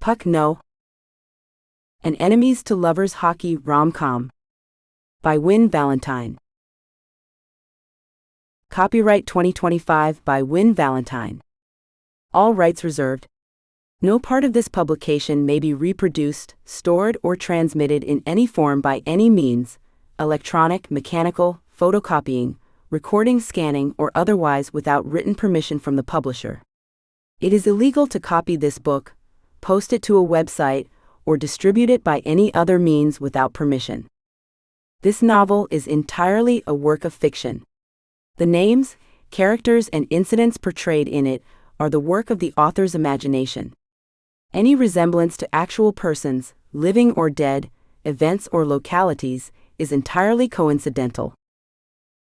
Puck No. An Enemies to Lovers Hockey Rom-Com. By Win Valentine. Copyright 2025 by Win Valentine. All rights reserved. No part of this publication may be reproduced, stored, or transmitted in any form by any means, electronic, mechanical, photocopying, recording, scanning, or otherwise without written permission from the publisher. It is illegal to copy this book, post it to a website, or distribute it by any other means without permission. This novel is entirely a work of fiction. The names, characters, and incidents portrayed in it are the work of the author's imagination. Any resemblance to actual persons, living or dead, events or localities, is entirely coincidental.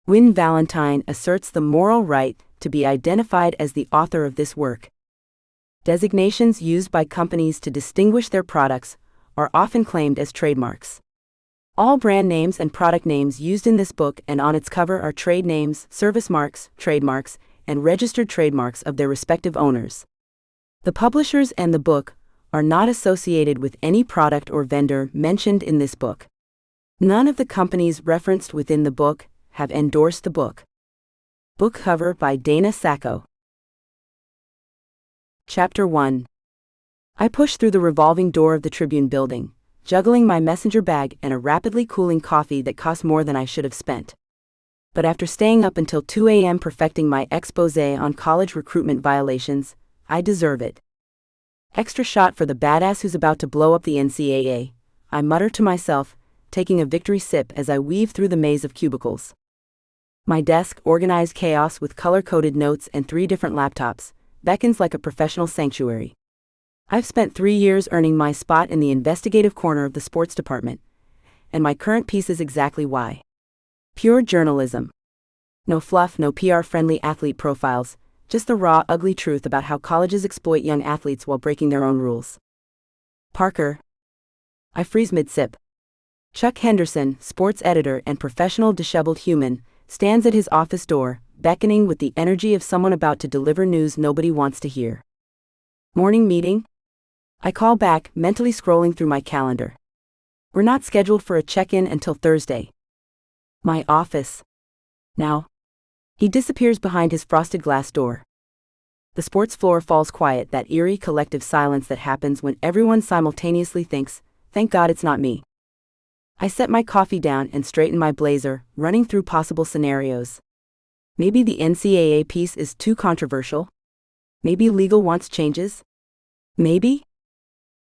Win Valentine asserts the moral right to be identified as the author of this work. Designations used by companies to distinguish their products are often claimed as trademarks. All brand names and product names used in this book and on its cover are trade names, service marks, trademarks, and registered trademarks of their respective owners. The publishers and the book are not associated with any product or vendor mentioned in this book. None of the companies referenced within the book have endorsed the book. Book cover by Dana Sacco. Chapter 1. I push through the revolving door of the Tribune building, juggling my messenger bag and a rapidly cooling coffee that cost more than I should have spent. But after staying up until 2 a.m. perfecting my exposé on college recruitment violations, I deserve it. Extra shot for the badass who's about to blow up the NCAA, I mutter to myself, taking a victory sip as I weave through the maze of cubicles. My desk, organized chaos with color-coded notes and 3 different laptops, beckons like a professional sanctuary. I've spent 3 years earning my spot in the investigative corner of the sports department, and my current piece is exactly why. Pure journalism. No fluff, no PR-friendly athlete profiles, just the raw, ugly truth about how colleges exploit young athletes while breaking their own rules. Parker. I freeze mid-sip. Chuck Henderson, sports editor and professional disheveled human, stands at his office door, beckoning with the energy of someone about to deliver news nobody wants to hear. Morning meeting? I call back, mentally scrolling through my calendar. We're not scheduled for a check-in until Thursday. My office. Now. He disappears behind his frosted glass door. The sports floor falls quiet, that eerie collective silence that happens when everyone simultaneously thinks, thank God it's not me. I set my coffee down and straighten my blazer, running through possible scenarios. Maybe the NCAA piece is too controversial. Maybe legal wants changes. Maybe?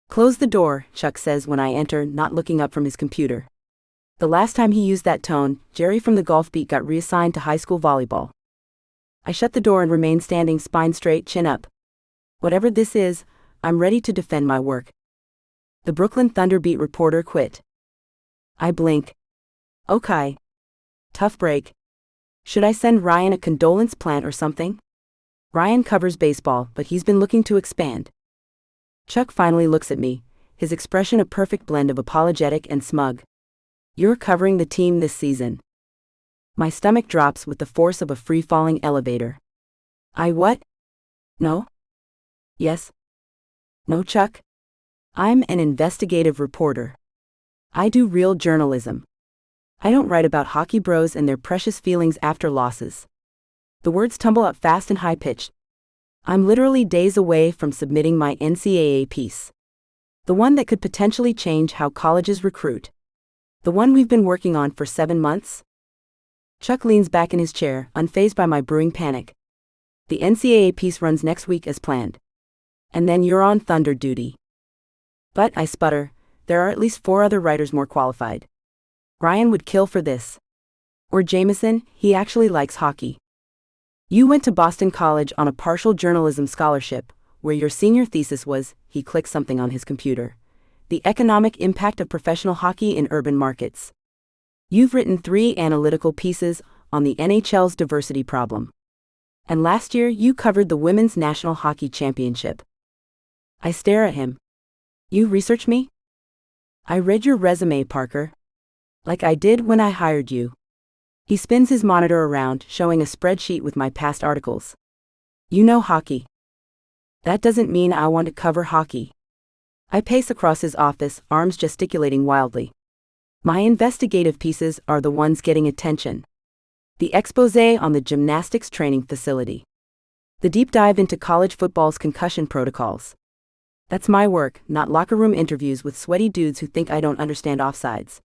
Close the door, Chuck says when I enter, not looking up from his computer. The last time he used that tone, Jerry from the golf beat got reassigned to high school volleyball. I shut the door and remain standing, spine straight, chin up. Whatever this is, I'm ready to defend my work. The Brooklyn Thunder beat reporter quit. I blink. Okay. Tough break. Should I send Ryan a condolence plant or something? Ryan covers baseball, but he's been looking to expand. Chuck finally looks at me, his expression a perfect blend of apologetic and smug. You're covering the team this season. My stomach drops with the force of a free-falling elevator. I what? No? Yes? No, Chuck? I'm an investigative reporter. I do real journalism. I don't write about hockey bros and their precious feelings after losses. The words tumble out fast and high-pitched. I'm literally days away from submitting my NCAA piece. The one that could potentially change how colleges recruit. The one we've been working on for 7 months. Chuck leans back in his chair, unfazed by my brewing panic. The NCAA piece runs next week as planned. And then you're on Thunder duty. But, I sputter, there are at least 4 other writers more qualified. Ryan would kill for this. Or Jameson, he actually likes hockey. You went to Boston College on a partial journalism scholarship, where your senior thesis was, he clicks something on his computer, the economic impact of professional hockey in urban markets. You've written 3 analytical pieces on the NHL's diversity problem. And last year you covered the Women's National Hockey Championship. I stare at him. You research me? I read your resume, Parker. Like I did when I hired you. He spins his monitor around, showing a spreadsheet with my past articles. You know hockey. That doesn't mean I want to cover hockey. I pace across his office, arms gesticulating wildly. My investigative pieces are the ones getting attention. The exposé on the gymnastics training facility. The deep dive into college football's concussion protocols. That's my work, not locker room interviews with sweaty dudes who think I don't understand offsides.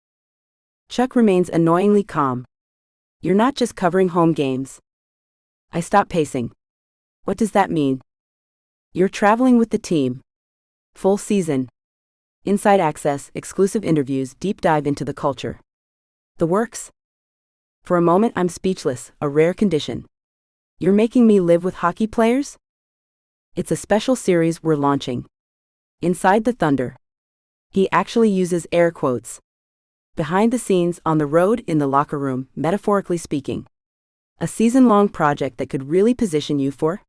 Chuck remains annoyingly calm. You're not just covering home games. I stop pacing. What does that mean? You're traveling with the team. Full season. Inside access, exclusive interviews, deep dive into the culture. The works? For a moment I'm speechless, a rare condition. You're making me live with hockey players? It's a special series we're launching. Inside the Thunder. He actually uses air quotes. Behind the scenes, on the road, in the locker room, metaphorically speaking. A season-long project that could really position you for?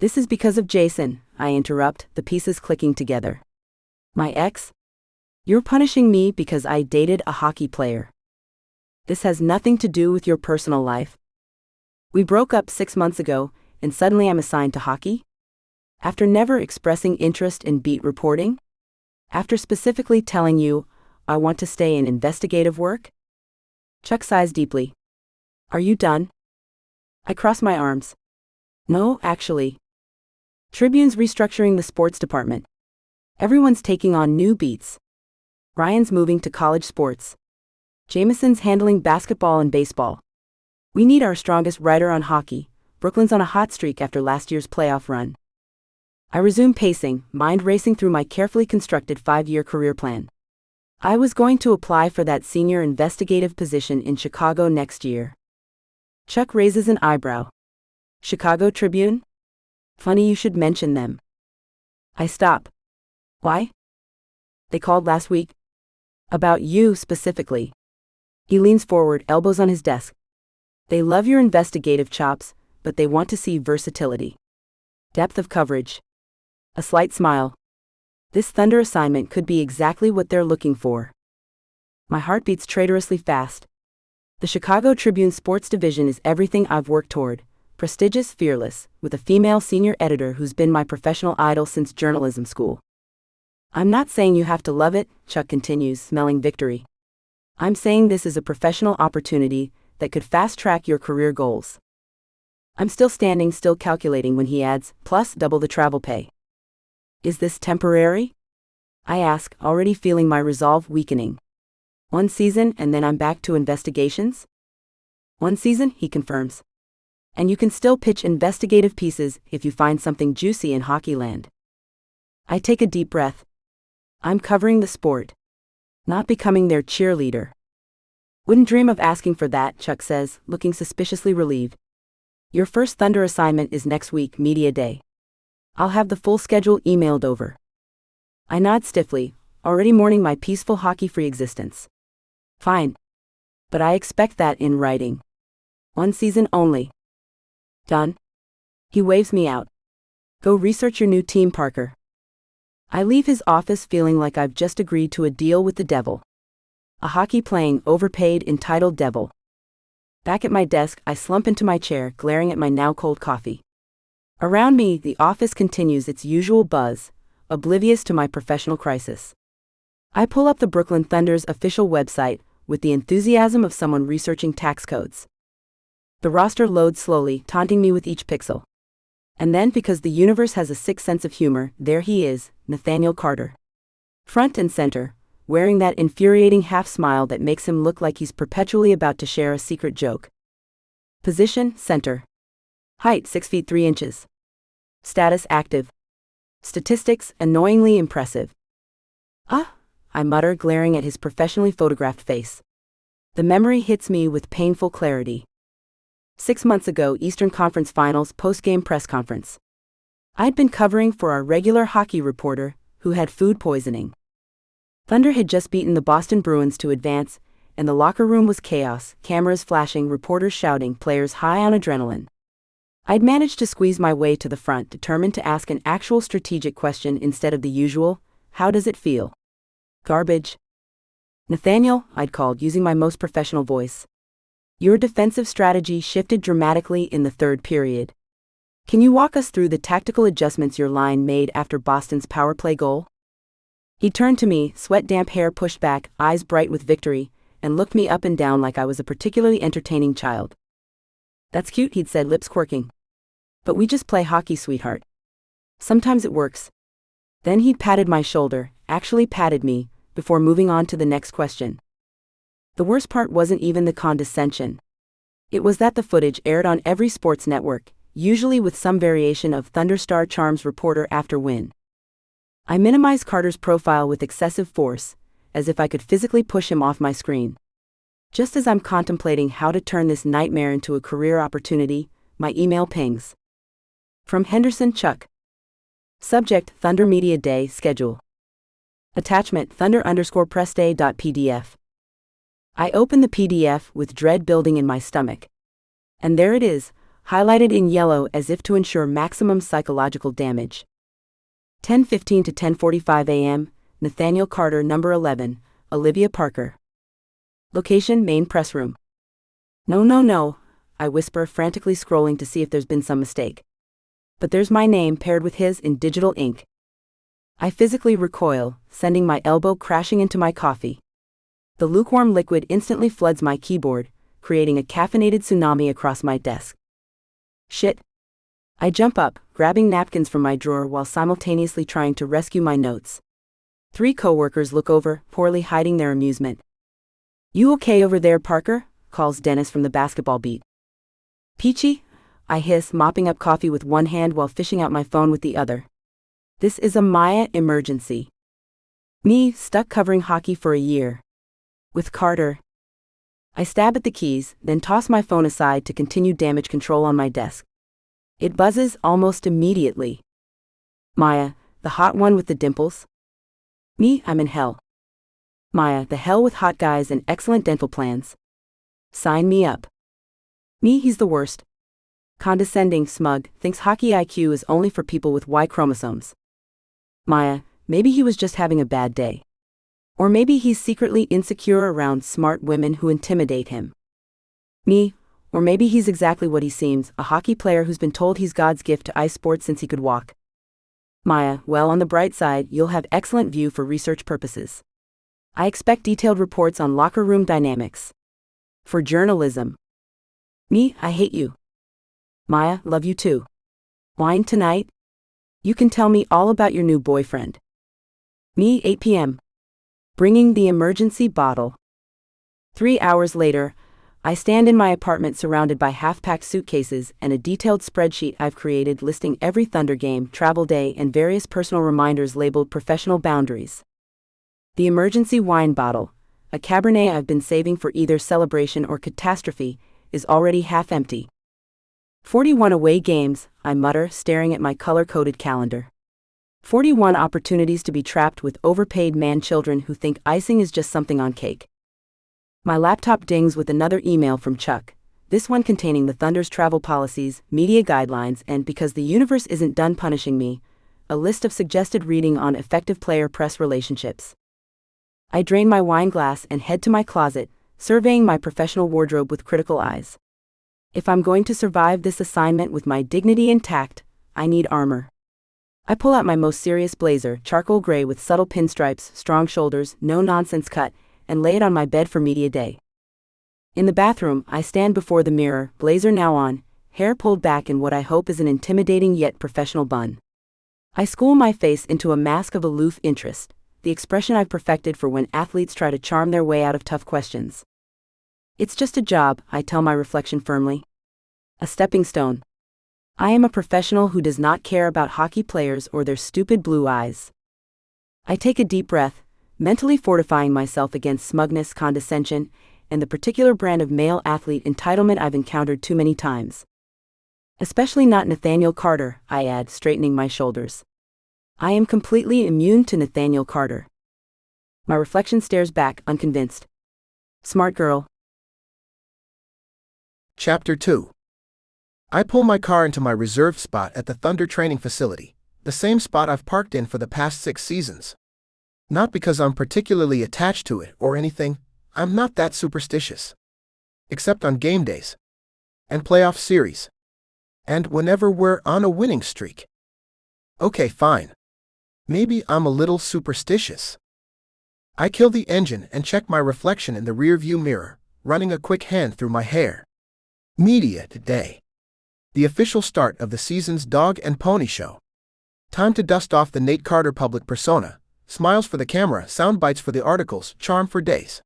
This is because of Jason, I interrupt, the pieces clicking together. My ex? You're punishing me because I dated a hockey player. This has nothing to do with your personal life. We broke up 6 months ago, and suddenly I'm assigned to hockey? After never expressing interest in beat reporting? After specifically telling you, I want to stay in investigative work? Chuck sighs deeply. Are you done? I cross my arms. No, actually. Tribune's restructuring the sports department. Everyone's taking on new beats. Ryan's moving to college sports. Jameson's handling basketball and baseball. We need our strongest writer on hockey. Brooklyn's on a hot streak after last year's playoff run. I resume pacing, mind racing through my carefully constructed 5-year career plan. I was going to apply for that senior investigative position in Chicago next year. Chuck raises an eyebrow. Chicago Tribune? Funny you should mention them. I stop. Why? They called last week. About you specifically. He leans forward, elbows on his desk. They love your investigative chops, but they want to see versatility. Depth of coverage. A slight smile. This Thunder assignment could be exactly what they're looking for. My heart beats traitorously fast. The Chicago Tribune Sports Division is everything I've worked toward. Prestigious, fearless, with a female senior editor who's been my professional idol since journalism school. I'm not saying you have to love it, Chuck continues, smelling victory. I'm saying this is a professional opportunity that could fast-track your career goals. I'm still standing, still calculating when he adds, plus double the travel pay. Is this temporary? I ask, already feeling my resolve weakening. 1 season and then I'm back to investigations? 1 season, he confirms. And you can still pitch investigative pieces if you find something juicy in Hockeyland. I take a deep breath. I'm covering the sport, not becoming their cheerleader. Wouldn't dream of asking for that, Chuck says, looking suspiciously relieved. Your first Thunder assignment is next week, Media Day. I'll have the full schedule emailed over. I nod stiffly, already mourning my peaceful hockey-free existence. Fine. But I expect that in writing. 1 season only. Done? He waves me out. Go research your new team, Parker. I leave his office feeling like I've just agreed to a deal with the devil. A hockey-playing, overpaid, entitled devil. Back at my desk, I slump into my chair, glaring at my now-cold coffee. Around me, the office continues its usual buzz, oblivious to my professional crisis. I pull up the Brooklyn Thunder's official website with the enthusiasm of someone researching tax codes. The roster loads slowly, taunting me with each pixel. And then, because the universe has a sick sense of humor, there he is, Nathaniel Carter. Front and center, wearing that infuriating half-smile that makes him look like he's perpetually about to share a secret joke. Position, center. Height, 6 feet 3 inches. Status, active. Statistics, annoyingly impressive. I mutter, glaring at his professionally photographed face. The memory hits me with painful clarity. 6 months ago, Eastern Conference Finals post-game press conference. I'd been covering for our regular hockey reporter, who had food poisoning. Thunder had just beaten the Boston Bruins to advance, and the locker room was chaos, cameras flashing, reporters shouting, players high on adrenaline. I'd managed to squeeze my way to the front, determined to ask an actual strategic question instead of the usual, how does it feel? Garbage. Nathaniel, I'd called, using my most professional voice. Your defensive strategy shifted dramatically in the third period. Can you walk us through the tactical adjustments your line made after Boston's power play goal? He turned to me, sweat-damp hair pushed back, eyes bright with victory, and looked me up and down like I was a particularly entertaining child. "That's cute," he'd said, lips quirking. "But we just play hockey, sweetheart. Sometimes it works." Then he'd patted my shoulder, actually patted me, before moving on to the next question. The worst part wasn't even the condescension. It was that the footage aired on every sports network, usually with some variation of Thunderstar charms reporter after win. I minimized Carter's profile with excessive force, as if I could physically push him off my screen. Just as I'm contemplating how to turn this nightmare into a career opportunity, my email pings. From Henderson Chuck. Subject: Thunder Media Day Schedule. Attachment: thunder_pressday.pdf. I open the PDF with dread building in my stomach. And there it is, highlighted in yellow as if to ensure maximum psychological damage. 10:15 to 10:45 a.m., Nathaniel Carter, number 11, Olivia Parker. Location: main press room. No, I whisper, frantically scrolling to see if there's been some mistake. But there's my name paired with his in digital ink. I physically recoil, sending my elbow crashing into my coffee. The lukewarm liquid instantly floods my keyboard, creating a caffeinated tsunami across my desk. Shit. I jump up, grabbing napkins from my drawer while simultaneously trying to rescue my notes. 3 coworkers look over, poorly hiding their amusement. "You okay over there, Parker?" calls Dennis from the basketball beat. "Peachy?" I hiss, mopping up coffee with one hand while fishing out my phone with the other. This is a Maya emergency. Me, stuck covering hockey for a year. With Carter. I stab at the keys, then toss my phone aside to continue damage control on my desk. It buzzes almost immediately. Maya, the hot one with the dimples? Me, I'm in hell. Maya, the hell with hot guys and excellent dental plans. Sign me up. Me, he's the worst. Condescending, smug, thinks hockey IQ is only for people with Y chromosomes. Maya, maybe he was just having a bad day. Or maybe he's secretly insecure around smart women who intimidate him. Me, or maybe he's exactly what he seems, a hockey player who's been told he's God's gift to ice sports since he could walk. Maya, well, on the bright side, you'll have excellent view for research purposes. I expect detailed reports on locker room dynamics. For journalism. Me, I hate you. Maya, love you too. Wine tonight? You can tell me all about your new boyfriend. Me, 8 p.m. Bringing the emergency bottle. 3 hours later, I stand in my apartment surrounded by half-packed suitcases and a detailed spreadsheet I've created listing every Thunder game, travel day, and various personal reminders labeled professional boundaries. The emergency wine bottle, a Cabernet I've been saving for either celebration or catastrophe, is already half empty. 41 away games, I mutter, staring at my color-coded calendar. 41 opportunities to be trapped with overpaid man-children who think icing is just something on cake. My laptop dings with another email from Chuck, this one containing the Thunder's travel policies, media guidelines, and, because the universe isn't done punishing me, a list of suggested reading on effective player-press relationships. I drain my wine glass and head to my closet, surveying my professional wardrobe with critical eyes. If I'm going to survive this assignment with my dignity intact, I need armor. I pull out my most serious blazer, charcoal gray with subtle pinstripes, strong shoulders, no-nonsense cut, and lay it on my bed for media day. In the bathroom, I stand before the mirror, blazer now on, hair pulled back in what I hope is an intimidating yet professional bun. I school my face into a mask of aloof interest, the expression I've perfected for when athletes try to charm their way out of tough questions. It's just a job, I tell my reflection firmly. A stepping stone. I am a professional who does not care about hockey players or their stupid blue eyes. I take a deep breath, mentally fortifying myself against smugness, condescension, and the particular brand of male athlete entitlement I've encountered too many times. Especially not Nathaniel Carter, I add, straightening my shoulders. I am completely immune to Nathaniel Carter. My reflection stares back, unconvinced. Smart girl. Chapter 2. I pull my car into my reserved spot at the Thunder training facility, the same spot I've parked in for the past 6 seasons. Not because I'm particularly attached to it or anything, I'm not that superstitious. Except on game days. And playoff series. And whenever we're on a winning streak. Okay, fine. Maybe I'm a little superstitious. I kill the engine and check my reflection in the rearview mirror, running a quick hand through my hair. Media today. The official start of the season's dog and pony show. Time to dust off the Nate Carter public persona, smiles for the camera, sound bites for the articles, charm for days.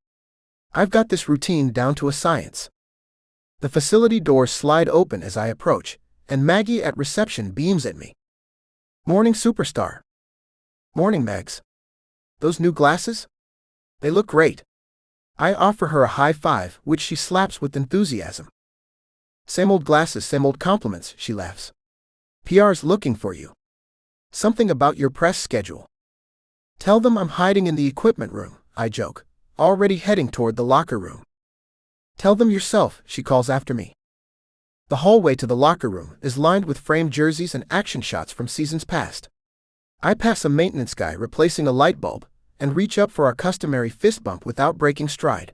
I've got this routine down to a science. The facility doors slide open as I approach, and Maggie at reception beams at me. Morning, superstar. Morning, Megs. Those new glasses? They look great. I offer her a high five, which she slaps with enthusiasm. Same old glasses, same old compliments, she laughs. PR's looking for you. Something about your press schedule. Tell them I'm hiding in the equipment room, I joke, already heading toward the locker room. Tell them yourself, she calls after me. The hallway to the locker room is lined with framed jerseys and action shots from seasons past. I pass a maintenance guy replacing a light bulb, and reach up for our customary fist bump without breaking stride.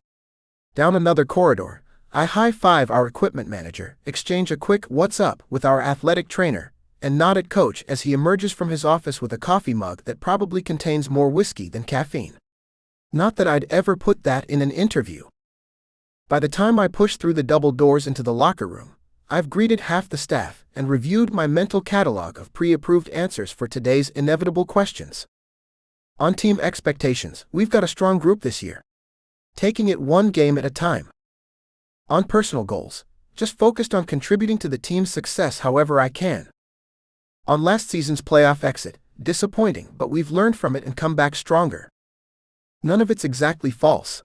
Down another corridor, I high-five our equipment manager, exchange a quick "what's up" with our athletic trainer, and nod at Coach as he emerges from his office with a coffee mug that probably contains more whiskey than caffeine. Not that I'd ever put that in an interview. By the time I push through the double doors into the locker room, I've greeted half the staff and reviewed my mental catalog of pre-approved answers for today's inevitable questions. On team expectations, we've got a strong group this year. Taking it one game at a time. On personal goals, just focused on contributing to the team's success however I can. On last season's playoff exit, disappointing, but we've learned from it and come back stronger. None of it's exactly false.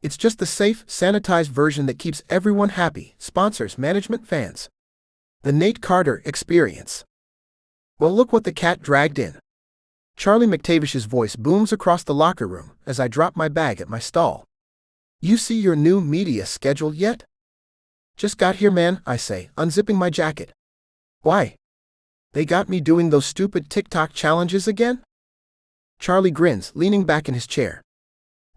It's just the safe, sanitized version that keeps everyone happy, sponsors, management, fans. The Nate Carter experience. Well, look what the cat dragged in. Charlie McTavish's voice booms across the locker room as I drop my bag at my stall. You see your new media schedule yet? Just got here, man, I say, unzipping my jacket. Why? They got me doing those stupid TikTok challenges again? Charlie grins, leaning back in his chair.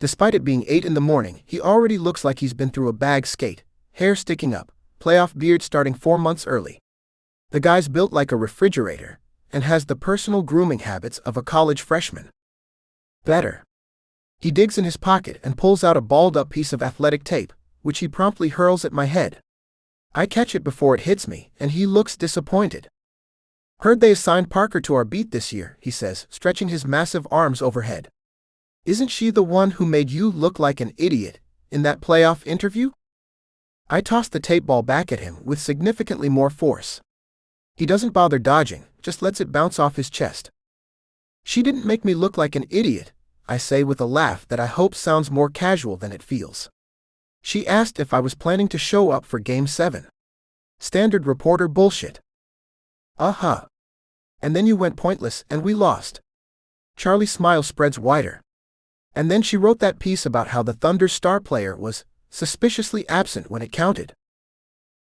Despite it being 8 in the morning, he already looks like he's been through a bag skate, hair sticking up, playoff beard starting 4 months early. The guy's built like a refrigerator, and has the personal grooming habits of a college freshman. Better. He digs in his pocket and pulls out a balled-up piece of athletic tape, which he promptly hurls at my head. I catch it before it hits me, and he looks disappointed. Heard they assigned Parker to our beat this year, he says, stretching his massive arms overhead. Isn't she the one who made you look like an idiot in that playoff interview? I toss the tape ball back at him with significantly more force. He doesn't bother dodging, just lets it bounce off his chest. She didn't make me look like an idiot, I say with a laugh that I hope sounds more casual than it feels. She asked if I was planning to show up for Game 7. Standard reporter bullshit. Uh-huh. And then you went pointless and we lost. Charlie's smile spreads wider. And then she wrote that piece about how the Thunder's star player was suspiciously absent when it counted.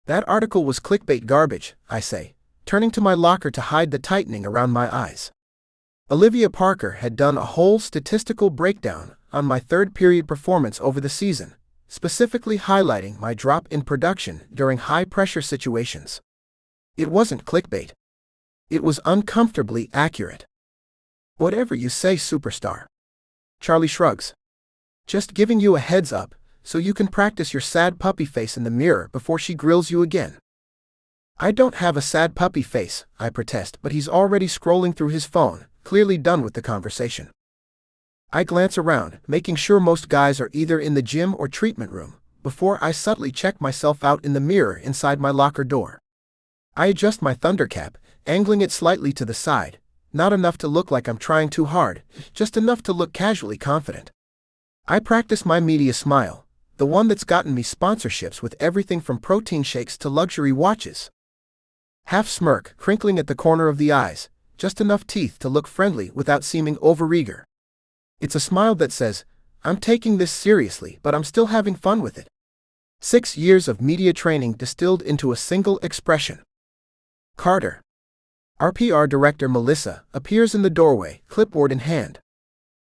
That article was clickbait garbage, I say, turning to my locker to hide the tightening around my eyes. Olivia Parker had done a whole statistical breakdown on my third-period performance over the season, specifically highlighting my drop in production during high-pressure situations. It wasn't clickbait. It was uncomfortably accurate. Whatever you say, superstar. Charlie shrugs. Just giving you a heads up, so you can practice your sad puppy face in the mirror before she grills you again. I don't have a sad puppy face, I protest, but he's already scrolling through his phone, clearly done with the conversation. I glance around, making sure most guys are either in the gym or treatment room, before I subtly check myself out in the mirror inside my locker door. I adjust my thunder cap, angling it slightly to the side, not enough to look like I'm trying too hard, just enough to look casually confident. I practice my media smile, the one that's gotten me sponsorships with everything from protein shakes to luxury watches. Half smirk, crinkling at the corner of the eyes, just enough teeth to look friendly without seeming overeager. It's a smile that says, I'm taking this seriously, but I'm still having fun with it. 6 years of media training distilled into a single expression. Carter. Our PR director Melissa appears in the doorway, clipboard in hand.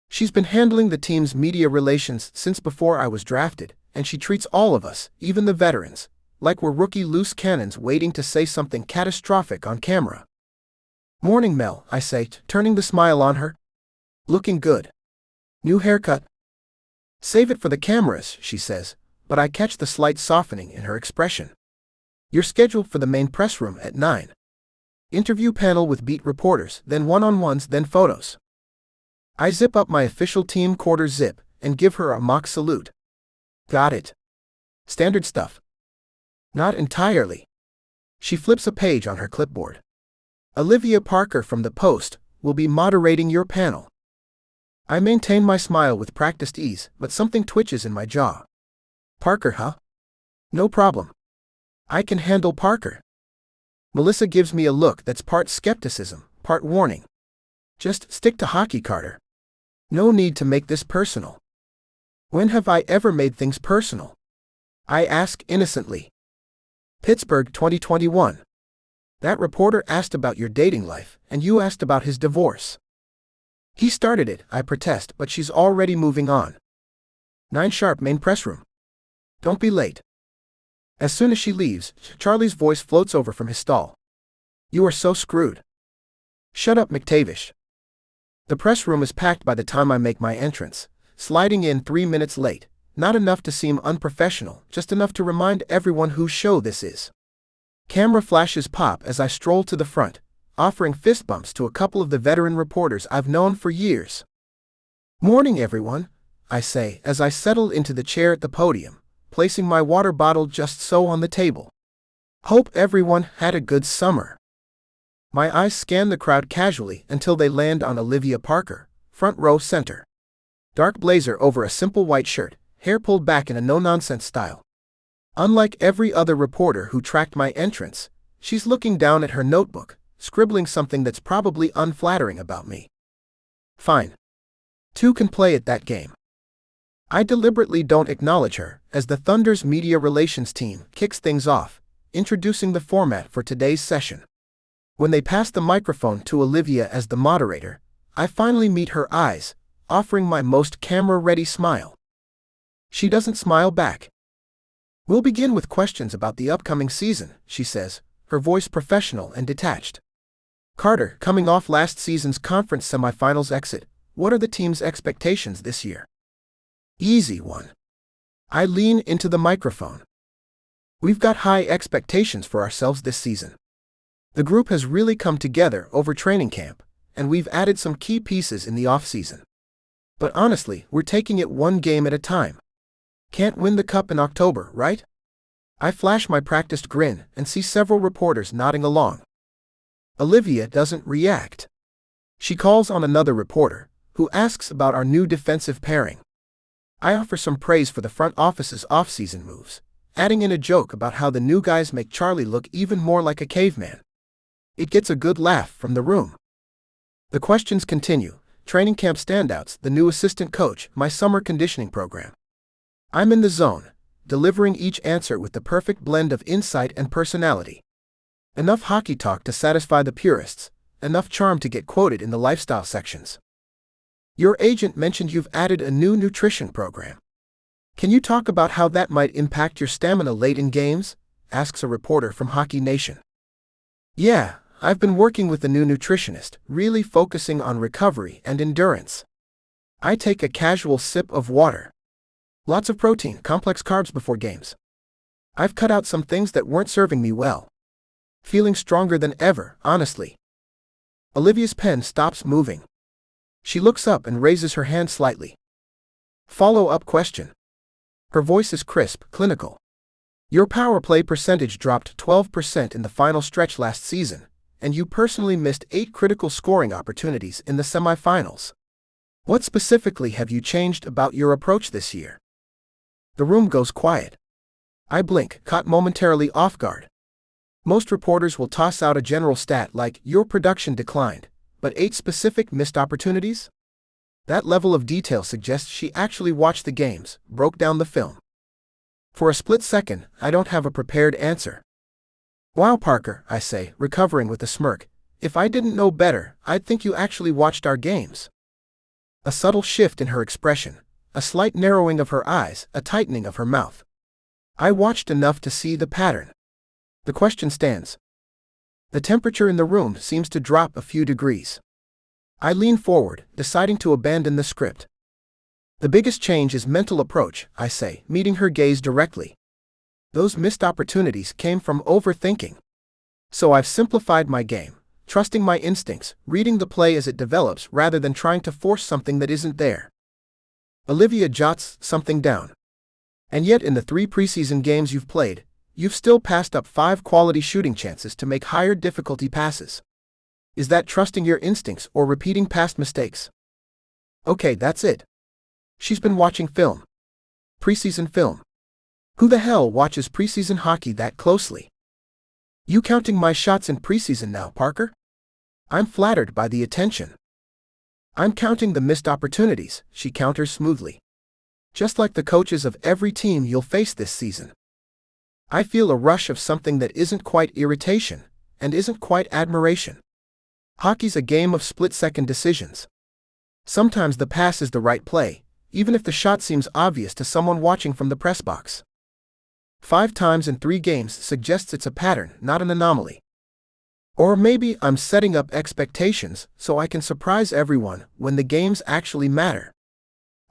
She's been handling the team's media relations since before I was drafted, and she treats all of us, even the veterans, like we're rookie loose cannons waiting to say something catastrophic on camera. Morning, Mel, I say, turning the smile on her. Looking good. New haircut? Save it for the cameras, she says, but I catch the slight softening in her expression. You're scheduled for the main press room at 9. Interview panel with beat reporters, then one-on-ones, then photos. I zip up my official team quarter zip and give her a mock salute. Got it. Standard stuff. Not entirely. She flips a page on her clipboard. Olivia Parker from the Post will be moderating your panel. I maintain my smile with practiced ease, but something twitches in my jaw. Parker, huh? No problem. I can handle Parker. Melissa gives me a look that's part skepticism, part warning. Just stick to hockey, Carter. No need to make this personal. When have I ever made things personal? I ask innocently. Pittsburgh 2021. That reporter asked about your dating life, and you asked about his divorce. He started it, I protest, but she's already moving on. 9 sharp, main press room. Don't be late. As soon as she leaves, Charlie's voice floats over from his stall. You are so screwed. Shut up, McTavish. The press room is packed by the time I make my entrance, sliding in 3 minutes late, not enough to seem unprofessional, just enough to remind everyone whose show this is. Camera flashes pop as I stroll to the front, offering fist bumps to a couple of the veteran reporters I've known for years. Morning, everyone, I say as I settle into the chair at the podium, placing my water bottle just so on the table. Hope everyone had a good summer. My eyes scan the crowd casually until they land on Olivia Parker, front row center. Dark blazer over a simple white shirt, hair pulled back in a no-nonsense style. Unlike every other reporter who tracked my entrance, she's looking down at her notebook, scribbling something that's probably unflattering about me. Fine. 2 can play at that game. I deliberately don't acknowledge her as the Thunder's media relations team kicks things off, introducing the format for today's session. When they pass the microphone to Olivia as the moderator, I finally meet her eyes, offering my most camera-ready smile. She doesn't smile back. We'll begin with questions about the upcoming season, she says, her voice professional and detached. Carter, coming off last season's conference semifinals exit, what are the team's expectations this year? Easy one. I lean into the microphone. We've got high expectations for ourselves this season. The group has really come together over training camp, and we've added some key pieces in the off-season. But honestly, we're taking it one game at a time. Can't win the cup in October, right? I flash my practiced grin and see several reporters nodding along. Olivia doesn't react. She calls on another reporter, who asks about our new defensive pairing. I offer some praise for the front office's off-season moves, adding in a joke about how the new guys make Charlie look even more like a caveman. It gets a good laugh from the room. The questions continue: training camp standouts, the new assistant coach, my summer conditioning program. I'm in the zone, delivering each answer with the perfect blend of insight and personality. Enough hockey talk to satisfy the purists, enough charm to get quoted in the lifestyle sections. Your agent mentioned you've added a new nutrition program. Can you talk about how that might impact your stamina late in games? Asks a reporter from Hockey Nation. Yeah, I've been working with a new nutritionist, really focusing on recovery and endurance. I take a casual sip of water. Lots of protein, complex carbs before games. I've cut out some things that weren't serving me well. Feeling stronger than ever, honestly. Olivia's pen stops moving. She looks up and raises her hand slightly. Follow-up question. Her voice is crisp, clinical. Your power play percentage dropped 12% in the final stretch last season, and you personally missed 8 critical scoring opportunities in the semifinals. What specifically have you changed about your approach this year? The room goes quiet. I blink, caught momentarily off guard. Most reporters will toss out a general stat like, your production declined, but 8 specific missed opportunities? That level of detail suggests she actually watched the games, broke down the film. For a split second, I don't have a prepared answer. Wow, Parker, I say, recovering with a smirk. If I didn't know better, I'd think you actually watched our games. A subtle shift in her expression, a slight narrowing of her eyes, a tightening of her mouth. I watched enough to see the pattern. The question stands. The temperature in the room seems to drop a few degrees. I lean forward, deciding to abandon the script. The biggest change is mental approach, I say, meeting her gaze directly. Those missed opportunities came from overthinking. So I've simplified my game, trusting my instincts, reading the play as it develops rather than trying to force something that isn't there. Olivia jots something down. And yet in the 3 preseason games you've played, you've still passed up 5 quality shooting chances to make higher difficulty passes. Is that trusting your instincts or repeating past mistakes? Okay, that's it. She's been watching film. Preseason film. Who the hell watches preseason hockey that closely? You counting my shots in preseason now, Parker? I'm flattered by the attention. I'm counting the missed opportunities, she counters smoothly. Just like the coaches of every team you'll face this season. I feel a rush of something that isn't quite irritation, and isn't quite admiration. Hockey's a game of split-second decisions. Sometimes the pass is the right play, even if the shot seems obvious to someone watching from the press box. 5 times in 3 games suggests it's a pattern, not an anomaly. Or maybe I'm setting up expectations so I can surprise everyone when the games actually matter.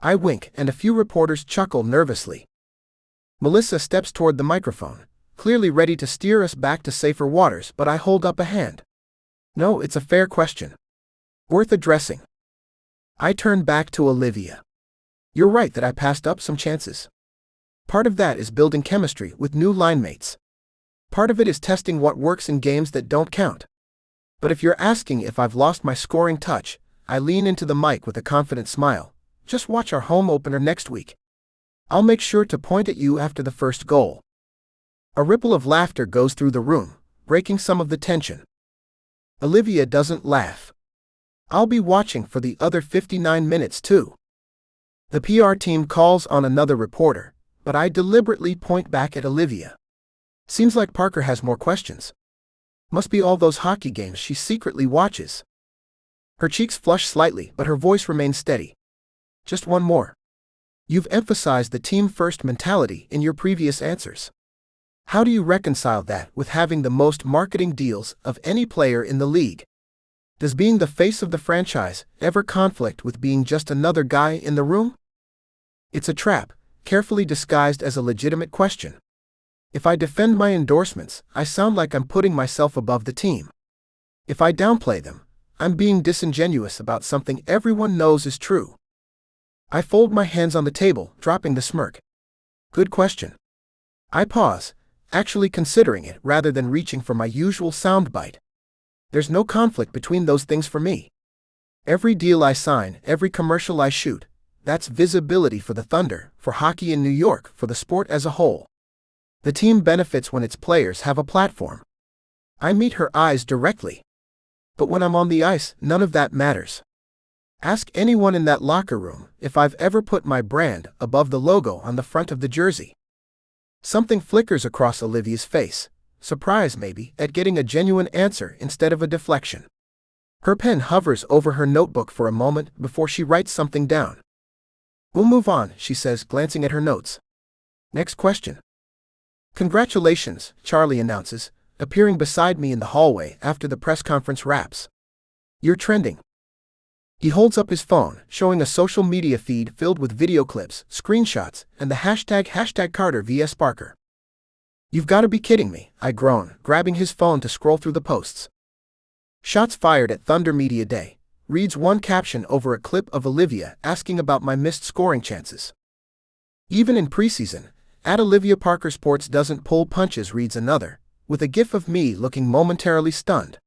I wink and a few reporters chuckle nervously. Melissa steps toward the microphone, clearly ready to steer us back to safer waters, but I hold up a hand. No, it's a fair question. Worth addressing. I turn back to Olivia. You're right that I passed up some chances. Part of that is building chemistry with new line mates. Part of it is testing what works in games that don't count. But if you're asking if I've lost my scoring touch, I lean into the mic with a confident smile. Just watch our home opener next week. I'll make sure to point at you after the first goal. A ripple of laughter goes through the room, breaking some of the tension. Olivia doesn't laugh. I'll be watching for the other 59 minutes too. The PR team calls on another reporter, but I deliberately point back at Olivia. Seems like Parker has more questions. Must be all those hockey games she secretly watches. Her cheeks flush slightly, but her voice remains steady. Just one more. You've emphasized the team-first mentality in your previous answers. How do you reconcile that with having the most marketing deals of any player in the league? Does being the face of the franchise ever conflict with being just another guy in the room? It's a trap, carefully disguised as a legitimate question. If I defend my endorsements, I sound like I'm putting myself above the team. If I downplay them, I'm being disingenuous about something everyone knows is true. I fold my hands on the table, dropping the smirk. Good question. I pause, actually considering it rather than reaching for my usual soundbite. There's no conflict between those things for me. Every deal I sign, every commercial I shoot, that's visibility for the Thunder, for hockey in New York, for the sport as a whole. The team benefits when its players have a platform. I meet her eyes directly. But when I'm on the ice, none of that matters. Ask anyone in that locker room if I've ever put my brand above the logo on the front of the jersey. Something flickers across Olivia's face, surprise maybe at getting a genuine answer instead of a deflection. Her pen hovers over her notebook for a moment before she writes something down. We'll move on, she says, glancing at her notes. Next question. Congratulations, Charlie announces, appearing beside me in the hallway after the press conference wraps. You're trending. He holds up his phone, showing a social media feed filled with video clips, screenshots, and the hashtag Carter vs. Parker. You've got to be kidding me, I groan, grabbing his phone to scroll through the posts. Shots fired at Thunder Media Day, reads one caption over a clip of Olivia asking about my missed scoring chances. Even in preseason, at Olivia Parker Sports doesn't pull punches, reads another, with a gif of me looking momentarily stunned.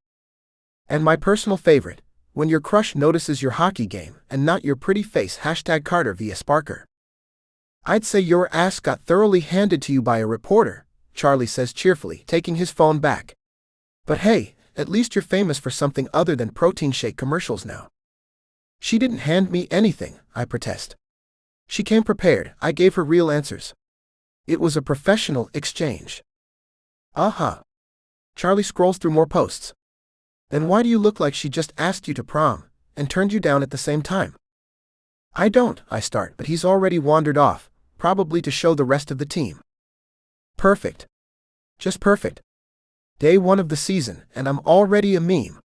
And my personal favorite, when your crush notices your hockey game and not your pretty face, hashtag Carter vs. Parker. I'd say your ass got thoroughly handed to you by a reporter, Charlie says cheerfully, taking his phone back. But hey, at least you're famous for something other than protein shake commercials now. She didn't hand me anything, I protest. She came prepared, I gave her real answers. It was a professional exchange. Uh-huh. Charlie scrolls through more posts. Then why do you look like she just asked you to prom, and turned you down at the same time? I don't, I start, but he's already wandered off, probably to show the rest of the team. Perfect. Just perfect. Day 1 of the season, and I'm already a meme.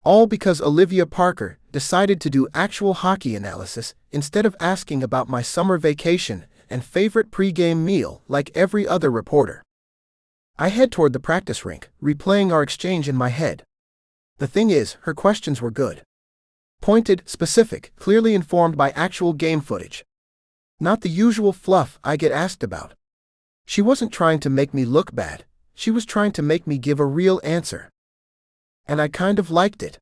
All because Olivia Parker decided to do actual hockey analysis instead of asking about my summer vacation and favorite pre-game meal like every other reporter. I head toward the practice rink, replaying our exchange in my head. The thing is, her questions were good. Pointed, specific, clearly informed by actual game footage. Not the usual fluff I get asked about. She wasn't trying to make me look bad, she was trying to make me give a real answer. And I kind of liked it.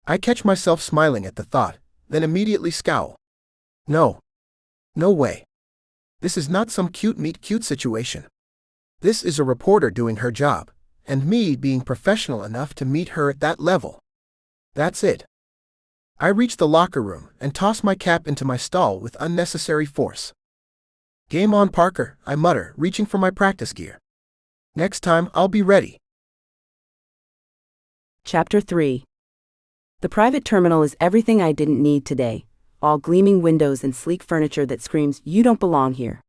I catch myself smiling at the thought, then immediately scowl. No. No way. This is not some cute meet cute situation. This is a reporter doing her job, and me being professional enough to meet her at that level. That's it. I reach the locker room and toss my cap into my stall with unnecessary force. Game on, Parker, I mutter, reaching for my practice gear. Next time, I'll be ready. Chapter 3. The private terminal is everything I didn't need today, all gleaming windows and sleek furniture that screams, "You don't belong here."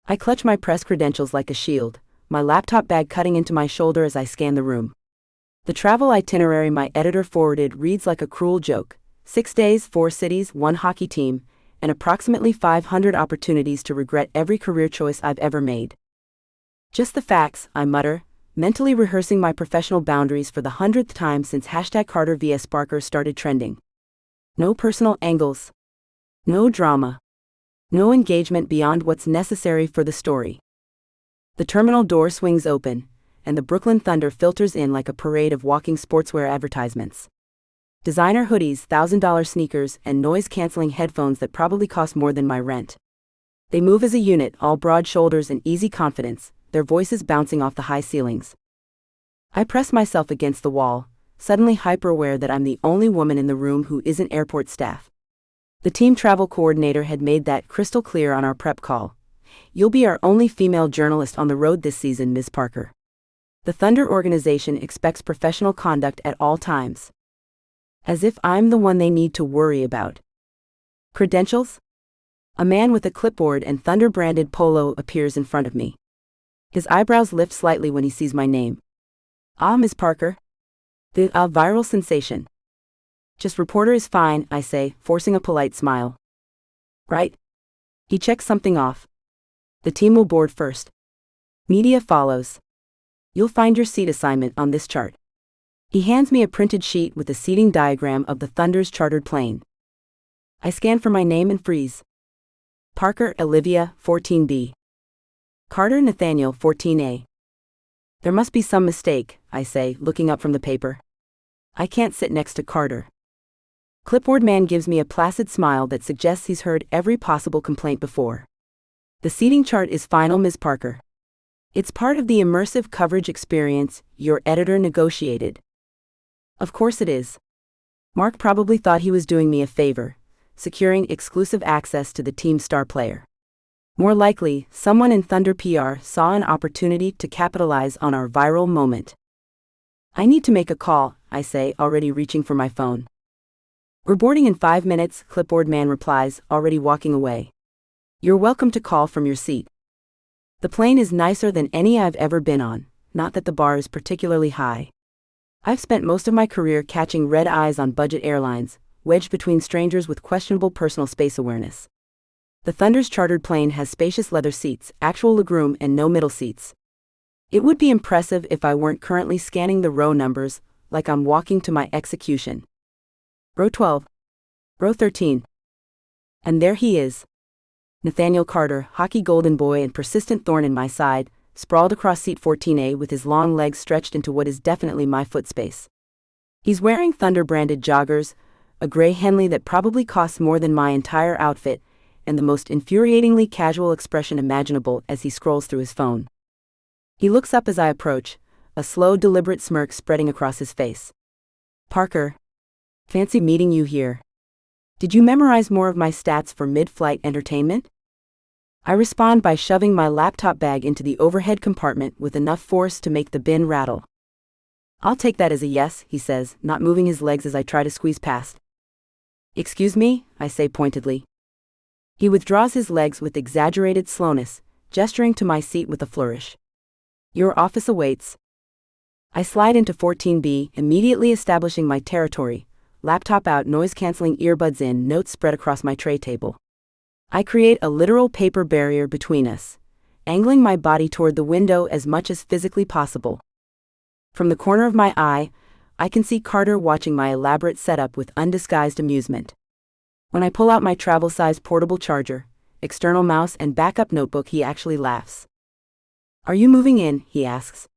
I clutch my press credentials like a shield, my laptop bag cutting into my shoulder as I scan the room. The travel itinerary my editor forwarded reads like a cruel joke: 6 days, 4 cities, 1 hockey team, and approximately 500 opportunities to regret every career choice I've ever made. Just the facts, I mutter, mentally rehearsing my professional boundaries for the 100th time since #Carter vs Parker started trending. No personal angles. No drama. No engagement beyond what's necessary for the story. The terminal door swings open, and the Brooklyn Thunder filters in like a parade of walking sportswear advertisements. Designer hoodies, $1,000 sneakers, and noise-canceling headphones that probably cost more than my rent. They move as a unit, all broad shoulders and easy confidence, their voices bouncing off the high ceilings. I press myself against the wall, suddenly hyper-aware that I'm the only woman in the room who isn't airport staff. The team travel coordinator had made that crystal clear on our prep call. "You'll be our only female journalist on the road this season, Ms. Parker." The Thunder organization expects professional conduct at all times. As if I'm the one they need to worry about. Credentials? A man with a clipboard and Thunder-branded polo appears in front of me. His eyebrows lift slightly when he sees my name. "Ah, Ms. Parker." The viral sensation. "Just reporter is fine," I say, forcing a polite smile. "Right." He checks something off. "The team will board first. Media follows. You'll find your seat assignment on this chart." He hands me a printed sheet with a seating diagram of the Thunder's chartered plane. I scan for my name and freeze. Parker, Olivia, 14B. Carter, Nathaniel, 14A. There must be some mistake, I say, looking up from the paper. I can't sit next to Carter. Clipboard man gives me a placid smile that suggests he's heard every possible complaint before. "The seating chart is final, Ms. Parker. It's part of the immersive coverage experience your editor negotiated." Of course it is. Mark probably thought he was doing me a favor, securing exclusive access to the team's star player. More likely, someone in Thunder PR saw an opportunity to capitalize on our viral moment. "I need to make a call," I say, already reaching for my phone. "We're boarding in 5 minutes, clipboard man replies, already walking away. "You're welcome to call from your seat." The plane is nicer than any I've ever been on, not that the bar is particularly high. I've spent most of my career catching red eyes on budget airlines, wedged between strangers with questionable personal space awareness. The Thunder's chartered plane has spacious leather seats, actual legroom, and no middle seats. It would be impressive if I weren't currently scanning the row numbers, like I'm walking to my execution. Row 12. Row 13. And there he is. Nathaniel Carter, hockey golden boy and persistent thorn in my side, sprawled across seat 14A with his long legs stretched into what is definitely my foot space. He's wearing Thunder-branded joggers, a gray Henley that probably costs more than my entire outfit, and the most infuriatingly casual expression imaginable as he scrolls through his phone. He looks up as I approach, a slow, deliberate smirk spreading across his face. "Parker. Fancy meeting you here. Did you memorize more of my stats for mid-flight entertainment?" I respond by shoving my laptop bag into the overhead compartment with enough force to make the bin rattle. "I'll take that as a yes," he says, not moving his legs as I try to squeeze past. "Excuse me," I say pointedly. He withdraws his legs with exaggerated slowness, gesturing to my seat with a flourish. "Your office awaits." I slide into 14B, immediately establishing my territory, laptop out, noise-canceling earbuds in, notes spread across my tray table. I create a literal paper barrier between us, angling my body toward the window as much as physically possible. From the corner of my eye, I can see Carter watching my elaborate setup with undisguised amusement. When I pull out my travel-size portable charger, external mouse, and backup notebook, he actually laughs. "Are you moving in?" he asks.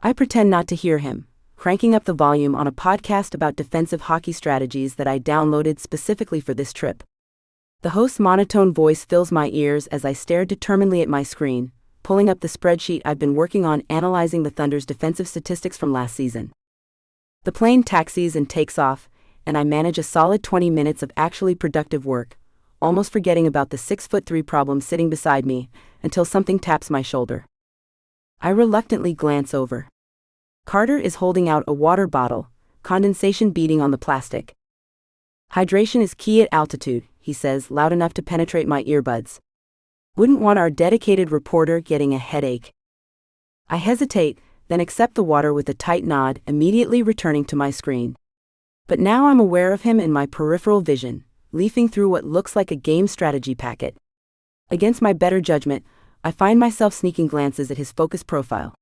I pretend not to hear him, cranking up the volume on a podcast about defensive hockey strategies that I downloaded specifically for this trip. The host's monotone voice fills my ears as I stare determinedly at my screen, pulling up the spreadsheet I've been working on analyzing the Thunder's defensive statistics from last season. The plane taxis and takes off, and I manage a solid 20 minutes of actually productive work, almost forgetting about the 6'3" problem sitting beside me, until something taps my shoulder. I reluctantly glance over. Carter is holding out a water bottle, condensation beading on the plastic. "Hydration is key at altitude," he says, loud enough to penetrate my earbuds. "Wouldn't want our dedicated reporter getting a headache." I hesitate, then accept the water with a tight nod, immediately returning to my screen. But now I'm aware of him in my peripheral vision, leafing through what looks like a game strategy packet. Against my better judgment, I find myself sneaking glances at his focus profile.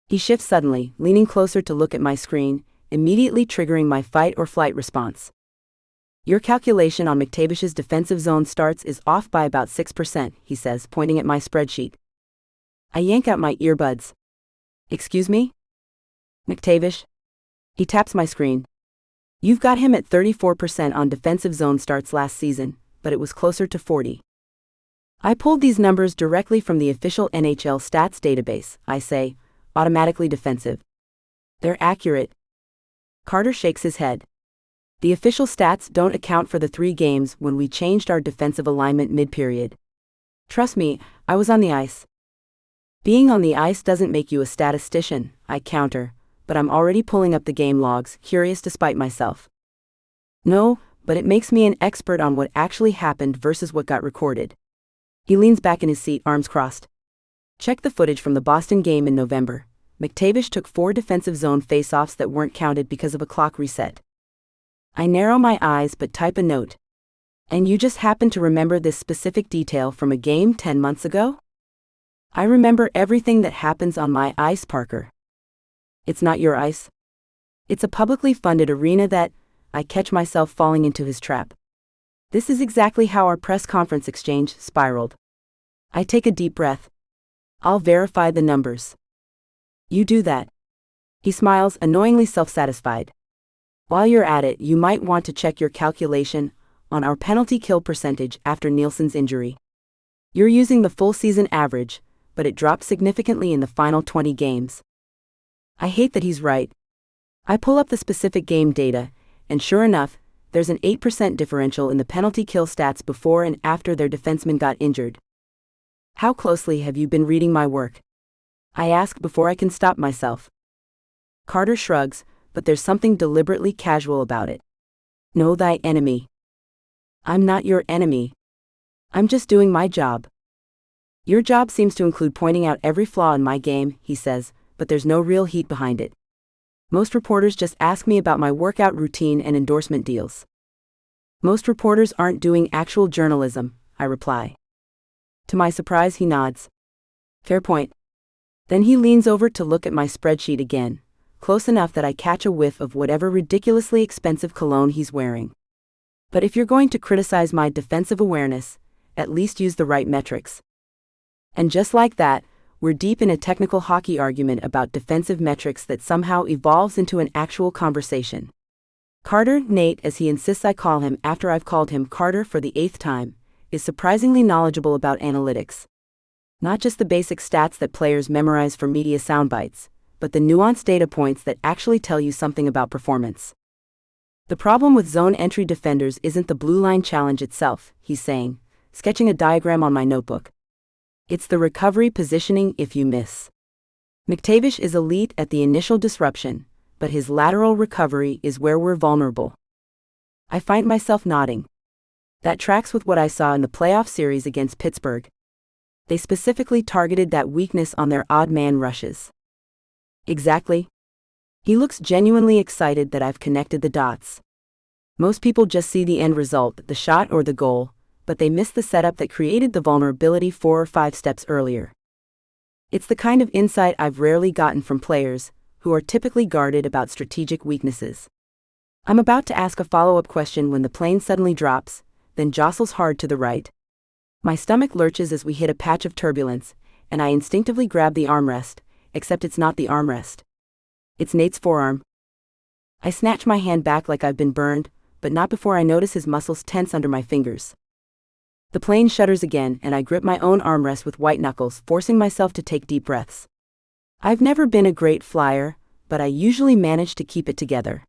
He shifts suddenly, leaning closer to look at my screen, immediately triggering my fight or flight response. "Your calculation on McTavish's defensive zone starts is off by about 6%, he says, pointing at my spreadsheet. I yank out my earbuds. "Excuse me? McTavish?" He taps my screen. "You've got him at 34% on defensive zone starts last season, but it was closer to 40. I pulled these numbers directly from the official NHL stats database," I say, automatically defensive. "They're accurate." Carter shakes his head. "The official stats don't account for the 3 games when we changed our defensive alignment mid-period. Trust me, I was on the ice." "Being on the ice doesn't make you a statistician," I counter, but I'm already pulling up the game logs, curious to spite myself. "No, but it makes me an expert on what actually happened versus what got recorded." He leans back in his seat, arms crossed. "Check the footage from the Boston game in November. McTavish took 4 defensive zone faceoffs that weren't counted because of a clock reset." I narrow my eyes but type a note. "And you just happen to remember this specific detail from a game 10 months ago?" "I remember everything that happens on my ice, Parker." "It's not your ice. It's a publicly funded arena that—" I catch myself falling into his trap. This is exactly how our press conference exchange spiraled. I take a deep breath. "I'll verify the numbers." "You do that." He smiles, annoyingly self-satisfied. "While you're at it, you might want to check your calculation on our penalty kill percentage after Nielsen's injury. You're using the full season average, but it dropped significantly in the final 20 games. I hate that he's right. I pull up the specific game data, and sure enough, there's an 8% differential in the penalty kill stats before and after their defenseman got injured. "How closely have you been reading my work?" I ask before I can stop myself. Carter shrugs, but there's something deliberately casual about it. "Know thy enemy." "I'm not your enemy. I'm just doing my job." "Your job seems to include pointing out every flaw in my game," he says, "but there's no real heat behind it. Most reporters just ask me about my workout routine and endorsement deals." "Most reporters aren't doing actual journalism," I reply. To my surprise, he nods. "Fair point." Then he leans over to look at my spreadsheet again, close enough that I catch a whiff of whatever ridiculously expensive cologne he's wearing. "But if you're going to criticize my defensive awareness, at least use the right metrics." And just like that, we're deep in a technical hockey argument about defensive metrics that somehow evolves into an actual conversation. Carter, Nate as he insists I call him after I've called him Carter for the 8th time, is surprisingly knowledgeable about analytics. Not just the basic stats that players memorize for media soundbites, but the nuanced data points that actually tell you something about performance. "The problem with zone entry defenders isn't the blue line challenge itself," he's saying, sketching a diagram on my notebook. "It's the recovery positioning if you miss. McTavish is elite at the initial disruption, but his lateral recovery is where we're vulnerable." I find myself nodding. That tracks with what I saw in the playoff series against Pittsburgh. They specifically targeted that weakness on their odd man rushes. Exactly. He looks genuinely excited that I've connected the dots. Most people just see the end result, the shot or the goal, but they miss the setup that created the vulnerability 4 or 5 steps earlier. It's the kind of insight I've rarely gotten from players, who are typically guarded about strategic weaknesses. I'm about to ask a follow-up question when the plane suddenly drops, then jostles hard to the right. My stomach lurches as we hit a patch of turbulence, and I instinctively grab the armrest, except it's not the armrest. It's Nate's forearm. I snatch my hand back like I've been burned, but not before I notice his muscles tense under my fingers. The plane shudders again, and I grip my own armrest with white knuckles, forcing myself to take deep breaths. I've never been a great flyer, but I usually manage to keep it together.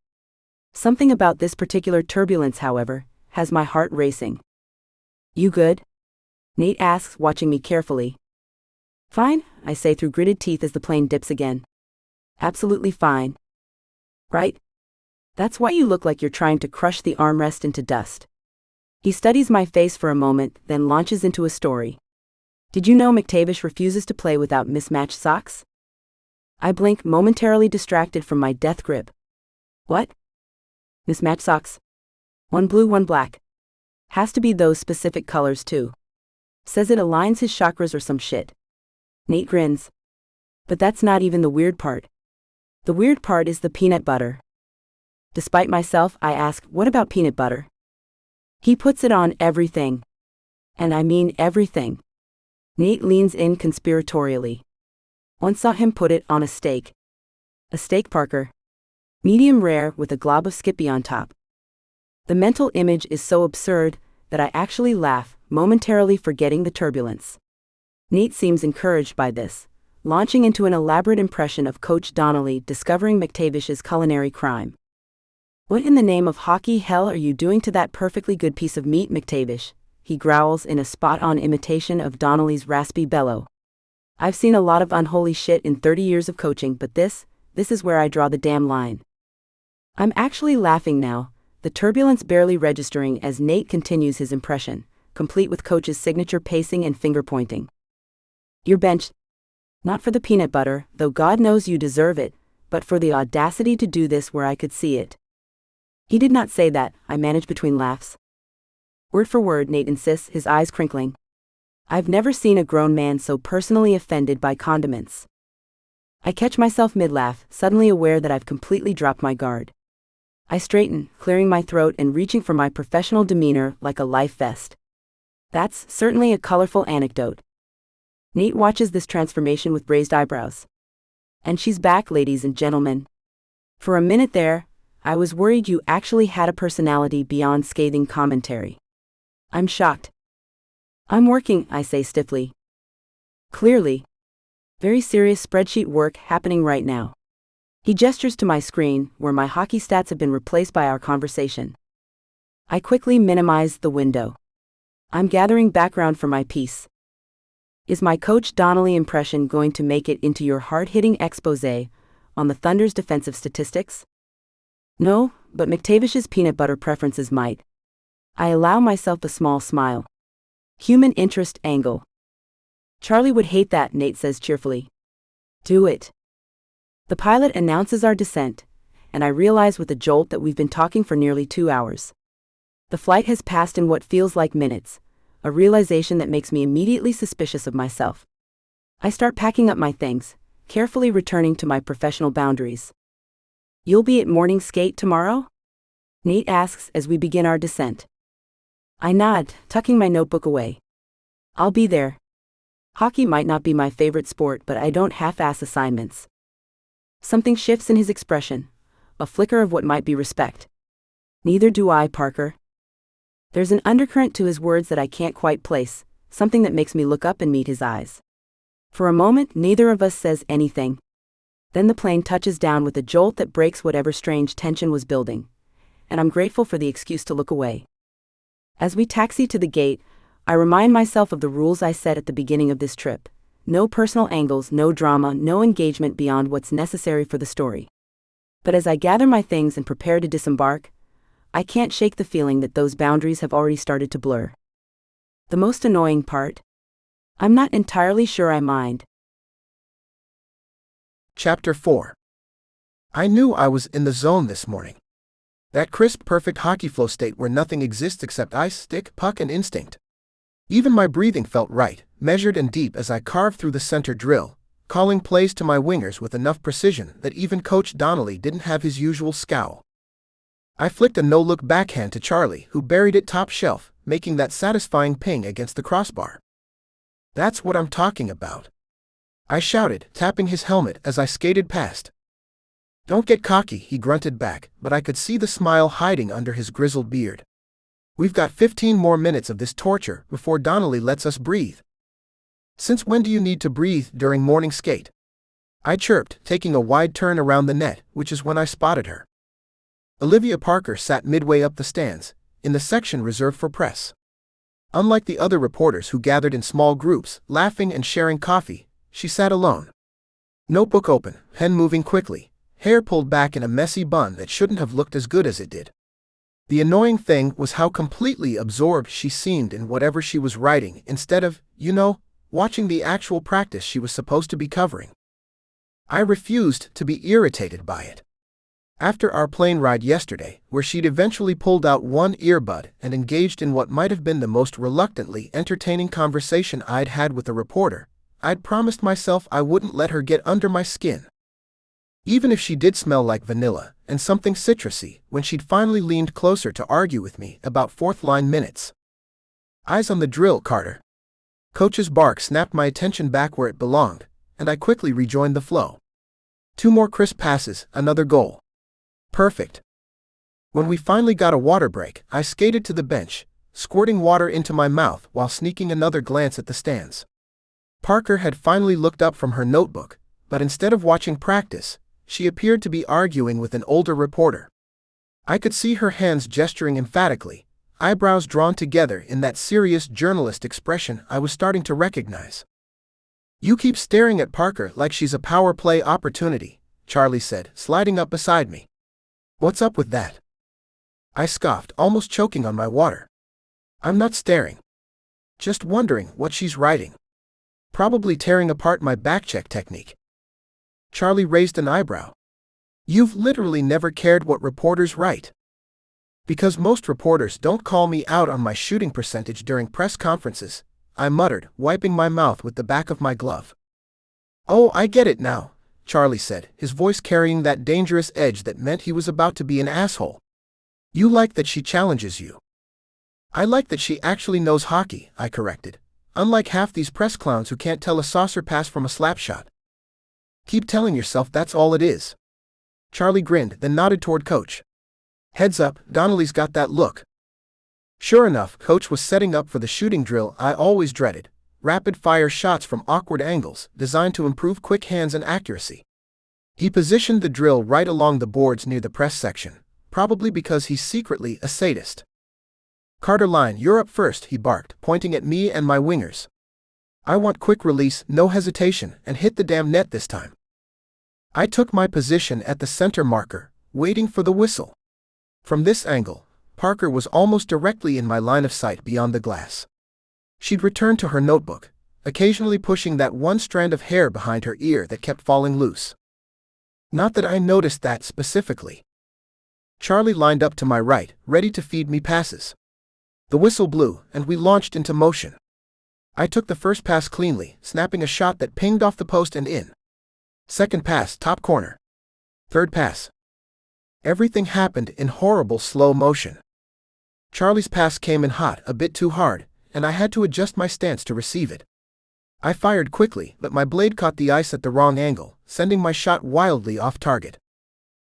Something about this particular turbulence, however, has my heart racing. You good? Nate asks, watching me carefully. Fine, I say through gritted teeth as the plane dips again. Absolutely fine. Right? That's why you look like you're trying to crush the armrest into dust. He studies my face for a moment, then launches into a story. Did you know McTavish refuses to play without mismatched socks? I blink, momentarily distracted from my death grip. What? Mismatched socks? One blue, one black. Has to be those specific colors too. Says it aligns his chakras or some shit. Nate grins. But that's not even the weird part. The weird part is the peanut butter. Despite myself, I ask, what about peanut butter? He puts it on everything. And I mean everything. Nate leans in conspiratorially. Once saw him put it on a steak. A steak, Parker. Medium rare with a glob of Skippy on top. The mental image is so absurd that I actually laugh, momentarily forgetting the turbulence. Nate seems encouraged by this, launching into an elaborate impression of Coach Donnelly discovering McTavish's culinary crime. What in the name of hockey hell are you doing to that perfectly good piece of meat, McTavish? He growls in a spot-on imitation of Donnelly's raspy bellow. I've seen a lot of unholy shit in 30 years of coaching, but this is where I draw the damn line. I'm actually laughing now, the turbulence barely registering as Nate continues his impression, complete with Coach's signature pacing and finger-pointing. You're benched. Not for the peanut butter, though God knows you deserve it, but for the audacity to do this where I could see it. He did not say that, I manage between laughs. Word for word, Nate insists, his eyes crinkling. I've never seen a grown man so personally offended by condiments. I catch myself mid-laugh, suddenly aware that I've completely dropped my guard. I straighten, clearing my throat and reaching for my professional demeanor like a life vest. That's certainly a colorful anecdote. Nate watches this transformation with raised eyebrows. And she's back, ladies and gentlemen. For a minute there, I was worried you actually had a personality beyond scathing commentary. I'm shocked. I'm working, I say stiffly. Clearly. Very serious spreadsheet work happening right now. He gestures to my screen, where my hockey stats have been replaced by our conversation. I quickly minimize the window. I'm gathering background for my piece. Is my Coach Donnelly impression going to make it into your hard-hitting exposé on the Thunder's defensive statistics? No, but McTavish's peanut butter preferences might. I allow myself a small smile. Human interest angle. Charlie would hate that, Nate says cheerfully. Do it. The pilot announces our descent, and I realize with a jolt that we've been talking for nearly 2 hours. The flight has passed in what feels like minutes, a realization that makes me immediately suspicious of myself. I start packing up my things, carefully returning to my professional boundaries. You'll be at morning skate tomorrow? Nate asks as we begin our descent. I nod, tucking my notebook away. I'll be there. Hockey might not be my favorite sport, but I don't half-ass assignments. Something shifts in his expression, a flicker of what might be respect. Neither do I, Parker. There's an undercurrent to his words that I can't quite place, something that makes me look up and meet his eyes. For a moment, neither of us says anything. Then the plane touches down with a jolt that breaks whatever strange tension was building, and I'm grateful for the excuse to look away. As we taxi to the gate, I remind myself of the rules I set at the beginning of this trip. No personal angles, no drama, no engagement beyond what's necessary for the story. But as I gather my things and prepare to disembark, I can't shake the feeling that those boundaries have already started to blur. The most annoying part? I'm not entirely sure I mind. Chapter 4. I knew I was in the zone this morning. That crisp, perfect hockey flow state where nothing exists except ice, stick, puck, and instinct. Even my breathing felt right, measured and deep as I carved through the center drill, calling plays to my wingers with enough precision that even Coach Donnelly didn't have his usual scowl. I flicked a no-look backhand to Charlie, who buried it top shelf, making that satisfying ping against the crossbar. That's what I'm talking about, I shouted, tapping his helmet as I skated past. Don't get cocky, he grunted back, but I could see the smile hiding under his grizzled beard. We've got 15 more minutes of this torture before Donnelly lets us breathe. Since when do you need to breathe during morning skate? I chirped, taking a wide turn around the net, which is when I spotted her. Olivia Parker sat midway up the stands, in the section reserved for press. Unlike the other reporters who gathered in small groups, laughing and sharing coffee, she sat alone. Notebook open, pen moving quickly, hair pulled back in a messy bun that shouldn't have looked as good as it did. The annoying thing was how completely absorbed she seemed in whatever she was writing instead of, watching the actual practice she was supposed to be covering. I refused to be irritated by it. After our plane ride yesterday, where she'd eventually pulled out one earbud and engaged in what might have been the most reluctantly entertaining conversation I'd had with a reporter, I'd promised myself I wouldn't let her get under my skin. Even if she did smell like vanilla and something citrusy when she'd finally leaned closer to argue with me about fourth-line minutes. Eyes on the drill, Carter. Coach's bark snapped my attention back where it belonged, and I quickly rejoined the flow. 2 more crisp passes, another goal. Perfect. When we finally got a water break, I skated to the bench, squirting water into my mouth while sneaking another glance at the stands. Parker had finally looked up from her notebook, but instead of watching practice, she appeared to be arguing with an older reporter. I could see her hands gesturing emphatically, eyebrows drawn together in that serious journalist expression I was starting to recognize. You keep staring at Parker like she's a power play opportunity, Charlie said, sliding up beside me. What's up with that? I scoffed, almost choking on my water. I'm not staring. Just wondering what she's writing. Probably tearing apart my backcheck technique. Charlie raised an eyebrow. You've literally never cared what reporters write. Because most reporters don't call me out on my shooting percentage during press conferences, I muttered, wiping my mouth with the back of my glove. Oh, I get it now, Charlie said, his voice carrying that dangerous edge that meant he was about to be an asshole. You like that she challenges you. I like that she actually knows hockey, I corrected. Unlike half these press clowns who can't tell a saucer pass from a slap shot. Keep telling yourself that's all it is. Charlie grinned, then nodded toward Coach. Heads up, Donnelly's got that look. Sure enough, Coach was setting up for the shooting drill I always dreaded, rapid-fire shots from awkward angles, designed to improve quick hands and accuracy. He positioned the drill right along the boards near the press section, probably because he's secretly a sadist. Carter line, you're up first, he barked, pointing at me and my wingers. I want quick release, no hesitation, and hit the damn net this time. I took my position at the center marker, waiting for the whistle. From this angle, Parker was almost directly in my line of sight beyond the glass. She'd returned to her notebook, occasionally pushing that one strand of hair behind her ear that kept falling loose. Not that I noticed that specifically. Charlie lined up to my right, ready to feed me passes. The whistle blew, and we launched into motion. I took the first pass cleanly, snapping a shot that pinged off the post and in. Second pass, top corner. Third pass. Everything happened in horrible slow motion. Charlie's pass came in hot, a bit too hard, and I had to adjust my stance to receive it. I fired quickly, but my blade caught the ice at the wrong angle, sending my shot wildly off target.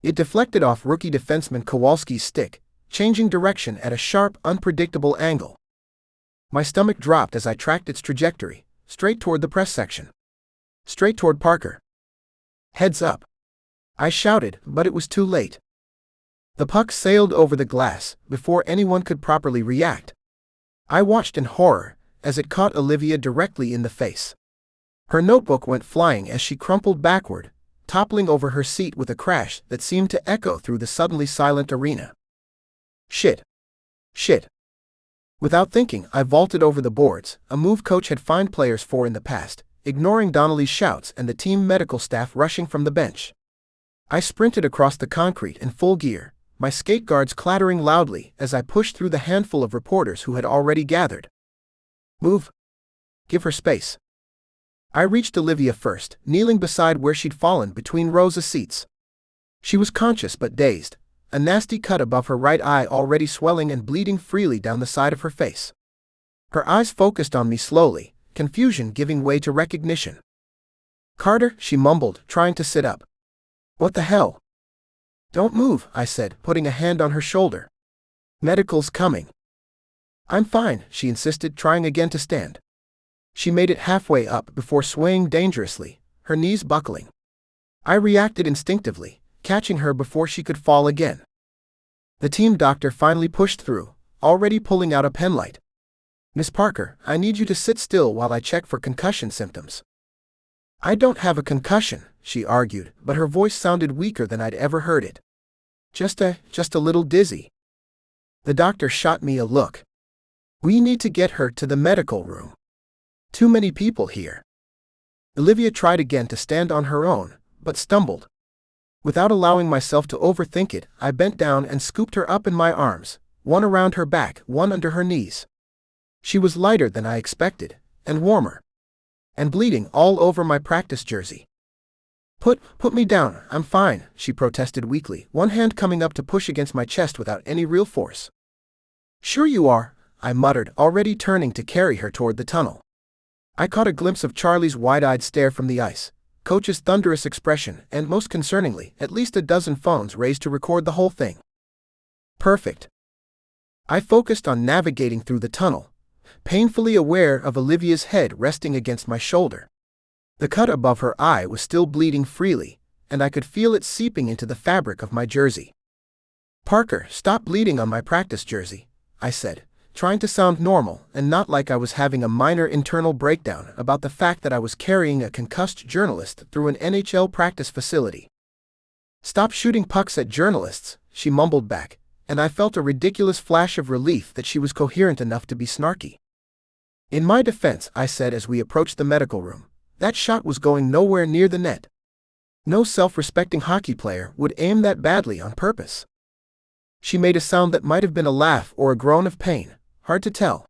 It deflected off rookie defenseman Kowalski's stick, changing direction at a sharp, unpredictable angle. My stomach dropped as I tracked its trajectory, straight toward the press section. Straight toward Parker. Heads up. I shouted, but it was too late. The puck sailed over the glass before anyone could properly react. I watched in horror as it caught Olivia directly in the face. Her notebook went flying as she crumpled backward, toppling over her seat with a crash that seemed to echo through the suddenly silent arena. Shit. Shit. Without thinking, I vaulted over the boards, a move Coach had fined players for in the past, ignoring Donnelly's shouts and the team medical staff rushing from the bench. I sprinted across the concrete in full gear, my skate guards clattering loudly as I pushed through the handful of reporters who had already gathered. Move. Give her space. I reached Olivia first, kneeling beside where she'd fallen between rows of seats. She was conscious but dazed, a nasty cut above her right eye already swelling and bleeding freely down the side of her face. Her eyes focused on me slowly, confusion giving way to recognition. "Carter," she mumbled, trying to sit up. "What the hell?" "Don't move," I said, putting a hand on her shoulder. "Medical's coming." "I'm fine," she insisted, trying again to stand. She made it halfway up before swaying dangerously, her knees buckling. I reacted instinctively, catching her before she could fall again. The team doctor finally pushed through, already pulling out a penlight. "Miss Parker, I need you to sit still while I check for concussion symptoms." "I don't have a concussion," she argued, but her voice sounded weaker than I'd ever heard it. Just a little dizzy." The doctor shot me a look. "We need to get her to the medical room. Too many people here." Olivia tried again to stand on her own, but stumbled. Without allowing myself to overthink it, I bent down and scooped her up in my arms, one around her back, one under her knees. She was lighter than I expected, and warmer. And bleeding all over my practice jersey. Put me down, I'm fine," she protested weakly, one hand coming up to push against my chest without any real force. "Sure you are," I muttered, already turning to carry her toward the tunnel. I caught a glimpse of Charlie's wide-eyed stare from the ice, Coach's thunderous expression, and most concerningly, at least a dozen phones raised to record the whole thing. Perfect. I focused on navigating through the tunnel, painfully aware of Olivia's head resting against my shoulder. The cut above her eye was still bleeding freely, and I could feel it seeping into the fabric of my jersey. "Parker, stop bleeding on my practice jersey," I said, trying to sound normal and not like I was having a minor internal breakdown about the fact that I was carrying a concussed journalist through an NHL practice facility. "Stop shooting pucks at journalists," she mumbled back, and I felt a ridiculous flash of relief that she was coherent enough to be snarky. "In my defense," I said as we approached the medical room, "that shot was going nowhere near the net. No self-respecting hockey player would aim that badly on purpose." She made a sound that might have been a laugh or a groan of pain, hard to tell.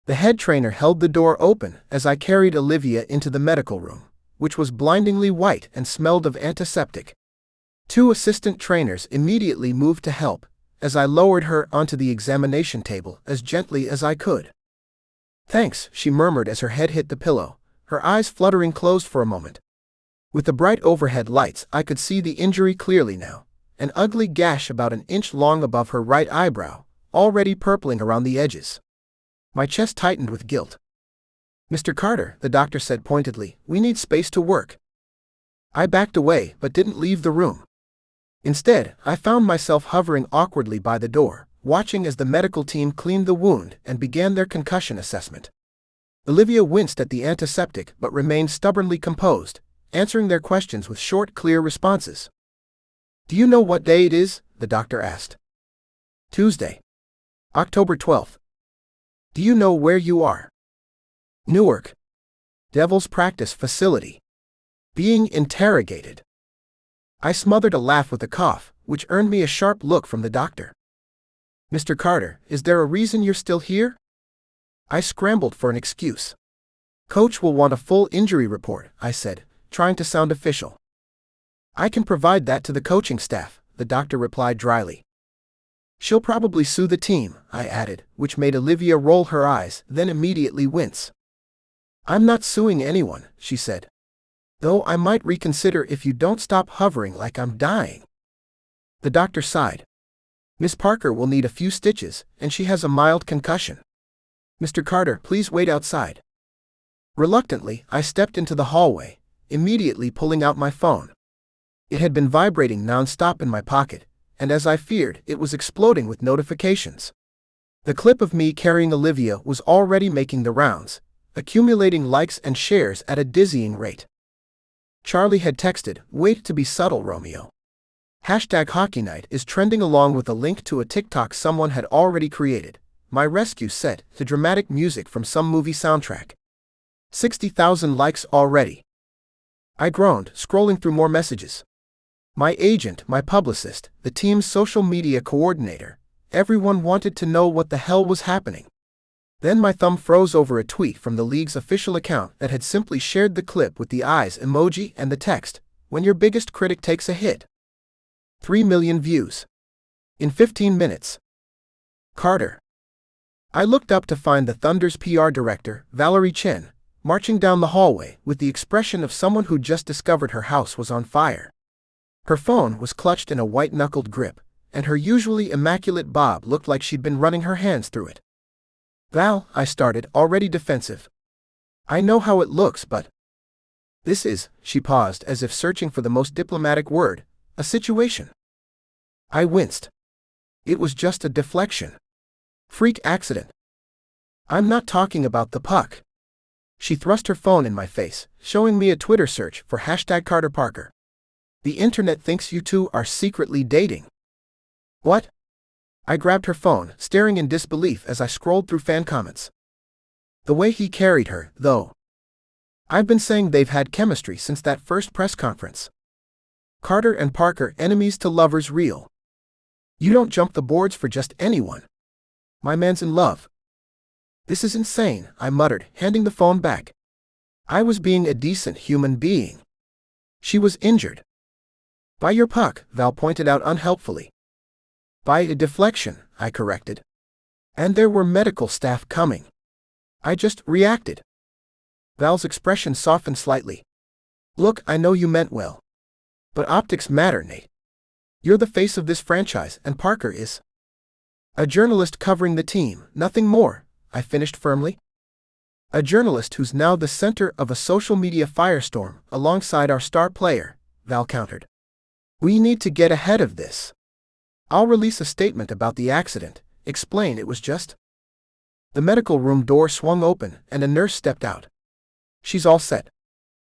The head trainer held the door open as I carried Olivia into the medical room, which was blindingly white and smelled of antiseptic. Two assistant trainers immediately moved to help, as I lowered her onto the examination table as gently as I could. "Thanks," she murmured as her head hit the pillow, her eyes fluttering closed for a moment. With the bright overhead lights, I could see the injury clearly now, an ugly gash about an inch long above her right eyebrow, already purpling around the edges. My chest tightened with guilt. "Mr. Carter," the doctor said pointedly, "we need space to work." I backed away but didn't leave the room. Instead, I found myself hovering awkwardly by the door, watching as the medical team cleaned the wound and began their concussion assessment. Olivia winced at the antiseptic but remained stubbornly composed, answering their questions with short, clear responses. "Do you know what day it is?" the doctor asked. "Tuesday. October 12th. "Do you know where you are?" "Newark. Devil's Practice Facility. Being interrogated." I smothered a laugh with a cough, which earned me a sharp look from the doctor. "Mr. Carter, is there a reason you're still here?" I scrambled for an excuse. "Coach will want a full injury report," I said, trying to sound official. "I can provide that to the coaching staff," the doctor replied dryly. "She'll probably sue the team," I added, which made Olivia roll her eyes, then immediately wince. "I'm not suing anyone," she said. "Though I might reconsider if you don't stop hovering like I'm dying." The doctor sighed. "Miss Parker will need a few stitches, and she has a mild concussion. Mr. Carter, please wait outside." Reluctantly, I stepped into the hallway, immediately pulling out my phone. It had been vibrating non-stop in my pocket, and as I feared, it was exploding with notifications. The clip of me carrying Olivia was already making the rounds, accumulating likes and shares at a dizzying rate. Charlie had texted, "Wait to be subtle, Romeo. #HockeyNight is trending along with a link to a TikTok someone had already created, my rescue set to dramatic music from some movie soundtrack. 60,000 likes already. I groaned, scrolling through more messages. My agent, my publicist, the team's social media coordinator, everyone wanted to know what the hell was happening. Then my thumb froze over a tweet from the league's official account that had simply shared the clip with the eyes emoji and the text, "When your biggest critic takes a hit." 3 million views. In 15 minutes. Carter. I looked up to find the Thunder's PR director, Valerie Chen, marching down the hallway with the expression of someone who just discovered her house was on fire. Her phone was clutched in a white-knuckled grip, and her usually immaculate bob looked like she'd been running her hands through it. "Val," I started, already defensive. "I know how it looks, but..." "This is," she paused as if searching for the most diplomatic word, "a situation." I winced. It was just a deflection. Freak accident. "I'm not talking about the puck." She thrust her phone in my face, showing me a Twitter search for #CarterParker. "The internet thinks you two are secretly dating." "What?" I grabbed her phone, staring in disbelief as I scrolled through fan comments. "The way he carried her, though. I've been saying they've had chemistry since that first press conference. Carter and Parker, enemies to lovers real. You don't jump the boards for just anyone. My man's in love." "This is insane," I muttered, handing the phone back. I was being a decent human being. She was injured. "By your puck," Val pointed out unhelpfully. "By a deflection," I corrected. "And there were medical staff coming. I just reacted." Val's expression softened slightly. "Look, I know you meant well. But optics matter, Nate. You're the face of this franchise, and Parker is a journalist covering the team, nothing more," I finished firmly. "A journalist who's now the center of a social media firestorm alongside our star player," Val countered. "We need to get ahead of this. I'll release a statement about the accident, explain it was just..." The medical room door swung open and a nurse stepped out. "She's all set.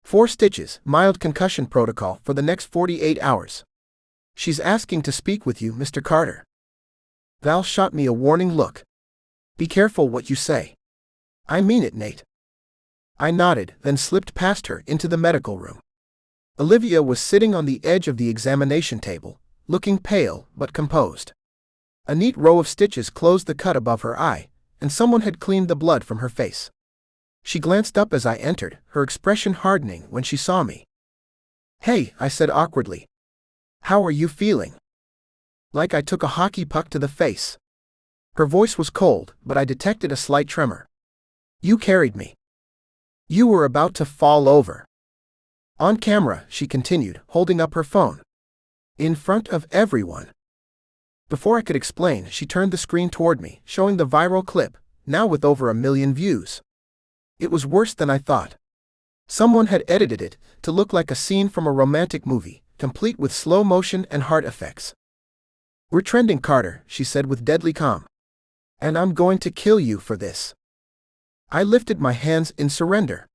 4 stitches, mild concussion protocol for the next 48 hours. She's asking to speak with you, Mr. Carter." Val shot me a warning look. "Be careful what you say." "I mean it, Nate." I nodded, then slipped past her into the medical room. Olivia was sitting on the edge of the examination table, looking pale but composed. A neat row of stitches closed the cut above her eye, and someone had cleaned the blood from her face. She glanced up as I entered, her expression hardening when she saw me. "Hey," I said awkwardly. "How are you feeling?" Like I took a hockey puck to the face. Her voice was cold, but I detected a slight tremor. "You carried me. You were about to fall over." "On camera," she continued, holding up her phone. "In front of everyone." Before I could explain, she turned the screen toward me, showing the viral clip, now with over 1 million views. It was worse than I thought. Someone had edited it to look like a scene from a romantic movie, complete with slow motion and heart effects. "We're trending, Carter," she said with deadly calm. "And I'm going to kill you for this." I lifted my hands in surrender.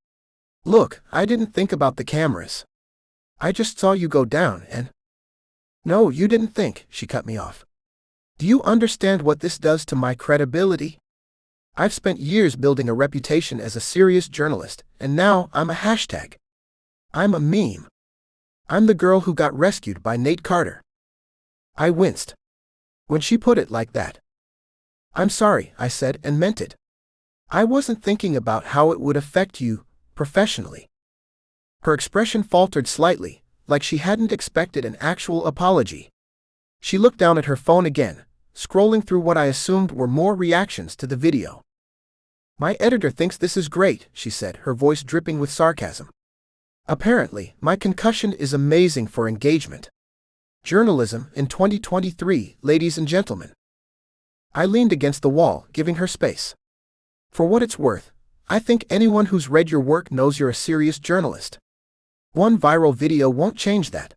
"Look, I didn't think about the cameras. I just saw you go down and..." "No, you didn't think," she cut me off. "Do you understand what this does to my credibility? I've spent years building a reputation as a serious journalist, and now I'm a hashtag. I'm a meme. I'm the girl who got rescued by Nate Carter." I winced when she put it like that. "I'm sorry," I said, and meant it. "I wasn't thinking about how it would affect you, professionally." Her expression faltered slightly, like she hadn't expected an actual apology. She looked down at her phone again, scrolling through what I assumed were more reactions to the video. "My editor thinks this is great," she said, her voice dripping with sarcasm. "Apparently, my concussion is amazing for engagement. Journalism in 2023, ladies and gentlemen." I leaned against the wall, giving her space. "For what it's worth, I think anyone who's read your work knows you're a serious journalist. One viral video won't change that."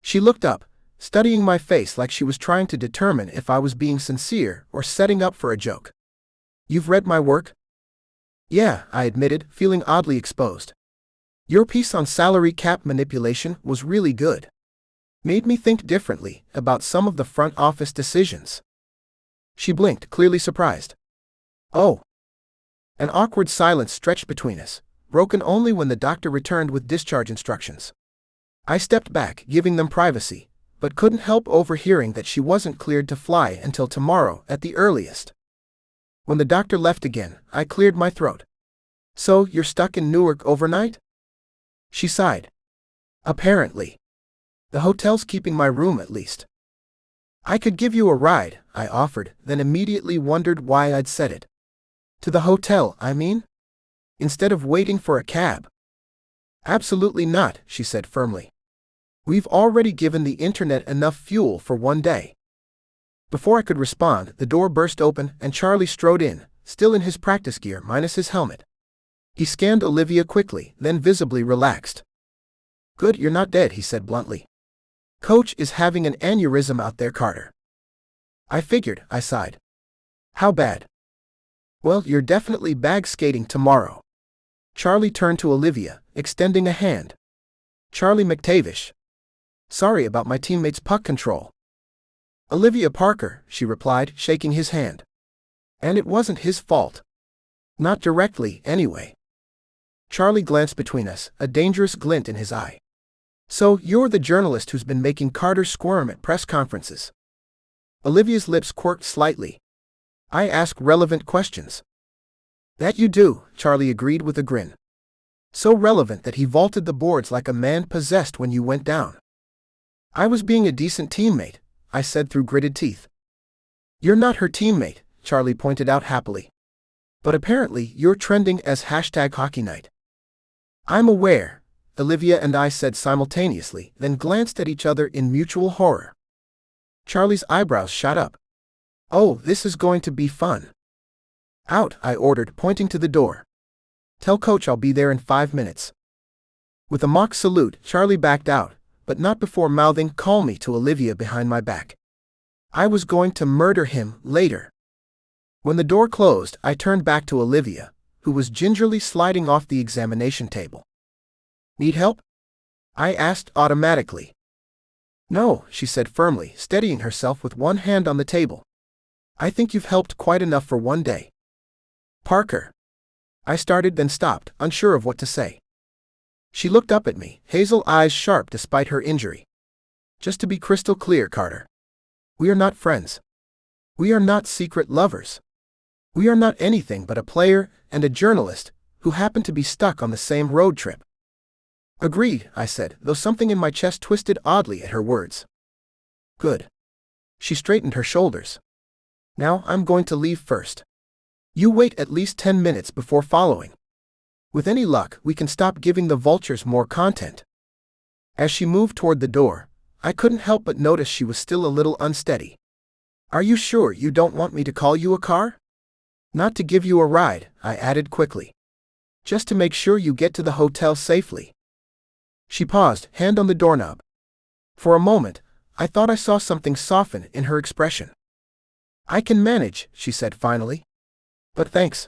She looked up, studying my face like she was trying to determine if I was being sincere or setting up for a joke. "You've read my work?" "Yeah," I admitted, feeling oddly exposed. "Your piece on salary cap manipulation was really good. Made me think differently about some of the front office decisions." She blinked, clearly surprised. "Oh." An awkward silence stretched between us, broken only when the doctor returned with discharge instructions. I stepped back, giving them privacy, but couldn't help overhearing that she wasn't cleared to fly until tomorrow at the earliest. When the doctor left again, I cleared my throat. "So, you're stuck in Newark overnight?" She sighed. "Apparently. The hotel's keeping my room at least." "I could give you a ride," I offered, then immediately wondered why I'd said it. "To the hotel, I mean? Instead of waiting for a cab." "Absolutely not," she said firmly. "We've already given the internet enough fuel for one day." Before I could respond, the door burst open and Charlie strode in, still in his practice gear minus his helmet. He scanned Olivia quickly, then visibly relaxed. "Good, you're not dead," he said bluntly. "Coach is having an aneurysm out there, Carter." "I figured," I sighed. "How bad?" "Well, you're definitely bag skating tomorrow." Charlie turned to Olivia, extending a hand. "Charlie McTavish. Sorry about my teammate's puck control." "Olivia Parker," she replied, shaking his hand. "And it wasn't his fault. Not directly, anyway." Charlie glanced between us, a dangerous glint in his eye. "So, you're the journalist who's been making Carter squirm at press conferences?" Olivia's lips quirked slightly. "I ask relevant questions." "That you do," Charlie agreed with a grin. "So relevant that he vaulted the boards like a man possessed when you went down." "I was being a decent teammate," I said through gritted teeth. "You're not her teammate," Charlie pointed out happily. "But apparently you're trending as #HockeyNight. "I'm aware," Olivia and I said simultaneously, then glanced at each other in mutual horror. Charlie's eyebrows shot up. "Oh, this is going to be fun." "Out," I ordered, pointing to the door. "Tell Coach I'll be there in 5 minutes." With a mock salute, Charlie backed out, but not before mouthing "Call me" to Olivia behind my back. I was going to murder him later. When the door closed, I turned back to Olivia, who was gingerly sliding off the examination table. "Need help?" I asked automatically. "No," she said firmly, steadying herself with one hand on the table. "I think you've helped quite enough for one day." "Parker." I started then stopped, unsure of what to say. She looked up at me, hazel eyes sharp despite her injury. "Just to be crystal clear, Carter. We are not friends. We are not secret lovers. We are not anything but a player and a journalist who happen to be stuck on the same road trip." "Agreed," I said, though something in my chest twisted oddly at her words. "Good." She straightened her shoulders. "Now I'm going to leave first. You wait at least 10 minutes before following. With any luck, we can stop giving the vultures more content." As she moved toward the door, I couldn't help but notice she was still a little unsteady. "Are you sure you don't want me to call you a car?" "Not to give you a ride," I added quickly. "Just to make sure you get to the hotel safely." She paused, hand on the doorknob. For a moment, I thought I saw something soften in her expression. "I can manage," she said finally. "But thanks."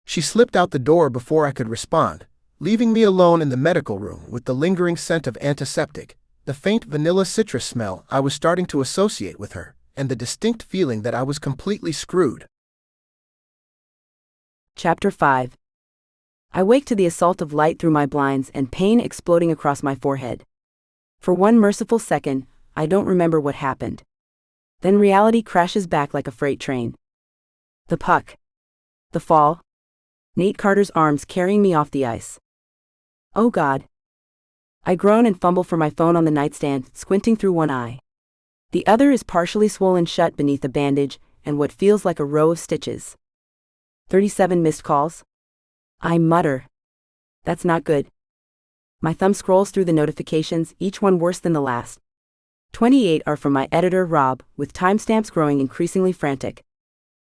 She slipped out the door before I could respond, leaving me alone in the medical room with the lingering scent of antiseptic, the faint vanilla citrus smell I was starting to associate with her, and the distinct feeling that I was completely screwed. Chapter 5. I wake to the assault of light through my blinds and pain exploding across my forehead. For one merciful second, I don't remember what happened. Then reality crashes back like a freight train. The puck. The fall. Nate Carter's arms carrying me off the ice. Oh God. I groan and fumble for my phone on the nightstand, squinting through one eye. The other is partially swollen shut beneath a bandage and what feels like a row of stitches. 37 missed calls? I mutter. That's not good. My thumb scrolls through the notifications, each one worse than the last. 28 are from my editor, Rob, with timestamps growing increasingly frantic.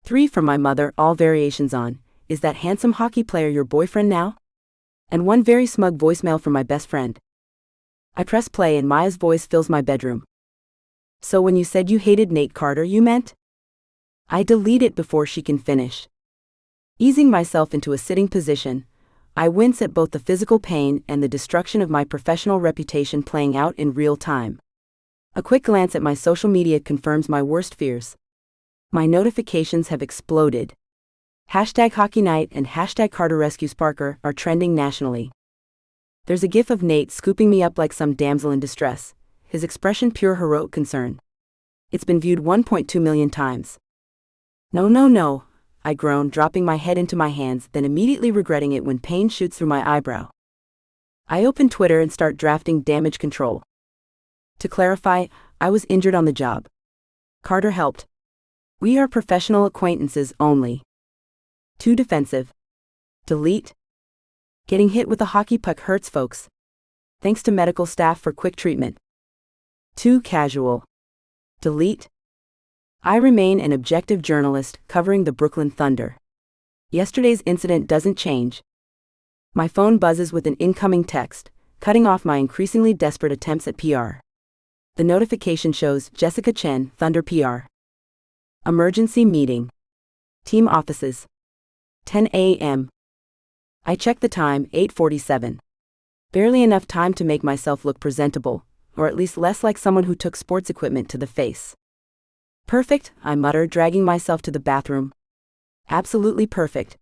3 from my mother, all variations on, "Is that handsome hockey player your boyfriend now?" And one very smug voicemail from my best friend. I press play and Maya's voice fills my bedroom. "So when you said you hated Nate Carter, you meant?" I delete it before she can finish. Easing myself into a sitting position, I wince at both the physical pain and the destruction of my professional reputation playing out in real time. A quick glance at my social media confirms my worst fears. My notifications have exploded. Hashtag Hockey Night and hashtag Carter Rescues Parker are trending nationally. There's a gif of Nate scooping me up like some damsel in distress, his expression pure heroic concern. It's been viewed 1.2 million times. No, no, no, I groan, dropping my head into my hands, then immediately regretting it when pain shoots through my eyebrow. I open Twitter and start drafting damage control. To clarify, I was injured on the job. Carter helped. We are professional acquaintances only. Too defensive. Delete. Getting hit with a hockey puck hurts, folks. Thanks to medical staff for quick treatment. Too casual. Delete. I remain an objective journalist covering the Brooklyn Thunder. Yesterday's incident doesn't change. My phone buzzes with an incoming text, cutting off my increasingly desperate attempts at PR. The notification shows Jessica Chen, Thunder PR. Emergency meeting. Team offices. 10 a.m. I check the time, 8:47. Barely enough time to make myself look presentable, or at least less like someone who took sports equipment to the face. Perfect, I mutter, dragging myself to the bathroom. Absolutely perfect.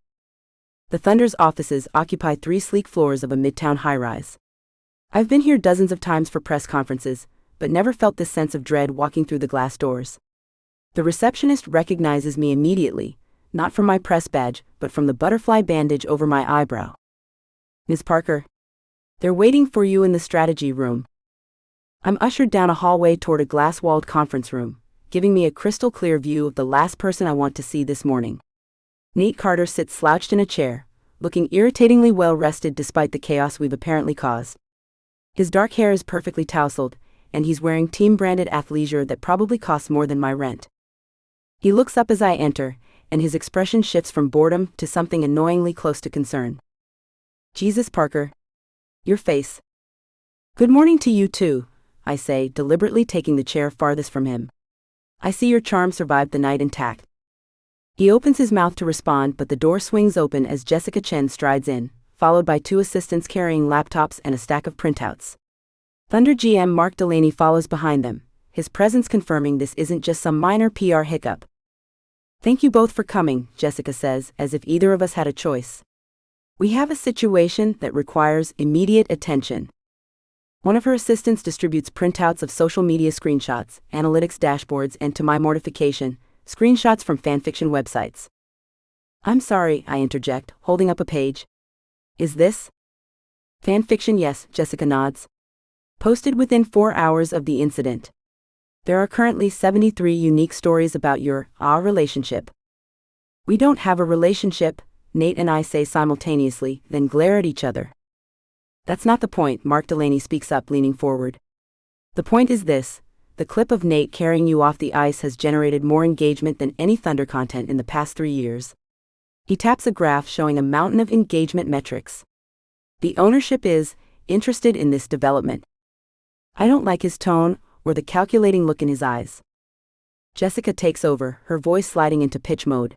The Thunder's offices occupy 3 sleek floors of a midtown high-rise. I've been here dozens of times for press conferences, but never felt this sense of dread walking through the glass doors. The receptionist recognizes me immediately, not from my press badge, but from the butterfly bandage over my eyebrow. Ms. Parker. They're waiting for you in the strategy room. I'm ushered down a hallway toward a glass-walled conference room, giving me a crystal-clear view of the last person I want to see this morning. Nate Carter sits slouched in a chair, looking irritatingly well-rested despite the chaos we've apparently caused. His dark hair is perfectly tousled, and he's wearing team-branded athleisure that probably costs more than my rent. He looks up as I enter, and his expression shifts from boredom to something annoyingly close to concern. Jesus, Parker. Your face. Good morning to you too, I say, deliberately taking the chair farthest from him. I see your charm survived the night intact. He opens his mouth to respond, but the door swings open as Jessica Chen strides in, followed by 2 assistants carrying laptops and a stack of printouts. Thunder GM Mark Delaney follows behind them, his presence confirming this isn't just some minor PR hiccup. Thank you both for coming, Jessica says, as if either of us had a choice. We have a situation that requires immediate attention. One of her assistants distributes printouts of social media screenshots, analytics dashboards, and to my mortification, screenshots from fanfiction websites. I'm sorry, I interject, holding up a page. Is this? Fanfiction? Yes, Jessica nods. Posted within 4 hours of the incident. There are currently 73 unique stories about your relationship. We don't have a relationship, Nate and I say simultaneously, then glare at each other. That's not the point, Mark Delaney speaks up, leaning forward. The point is this: the clip of Nate carrying you off the ice has generated more engagement than any Thunder content in the past 3 years. He taps a graph showing a mountain of engagement metrics. The ownership is interested in this development. I don't like his tone, or the calculating look in his eyes. Jessica takes over, her voice sliding into pitch mode.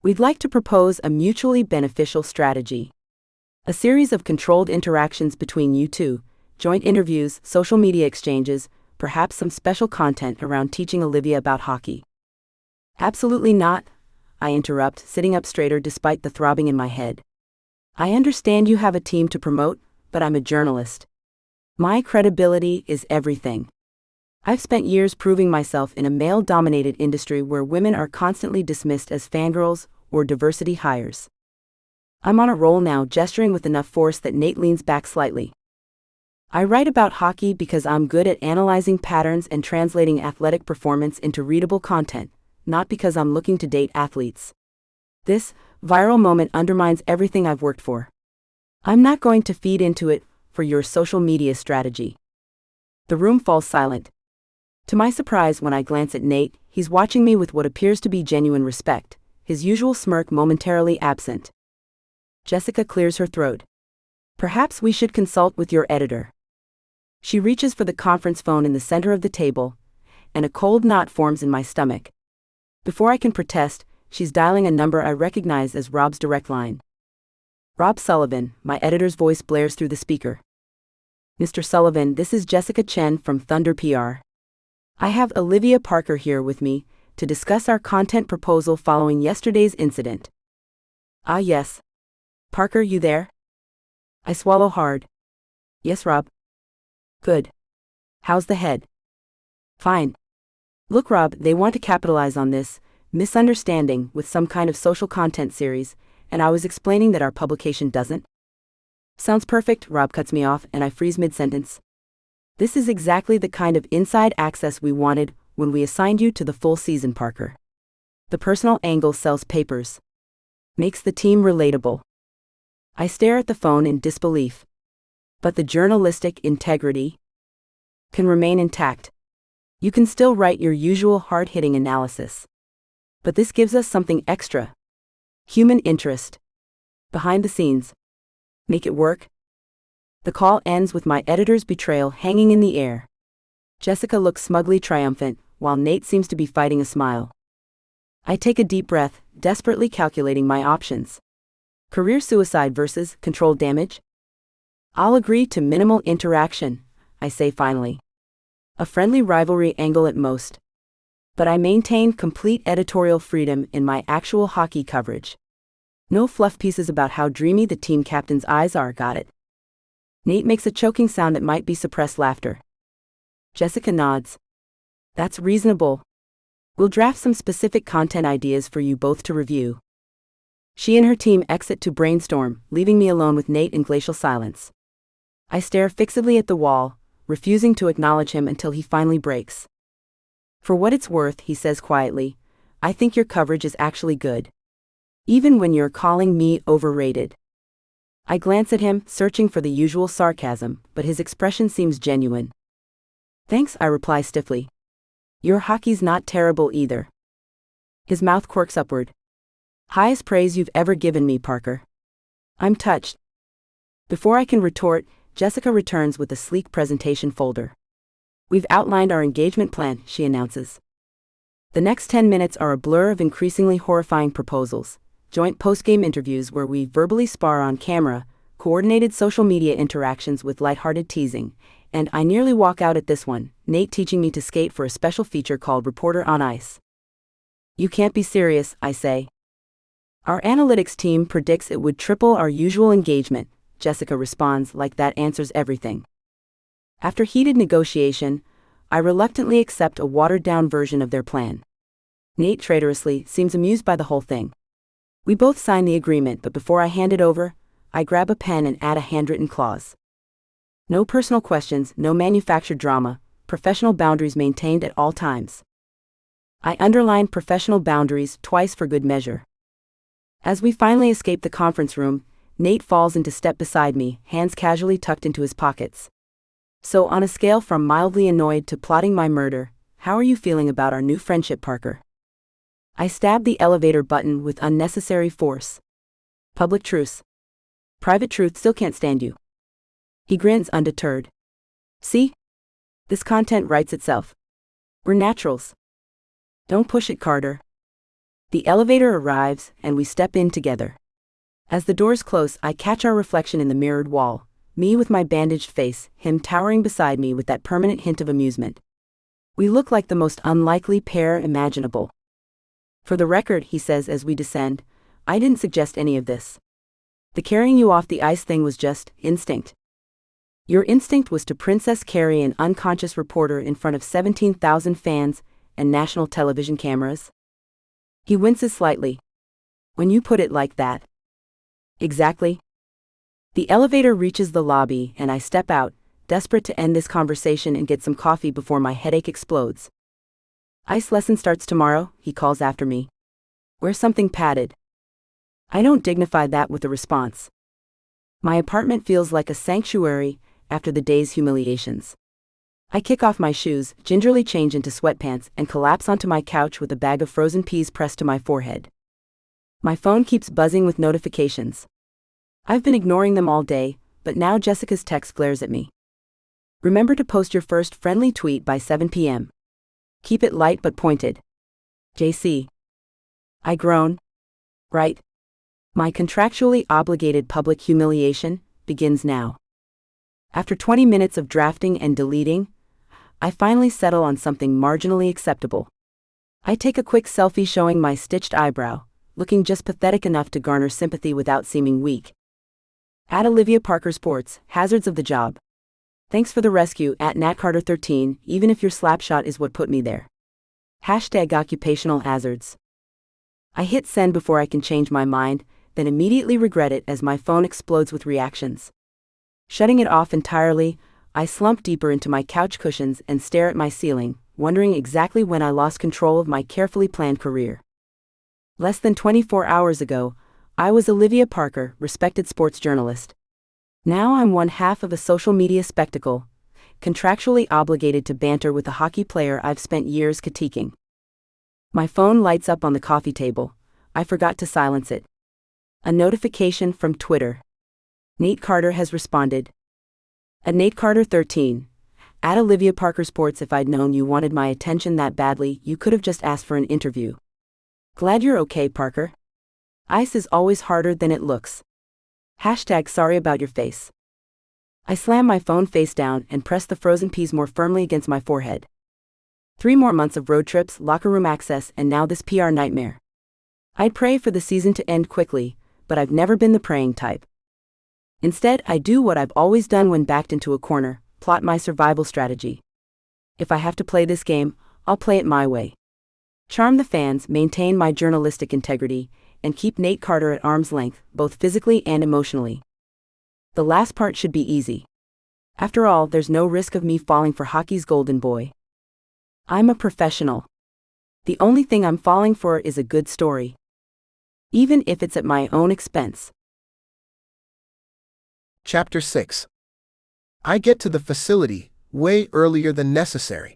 We'd like to propose a mutually beneficial strategy. A series of controlled interactions between you two, joint interviews, social media exchanges, perhaps some special content around teaching Olivia about hockey. Absolutely not, I interrupt, sitting up straighter despite the throbbing in my head. I understand you have a team to promote, but I'm a journalist. My credibility is everything. I've spent years proving myself in a male-dominated industry where women are constantly dismissed as fangirls or diversity hires. I'm on a roll now, gesturing with enough force that Nate leans back slightly. I write about hockey because I'm good at analyzing patterns and translating athletic performance into readable content, not because I'm looking to date athletes. This viral moment undermines everything I've worked for. I'm not going to feed into it for your social media strategy. The room falls silent. To my surprise, when I glance at Nate, he's watching me with what appears to be genuine respect, his usual smirk momentarily absent. Jessica clears her throat. Perhaps we should consult with your editor. She reaches for the conference phone in the center of the table, and a cold knot forms in my stomach. Before I can protest, she's dialing a number I recognize as Rob's direct line. Rob Sullivan, my editor's voice blares through the speaker. Mr. Sullivan, this is Jessica Chen from Thunder PR. I have Olivia Parker here with me to discuss our content proposal following yesterday's incident. Ah, yes. Parker, you there? I swallow hard. Yes, Rob. Good. How's the head? Fine. Look, Rob, they want to capitalize on this misunderstanding with some kind of social content series, and I was explaining that our publication doesn't. Sounds perfect, Rob cuts me off, and I freeze mid-sentence. This is exactly the kind of inside access we wanted when we assigned you to the full season, Parker. The personal angle sells papers. Makes the team relatable. I stare at the phone in disbelief. But the journalistic integrity can remain intact. You can still write your usual hard-hitting analysis. But this gives us something extra. Human interest. Behind the scenes. Make it work? The call ends with my editor's betrayal hanging in the air. Jessica looks smugly triumphant, while Nate seems to be fighting a smile. I take a deep breath, desperately calculating my options. Career suicide versus controlled damage? I'll agree to minimal interaction, I say finally. A friendly rivalry angle at most. But I maintain complete editorial freedom in my actual hockey coverage. No fluff pieces about how dreamy the team captain's eyes are, got it? Nate makes a choking sound that might be suppressed laughter. Jessica nods. That's reasonable. We'll draft some specific content ideas for you both to review. She and her team exit to brainstorm, leaving me alone with Nate in glacial silence. I stare fixedly at the wall, refusing to acknowledge him until he finally breaks. For what it's worth, he says quietly, I think your coverage is actually good. Even when you're calling me overrated. I glance at him, searching for the usual sarcasm, but his expression seems genuine. Thanks, I reply stiffly. Your hockey's not terrible either. His mouth quirks upward. Highest praise you've ever given me, Parker. I'm touched. Before I can retort, Jessica returns with a sleek presentation folder. We've outlined our engagement plan, she announces. The next 10 minutes are a blur of increasingly horrifying proposals, joint post-game interviews where we verbally spar on camera, coordinated social media interactions with lighthearted teasing, and I nearly walk out at this one, Nate teaching me to skate for a special feature called Reporter on Ice. You can't be serious, I say. Our analytics team predicts it would triple our usual engagement, Jessica responds like that answers everything. After heated negotiation, I reluctantly accept a watered-down version of their plan. Nate traitorously seems amused by the whole thing. We both sign the agreement, but before I hand it over, I grab a pen and add a handwritten clause. No personal questions, no manufactured drama, professional boundaries maintained at all times. I underline professional boundaries twice for good measure. As we finally escape the conference room, Nate falls into step beside me, hands casually tucked into his pockets. So on a scale from mildly annoyed to plotting my murder, how are you feeling about our new friendship, Parker? I stab the elevator button with unnecessary force. Public truce. Private truth still can't stand you. He grins undeterred. See? This content writes itself. We're naturals. Don't push it, Carter. The elevator arrives, and we step in together. As the doors close, I catch our reflection in the mirrored wall, me with my bandaged face, him towering beside me with that permanent hint of amusement. We look like the most unlikely pair imaginable. For the record, he says as we descend, I didn't suggest any of this. The carrying you off the ice thing was just instinct. Your instinct was to Princess Carrie an unconscious reporter in front of 17,000 fans and national television cameras. He winces slightly. When you put it like that. Exactly. The elevator reaches the lobby and I step out, desperate to end this conversation and get some coffee before my headache explodes. Ice lesson starts tomorrow, he calls after me. Wear something padded. I don't dignify that with a response. My apartment feels like a sanctuary after the day's humiliations. I kick off my shoes, gingerly change into sweatpants, and collapse onto my couch with a bag of frozen peas pressed to my forehead. My phone keeps buzzing with notifications. I've been ignoring them all day, but now Jessica's text glares at me. Remember to post your first friendly tweet by 7 p.m. Keep it light but pointed. JC. I groan. Right. My contractually obligated public humiliation begins now. After 20 minutes of drafting and deleting, I finally settle on something marginally acceptable. I take a quick selfie showing my stitched eyebrow, looking just pathetic enough to garner sympathy without seeming weak. At Olivia Parker Sports, hazards of the job. Thanks for the rescue at NatCarter13, even if your slapshot is what put me there. Hashtag occupational hazards. I hit send before I can change my mind, then immediately regret it as my phone explodes with reactions. Shutting it off entirely, I slump deeper into my couch cushions and stare at my ceiling, wondering exactly when I lost control of my carefully planned career. Less than 24 hours ago, I was Olivia Parker, respected sports journalist. Now I'm one half of a social media spectacle, contractually obligated to banter with a hockey player I've spent years critiquing. My phone lights up on the coffee table. I forgot to silence it. A notification from Twitter. Nate Carter has responded. At NateCarter13. At Olivia Parker Sports, if I'd known you wanted my attention that badly, you could have just asked for an interview. Glad you're okay, Parker. Ice is always harder than it looks. Hashtag sorry about your face. I slam my phone face down and press the frozen peas more firmly against my forehead. 3 more months of road trips, locker room access, and now this PR nightmare. I'd pray for the season to end quickly, but I've never been the praying type. Instead, I do what I've always done when backed into a corner, plot my survival strategy. If I have to play this game, I'll play it my way. Charm the fans, maintain my journalistic integrity, and keep Nate Carter at arm's length, both physically and emotionally. The last part should be easy. After all, there's no risk of me falling for hockey's golden boy. I'm a professional. The only thing I'm falling for is a good story. Even if it's at my own expense. Chapter 6. I get to the facility way earlier than necessary.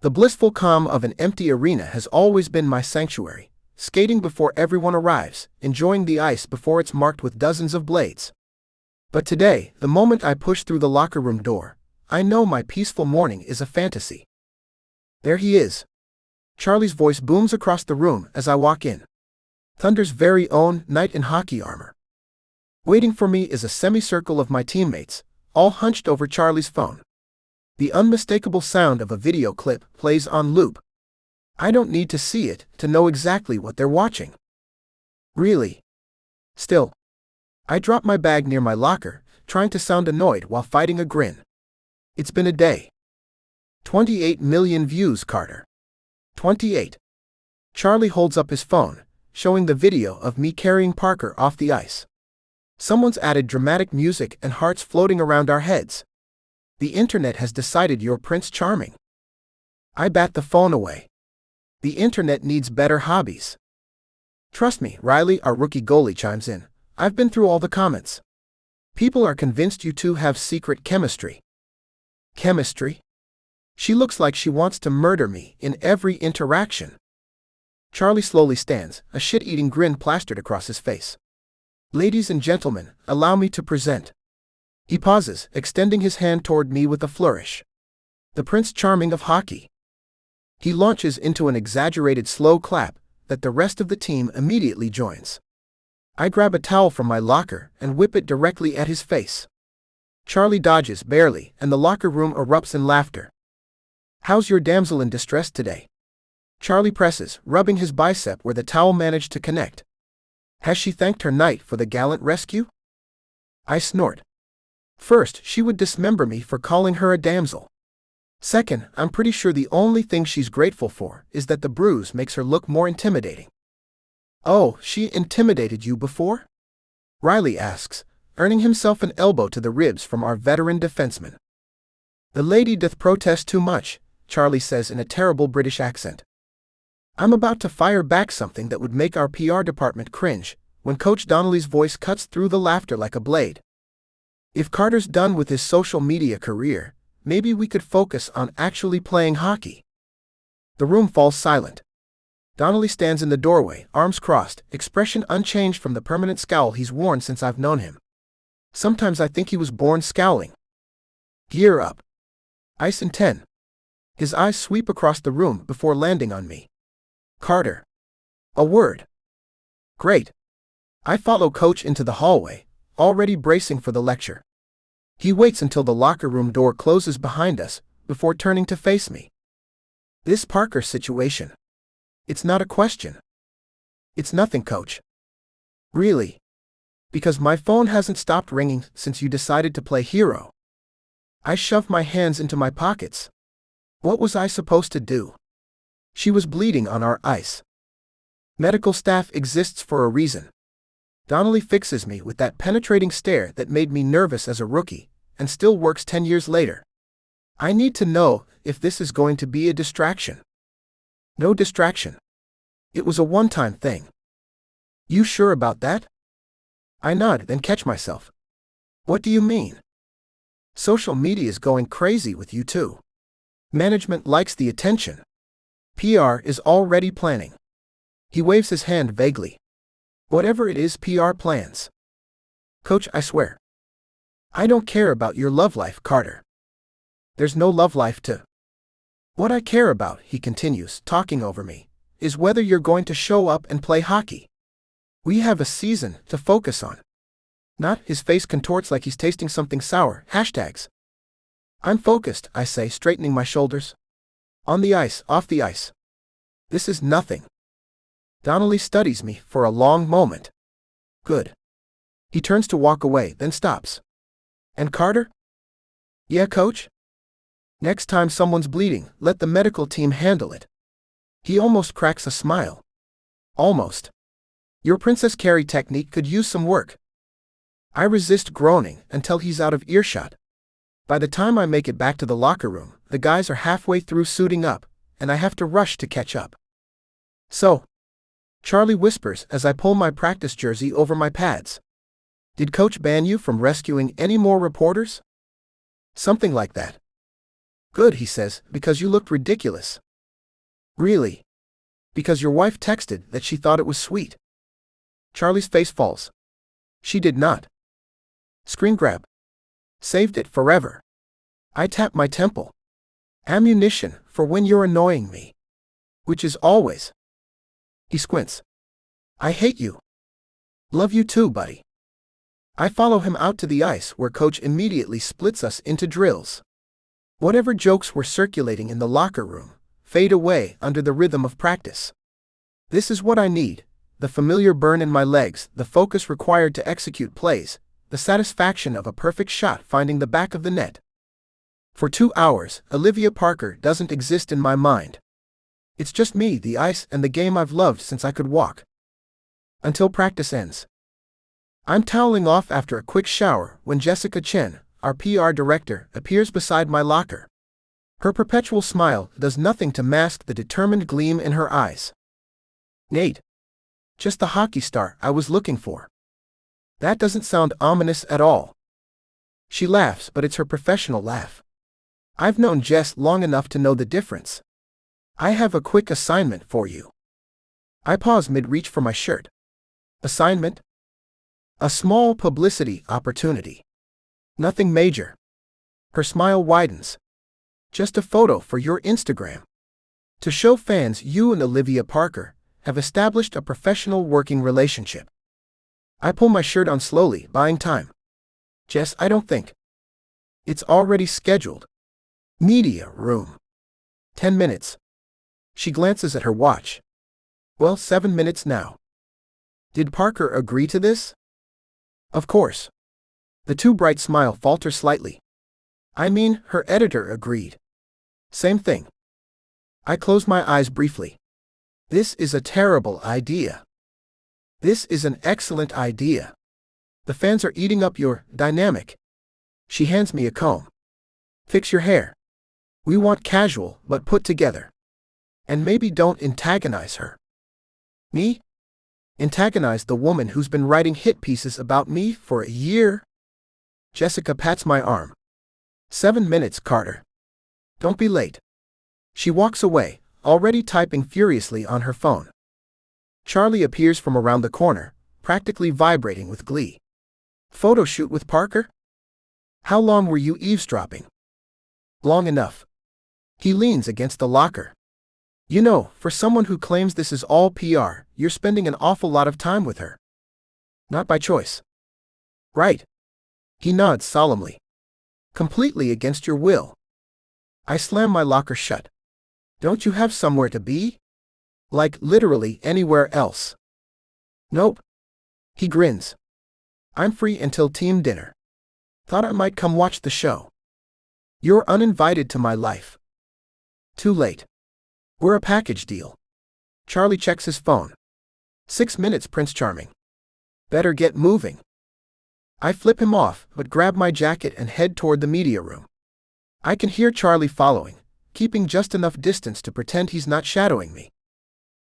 The blissful calm of an empty arena has always been my sanctuary, skating before everyone arrives, enjoying the ice before it's marked with dozens of blades. But today, the moment I push through the locker room door, I know my peaceful morning is a fantasy. There he is. Charlie's voice booms across the room as I walk in. Thunder's very own knight in hockey armor. Waiting for me is a semicircle of my teammates, all hunched over Charlie's phone. The unmistakable sound of a video clip plays on loop. I don't need to see it to know exactly what they're watching. Really? Still. I drop my bag near my locker, trying to sound annoyed while fighting a grin. It's been a day. 28 million views, Carter. 28. Charlie holds up his phone, showing the video of me carrying Parker off the ice. Someone's added dramatic music and hearts floating around our heads. The internet has decided you're Prince Charming. I bat the phone away. The internet needs better hobbies. Trust me, Riley, our rookie goalie, chimes in. I've been through all the comments. People are convinced you two have secret chemistry. Chemistry? She looks like she wants to murder me in every interaction. Charlie slowly stands, a shit-eating grin plastered across his face. Ladies and gentlemen, allow me to present. He pauses, extending his hand toward me with a flourish. The Prince Charming of hockey. He launches into an exaggerated slow clap that the rest of the team immediately joins. I grab a towel from my locker and whip it directly at his face. Charlie dodges barely, and the locker room erupts in laughter. How's your damsel in distress today? Charlie presses, rubbing his bicep where the towel managed to connect. Has she thanked her knight for the gallant rescue? I snort. First, she would dismember me for calling her a damsel. Second, I'm pretty sure the only thing she's grateful for is that the bruise makes her look more intimidating. Oh, she intimidated you before? Riley asks, earning himself an elbow to the ribs from our veteran defenseman. The lady doth protest too much, Charlie says in a terrible British accent. I'm about to fire back something that would make our PR department cringe, when Coach Donnelly's voice cuts through the laughter like a blade. If Carter's done with his social media career, maybe we could focus on actually playing hockey. The room falls silent. Donnelly stands in the doorway, arms crossed, expression unchanged from the permanent scowl he's worn since I've known him. Sometimes I think he was born scowling. Gear up. Ice in 10. His eyes sweep across the room before landing on me. Carter. A word. Great. I follow Coach into the hallway, already bracing for the lecture. He waits until the locker room door closes behind us, before turning to face me. This Parker situation. It's not a question. It's nothing, coach. Really? Because my phone hasn't stopped ringing since you decided to play hero. I shoved my hands into my pockets. What was I supposed to do? She was bleeding on our ice. Medical staff exists for a reason. Donnelly fixes me with that penetrating stare that made me nervous as a rookie, and still works 10 years later. I need to know if this is going to be a distraction. No distraction. It was a one-time thing. You sure about that? I nod, then catch myself. What do you mean? Social media is going crazy with you too. Management likes the attention. PR is already planning. He waves his hand vaguely. Whatever it is PR plans. Coach, I swear. I don't care about your love life, Carter. There's no love life to. What I care about, he continues, talking over me, is whether you're going to show up and play hockey. We have a season to focus on. Not, his face contorts like he's tasting something sour, hashtags. I'm focused, I say, straightening my shoulders. On the ice, off the ice. This is nothing. Donnelly studies me for a long moment. Good. He turns to walk away, then stops. And Carter? Yeah, coach? Next time someone's bleeding, let the medical team handle it. He almost cracks a smile. Almost. Your Princess Carrie technique could use some work. I resist groaning until he's out of earshot. By the time I make it back to the locker room, the guys are halfway through suiting up, and I have to rush to catch up. So, Charlie whispers as I pull my practice jersey over my pads. Did Coach ban you from rescuing any more reporters? Something like that. Good, he says, because you looked ridiculous. Really? Because your wife texted that she thought it was sweet. Charlie's face falls. She did not. Screen grab. Saved it forever. I tap my temple. Ammunition for when you're annoying me. Which is always. He squints. I hate you. Love you too, buddy. I follow him out to the ice where Coach immediately splits us into drills. Whatever jokes were circulating in the locker room fade away under the rhythm of practice. This is what I need, the familiar burn in my legs, the focus required to execute plays, the satisfaction of a perfect shot finding the back of the net. For 2 hours, Olivia Parker doesn't exist in my mind. It's just me, the ice, and the game I've loved since I could walk. Until practice ends. I'm toweling off after a quick shower when Jessica Chen, our PR director, appears beside my locker. Her perpetual smile does nothing to mask the determined gleam in her eyes. Nate. Just the hockey star I was looking for. That doesn't sound ominous at all. She laughs, but it's her professional laugh. I've known Jess long enough to know the difference. I have a quick assignment for you. I pause mid-reach for my shirt. Assignment? A small publicity opportunity. Nothing major. Her smile widens. Just a photo for your Instagram. To show fans you and Olivia Parker have established a professional working relationship. I pull my shirt on slowly, buying time. Jess, I don't think. It's already scheduled. Media room. 10 minutes. She glances at her watch. Well, 7 minutes now. Did Parker agree to this? Of course. The too bright smile falters slightly. I mean, her editor agreed. Same thing. I close my eyes briefly. This is a terrible idea. This is an excellent idea. The fans are eating up your dynamic. She hands me a comb. Fix your hair. We want casual, but put together. And maybe don't antagonize her. Me? Antagonize the woman who's been writing hit pieces about me for a year? Jessica pats my arm. 7 minutes, Carter. Don't be late. She walks away, already typing furiously on her phone. Charlie appears from around the corner, practically vibrating with glee. Photo shoot with Parker? How long were you eavesdropping? Long enough. He leans against the locker. You know, for someone who claims this is all PR, you're spending an awful lot of time with her. Not by choice. Right. He nods solemnly. Completely against your will. I slam my locker shut. Don't you have somewhere to be? Like literally anywhere else. Nope. He grins. I'm free until team dinner. Thought I might come watch the show. You're uninvited to my life. Too late. We're a package deal. Charlie checks his phone. 6 minutes, Prince Charming. Better get moving. I flip him off, but grab my jacket and head toward the media room. I can hear Charlie following, keeping just enough distance to pretend he's not shadowing me.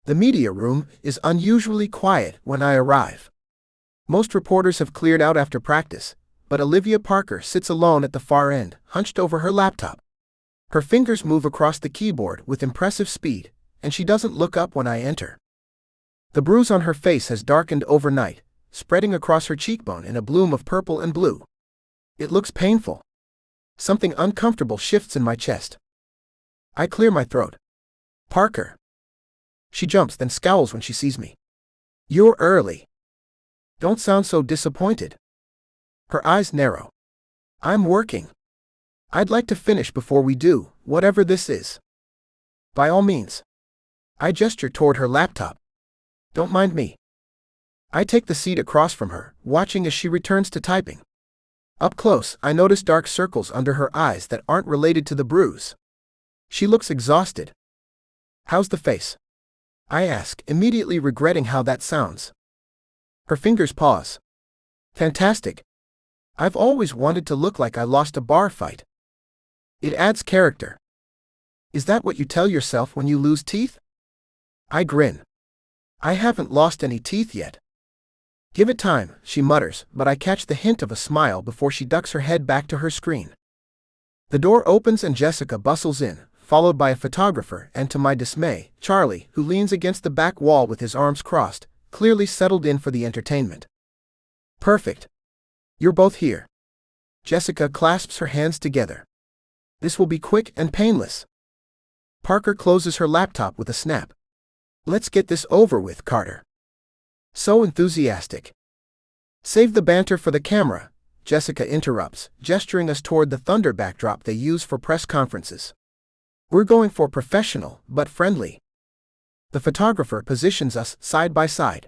The media room is unusually quiet when I arrive. Most reporters have cleared out after practice, but Olivia Parker sits alone at the far end, hunched over her laptop. Her fingers move across the keyboard with impressive speed, and she doesn't look up when I enter. The bruise on her face has darkened overnight, spreading across her cheekbone in a bloom of purple and blue. It looks painful. Something uncomfortable shifts in my chest. I clear my throat. Parker. She jumps, then scowls when she sees me. You're early. Don't sound so disappointed. Her eyes narrow. I'm working. I'd like to finish before we do, whatever this is. By all means. I gesture toward her laptop. Don't mind me. I take the seat across from her, watching as she returns to typing. Up close, I notice dark circles under her eyes that aren't related to the bruise. She looks exhausted. How's the face? I ask, immediately regretting how that sounds. Her fingers pause. Fantastic. I've always wanted to look like I lost a bar fight. It adds character. Is that what you tell yourself when you lose teeth? I grin. I haven't lost any teeth yet. Give it time, she mutters, but I catch the hint of a smile before she ducks her head back to her screen. The door opens and Jessica bustles in, followed by a photographer and, to my dismay, Charlie, who leans against the back wall with his arms crossed, clearly settled in for the entertainment. Perfect. You're both here. Jessica clasps her hands together. This will be quick and painless. Parker closes her laptop with a snap. Let's get this over with, Carter. So enthusiastic. Save the banter for the camera, Jessica interrupts, gesturing us toward the thunder backdrop they use for press conferences. We're going for professional, but friendly. The photographer positions us side by side.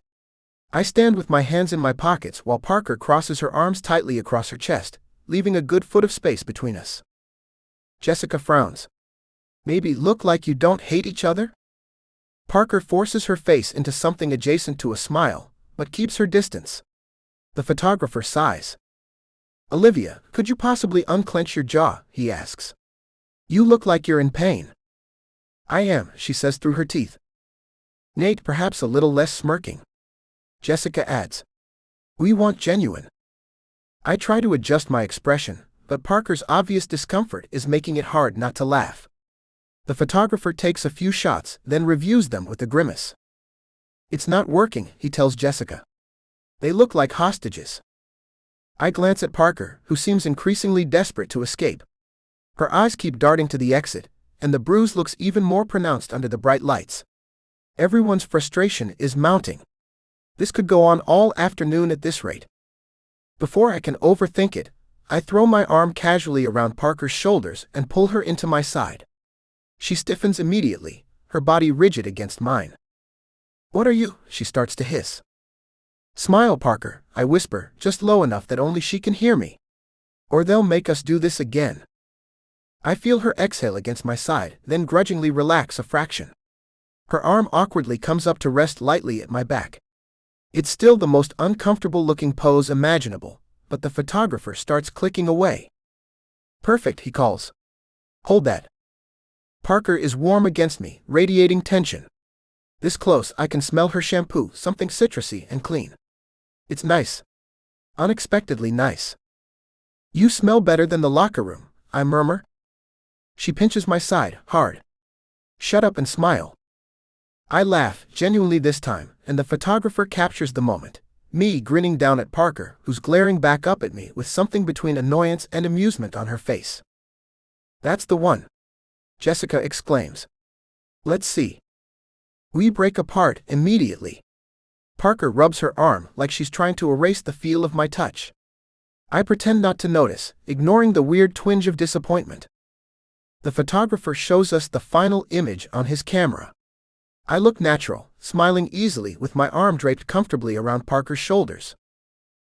I stand with my hands in my pockets while Parker crosses her arms tightly across her chest, leaving a good foot of space between us. Jessica frowns. Maybe look like you don't hate each other? Parker forces her face into something adjacent to a smile, but keeps her distance. The photographer sighs. Olivia, could you possibly unclench your jaw? He asks. You look like you're in pain. I am, she says through her teeth. Nate, perhaps a little less smirking. Jessica adds. We want genuine. I try to adjust my expression, but Parker's obvious discomfort is making it hard not to laugh. The photographer takes a few shots, then reviews them with a grimace. It's not working, he tells Jessica. They look like hostages. I glance at Parker, who seems increasingly desperate to escape. Her eyes keep darting to the exit, and the bruise looks even more pronounced under the bright lights. Everyone's frustration is mounting. This could go on all afternoon at this rate. Before I can overthink it, I throw my arm casually around Parker's shoulders and pull her into my side. She stiffens immediately, her body rigid against mine. What are you? She starts to hiss. Smile, Parker, I whisper, just low enough that only she can hear me. Or they'll make us do this again. I feel her exhale against my side, then grudgingly relax a fraction. Her arm awkwardly comes up to rest lightly at my back. It's still the most uncomfortable-looking pose imaginable, but the photographer starts clicking away. Perfect, he calls. Hold that. Parker is warm against me, radiating tension. This close, I can smell her shampoo, something citrusy and clean. It's nice. Unexpectedly nice. You smell better than the locker room, I murmur. She pinches my side, hard. Shut up and smile. I laugh, genuinely this time, and the photographer captures the moment, me grinning down at Parker, who's glaring back up at me with something between annoyance and amusement on her face. That's the one. Jessica exclaims. Let's see. We break apart immediately. Parker rubs her arm like she's trying to erase the feel of my touch. I pretend not to notice, ignoring the weird twinge of disappointment. The photographer shows us the final image on his camera. I look natural, smiling easily with my arm draped comfortably around Parker's shoulders.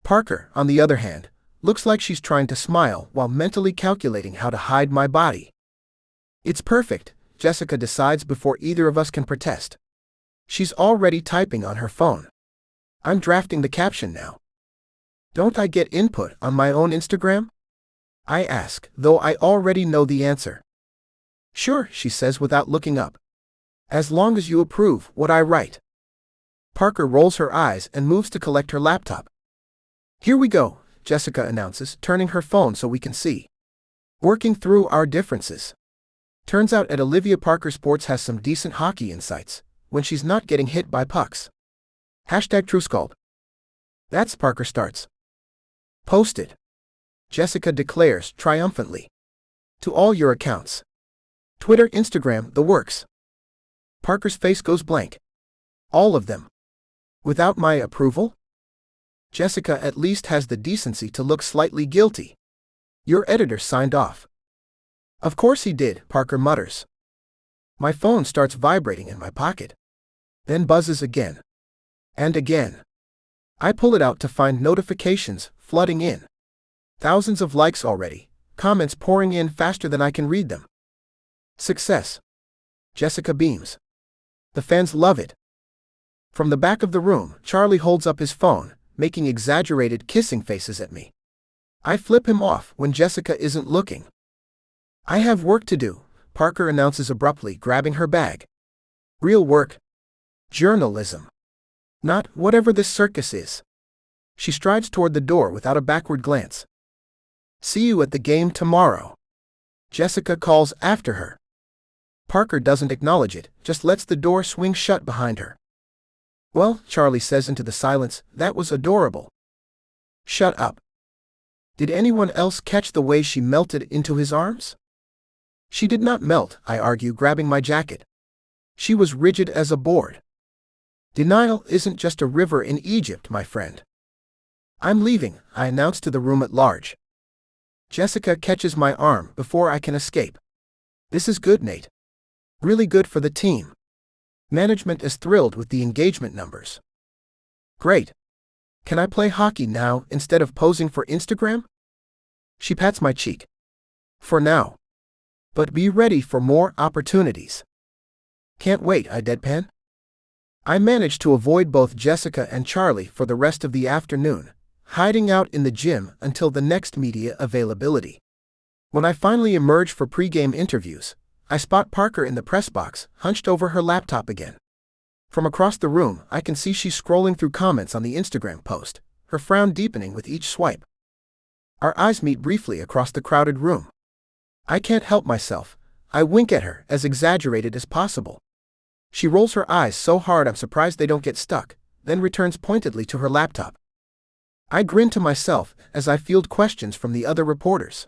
Parker, on the other hand, looks like she's trying to smile while mentally calculating how to hide my body. It's perfect, Jessica decides before either of us can protest. She's already typing on her phone. I'm drafting the caption now. Don't I get input on my own Instagram? I ask, though I already know the answer. Sure, she says without looking up. As long as you approve what I write. Parker rolls her eyes and moves to collect her laptop. Here we go, Jessica announces, turning her phone so we can see. Working through our differences. Turns out at Olivia Parker Sports has some decent hockey insights, when she's not getting hit by pucks. #truce. That's Parker starts. Posted. Jessica declares triumphantly. To all your accounts. Twitter, Instagram, the works. Parker's face goes blank. All of them. Without my approval? Jessica at least has the decency to look slightly guilty. Your editor signed off. Of course he did, Parker mutters. My phone starts vibrating in my pocket. Then buzzes again. And again. I pull it out to find notifications flooding in. Thousands of likes already, comments pouring in faster than I can read them. Success. Jessica beams. The fans love it. From the back of the room, Charlie holds up his phone, making exaggerated kissing faces at me. I flip him off when Jessica isn't looking. I have work to do, Parker announces abruptly, grabbing her bag. Real work. Journalism. Not whatever this circus is. She strides toward the door without a backward glance. See you at the game tomorrow. Jessica calls after her. Parker doesn't acknowledge it, just lets the door swing shut behind her. Well, Charlie says into the silence, that was adorable. Shut up. Did anyone else catch the way she melted into his arms? She did not melt, I argue, grabbing my jacket. She was rigid as a board. Denial isn't just a river in Egypt, my friend. I'm leaving, I announce to the room at large. Jessica catches my arm before I can escape. This is good, Nate. Really good for the team. Management is thrilled with the engagement numbers. Great. Can I play hockey now instead of posing for Instagram? She pats my cheek. For now. But be ready for more opportunities. Can't wait, I deadpan. I managed to avoid both Jessica and Charlie for the rest of the afternoon, hiding out in the gym until the next media availability. When I finally emerge for pre-game interviews, I spot Parker in the press box, hunched over her laptop again. From across the room, I can see she's scrolling through comments on the Instagram post, her frown deepening with each swipe. Our eyes meet briefly across the crowded room. I can't help myself. I wink at her, as exaggerated as possible. She rolls her eyes so hard I'm surprised they don't get stuck, then returns pointedly to her laptop. I grin to myself as I field questions from the other reporters.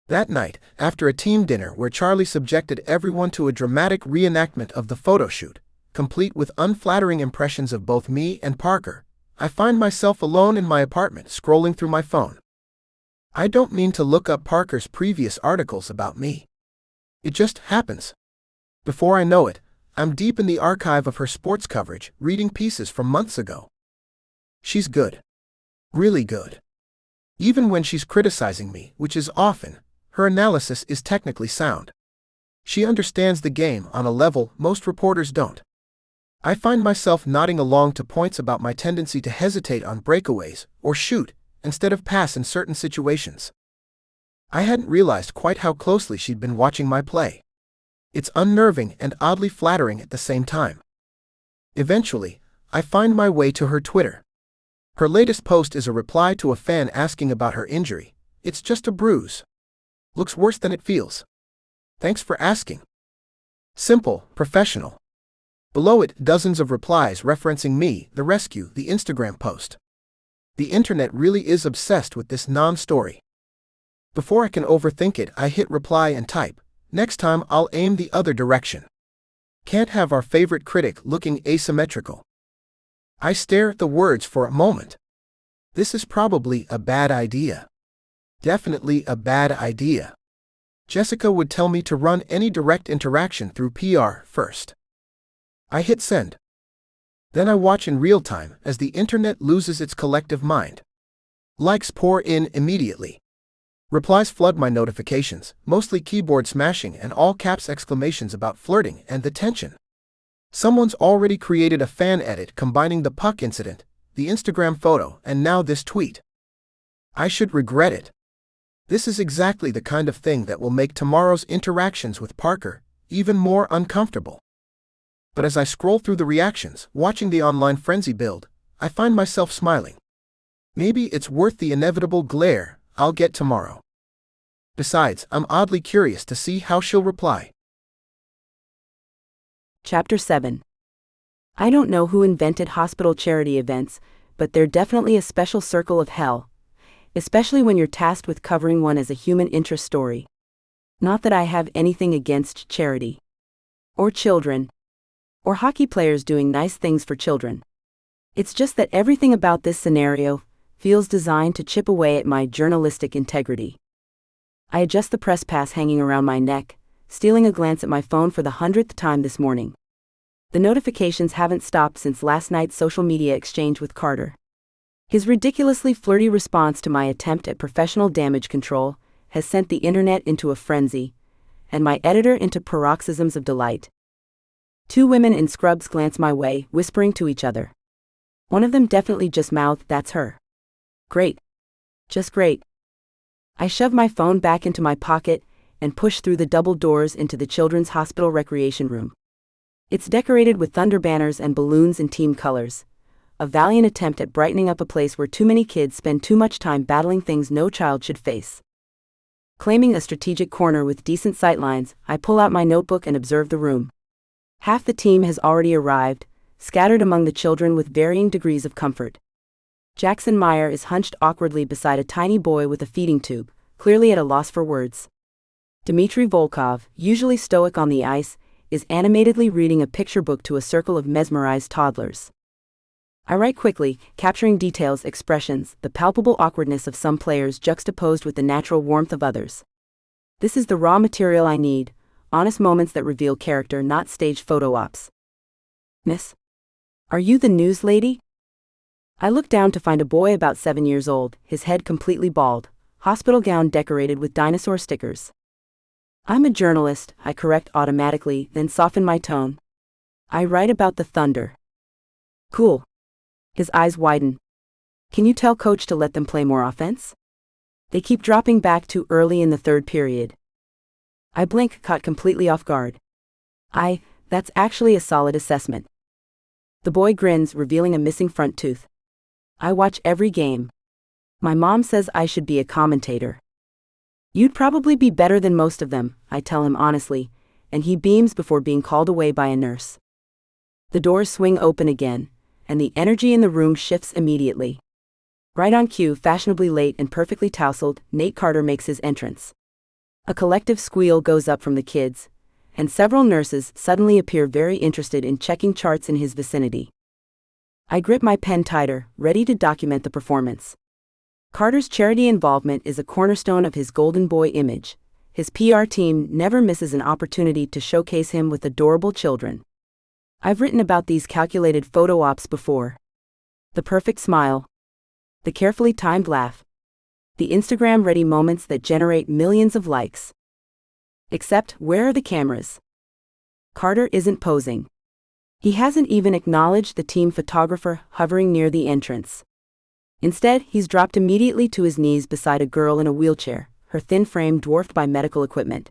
That night, after a team dinner where Charlie subjected everyone to a dramatic reenactment of the photo shoot, complete with unflattering impressions of both me and Parker, I find myself alone in my apartment scrolling through my phone. I don't mean to look up Parker's previous articles about me. It just happens. Before I know it, I'm deep in the archive of her sports coverage, reading pieces from months ago. She's good. Really good. Even when she's criticizing me, which is often, her analysis is technically sound. She understands the game on a level most reporters don't. I find myself nodding along to points about my tendency to hesitate on breakaways or shoot instead of pass in certain situations. I hadn't realized quite how closely she'd been watching my play. It's unnerving and oddly flattering at the same time. Eventually, I find my way to her Twitter. Her latest post is a reply to a fan asking about her injury. It's just a bruise. Looks worse than it feels. Thanks for asking. Simple, professional. Below it, dozens of replies referencing me, the rescue, the Instagram post. The internet really is obsessed with this non-story. Before I can overthink it, I hit reply and type. Next time I'll aim the other direction. Can't have our favorite critic looking asymmetrical. I stare at the words for a moment. This is probably a bad idea. Definitely a bad idea. Jessica would tell me to run any direct interaction through PR first. I hit send. Then I watch in real time as the internet loses its collective mind. Likes pour in immediately. Replies flood my notifications, mostly keyboard smashing and all caps exclamations about flirting and the tension. Someone's already created a fan edit combining the puck incident, the Instagram photo, and now this tweet. I should regret it. This is exactly the kind of thing that will make tomorrow's interactions with Parker even more uncomfortable. But as I scroll through the reactions, watching the online frenzy build, I find myself smiling. Maybe it's worth the inevitable glare I'll get tomorrow. Besides, I'm oddly curious to see how she'll reply. Chapter 7. I don't know who invented hospital charity events, but they're definitely a special circle of hell, especially when you're tasked with covering one as a human interest story. Not that I have anything against charity. Or children. Or hockey players doing nice things for children. It's just that everything about this scenario feels designed to chip away at my journalistic integrity. I adjust the press pass hanging around my neck, stealing a glance at my phone for the 100th time this morning. The notifications haven't stopped since last night's social media exchange with Carter. His ridiculously flirty response to my attempt at professional damage control has sent the internet into a frenzy, and my editor into paroxysms of delight. Two women in scrubs glance my way, whispering to each other. One of them definitely just mouthed, "That's her." Great. Just great. I shove my phone back into my pocket and push through the double doors into the Children's Hospital Recreation Room. It's decorated with thunder banners and balloons in team colors, a valiant attempt at brightening up a place where too many kids spend too much time battling things no child should face. Claiming a strategic corner with decent sightlines, I pull out my notebook and observe the room. Half the team has already arrived, scattered among the children with varying degrees of comfort. Jackson Meyer is hunched awkwardly beside a tiny boy with a feeding tube, clearly at a loss for words. Dmitry Volkov, usually stoic on the ice, is animatedly reading a picture book to a circle of mesmerized toddlers. I write quickly, capturing details, expressions, the palpable awkwardness of some players juxtaposed with the natural warmth of others. This is the raw material I need, honest moments that reveal character, not staged photo ops. "Miss? Are you the news lady?" I look down to find a boy about 7 years old, his head completely bald, hospital gown decorated with dinosaur stickers. "I'm a journalist," I correct automatically, then soften my tone. "I write about the Thunder." "Cool." His eyes widen. "Can you tell coach to let them play more offense? They keep dropping back too early in the third period." I blink, caught completely off guard. That's actually a solid assessment." The boy grins, revealing a missing front tooth. "I watch every game. My mom says I should be a commentator." "You'd probably be better than most of them," I tell him honestly, and he beams before being called away by a nurse. The doors swing open again, and the energy in the room shifts immediately. Right on cue, fashionably late and perfectly tousled, Nate Carter makes his entrance. A collective squeal goes up from the kids, and several nurses suddenly appear very interested in checking charts in his vicinity. I grip my pen tighter, ready to document the performance. Carter's charity involvement is a cornerstone of his golden boy image. His PR team never misses an opportunity to showcase him with adorable children. I've written about these calculated photo ops before. The perfect smile. The carefully timed laugh. The Instagram-ready moments that generate millions of likes. Except, where are the cameras? Carter isn't posing. He hasn't even acknowledged the team photographer hovering near the entrance. Instead, he's dropped immediately to his knees beside a girl in a wheelchair, her thin frame dwarfed by medical equipment.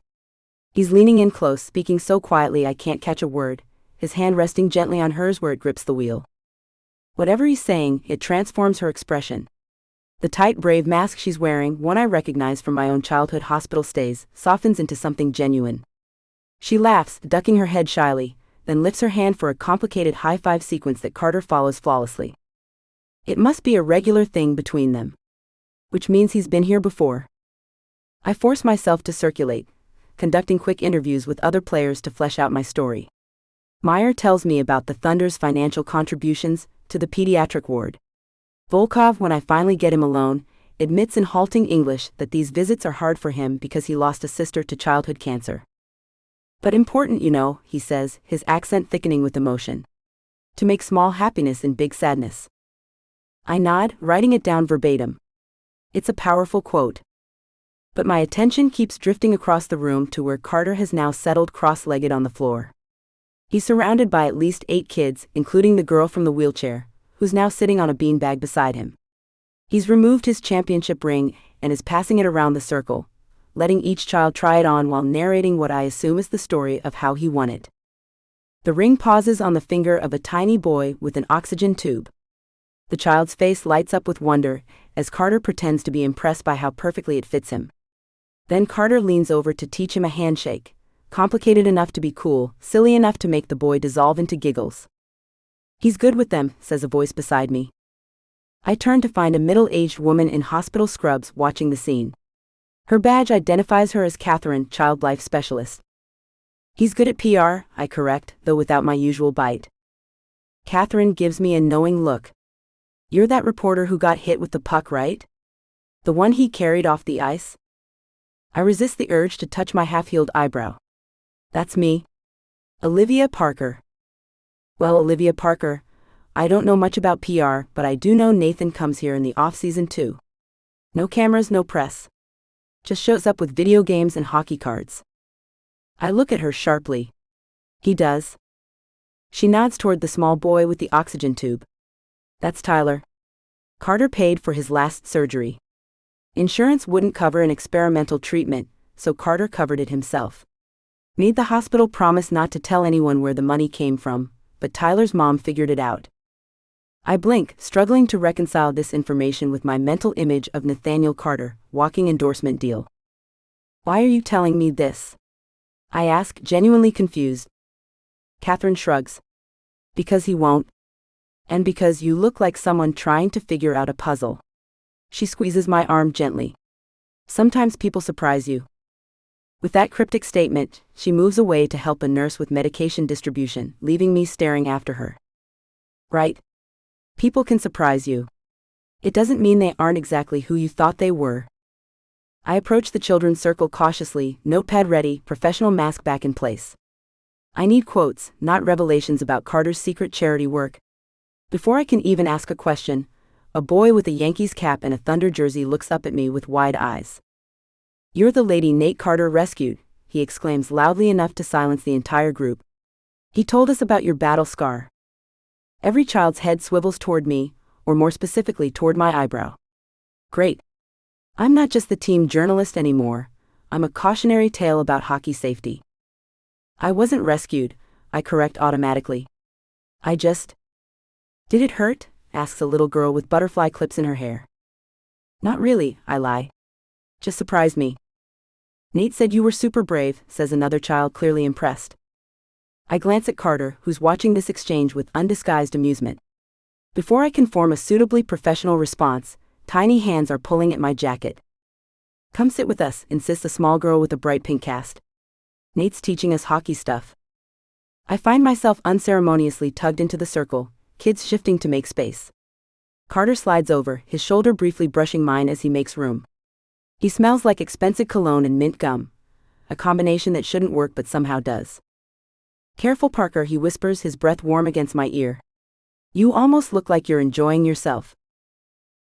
He's leaning in close, speaking so quietly I can't catch a word, his hand resting gently on hers where it grips the wheel. Whatever he's saying, it transforms her expression. The tight, brave mask she's wearing, one I recognize from my own childhood hospital stays, softens into something genuine. She laughs, ducking her head shyly, then lifts her hand for a complicated high-five sequence that Carter follows flawlessly. It must be a regular thing between them. Which means he's been here before. I force myself to circulate, conducting quick interviews with other players to flesh out my story. Meyer tells me about the Thunder's financial contributions to the pediatric ward. Volkov, when I finally get him alone, admits in halting English that these visits are hard for him because he lost a sister to childhood cancer. But important, you know, he says, his accent thickening with emotion. To make small happiness in big sadness. I nod, writing it down verbatim. It's a powerful quote. But my attention keeps drifting across the room to where Carter has now settled cross-legged on the floor. He's surrounded by at least 8 kids, including the girl from the wheelchair, who's now sitting on a beanbag beside him. He's removed his championship ring and is passing it around the circle, letting each child try it on while narrating what I assume is the story of how he won it. The ring pauses on the finger of a tiny boy with an oxygen tube. The child's face lights up with wonder as Carter pretends to be impressed by how perfectly it fits him. Then Carter leans over to teach him a handshake, complicated enough to be cool, silly enough to make the boy dissolve into giggles. He's good with them, says a voice beside me. I turn to find a middle-aged woman in hospital scrubs watching the scene. Her badge identifies her as Catherine, child life specialist. He's good at PR, I correct, though without my usual bite. Catherine gives me a knowing look. You're that reporter who got hit with the puck, right? The one he carried off the ice? I resist the urge to touch my half-healed eyebrow. That's me. Olivia Parker. Well, Olivia Parker, I don't know much about PR, but I do know Nathan comes here in the off-season too. No cameras, no press. Just shows up with video games and hockey cards. I look at her sharply. He does. She nods toward the small boy with the oxygen tube. That's Tyler. Carter paid for his last surgery. Insurance wouldn't cover an experimental treatment, so Carter covered it himself. The hospital promised not to tell anyone where the money came from, but Tyler's mom figured it out. I blink, struggling to reconcile this information with my mental image of Nathaniel Carter, walking endorsement deal. Why are you telling me this? I ask, genuinely confused. Catherine shrugs. Because he won't. And because you look like someone trying to figure out a puzzle. She squeezes my arm gently. Sometimes people surprise you. With that cryptic statement, she moves away to help a nurse with medication distribution, leaving me staring after her. Right. People can surprise you. It doesn't mean they aren't exactly who you thought they were. I approach the children's circle cautiously, notepad ready, professional mask back in place. I need quotes, not revelations about Carter's secret charity work. Before I can even ask a question, a boy with a Yankees cap and a Thunder jersey looks up at me with wide eyes. You're the lady Nate Carter rescued, he exclaims loudly enough to silence the entire group. He told us about your battle scar. Every child's head swivels toward me, or more specifically toward my eyebrow. Great. I'm not just the team journalist anymore, I'm a cautionary tale about hockey safety. I wasn't rescued, I correct automatically. I just... Did it hurt? Asks a little girl with butterfly clips in her hair. Not really, I lie. Just surprised me. Nate said you were super brave, says another child clearly impressed. I glance at Carter, who's watching this exchange with undisguised amusement. Before I can form a suitably professional response, tiny hands are pulling at my jacket. Come sit with us, insists a small girl with a bright pink cast. Nate's teaching us hockey stuff. I find myself unceremoniously tugged into the circle, kids shifting to make space. Carter slides over, his shoulder briefly brushing mine as he makes room. He smells like expensive cologne and mint gum, a combination that shouldn't work but somehow does. Careful, Parker, he whispers, his breath warm against my ear. You almost look like you're enjoying yourself.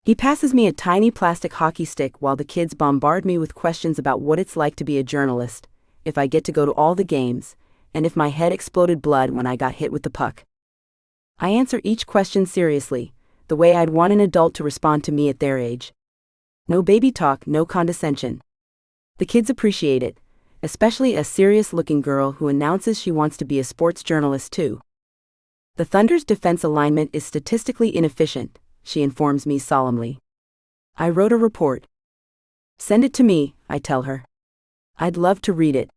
He passes me a tiny plastic hockey stick while the kids bombard me with questions about what it's like to be a journalist, if I get to go to all the games, and if my head exploded blood when I got hit with the puck. I answer each question seriously, the way I'd want an adult to respond to me at their age. No baby talk, no condescension. The kids appreciate it, especially a serious-looking girl who announces she wants to be a sports journalist too. The Thunder's defense alignment is statistically inefficient, she informs me solemnly. I wrote a report. Send it to me, I tell her. I'd love to read it.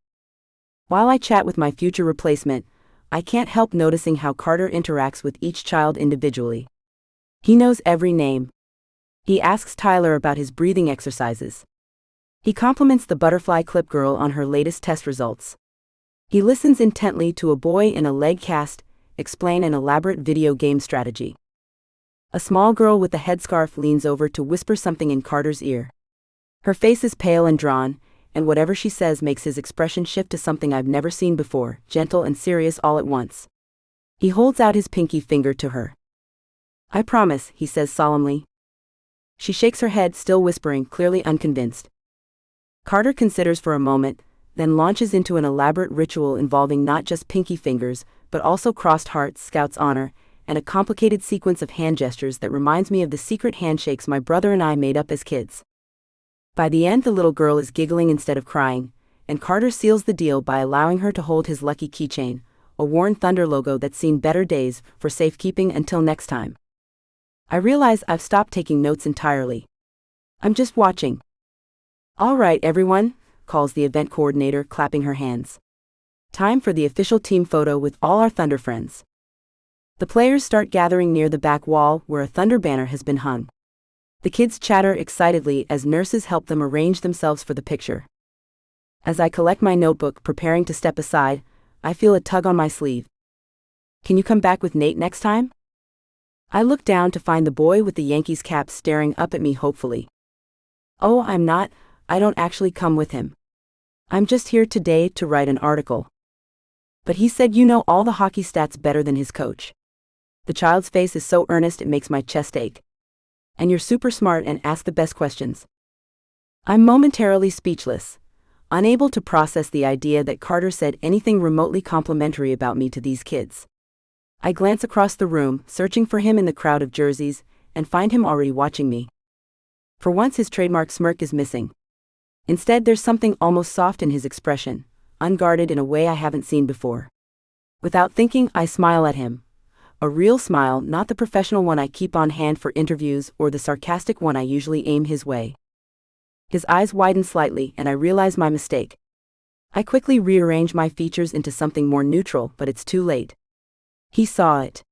While I chat with my future replacement, I can't help noticing how Carter interacts with each child individually. He knows every name. He asks Tyler about his breathing exercises. He compliments the butterfly clip girl on her latest test results. He listens intently to a boy in a leg cast explain an elaborate video game strategy. A small girl with a headscarf leans over to whisper something in Carter's ear. Her face is pale and drawn, and whatever she says makes his expression shift to something I've never seen before, gentle and serious all at once. He holds out his pinky finger to her. "I promise," he says solemnly. She shakes her head, still whispering, clearly unconvinced. Carter considers for a moment, then launches into an elaborate ritual involving not just pinky fingers, but also crossed hearts, Scout's honor, and a complicated sequence of hand gestures that reminds me of the secret handshakes my brother and I made up as kids. By the end, the little girl is giggling instead of crying, and Carter seals the deal by allowing her to hold his lucky keychain, a worn Thunder logo that's seen better days, for safekeeping until next time. I realize I've stopped taking notes entirely. I'm just watching. "All right, everyone," calls the event coordinator, clapping her hands. "Time for the official team photo with all our Thunder friends." The players start gathering near the back wall where a Thunder banner has been hung. The kids chatter excitedly as nurses help them arrange themselves for the picture. As I collect my notebook, preparing to step aside, I feel a tug on my sleeve. "Can you come back with Nate next time?" I look down to find the boy with the Yankees cap staring up at me hopefully. "Oh, I don't actually come with him. I'm just here today to write an article." "But he said you know all the hockey stats better than his coach." The child's face is so earnest it makes my chest ache. "And you're super smart and ask the best questions." I'm momentarily speechless, unable to process the idea that Carter said anything remotely complimentary about me to these kids. I glance across the room, searching for him in the crowd of jerseys, and find him already watching me. For once his trademark smirk is missing. Instead, there's something almost soft in his expression, unguarded in a way I haven't seen before. Without thinking, I smile at him. A real smile, not the professional one I keep on hand for interviews or the sarcastic one I usually aim his way. His eyes widen slightly, and I realize my mistake. I quickly rearrange my features into something more neutral, but it's too late. He saw it.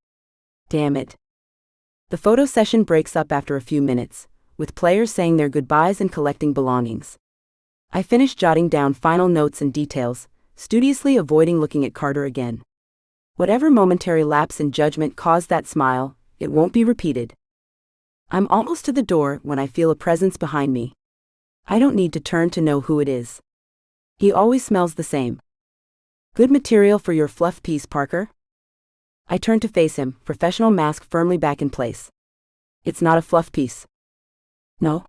Damn it. The photo session breaks up after a few minutes, with players saying their goodbyes and collecting belongings. I finish jotting down final notes and details, studiously avoiding looking at Carter again. Whatever momentary lapse in judgment caused that smile, it won't be repeated. I'm almost to the door when I feel a presence behind me. I don't need to turn to know who it is. He always smells the same. "Good material for your fluff piece, Parker." I turn to face him, professional mask firmly back in place. "It's not a fluff piece." "No?"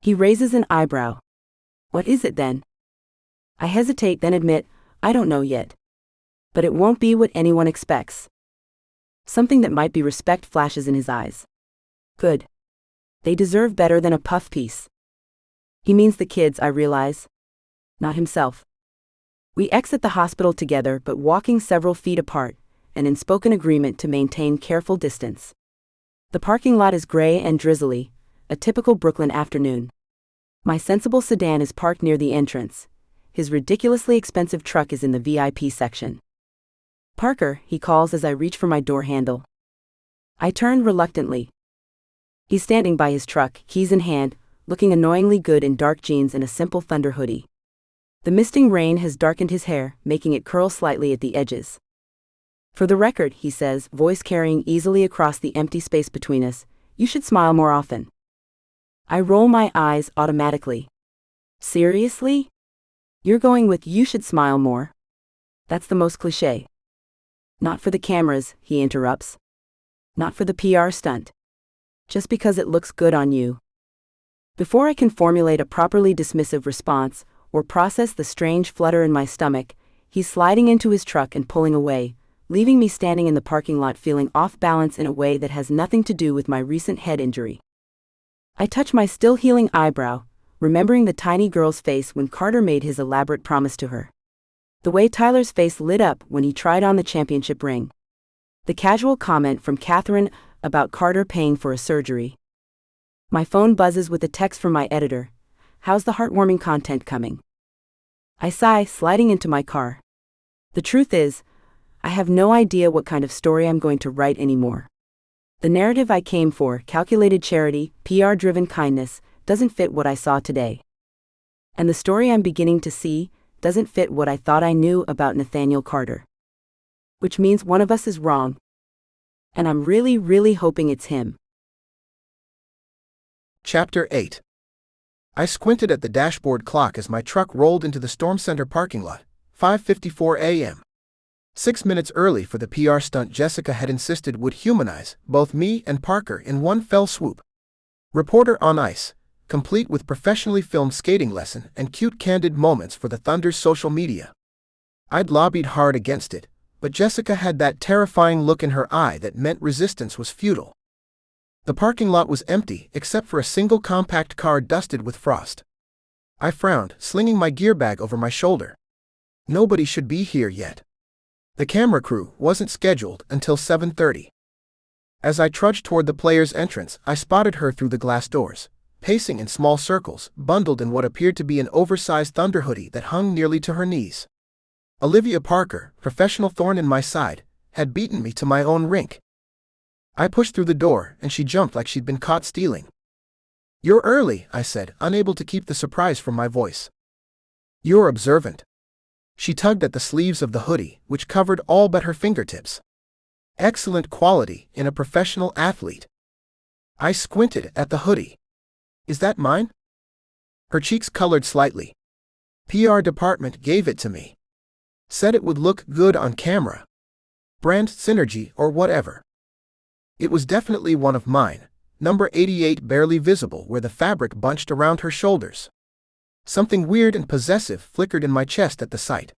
He raises an eyebrow. "What is it then?" I hesitate, then admit, I don't know yet. But it won't be what anyone expects. Something that might be respect flashes in his eyes. Good. They deserve better than a puff piece. He means the kids, I realize. Not himself. We exit the hospital together, but walking several feet apart, and in spoken agreement to maintain careful distance. The parking lot is gray and drizzly, a typical Brooklyn afternoon. My sensible sedan is parked near the entrance. His ridiculously expensive truck is in the VIP section. "Parker," he calls as I reach for my door handle. I turn reluctantly. He's standing by his truck, keys in hand, looking annoyingly good in dark jeans and a simple Thunder hoodie. The misting rain has darkened his hair, making it curl slightly at the edges. "For the record," he says, voice carrying easily across the empty space between us, "you should smile more often." I roll my eyes automatically. Seriously? You're going with "you should smile more"? That's the most cliché. "Not for the cameras," he interrupts. "Not for the PR stunt. Just because it looks good on you." Before I can formulate a properly dismissive response, or process the strange flutter in my stomach, he's sliding into his truck and pulling away, leaving me standing in the parking lot feeling off balance in a way that has nothing to do with my recent head injury. I touch my still healing eyebrow, remembering the tiny girl's face when Carter made his elaborate promise to her. The way Tyler's face lit up when he tried on the championship ring. The casual comment from Catherine about Carter paying for a surgery. My phone buzzes with a text from my editor. "How's the heartwarming content coming?" I sigh, sliding into my car. The truth is, I have no idea what kind of story I'm going to write anymore. The narrative I came for, calculated charity, PR-driven kindness, doesn't fit what I saw today. And the story I'm beginning to see doesn't fit what I thought I knew about Nathaniel Carter. Which means one of us is wrong. And I'm really, really hoping it's him. Chapter 8. I squinted at the dashboard clock as my truck rolled into the Storm Center parking lot, 5:54 a.m. 6 minutes early for the PR stunt Jessica had insisted would humanize both me and Parker in one fell swoop. Reporter on ice, complete with professionally filmed skating lesson and cute candid moments for the Thunder's social media. I'd lobbied hard against it, but Jessica had that terrifying look in her eye that meant resistance was futile. The parking lot was empty except for a single compact car dusted with frost. I frowned, slinging my gear bag over my shoulder. Nobody should be here yet. The camera crew wasn't scheduled until 7:30. As I trudged toward the player's entrance, I spotted her through the glass doors, pacing in small circles, bundled in what appeared to be an oversized Thunder hoodie that hung nearly to her knees. Olivia Parker, professional thorn in my side, had beaten me to my own rink. I pushed through the door, and she jumped like she'd been caught stealing. "You're early," I said, unable to keep the surprise from my voice. "You're observant." She tugged at the sleeves of the hoodie, which covered all but her fingertips. Excellent quality in a professional athlete. I squinted at the hoodie. "Is that mine?" Her cheeks colored slightly. "PR department gave it to me. Said it would look good on camera. Brand synergy or whatever." It was definitely one of mine, number 88 barely visible where the fabric bunched around her shoulders. Something weird and possessive flickered in my chest at the sight.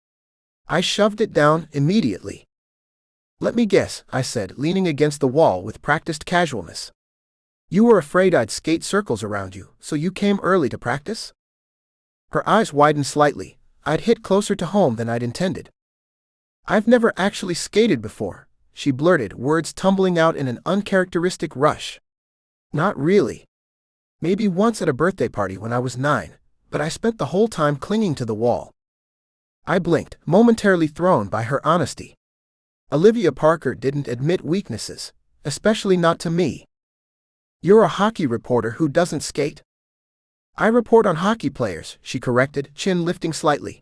I shoved it down immediately. "Let me guess," I said, leaning against the wall with practiced casualness. "You were afraid I'd skate circles around you, so you came early to practice?" Her eyes widened slightly. I'd hit closer to home than I'd intended. "I've never actually skated before," she blurted, words tumbling out in an uncharacteristic rush. "Not really. Maybe once at a birthday party when I was 9, but I spent the whole time clinging to the wall." I blinked, momentarily thrown by her honesty. Olivia Parker didn't admit weaknesses, especially not to me. "You're a hockey reporter who doesn't skate?" "I report on hockey players," she corrected, chin lifting slightly.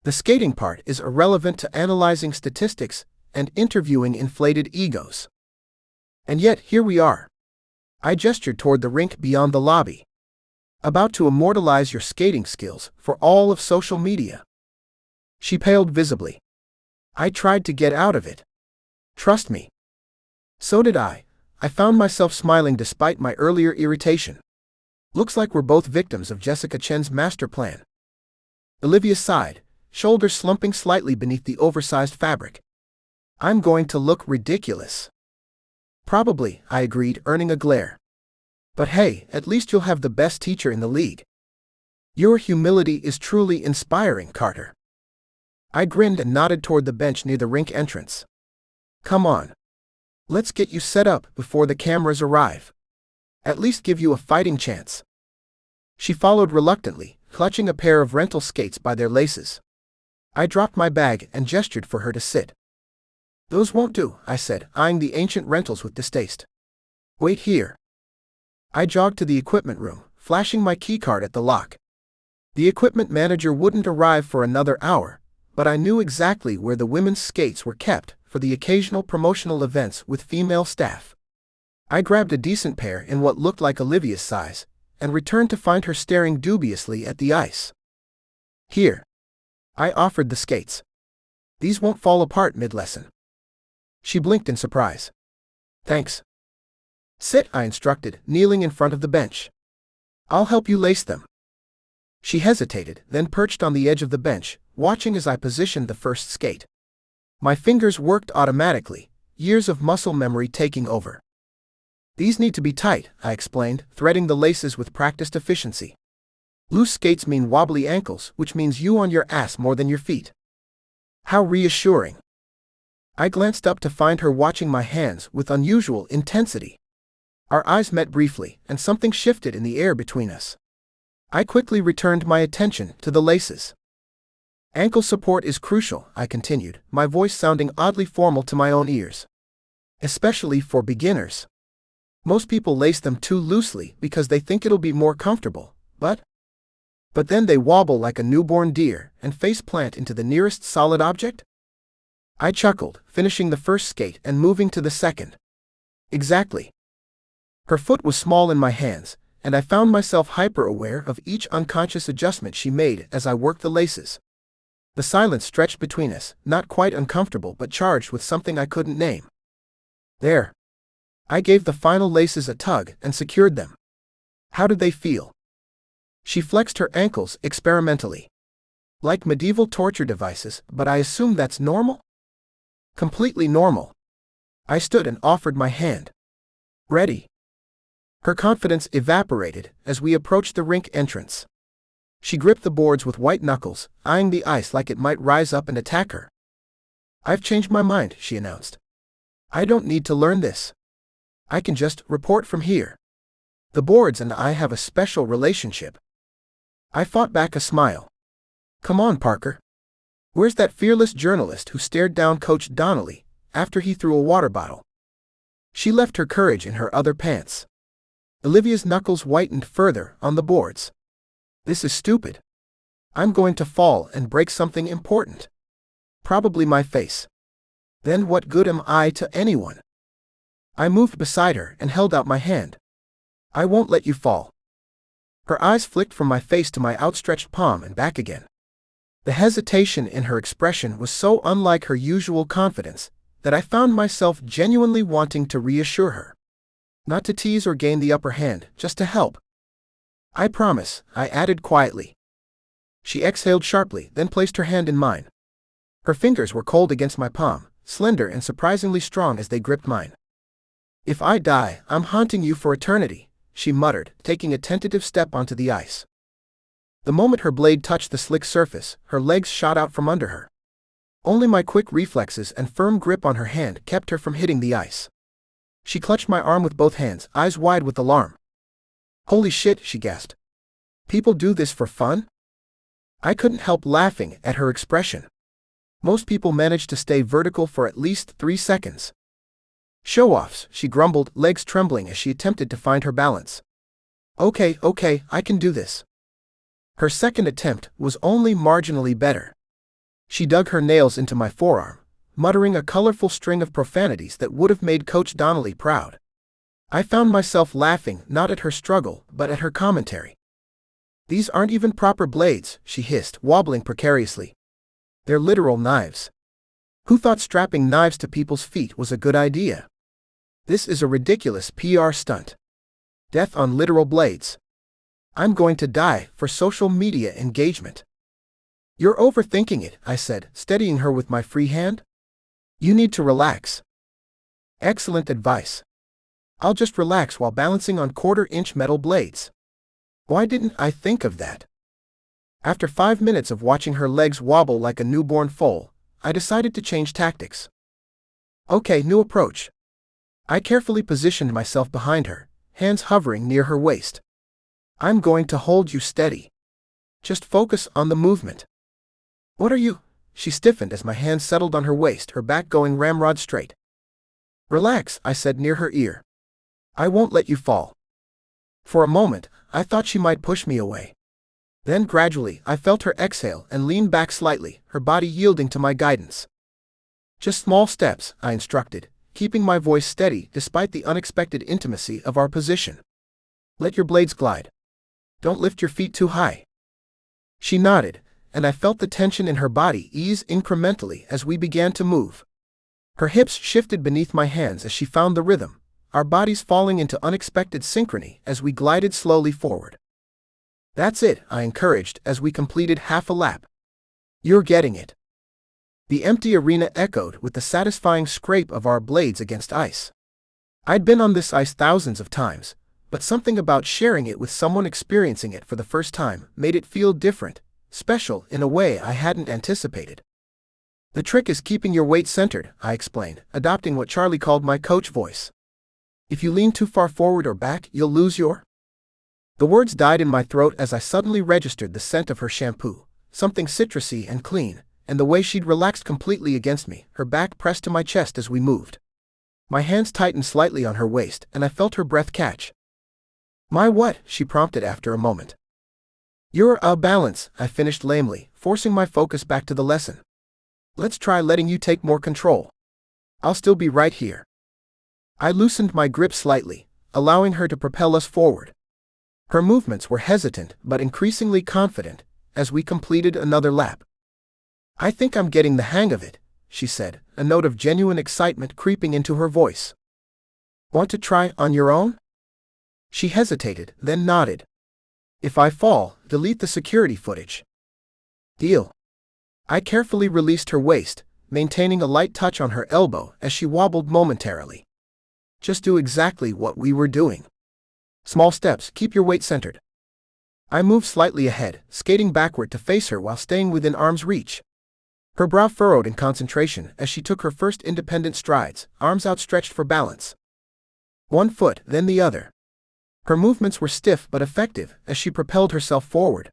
"The skating part is irrelevant to analyzing statistics and interviewing inflated egos." "And yet, here we are." I gestured toward the rink beyond the lobby. "About to immortalize your skating skills for all of social media." She paled visibly. I tried to get out of it. "Trust me." So did I. I found myself smiling despite my earlier irritation. "Looks like we're both victims of Jessica Chen's master plan." Olivia sighed, shoulders slumping slightly beneath the oversized fabric. "I'm going to look ridiculous." "Probably," I agreed, earning a glare. "But hey, at least you'll have the best teacher in the league." "Your humility is truly inspiring, Carter." I grinned and nodded toward the bench near the rink entrance. "Come on. Let's get you set up before the cameras arrive. At least give you a fighting chance." She followed reluctantly, clutching a pair of rental skates by their laces. I dropped my bag and gestured for her to sit. "Those won't do," I said, eyeing the ancient rentals with distaste. "Wait here." I jogged to the equipment room, flashing my keycard at the lock. The equipment manager wouldn't arrive for another hour, but I knew exactly where the women's skates were kept for the occasional promotional events with female staff. I grabbed a decent pair in what looked like Olivia's size, and returned to find her staring dubiously at the ice. "Here." I offered the skates. "These won't fall apart mid-lesson." She blinked in surprise. "Thanks." "Sit," I instructed, kneeling in front of the bench. "I'll help you lace them." She hesitated, then perched on the edge of the bench, watching as I positioned the first skate. My fingers worked automatically, years of muscle memory taking over. "These need to be tight," I explained, threading the laces with practiced efficiency. "Loose skates mean wobbly ankles, which means you on your ass more than your feet." How reassuring. I glanced up to find her watching my hands with unusual intensity. Our eyes met briefly, and something shifted in the air between us. I quickly returned my attention to the laces. "Ankle support is crucial," I continued, my voice sounding oddly formal to my own ears. "Especially for beginners. Most people lace them too loosely because they think it'll be more comfortable, but then they wobble like a newborn deer and face plant into the nearest solid object." I chuckled, finishing the first skate and moving to the second. "Exactly." Her foot was small in my hands, and I found myself hyper-aware of each unconscious adjustment she made as I worked the laces. The silence stretched between us, not quite uncomfortable but charged with something I couldn't name. There. I gave the final laces a tug and secured them. How did they feel? She flexed her ankles experimentally. Like medieval torture devices, but I assume that's normal? Completely normal. I stood and offered my hand. Ready? Her confidence evaporated as we approached the rink entrance. She gripped the boards with white knuckles, eyeing the ice like it might rise up and attack her. I've changed my mind, she announced. I don't need to learn this. I can just report from here. The boards and I have a special relationship. I fought back a smile. Come on, Parker. Where's that fearless journalist who stared down Coach Donnelly after he threw a water bottle? She left her courage in her other pants. Olivia's knuckles whitened further on the boards. This is stupid. I'm going to fall and break something important. Probably my face. Then what good am I to anyone? I moved beside her and held out my hand. I won't let you fall. Her eyes flicked from my face to my outstretched palm and back again. The hesitation in her expression was so unlike her usual confidence that I found myself genuinely wanting to reassure her. Not to tease or gain the upper hand, just to help. I promise, I added quietly. She exhaled sharply, then placed her hand in mine. Her fingers were cold against my palm, slender and surprisingly strong as they gripped mine. If I die, I'm haunting you for eternity, she muttered, taking a tentative step onto the ice. The moment her blade touched the slick surface, her legs shot out from under her. Only my quick reflexes and firm grip on her hand kept her from hitting the ice. She clutched my arm with both hands, eyes wide with alarm. Holy shit, she gasped. People do this for fun? I couldn't help laughing at her expression. Most people manage to stay vertical for at least 3 seconds. Show-offs, she grumbled, legs trembling as she attempted to find her balance. Okay, I can do this. Her second attempt was only marginally better. She dug her nails into my forearm, muttering a colorful string of profanities that would have made Coach Donnelly proud. I found myself laughing not at her struggle, but at her commentary. These aren't even proper blades, she hissed, wobbling precariously. They're literal knives. Who thought strapping knives to people's feet was a good idea? This is a ridiculous PR stunt. Death on literal blades. I'm going to die for social media engagement. You're overthinking it, I said, steadying her with my free hand. You need to relax. Excellent advice. I'll just relax while balancing on quarter-inch metal blades. Why didn't I think of that? After 5 minutes of watching her legs wobble like a newborn foal, I decided to change tactics. Okay, new approach. I carefully positioned myself behind her, hands hovering near her waist. I'm going to hold you steady. Just focus on the movement. What are you? She stiffened as my hand settled on her waist, her back going ramrod straight. Relax, I said near her ear. I won't let you fall. For a moment, I thought she might push me away. Then gradually, I felt her exhale and leaned back slightly, her body yielding to my guidance. Just small steps, I instructed, keeping my voice steady despite the unexpected intimacy of our position. Let your blades glide. Don't lift your feet too high. She nodded, and I felt the tension in her body ease incrementally as we began to move. Her hips shifted beneath my hands as she found the rhythm, our bodies falling into unexpected synchrony as we glided slowly forward. That's it, I encouraged as we completed half a lap. You're getting it. The empty arena echoed with the satisfying scrape of our blades against ice. I'd been on this ice thousands of times, but something about sharing it with someone experiencing it for the first time made it feel different, special in a way I hadn't anticipated. The trick is keeping your weight centered, I explained, adopting what Charlie called my coach voice. If you lean too far forward or back, you'll lose your... The words died in my throat as I suddenly registered the scent of her shampoo, something citrusy and clean, and the way she'd relaxed completely against me, her back pressed to my chest as we moved. My hands tightened slightly on her waist, and I felt her breath catch. My what? She prompted after a moment. You're a balance, I finished lamely, forcing my focus back to the lesson. Let's try letting you take more control. I'll still be right here. I loosened my grip slightly, allowing her to propel us forward. Her movements were hesitant but increasingly confident as we completed another lap. "I think I'm getting the hang of it," she said, a note of genuine excitement creeping into her voice. "Want to try on your own?" She hesitated, then nodded. "If I fall, delete the security footage." "Deal." I carefully released her waist, maintaining a light touch on her elbow as she wobbled momentarily. "Just do exactly what we were doing. Small steps, keep your weight centered." I moved slightly ahead, skating backward to face her while staying within arm's reach. Her brow furrowed in concentration as she took her first independent strides, arms outstretched for balance. One foot, then the other. Her movements were stiff but effective as she propelled herself forward.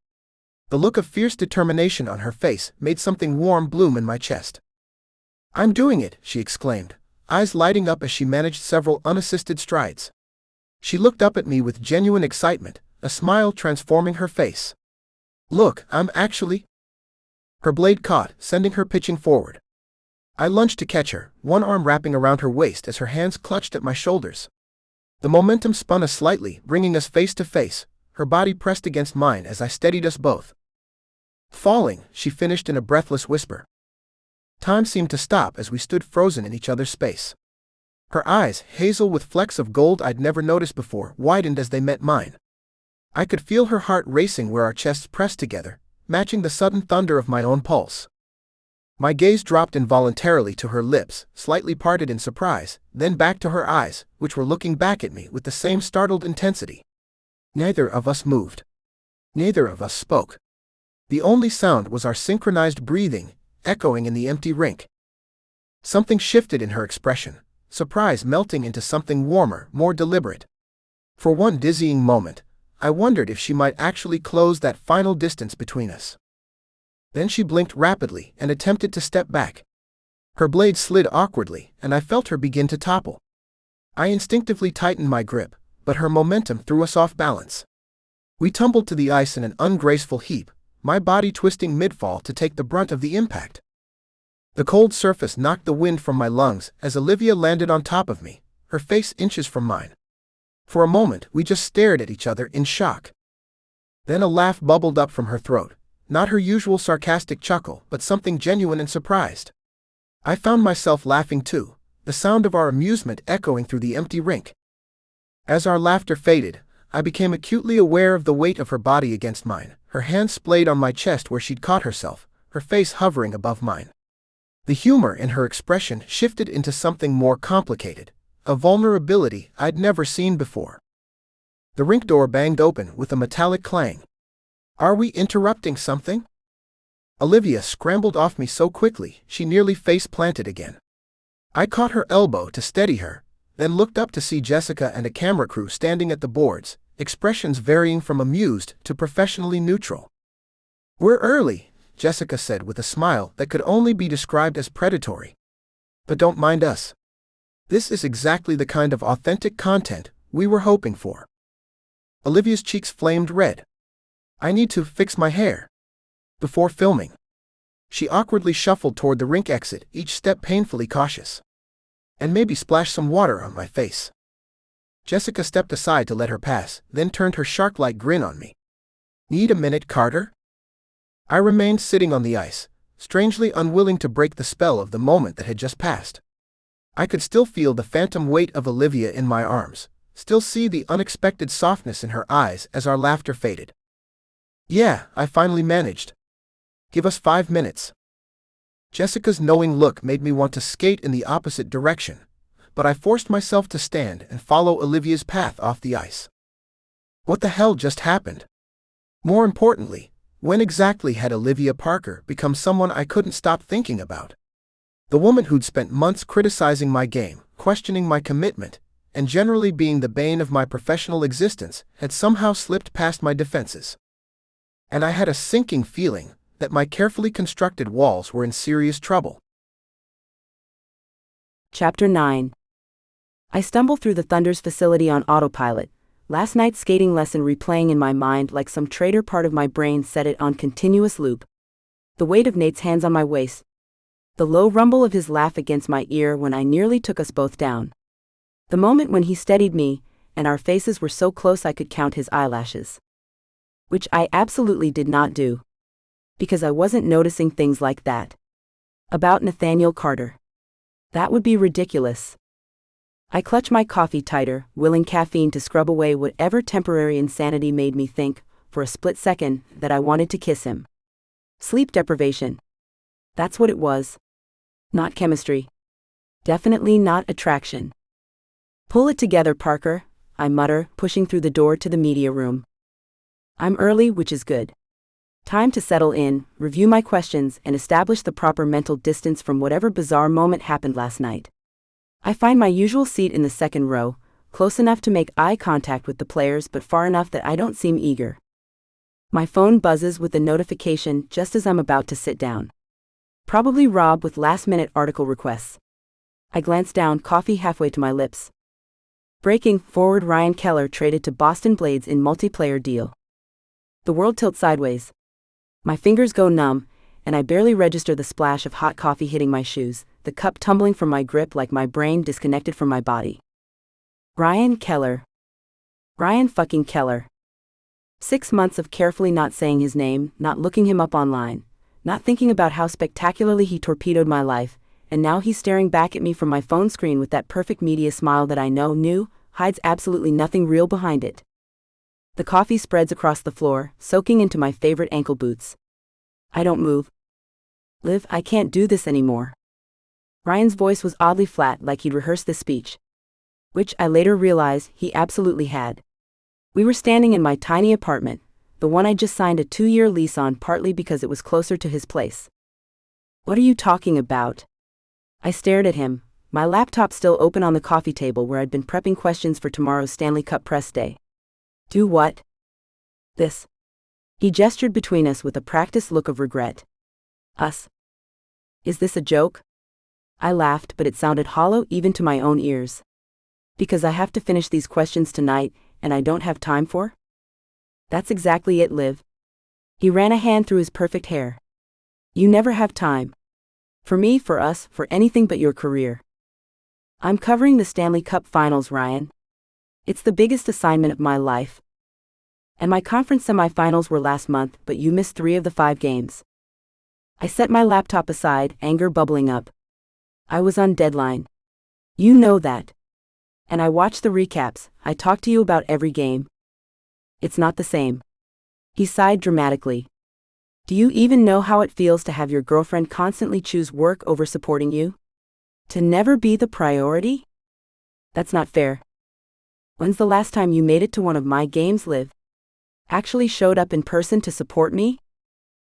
The look of fierce determination on her face made something warm bloom in my chest. "I'm doing it," she exclaimed, eyes lighting up as she managed several unassisted strides. She looked up at me with genuine excitement, a smile transforming her face. "Look, I'm actually—" Her blade caught, sending her pitching forward. I lunged to catch her, one arm wrapping around her waist as her hands clutched at my shoulders. The momentum spun us slightly, bringing us face to face, her body pressed against mine as I steadied us both. "Falling," she finished in a breathless whisper. Time seemed to stop as we stood frozen in each other's space. Her eyes, hazel with flecks of gold I'd never noticed before, widened as they met mine. I could feel her heart racing where our chests pressed together, matching the sudden thunder of my own pulse. My gaze dropped involuntarily to her lips, slightly parted in surprise, then back to her eyes, which were looking back at me with the same startled intensity. Neither of us moved. Neither of us spoke. The only sound was our synchronized breathing, echoing in the empty rink. Something shifted in her expression, surprise melting into something warmer, more deliberate. For one dizzying moment, I wondered if she might actually close that final distance between us. Then she blinked rapidly and attempted to step back. Her blade slid awkwardly, and I felt her begin to topple. I instinctively tightened my grip, but her momentum threw us off balance. We tumbled to the ice in an ungraceful heap, my body twisting mid-fall to take the brunt of the impact. The cold surface knocked the wind from my lungs as Olivia landed on top of me, her face inches from mine. For a moment, we just stared at each other in shock. Then a laugh bubbled up from her throat, not her usual sarcastic chuckle, but something genuine and surprised. I found myself laughing too, the sound of our amusement echoing through the empty rink. As our laughter faded, I became acutely aware of the weight of her body against mine, her hand splayed on my chest where she'd caught herself, her face hovering above mine. The humor in her expression shifted into something more complicated, a vulnerability I'd never seen before. The rink door banged open with a metallic clang. "Are we interrupting something?" Olivia scrambled off me so quickly, she nearly face-planted again. I caught her elbow to steady her, then looked up to see Jessica and a camera crew standing at the boards, expressions varying from amused to professionally neutral. "We're early," Jessica said with a smile that could only be described as predatory. "But don't mind us. This is exactly the kind of authentic content we were hoping for." Olivia's cheeks flamed red. "I need to fix my hair before filming." She awkwardly shuffled toward the rink exit, each step painfully cautious. "And maybe splash some water on my face." Jessica stepped aside to let her pass, then turned her shark-like grin on me. "Need a minute, Carter?" I remained sitting on the ice, strangely unwilling to break the spell of the moment that had just passed. I could still feel the phantom weight of Olivia in my arms, still see the unexpected softness in her eyes as our laughter faded. "Yeah, I finally managed. Give us 5 minutes." Jessica's knowing look made me want to skate in the opposite direction, but I forced myself to stand and follow Olivia's path off the ice. What the hell just happened? More importantly, when exactly had Olivia Parker become someone I couldn't stop thinking about? The woman who'd spent months criticizing my game, questioning my commitment, and generally being the bane of my professional existence, had somehow slipped past my defenses. And I had a sinking feeling that my carefully constructed walls were in serious trouble. Chapter 9. I stumble through the Thunder's facility on autopilot, last night's skating lesson replaying in my mind like some traitor part of my brain set it on continuous loop. The weight of Nate's hands on my waist. The low rumble of his laugh against my ear when I nearly took us both down. The moment when he steadied me, and our faces were so close I could count his eyelashes. Which I absolutely did not do. Because I wasn't noticing things like that. About Nathaniel Carter. That would be ridiculous. I clutched my coffee tighter, willing caffeine to scrub away whatever temporary insanity made me think, for a split second, that I wanted to kiss him. Sleep deprivation. That's what it was. Not chemistry. Definitely not attraction. Pull it together, Parker, I mutter, pushing through the door to the media room. I'm early, which is good. Time to settle in, review my questions, and establish the proper mental distance from whatever bizarre moment happened last night. I find my usual seat in the second row, close enough to make eye contact with the players but far enough that I don't seem eager. My phone buzzes with a notification just as I'm about to sit down. Probably Rob with last-minute article requests. I glance down, coffee halfway to my lips. Breaking, forward Ryan Keller traded to Boston Blades in multiplayer deal. The world tilts sideways. My fingers go numb, and I barely register the splash of hot coffee hitting my shoes, the cup tumbling from my grip like my brain disconnected from my body. Ryan Keller. Ryan fucking Keller. 6 months of carefully not saying his name, not looking him up online, not thinking about how spectacularly he torpedoed my life, and now he's staring back at me from my phone screen with that perfect media smile that I knew, hides absolutely nothing real behind it. The coffee spreads across the floor, soaking into my favorite ankle boots. I don't move. Liv, I can't do this anymore. Ryan's voice was oddly flat, like he'd rehearsed this speech. Which I later realized he absolutely had. We were standing in my tiny apartment, the one I just signed a 2-year lease on partly because it was closer to his place. What are you talking about? I stared at him, my laptop still open on the coffee table where I'd been prepping questions for tomorrow's Stanley Cup press day. Do what? This. He gestured between us with a practiced look of regret. Us. Is this a joke? I laughed, but it sounded hollow even to my own ears. Because I have to finish these questions tonight, and I don't have time for? That's exactly it, Liv. He ran a hand through his perfect hair. You never have time. For me, for us, for anything but your career. I'm covering the Stanley Cup Finals, Ryan. It's the biggest assignment of my life. And my conference semifinals were last month, but you missed 3 of the 5 games. I set my laptop aside, anger bubbling up. I was on deadline. You know that. And I watched the recaps, I talked to you about every game. It's not the same. He sighed dramatically. Do you even know how it feels to have your girlfriend constantly choose work over supporting you? To never be the priority? That's not fair. When's the last time you made it to one of my games, Liv? Actually showed up in person to support me?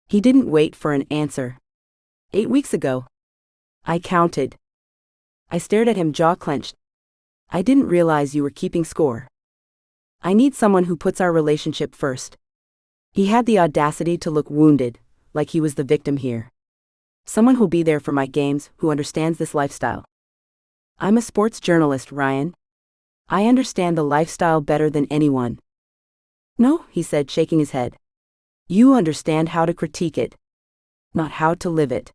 He didn't wait for an answer. 8 weeks ago. I counted. I stared at him, jaw clenched. I didn't realize you were keeping score. I need someone who puts our relationship first. He had the audacity to look wounded, like he was the victim here. Someone who'll be there for my games, who understands this lifestyle. I'm a sports journalist, Ryan. I understand the lifestyle better than anyone. No, he said, shaking his head. You understand how to critique it, not how to live it.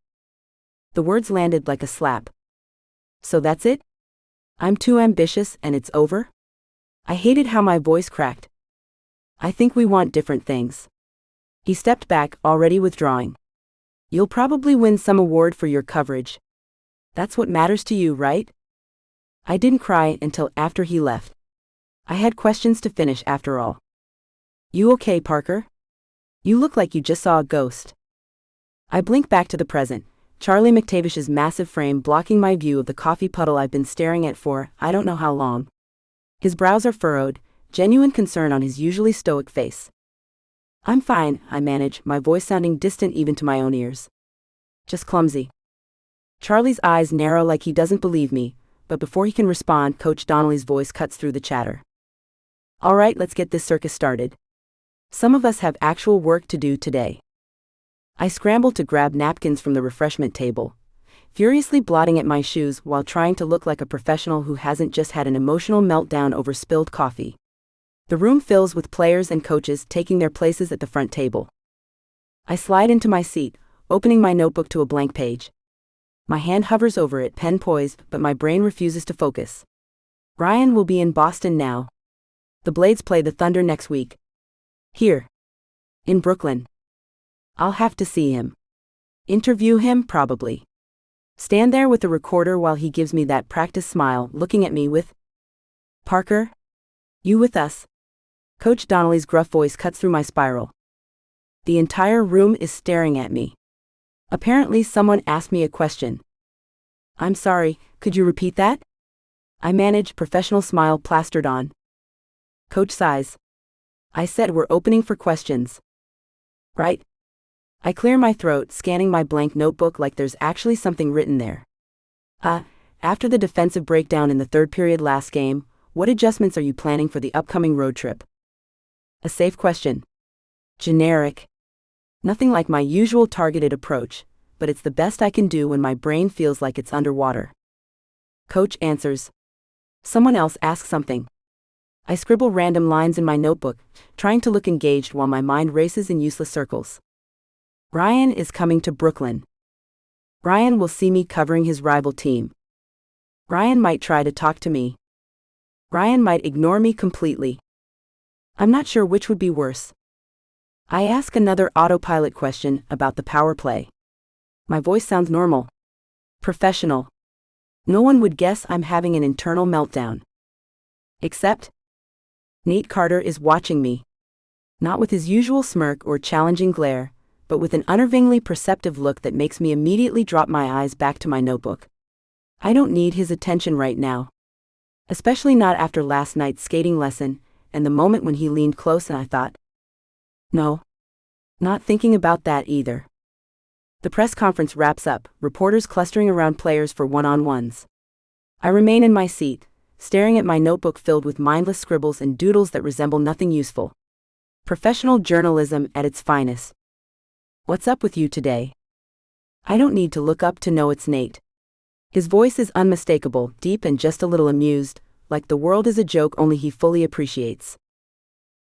The words landed like a slap. So that's it? I'm too ambitious and it's over? I hated how my voice cracked. I think we want different things. He stepped back, already withdrawing. You'll probably win some award for your coverage. That's what matters to you, right? I didn't cry until after he left. I had questions to finish after all. You okay, Parker? You look like you just saw a ghost. I blinked back to the present, Charlie McTavish's massive frame blocking my view of the coffee puddle I've been staring at for I don't know how long. His brows are furrowed, genuine concern on his usually stoic face. I'm fine, I manage, my voice sounding distant even to my own ears. Just clumsy. Charlie's eyes narrow like he doesn't believe me, but before he can respond, Coach Donnelly's voice cuts through the chatter. All right, let's get this circus started. Some of us have actual work to do today. I scrambled to grab napkins from the refreshment table, furiously blotting at my shoes while trying to look like a professional who hasn't just had an emotional meltdown over spilled coffee. The room fills with players and coaches taking their places at the front table. I slide into my seat, opening my notebook to a blank page. My hand hovers over it, pen poised, but my brain refuses to focus. Ryan will be in Boston now. The Blades play the Thunder next week. Here. In Brooklyn. I'll have to see him. Interview him, probably. Stand there with the recorder while he gives me that practice smile, looking at me with, "Parker? You with us?" Coach Donnelly's gruff voice cuts through my spiral. The entire room is staring at me. Apparently someone asked me a question. "I'm sorry, could you repeat that?" I manage, professional smile plastered on. Coach sighs. "I said we're opening for questions." "Right." I clear my throat, scanning my blank notebook like there's actually something written there. After the defensive breakdown in the third period last game, what adjustments are you planning for the upcoming road trip? A safe question. Generic. Nothing like my usual targeted approach, but it's the best I can do when my brain feels like it's underwater. Coach answers. Someone else asks something. I scribble random lines in my notebook, trying to look engaged while my mind races in useless circles. Ryan is coming to Brooklyn. Ryan will see me covering his rival team. Ryan might try to talk to me. Ryan might ignore me completely. I'm not sure which would be worse. I ask another autopilot question about the power play. My voice sounds normal. Professional. No one would guess I'm having an internal meltdown. Except Nate Carter is watching me. Not with his usual smirk or challenging glare, but with an unnervingly perceptive look that makes me immediately drop my eyes back to my notebook. I don't need his attention right now. Especially not after last night's skating lesson, and the moment when he leaned close and I thought, no. Not thinking about that either. The press conference wraps up, reporters clustering around players for one-on-ones. I remain in my seat, staring at my notebook filled with mindless scribbles and doodles that resemble nothing useful. Professional journalism at its finest. What's up with you today? I don't need to look up to know it's Nate. His voice is unmistakable, deep and just a little amused, like the world is a joke only he fully appreciates.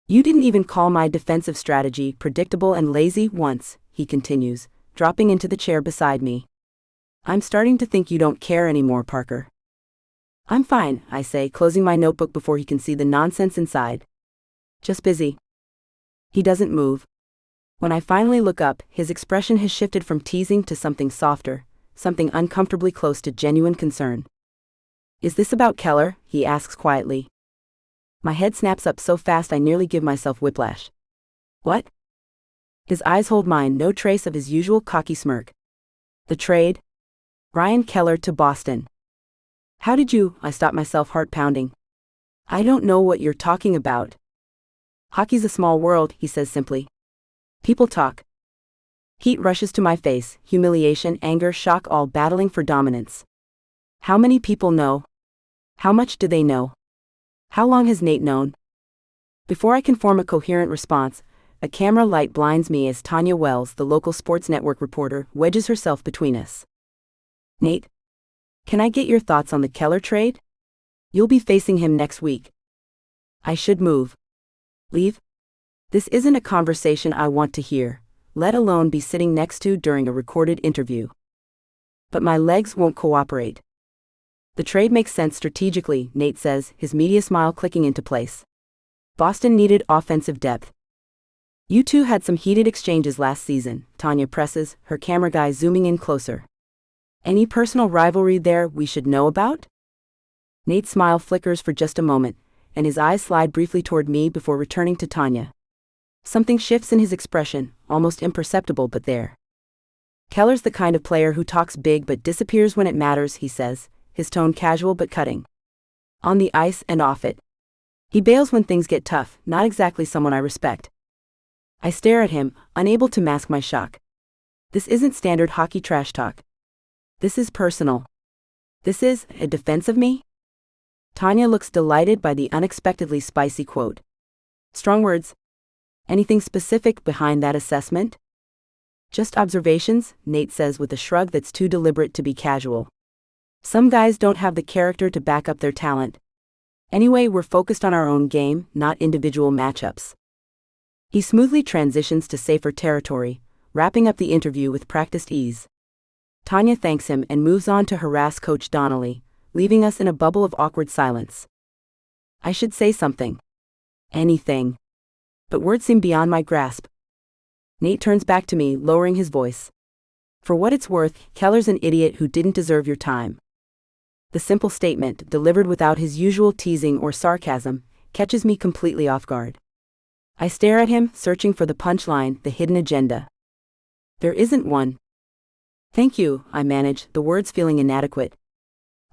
You didn't even call my defensive strategy predictable and lazy once, he continues, dropping into the chair beside me. I'm starting to think you don't care anymore, Parker. I'm fine, I say, closing my notebook before he can see the nonsense inside. Just busy. He doesn't move. When I finally look up, his expression has shifted from teasing to something softer, something uncomfortably close to genuine concern. Is this about Keller? He asks quietly. My head snaps up so fast I nearly give myself whiplash. What? His eyes hold mine, no trace of his usual cocky smirk. The trade? Ryan Keller to Boston. How did you? I stop myself, heart pounding. I don't know what you're talking about. Hockey's a small world, he says simply. People talk. Heat rushes to my face, humiliation, anger, shock, all battling for dominance. How many people know? How much do they know? How long has Nate known? Before I can form a coherent response, a camera light blinds me as Tanya Wells, the local sports network reporter, wedges herself between us. Nate, can I get your thoughts on the Keller trade? You'll be facing him next week. I should move. Leave? This isn't a conversation I want to hear, let alone be sitting next to during a recorded interview. But my legs won't cooperate. The trade makes sense strategically, Nate says, his media smile clicking into place. Boston needed offensive depth. You two had some heated exchanges last season, Tanya presses, her camera guy zooming in closer. Any personal rivalry there we should know about? Nate's smile flickers for just a moment, and his eyes slide briefly toward me before returning to Tanya. Something shifts in his expression, almost imperceptible but there. Keller's the kind of player who talks big but disappears when it matters, he says, his tone casual but cutting. On the ice and off it. He bails when things get tough, not exactly someone I respect. I stare at him, unable to mask my shock. This isn't standard hockey trash talk. This is personal. This is a defense of me? Tanya looks delighted by the unexpectedly spicy quote. Strong words. Anything specific behind that assessment? Just observations, Nate says with a shrug that's too deliberate to be casual. Some guys don't have the character to back up their talent. Anyway, we're focused on our own game, not individual matchups. He smoothly transitions to safer territory, wrapping up the interview with practiced ease. Tanya thanks him and moves on to harass Coach Donnelly, leaving us in a bubble of awkward silence. I should say something. Anything. But words seem beyond my grasp. Nate turns back to me, lowering his voice. For what it's worth, Keller's an idiot who didn't deserve your time. The simple statement, delivered without his usual teasing or sarcasm, catches me completely off guard. I stare at him, searching for the punchline, the hidden agenda. There isn't one. Thank you, I manage, the words feeling inadequate.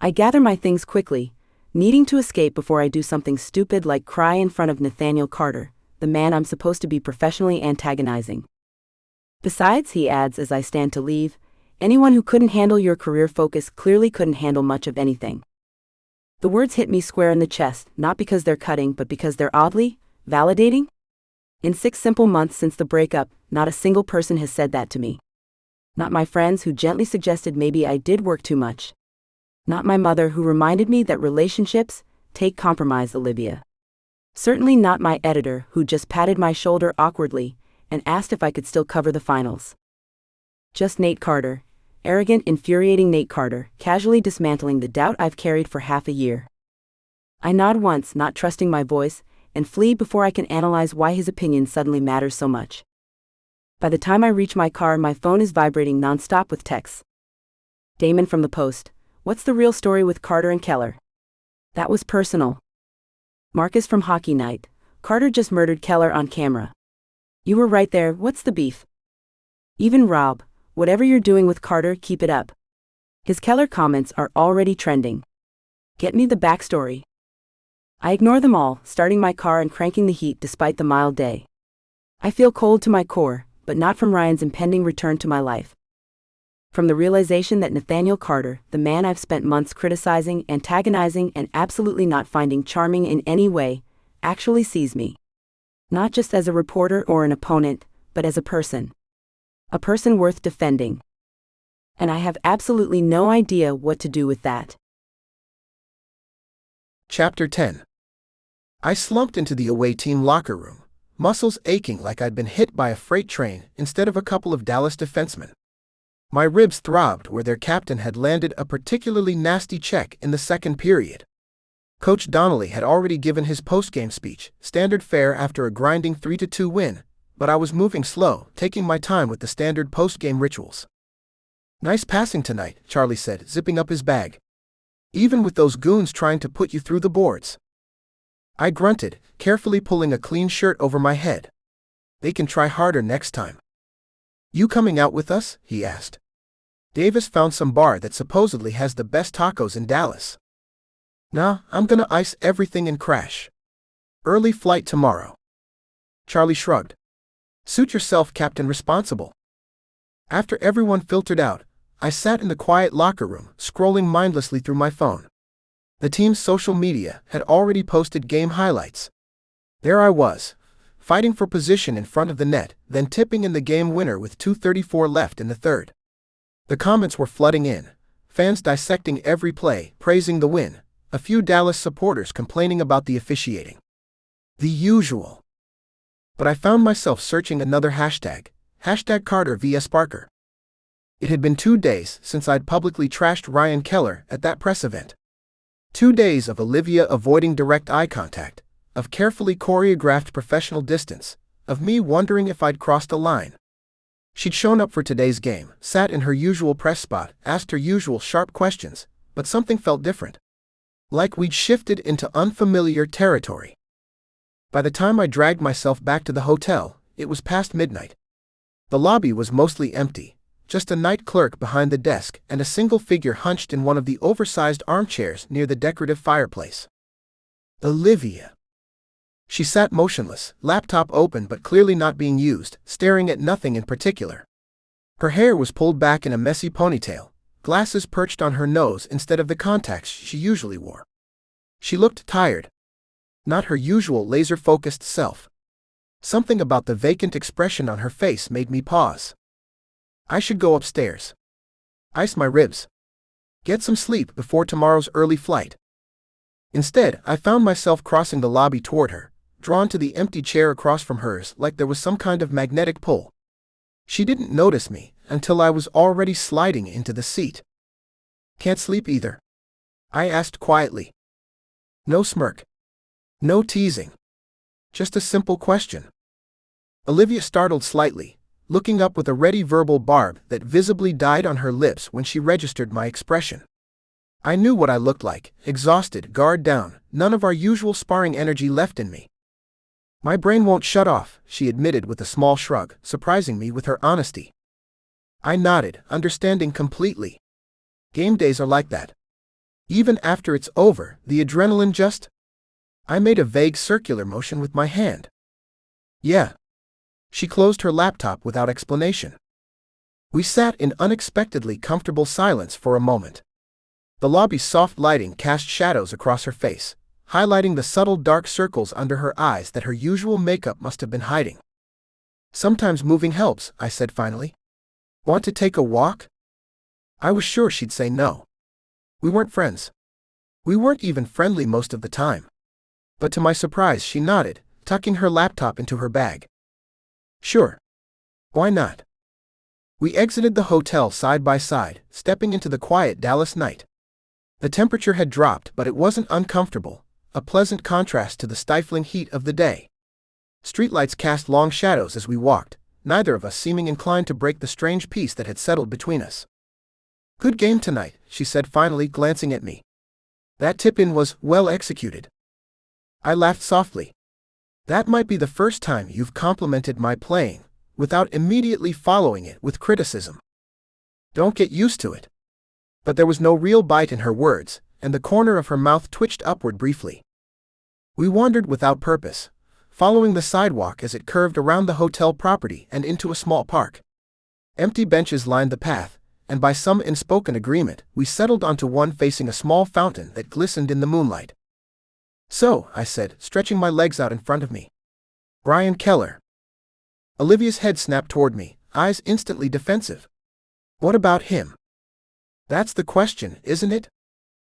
I gather my things quickly, needing to escape before I do something stupid like cry in front of Nathaniel Carter, the man I'm supposed to be professionally antagonizing. Besides, he adds as I stand to leave, anyone who couldn't handle your career focus clearly couldn't handle much of anything. The words hit me square in the chest, not because they're cutting but because they're oddly validating. In 6 simple months since the breakup, not a single person has said that to me. Not my friends who gently suggested maybe I did work too much. Not my mother who reminded me that relationships take compromise, Olivia. Certainly not my editor who just patted my shoulder awkwardly and asked if I could still cover the finals. Just Nate Carter, arrogant, infuriating Nate Carter, casually dismantling the doubt I've carried for half a year. I nod once, not trusting my voice, and flee before I can analyze why his opinion suddenly matters so much. By the time I reach my car, my phone is vibrating nonstop with texts. Damon from the Post, what's the real story with Carter and Keller? That was personal. Marcus from Hockey Night, Carter just murdered Keller on camera. You were right there, what's the beef? Even Rob, whatever you're doing with Carter, keep it up. His Keller comments are already trending. Get me the backstory. I ignore them all, starting my car and cranking the heat despite the mild day. I feel cold to my core, but not from Ryan's impending return to my life. From the realization that Nathaniel Carter, the man I've spent months criticizing, antagonizing, and absolutely not finding charming in any way, actually sees me. Not just as a reporter or an opponent, but as a person. A person worth defending. And I have absolutely no idea what to do with that. Chapter 10. I slumped into the away team locker room, muscles aching like I'd been hit by a freight train instead of a couple of Dallas defensemen. My ribs throbbed where their captain had landed a particularly nasty check in the second period. Coach Donnelly had already given his post-game speech, standard fare after a grinding 3-2 win, but I was moving slow, taking my time with the standard post-game rituals. Nice passing tonight, Charlie said, zipping up his bag. Even with those goons trying to put you through the boards. I grunted, carefully pulling a clean shirt over my head. They can try harder next time. You coming out with us? He asked. Davis found some bar that supposedly has the best tacos in Dallas. Nah, I'm gonna ice everything and crash. Early flight tomorrow. Charlie shrugged. Suit yourself, Captain Responsible. After everyone filtered out, I sat in the quiet locker room, scrolling mindlessly through my phone. The team's social media had already posted game highlights. There I was, fighting for position in front of the net, then tipping in the game winner with 2:34 left in the third. The comments were flooding in, fans dissecting every play, praising the win, a few Dallas supporters complaining about the officiating. The usual. But I found myself searching another hashtag Carter vs. Parker. It had been 2 days since I'd publicly trashed Ryan Keller at that press event. 2 days of Olivia avoiding direct eye contact, of carefully choreographed professional distance, of me wondering if I'd crossed a line. She'd shown up for today's game, sat in her usual press spot, asked her usual sharp questions, but something felt different. Like we'd shifted into unfamiliar territory. By the time I dragged myself back to the hotel, it was past midnight. The lobby was mostly empty, just a night clerk behind the desk and a single figure hunched in one of the oversized armchairs near the decorative fireplace. Olivia. She sat motionless, laptop open but clearly not being used, staring at nothing in particular. Her hair was pulled back in a messy ponytail, glasses perched on her nose instead of the contacts she usually wore. She looked tired. Not her usual laser-focused self. Something about the vacant expression on her face made me pause. I should go upstairs. Ice my ribs. Get some sleep before tomorrow's early flight. Instead, I found myself crossing the lobby toward her, drawn to the empty chair across from hers like there was some kind of magnetic pull. She didn't notice me until I was already sliding into the seat. Can't sleep either? I asked quietly. No smirk. No teasing. Just a simple question. Olivia startled slightly, looking up with a ready verbal barb that visibly died on her lips when she registered my expression. I knew what I looked like, exhausted, guard down, none of our usual sparring energy left in me. My brain won't shut off, she admitted with a small shrug, surprising me with her honesty. I nodded, understanding completely. Game days are like that. Even after it's over, the adrenaline just... I made a vague circular motion with my hand. Yeah. She closed her laptop without explanation. We sat in unexpectedly comfortable silence for a moment. The lobby's soft lighting cast shadows across her face, highlighting the subtle dark circles under her eyes that her usual makeup must have been hiding. Sometimes moving helps, I said finally. Want to take a walk? I was sure she'd say no. We weren't friends. We weren't even friendly most of the time. But to my surprise she nodded, tucking her laptop into her bag. Sure. Why not? We exited the hotel side by side, stepping into the quiet Dallas night. The temperature had dropped, but it wasn't uncomfortable, a pleasant contrast to the stifling heat of the day. Streetlights cast long shadows as we walked, neither of us seeming inclined to break the strange peace that had settled between us. Good game tonight, she said finally, glancing at me. That tip-in was well executed. I laughed softly. That might be the first time you've complimented my playing, without immediately following it with criticism. Don't get used to it. But there was no real bite in her words, and the corner of her mouth twitched upward briefly. We wandered without purpose, following the sidewalk as it curved around the hotel property and into a small park. Empty benches lined the path, and by some unspoken agreement, we settled onto one facing a small fountain that glistened in the moonlight. So, I said, stretching my legs out in front of me. Brian Keller. Olivia's head snapped toward me, eyes instantly defensive. What about him? That's the question, isn't it?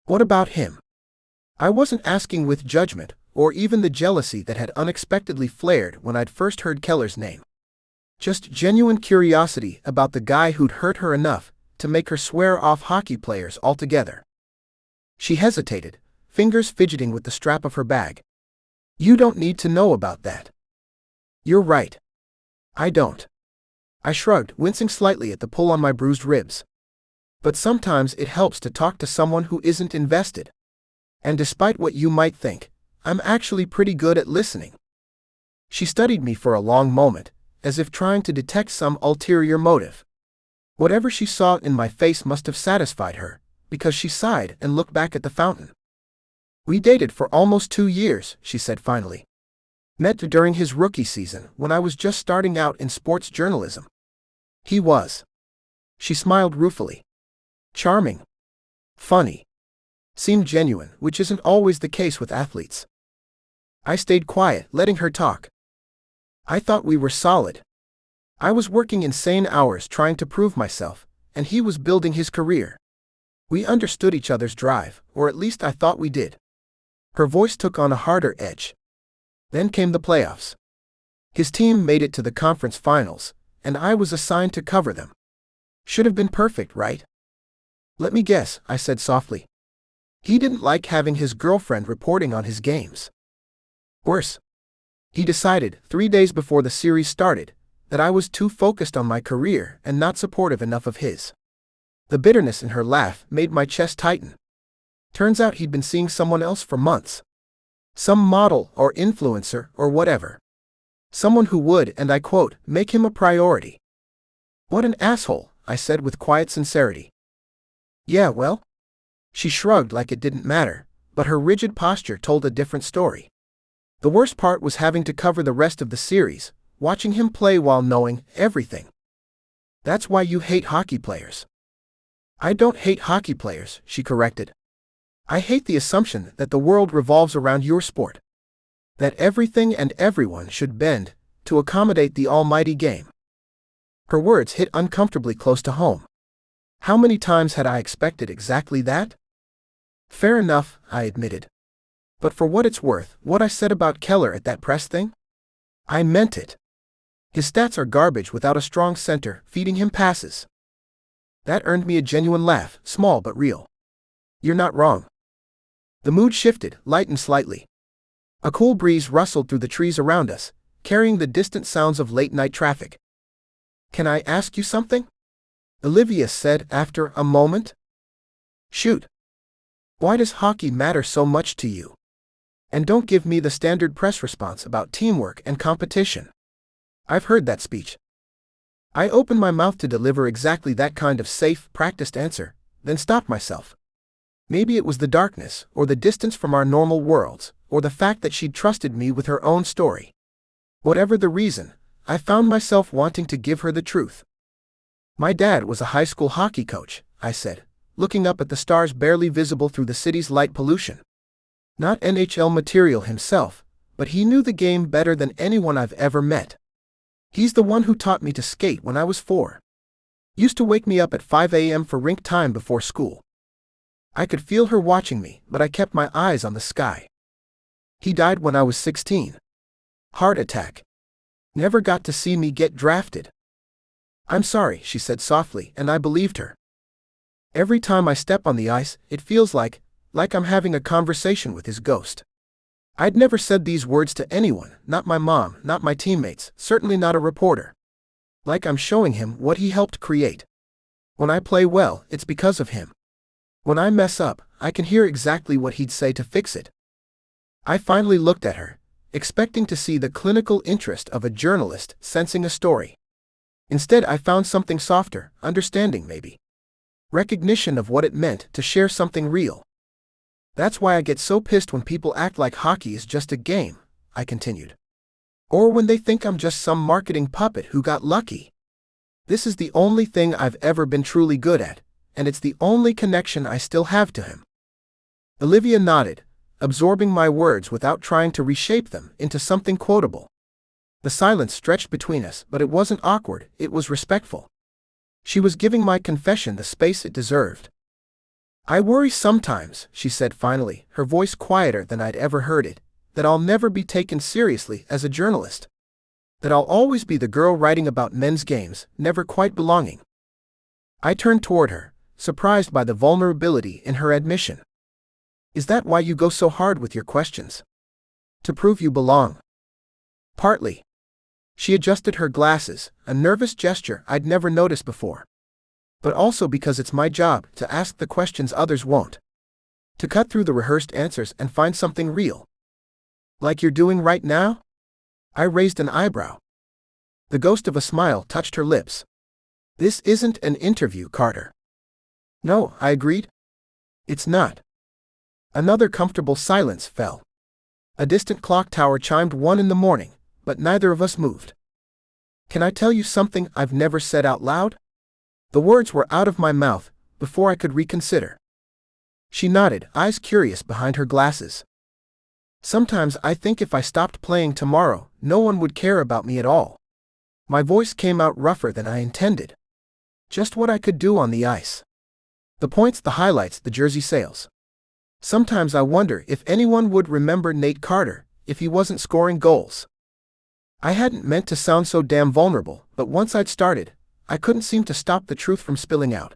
What about him? I wasn't asking with judgment, or even the jealousy that had unexpectedly flared when I'd first heard Keller's name. Just genuine curiosity about the guy who'd hurt her enough to make her swear off hockey players altogether. She hesitated, fingers fidgeting with the strap of her bag. You don't need to know about that. You're right. I don't. I shrugged, wincing slightly at the pull on my bruised ribs. But sometimes it helps to talk to someone who isn't invested. And despite what you might think, I'm actually pretty good at listening. She studied me for a long moment, as if trying to detect some ulterior motive. Whatever she saw in my face must have satisfied her, because she sighed and looked back at the fountain. We dated for almost 2 years, she said finally. Met during his rookie season when I was just starting out in sports journalism. He was. She smiled ruefully. Charming. Funny. Seemed genuine, which isn't always the case with athletes. I stayed quiet, letting her talk. I thought we were solid. I was working insane hours trying to prove myself, and he was building his career. We understood each other's drive, or at least I thought we did. Her voice took on a harder edge. Then came the playoffs. His team made it to the conference finals, and I was assigned to cover them. Should have been perfect, right? Let me guess, I said softly. He didn't like having his girlfriend reporting on his games. Worse. He decided, 3 days before the series started, that I was too focused on my career and not supportive enough of his. The bitterness in her laugh made my chest tighten. Turns out he'd been seeing someone else for months. Some model or influencer or whatever. Someone who would, and I quote, make him a priority. What an asshole, I said with quiet sincerity. Yeah, well? She shrugged like it didn't matter, but her rigid posture told a different story. The worst part was having to cover the rest of the series, watching him play while knowing everything. That's why you hate hockey players. I don't hate hockey players, she corrected. I hate the assumption that the world revolves around your sport. That everything and everyone should bend to accommodate the almighty game. Her words hit uncomfortably close to home. How many times had I expected exactly that? Fair enough, I admitted. But for what it's worth, what I said about Keller at that press thing? I meant it. His stats are garbage without a strong center, feeding him passes. That earned me a genuine laugh, small but real. You're not wrong. The mood shifted, lightened slightly. A cool breeze rustled through the trees around us, carrying the distant sounds of late-night traffic. "Can I ask you something?" Olivia said after a moment. "Shoot. Why does hockey matter so much to you? And don't give me the standard press response about teamwork and competition. I've heard that speech." I opened my mouth to deliver exactly that kind of safe, practiced answer, then stopped myself. Maybe it was the darkness, or the distance from our normal worlds, or the fact that she'd trusted me with her own story. Whatever the reason, I found myself wanting to give her the truth. "My dad was a high school hockey coach," I said, looking up at the stars barely visible through the city's light pollution. "Not NHL material himself, but he knew the game better than anyone I've ever met. He's the one who taught me to skate when I was 4. Used to wake me up at 5 a.m. for rink time before school." I could feel her watching me, but I kept my eyes on the sky. "He died when I was 16. Heart attack. Never got to see me get drafted." "I'm sorry," she said softly, and I believed her. Every time I step on the ice, it feels like I'm having a conversation with his ghost. I'd never said these words to anyone, not my mom, not my teammates, certainly not a reporter. Like I'm showing him what he helped create. When I play well, it's because of him. When I mess up, I can hear exactly what he'd say to fix it. I finally looked at her, expecting to see the clinical interest of a journalist sensing a story. Instead, I found something softer, understanding maybe. Recognition of what it meant to share something real. "That's why I get so pissed when people act like hockey is just a game," I continued. "Or when they think I'm just some marketing puppet who got lucky. This is the only thing I've ever been truly good at, and it's the only connection I still have to him." Olivia nodded, absorbing my words without trying to reshape them into something quotable. The silence stretched between us, but it wasn't awkward, it was respectful. She was giving my confession the space it deserved. "I worry sometimes," she said finally, her voice quieter than I'd ever heard it, "that I'll never be taken seriously as a journalist. That I'll always be the girl writing about men's games, never quite belonging." I turned toward her, surprised by the vulnerability in her admission. "Is that why you go so hard with your questions? To prove you belong?" "Partly." She adjusted her glasses, a nervous gesture I'd never noticed before. "But also because it's my job to ask the questions others won't. To cut through the rehearsed answers and find something real. Like you're doing right now?" I raised an eyebrow. The ghost of a smile touched her lips. "This isn't an interview, Carter." "No," I agreed. "It's not." Another comfortable silence fell. A distant clock tower chimed 1 in the morning, but neither of us moved. "Can I tell you something I've never said out loud?" The words were out of my mouth before I could reconsider. She nodded, eyes curious behind her glasses. "Sometimes I think if I stopped playing tomorrow, no one would care about me at all." My voice came out rougher than I intended. Just what I could do on the ice. The points, the highlights, the jersey sales. Sometimes I wonder if anyone would remember Nate Carter if he wasn't scoring goals. I hadn't meant to sound so damn vulnerable, but once I'd started, I couldn't seem to stop the truth from spilling out.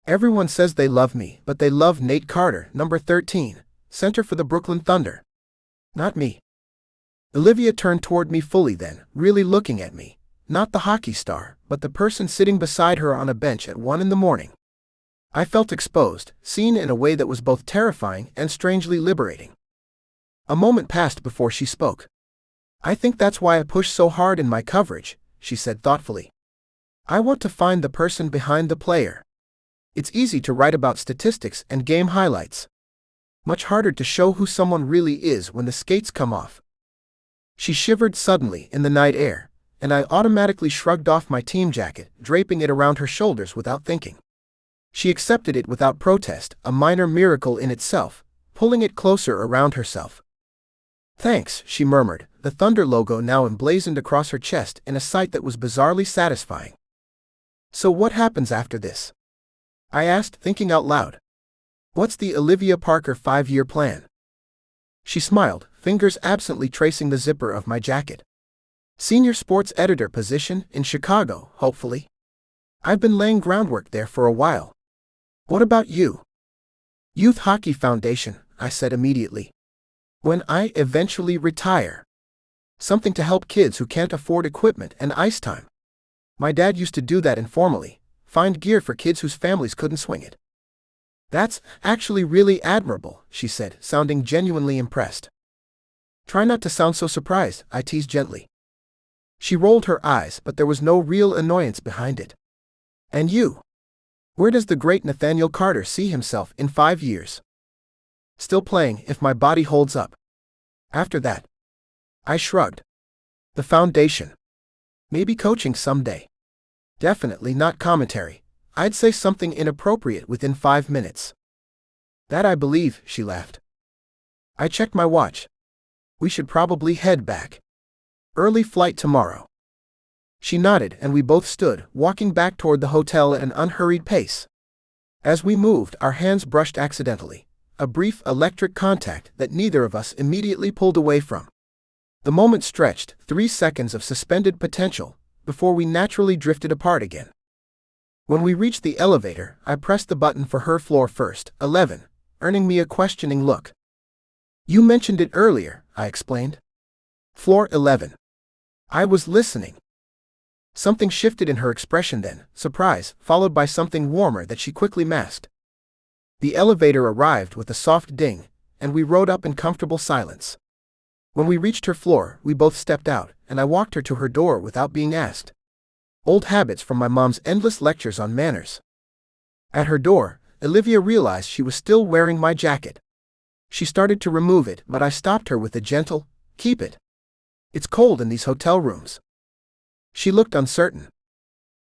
Everyone says they love me, but they love Nate Carter, number 13, center for the Brooklyn Thunder. Not me. Olivia turned toward me fully then, really looking at me, not the hockey star, but the person sitting beside her on a bench at 1 in the morning. I felt exposed, seen in a way that was both terrifying and strangely liberating. A moment passed before she spoke. "I think that's why I push so hard in my coverage," she said thoughtfully. "I want to find the person behind the player. It's easy to write about statistics and game highlights. Much harder to show who someone really is when the skates come off." She shivered suddenly in the night air, and I automatically shrugged off my team jacket, draping it around her shoulders without thinking. She accepted it without protest, a minor miracle in itself, pulling it closer around herself. "Thanks," she murmured, the Thunder logo now emblazoned across her chest in a sight that was bizarrely satisfying. "So what happens after this?" I asked, thinking out loud. "What's the Olivia Parker 5-year plan?" She smiled, fingers absently tracing the zipper of my jacket. "Senior sports editor position in Chicago, hopefully. I've been laying groundwork there for a while." "What about you?" "Youth Hockey Foundation," I said immediately. When I eventually retire. Something to help kids who can't afford equipment and ice time. My dad used to do that informally, find gear for kids whose families couldn't swing it. That's actually really admirable, she said, sounding genuinely impressed. Try not to sound so surprised, I teased gently. She rolled her eyes, but there was no real annoyance behind it. And you? Where does the great Nathaniel Carter see himself in 5 years? Still playing, if my body holds up. After that. I shrugged. The foundation. Maybe coaching someday. Definitely not commentary. I'd say something inappropriate within 5 minutes. That I believe, she laughed. I checked my watch. We should probably head back. Early flight tomorrow. She nodded and we both stood, walking back toward the hotel at an unhurried pace. As we moved, our hands brushed accidentally, a brief electric contact that neither of us immediately pulled away from. The moment stretched, 3 seconds of suspended potential, before we naturally drifted apart again. When we reached the elevator, I pressed the button for her floor first, 11, earning me a questioning look. You mentioned it earlier, I explained. Floor 11. I was listening. Something shifted in her expression then, surprise, followed by something warmer that she quickly masked. The elevator arrived with a soft ding, and we rode up in comfortable silence. When we reached her floor, we both stepped out, and I walked her to her door without being asked. Old habits from my mom's endless lectures on manners. At her door, Olivia realized she was still wearing my jacket. She started to remove it, but I stopped her with a gentle, "Keep it. It's cold in these hotel rooms." She looked uncertain.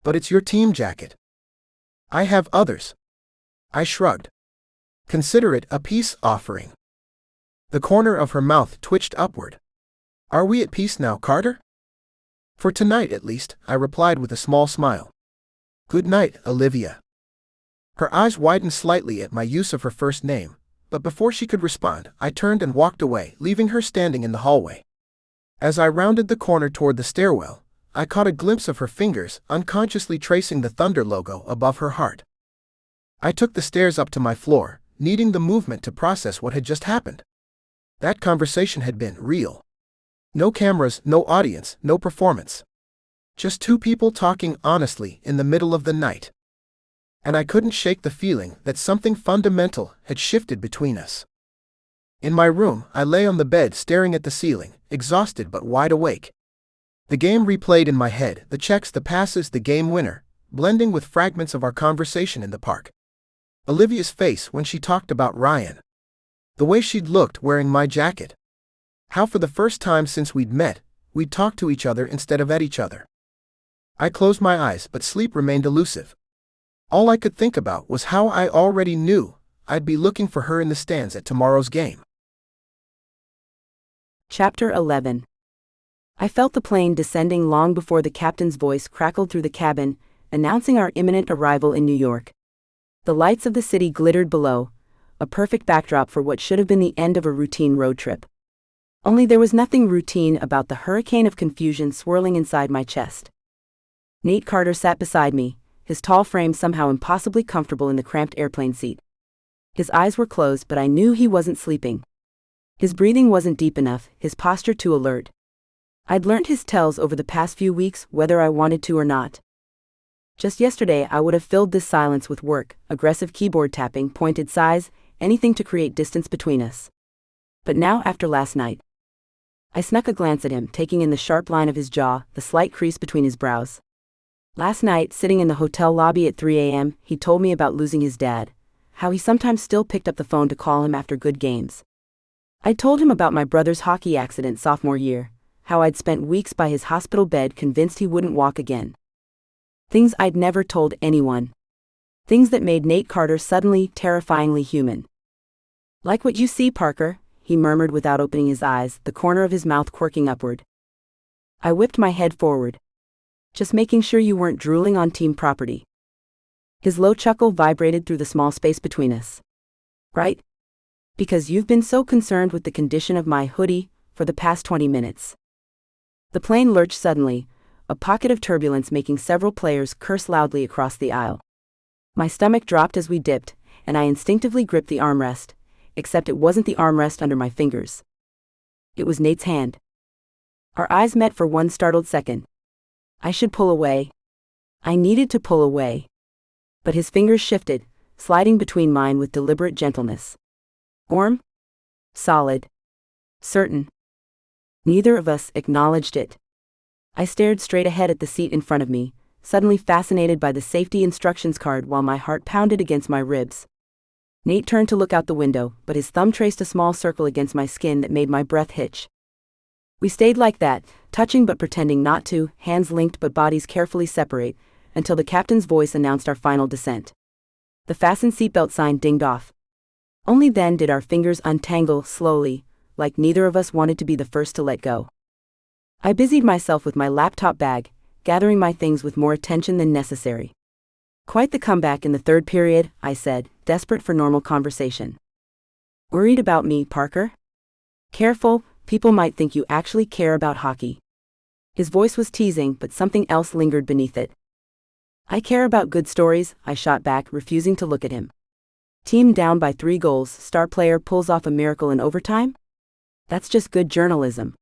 But it's your team jacket. I have others. I shrugged. Consider it a peace offering. The corner of her mouth twitched upward. Are we at peace now, Carter? For tonight at least, I replied with a small smile. Good night, Olivia. Her eyes widened slightly at my use of her first name, but before she could respond, I turned and walked away, leaving her standing in the hallway. As I rounded the corner toward the stairwell, I caught a glimpse of her fingers, unconsciously tracing the Thunder logo above her heart. I took the stairs up to my floor, needing the movement to process what had just happened. That conversation had been real. No cameras, no audience, no performance. Just two people talking honestly in the middle of the night. And I couldn't shake the feeling that something fundamental had shifted between us. In my room, I lay on the bed staring at the ceiling, exhausted but wide awake. The game replayed in my head, the checks, the passes, the game winner, blending with fragments of our conversation in the park. Olivia's face when she talked about Ryan. The way she'd looked wearing my jacket. How for the first time since we'd met, we'd talked to each other instead of at each other. I closed my eyes, but sleep remained elusive. All I could think about was how I already knew I'd be looking for her in the stands at tomorrow's game. Chapter 11. I felt the plane descending long before the captain's voice crackled through the cabin, announcing our imminent arrival in New York. The lights of the city glittered below, a perfect backdrop for what should have been the end of a routine road trip. Only there was nothing routine about the hurricane of confusion swirling inside my chest. Nate Carter sat beside me, his tall frame somehow impossibly comfortable in the cramped airplane seat. His eyes were closed, but I knew he wasn't sleeping. His breathing wasn't deep enough, his posture too alert. I'd learned his tells over the past few weeks, whether I wanted to or not. Just yesterday I would have filled this silence with work, aggressive keyboard tapping, pointed sighs, anything to create distance between us. But now, after last night, I snuck a glance at him, taking in the sharp line of his jaw, the slight crease between his brows. Last night, sitting in the hotel lobby at 3 a.m., he told me about losing his dad, how he sometimes still picked up the phone to call him after good games. I told him about my brother's hockey accident sophomore year, how I'd spent weeks by his hospital bed convinced he wouldn't walk again. Things I'd never told anyone. Things that made Nate Carter suddenly, terrifyingly human. Like what you see, Parker, he murmured without opening his eyes, the corner of his mouth quirking upward. I whipped my head forward. Just making sure you weren't drooling on team property. His low chuckle vibrated through the small space between us. Right? Because you've been so concerned with the condition of my hoodie for the past 20 minutes. The plane lurched suddenly, a pocket of turbulence making several players curse loudly across the aisle. My stomach dropped as we dipped, and I instinctively gripped the armrest, except it wasn't the armrest under my fingers. It was Nate's hand. Our eyes met for one startled second. I should pull away. I needed to pull away. But his fingers shifted, sliding between mine with deliberate gentleness. Warm? Solid. Certain. Neither of us acknowledged it. I stared straight ahead at the seat in front of me, suddenly fascinated by the safety instructions card while my heart pounded against my ribs. Nate turned to look out the window, but his thumb traced a small circle against my skin that made my breath hitch. We stayed like that, touching but pretending not to, hands linked but bodies carefully separate, until the captain's voice announced our final descent. The fasten seatbelt sign dinged off. Only then did our fingers untangle slowly, like neither of us wanted to be the first to let go. I busied myself with my laptop bag, gathering my things with more attention than necessary. Quite the comeback in the third period, I said, desperate for normal conversation. Worried about me, Parker? Careful, people might think you actually care about hockey. His voice was teasing, but something else lingered beneath it. I care about good stories, I shot back, refusing to look at him. Team down by 3 goals, star player pulls off a miracle in overtime? That's just good journalism.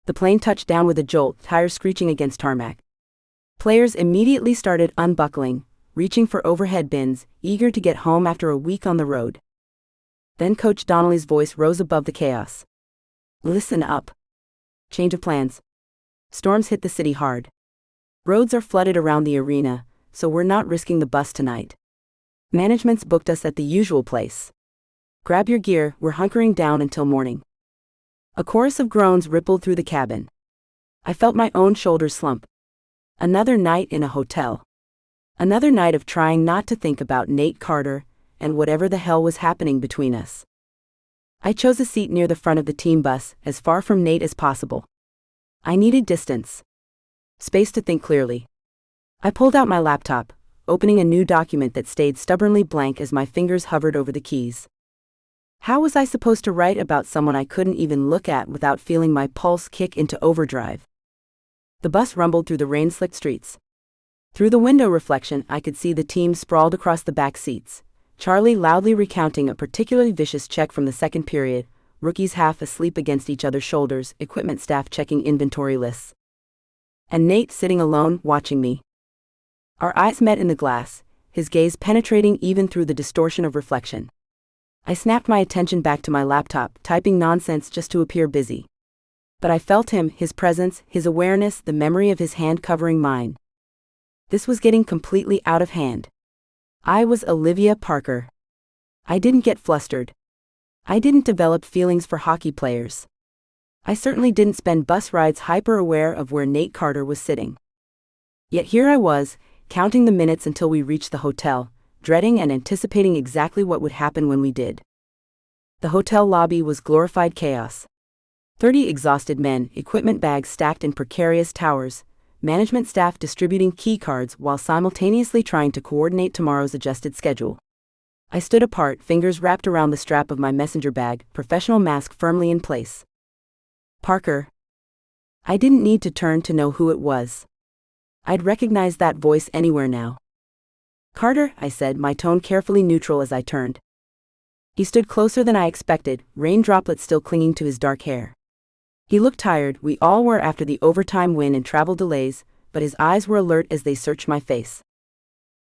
The plane touched down with a jolt, tires screeching against tarmac. Players immediately started unbuckling, reaching for overhead bins, eager to get home after a week on the road. Then Coach Donnelly's voice rose above the chaos. Listen up. Change of plans. Storms hit the city hard. Roads are flooded around the arena, so we're not risking the bus tonight. Management's booked us at the usual place. Grab your gear, we're hunkering down until morning. A chorus of groans rippled through the cabin. I felt my own shoulders slump. Another night in a hotel. Another night of trying not to think about Nate Carter and whatever the hell was happening between us. I chose a seat near the front of the team bus, as far from Nate as possible. I needed distance. Space to think clearly. I pulled out my laptop, opening a new document that stayed stubbornly blank as my fingers hovered over the keys. How was I supposed to write about someone I couldn't even look at without feeling my pulse kick into overdrive? The bus rumbled through the rain-slicked streets. Through the window reflection, I could see the team sprawled across the back seats, Charlie loudly recounting a particularly vicious check from the second period, rookies half asleep against each other's shoulders, equipment staff checking inventory lists. And Nate sitting alone, watching me. Our eyes met in the glass, his gaze penetrating even through the distortion of reflection. I snapped my attention back to my laptop, typing nonsense just to appear busy. But I felt him, his presence, his awareness, the memory of his hand covering mine. This was getting completely out of hand. I was Olivia Parker. I didn't get flustered. I didn't develop feelings for hockey players. I certainly didn't spend bus rides hyper-aware of where Nate Carter was sitting. Yet here I was, counting the minutes until we reached the hotel, dreading and anticipating exactly what would happen when we did. The hotel lobby was glorified chaos. 30 exhausted men, equipment bags stacked in precarious towers, management staff distributing key cards while simultaneously trying to coordinate tomorrow's adjusted schedule. I stood apart, fingers wrapped around the strap of my messenger bag, professional mask firmly in place. Parker. I didn't need to turn to know who it was. I'd recognize that voice anywhere now. Carter, I said, my tone carefully neutral as I turned. He stood closer than I expected, rain droplets still clinging to his dark hair. He looked tired, we all were after the overtime win and travel delays, but his eyes were alert as they searched my face.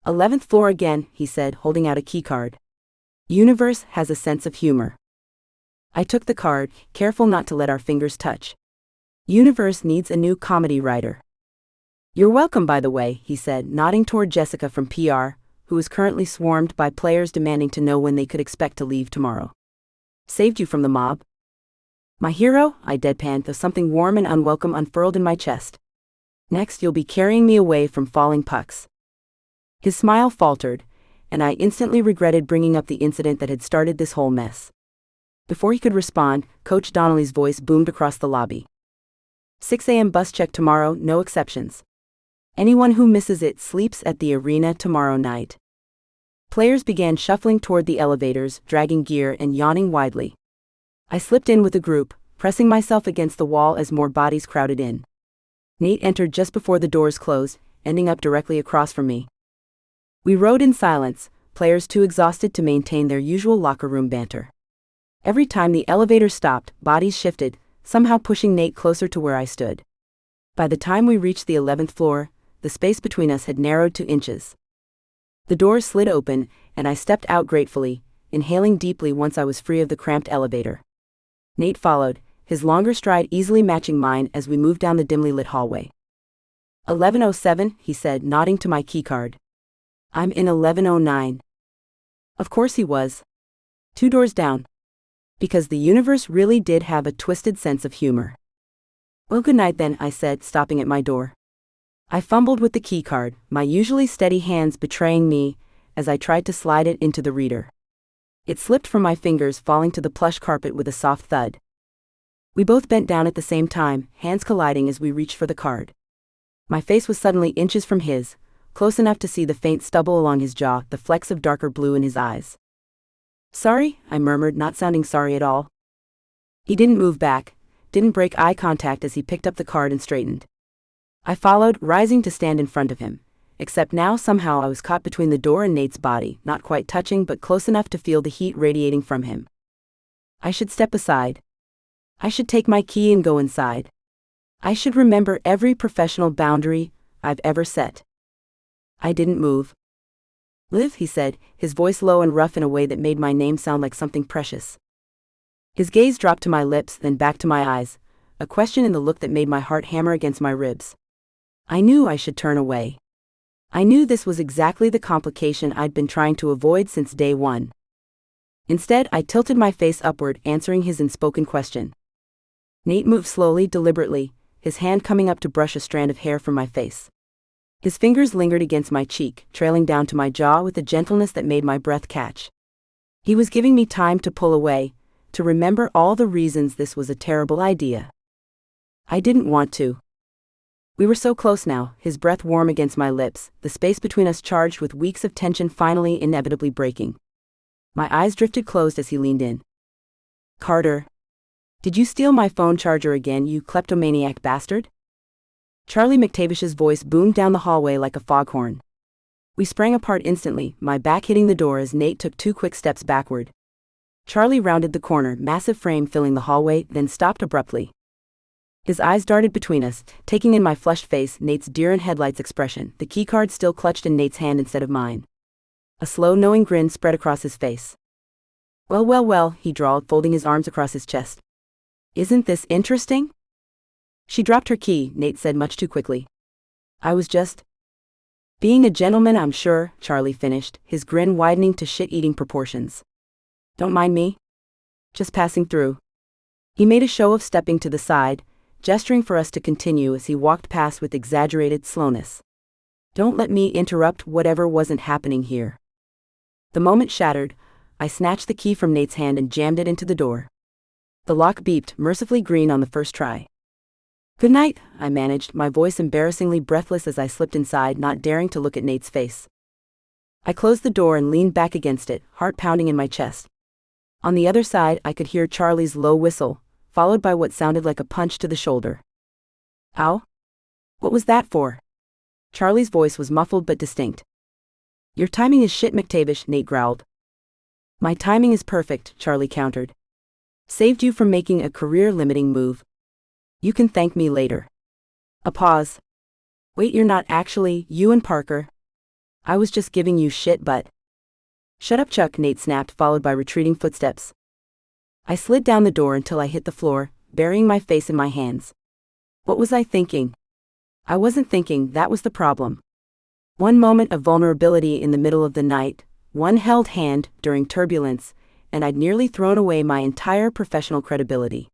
11th floor again, he said, holding out a keycard. Universe has a sense of humor. I took the card, careful not to let our fingers touch. Universe needs a new comedy writer. You're welcome, by the way, he said, nodding toward Jessica from PR, who was currently swarmed by players demanding to know when they could expect to leave tomorrow. Saved you from the mob? My hero, I deadpanned, though something warm and unwelcome unfurled in my chest. Next, you'll be carrying me away from falling pucks. His smile faltered, and I instantly regretted bringing up the incident that had started this whole mess. Before he could respond, Coach Donnelly's voice boomed across the lobby. 6 a.m. bus check tomorrow, no exceptions. Anyone who misses it sleeps at the arena tomorrow night. Players began shuffling toward the elevators, dragging gear and yawning widely. I slipped in with the group, pressing myself against the wall as more bodies crowded in. Nate entered just before the doors closed, ending up directly across from me. We rode in silence, players too exhausted to maintain their usual locker room banter. Every time the elevator stopped, bodies shifted, somehow pushing Nate closer to where I stood. By the time we reached the 11th floor, the space between us had narrowed to inches. The doors slid open, and I stepped out gratefully, inhaling deeply once I was free of the cramped elevator. Nate followed, his longer stride easily matching mine as we moved down the dimly lit hallway. 1107, he said, nodding to my keycard. I'm in 1109. Of course he was. 2 doors down. Because the universe really did have a twisted sense of humor. Well, good night then, I said, stopping at my door. I fumbled with the keycard, my usually steady hands betraying me, as I tried to slide it into the reader. It slipped from my fingers, falling to the plush carpet with a soft thud. We both bent down at the same time, hands colliding as we reached for the card. My face was suddenly inches from his, close enough to see the faint stubble along his jaw, the flecks of darker blue in his eyes. Sorry, I murmured, not sounding sorry at all. He didn't move back, didn't break eye contact as he picked up the card and straightened. I followed, rising to stand in front of him, except now somehow I was caught between the door and Nate's body, not quite touching but close enough to feel the heat radiating from him. I should step aside. I should take my key and go inside. I should remember every professional boundary I've ever set. I didn't move. Liv, he said, his voice low and rough in a way that made my name sound like something precious. His gaze dropped to my lips, then back to my eyes, a question in the look that made my heart hammer against my ribs. I knew I should turn away. I knew this was exactly the complication I'd been trying to avoid since day one. Instead, I tilted my face upward, answering his unspoken question. Nate moved slowly, deliberately, his hand coming up to brush a strand of hair from my face. His fingers lingered against my cheek, trailing down to my jaw with a gentleness that made my breath catch. He was giving me time to pull away, to remember all the reasons this was a terrible idea. I didn't want to. We were so close now, his breath warm against my lips, the space between us charged with weeks of tension finally inevitably breaking. My eyes drifted closed as he leaned in. Carter. Did you steal my phone charger again, you kleptomaniac bastard? Charlie McTavish's voice boomed down the hallway like a foghorn. We sprang apart instantly, my back hitting the door as Nate took 2 quick steps backward. Charlie rounded the corner, massive frame filling the hallway, then stopped abruptly. His eyes darted between us, taking in my flushed face, Nate's deer-in-headlights expression, the keycard still clutched in Nate's hand instead of mine. A slow, knowing grin spread across his face. Well, well, well, he drawled, folding his arms across his chest. Isn't this interesting? She dropped her key, Nate said much too quickly. I was just being a gentleman, I'm sure, Charlie finished, his grin widening to shit-eating proportions. Don't mind me? Just passing through. He made a show of stepping to the side, gesturing for us to continue as he walked past with exaggerated slowness. Don't let me interrupt whatever wasn't happening here. The moment shattered, I snatched the key from Nate's hand and jammed it into the door. The lock beeped, mercifully green on the first try. Good night, I managed, my voice embarrassingly breathless as I slipped inside, not daring to look at Nate's face. I closed the door and leaned back against it, heart pounding in my chest. On the other side, I could hear Charlie's low whistle, followed by what sounded like a punch to the shoulder. Ow? What was that for? Charlie's voice was muffled but distinct. Your timing is shit, McTavish, Nate growled. My timing is perfect, Charlie countered. Saved you from making a career-limiting move. You can thank me later. A pause. Wait, you're not actually, you and Parker. I was just giving you shit, but... Shut up, Chuck, Nate snapped, followed by retreating footsteps. I slid down the door until I hit the floor, burying my face in my hands. What was I thinking? I wasn't thinking, that was the problem. One moment of vulnerability in the middle of the night, one held hand during turbulence, and I'd nearly thrown away my entire professional credibility.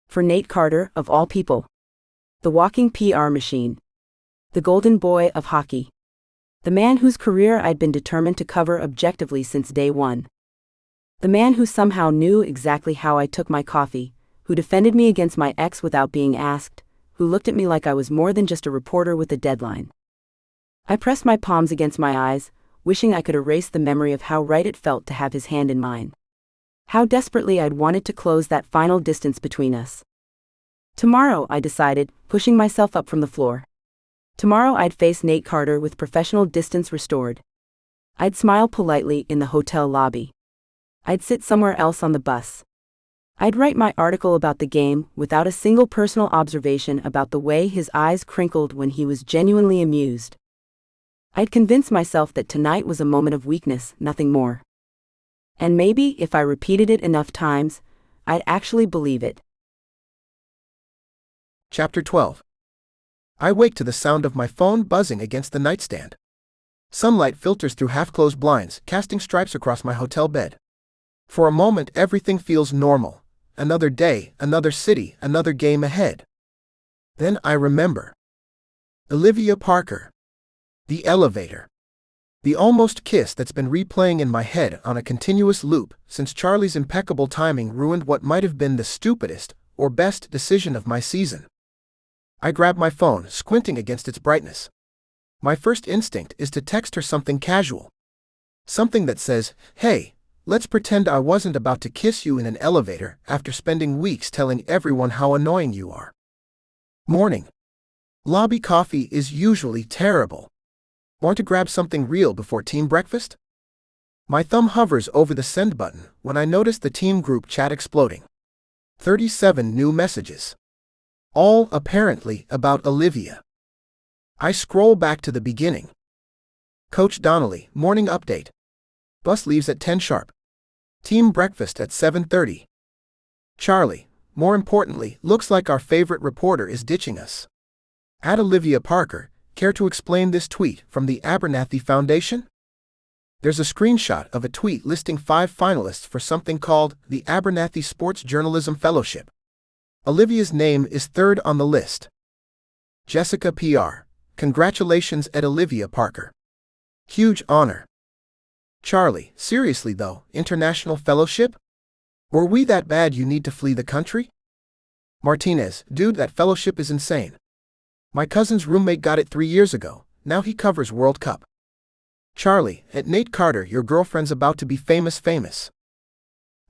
For Nate Carter, of all people. The walking PR machine. The golden boy of hockey. The man whose career I'd been determined to cover objectively since day one. The man who somehow knew exactly how I took my coffee, who defended me against my ex without being asked, who looked at me like I was more than just a reporter with a deadline. I pressed my palms against my eyes, wishing I could erase the memory of how right it felt to have his hand in mine. How desperately I'd wanted to close that final distance between us. Tomorrow, I decided, pushing myself up from the floor. Tomorrow I'd face Nate Carter with professional distance restored. I'd smile politely in the hotel lobby. I'd sit somewhere else on the bus. I'd write my article about the game without a single personal observation about the way his eyes crinkled when he was genuinely amused. I'd convince myself that tonight was a moment of weakness, nothing more. And maybe, if I repeated it enough times, I'd actually believe it. Chapter 12. I wake to the sound of my phone buzzing against the nightstand. Sunlight filters through half-closed blinds, casting stripes across my hotel bed. For a moment, everything feels normal. Another day, another city, another game ahead. Then I remember. Olivia Parker. The elevator. The almost kiss that's been replaying in my head on a continuous loop since Charlie's impeccable timing ruined what might have been the stupidest or best decision of my season. I grab my phone, squinting against its brightness. My first instinct is to text her something casual. Something that says, "Hey, let's pretend I wasn't about to kiss you in an elevator after spending weeks telling everyone how annoying you are." Morning. Lobby coffee is usually terrible. Want to grab something real before team breakfast? My thumb hovers over the send button when I notice the team group chat exploding. 37 new messages. All apparently about Olivia. I scroll back to the beginning. Coach Donnelly, morning update. Bus leaves at 10 sharp. Team breakfast at 7:30. Charlie, more importantly, looks like our favorite reporter is ditching us. At Olivia Parker, care to explain this tweet from the Abernathy Foundation? There's a screenshot of a tweet listing 5 finalists for something called the Abernathy Sports Journalism Fellowship. Olivia's name is third on the list. Jessica PR. Congratulations at Olivia Parker. Huge honor. Charlie, seriously though, international fellowship? Were we that bad you need to flee the country? Martinez, dude, that fellowship is insane. My cousin's roommate got it 3 years ago, now he covers World Cup. Charlie, at Nate Carter, your girlfriend's about to be famous.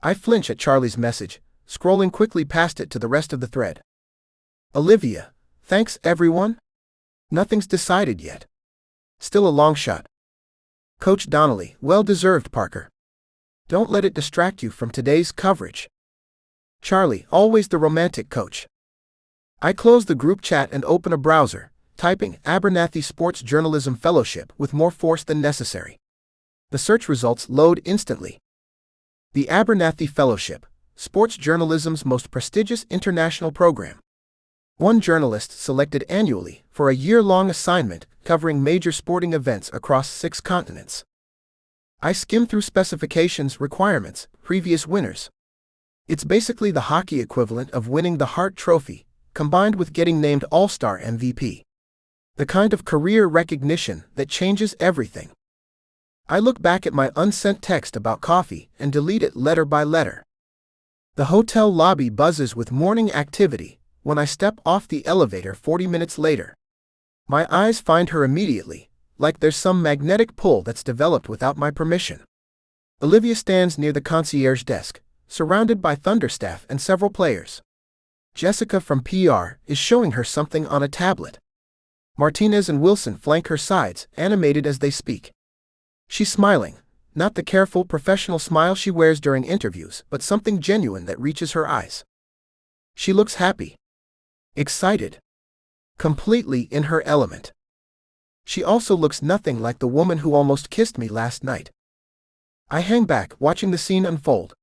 I flinch at Charlie's message, scrolling quickly past it to the rest of the thread. Olivia, thanks everyone? Nothing's decided yet. Still a long shot. Coach Donnelly, well deserved, Parker. Don't let it distract you from today's coverage. Charlie, always the romantic coach. I close the group chat and open a browser, typing Abernathy Sports Journalism Fellowship with more force than necessary. The search results load instantly. The Abernathy Fellowship, sports journalism's most prestigious international program. One journalist selected annually for a year-long assignment covering major sporting events across 6 continents. I skim through specifications, requirements, previous winners. It's basically the hockey equivalent of winning the Hart Trophy, combined with getting named All-Star MVP. The kind of career recognition that changes everything. I look back at my unsent text about coffee and delete it letter by letter. The hotel lobby buzzes with morning activity when I step off the elevator 40 minutes later. My eyes find her immediately, like there's some magnetic pull that's developed without my permission. Olivia stands near the concierge desk, surrounded by Thunder staff and several players. Jessica from PR is showing her something on a tablet. Martinez and Wilson flank her sides, animated as they speak. She's smiling, not the careful professional smile she wears during interviews, but something genuine that reaches her eyes. She looks happy. Excited. Completely in her element. She also looks nothing like the woman who almost kissed me last night. I hang back, watching the scene unfold.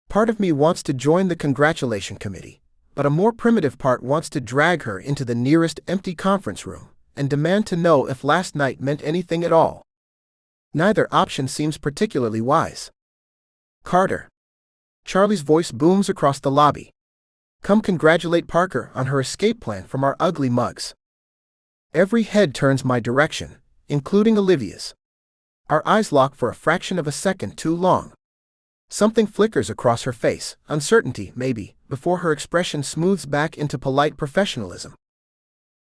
Part of me wants to join the congratulation committee, but a more primitive part wants to drag her into the nearest empty conference room and demand to know if last night meant anything at all. Neither option seems particularly wise. Carter. Charlie's voice booms across the lobby. Come congratulate Parker on her escape plan from our ugly mugs. Every head turns my direction, including Olivia's. Our eyes lock for a fraction of a second too long. Something flickers across her face, uncertainty, maybe, before her expression smooths back into polite professionalism.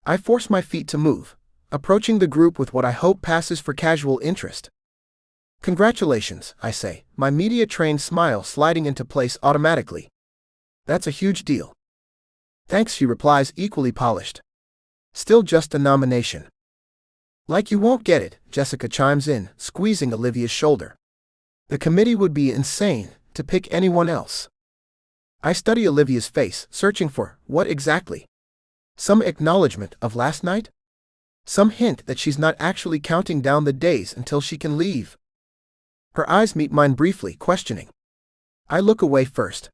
I force my feet to move, approaching the group with what I hope passes for casual interest. Congratulations, I say, my media-trained smile sliding into place automatically. That's a huge deal. Thanks, she replies, equally polished. Still just a nomination. Like you won't get it, Jessica chimes in, squeezing Olivia's shoulder. The committee would be insane to pick anyone else. I study Olivia's face, searching for what exactly? Some acknowledgement of last night? Some hint that she's not actually counting down the days until she can leave. Her eyes meet mine briefly, questioning. I look away first.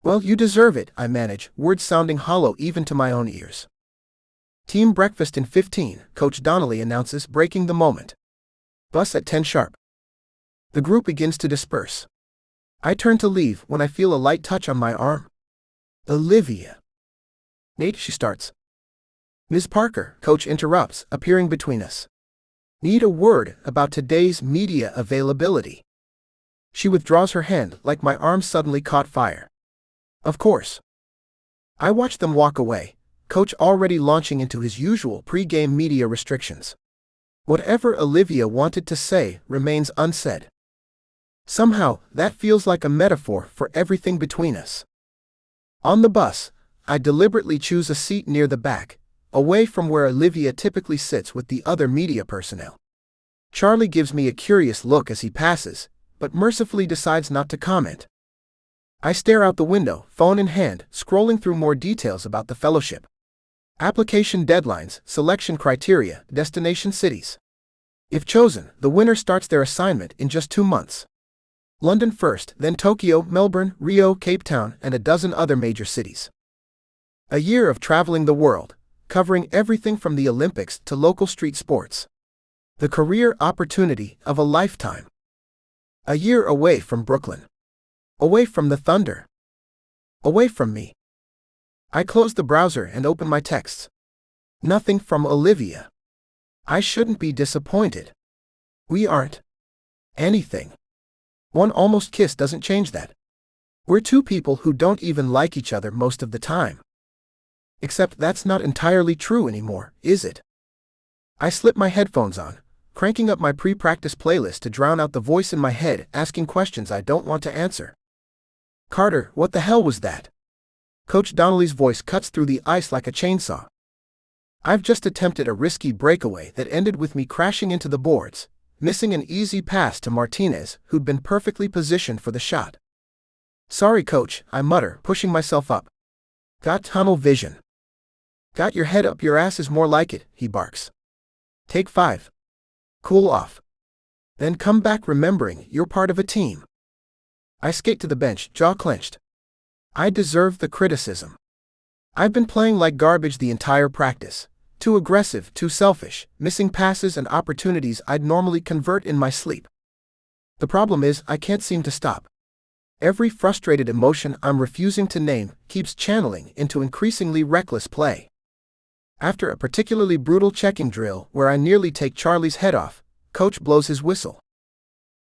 Well, you deserve it, I manage, words sounding hollow even to my own ears. Team breakfast in 15, Coach Donnelly announces, breaking the moment. Bus at 10 sharp. The group begins to disperse. I turn to leave when I feel a light touch on my arm. Olivia. Nate, she starts. Ms. Parker, Coach interrupts, appearing between us. Need a word about today's media availability. She withdraws her hand like my arm suddenly caught fire. Of course. I watch them walk away, Coach already launching into his usual pre-game media restrictions. Whatever Olivia wanted to say remains unsaid. Somehow, that feels like a metaphor for everything between us. On the bus, I deliberately choose a seat near the back, away from where Olivia typically sits with the other media personnel. Charlie gives me a curious look as he passes, but mercifully decides not to comment. I stare out the window, phone in hand, scrolling through more details about the fellowship. Application deadlines, selection criteria, destination cities. If chosen, the winner starts their assignment in just 2 months. London first, then Tokyo, Melbourne, Rio, Cape Town, and a dozen other major cities. A year of traveling the world, covering everything from the Olympics to local street sports. The career opportunity of a lifetime. A year away from Brooklyn. Away from the Thunder. Away from me. I close the browser and open my texts. Nothing from Olivia. I shouldn't be disappointed. We aren't. Anything. One almost kiss doesn't change that. We're two people who don't even like each other most of the time. Except that's not entirely true anymore, is it? I slip my headphones on, cranking up my pre-practice playlist to drown out the voice in my head asking questions I don't want to answer. Carter, what the hell was that? Coach Donnelly's voice cuts through the ice like a chainsaw. I've just attempted a risky breakaway that ended with me crashing into the boards, missing an easy pass to Martinez, who'd been perfectly positioned for the shot. Sorry, coach, I mutter, pushing myself up. Got tunnel vision. Got your head up your ass is more like it, he barks. Take 5. Cool off. Then come back remembering you're part of a team. I skate to the bench, jaw clenched. I deserve the criticism. I've been playing like garbage the entire practice. Too aggressive, too selfish, missing passes and opportunities I'd normally convert in my sleep. The problem is, I can't seem to stop. Every frustrated emotion I'm refusing to name keeps channeling into increasingly reckless play. After a particularly brutal checking drill where I nearly take Charlie's head off, Coach blows his whistle.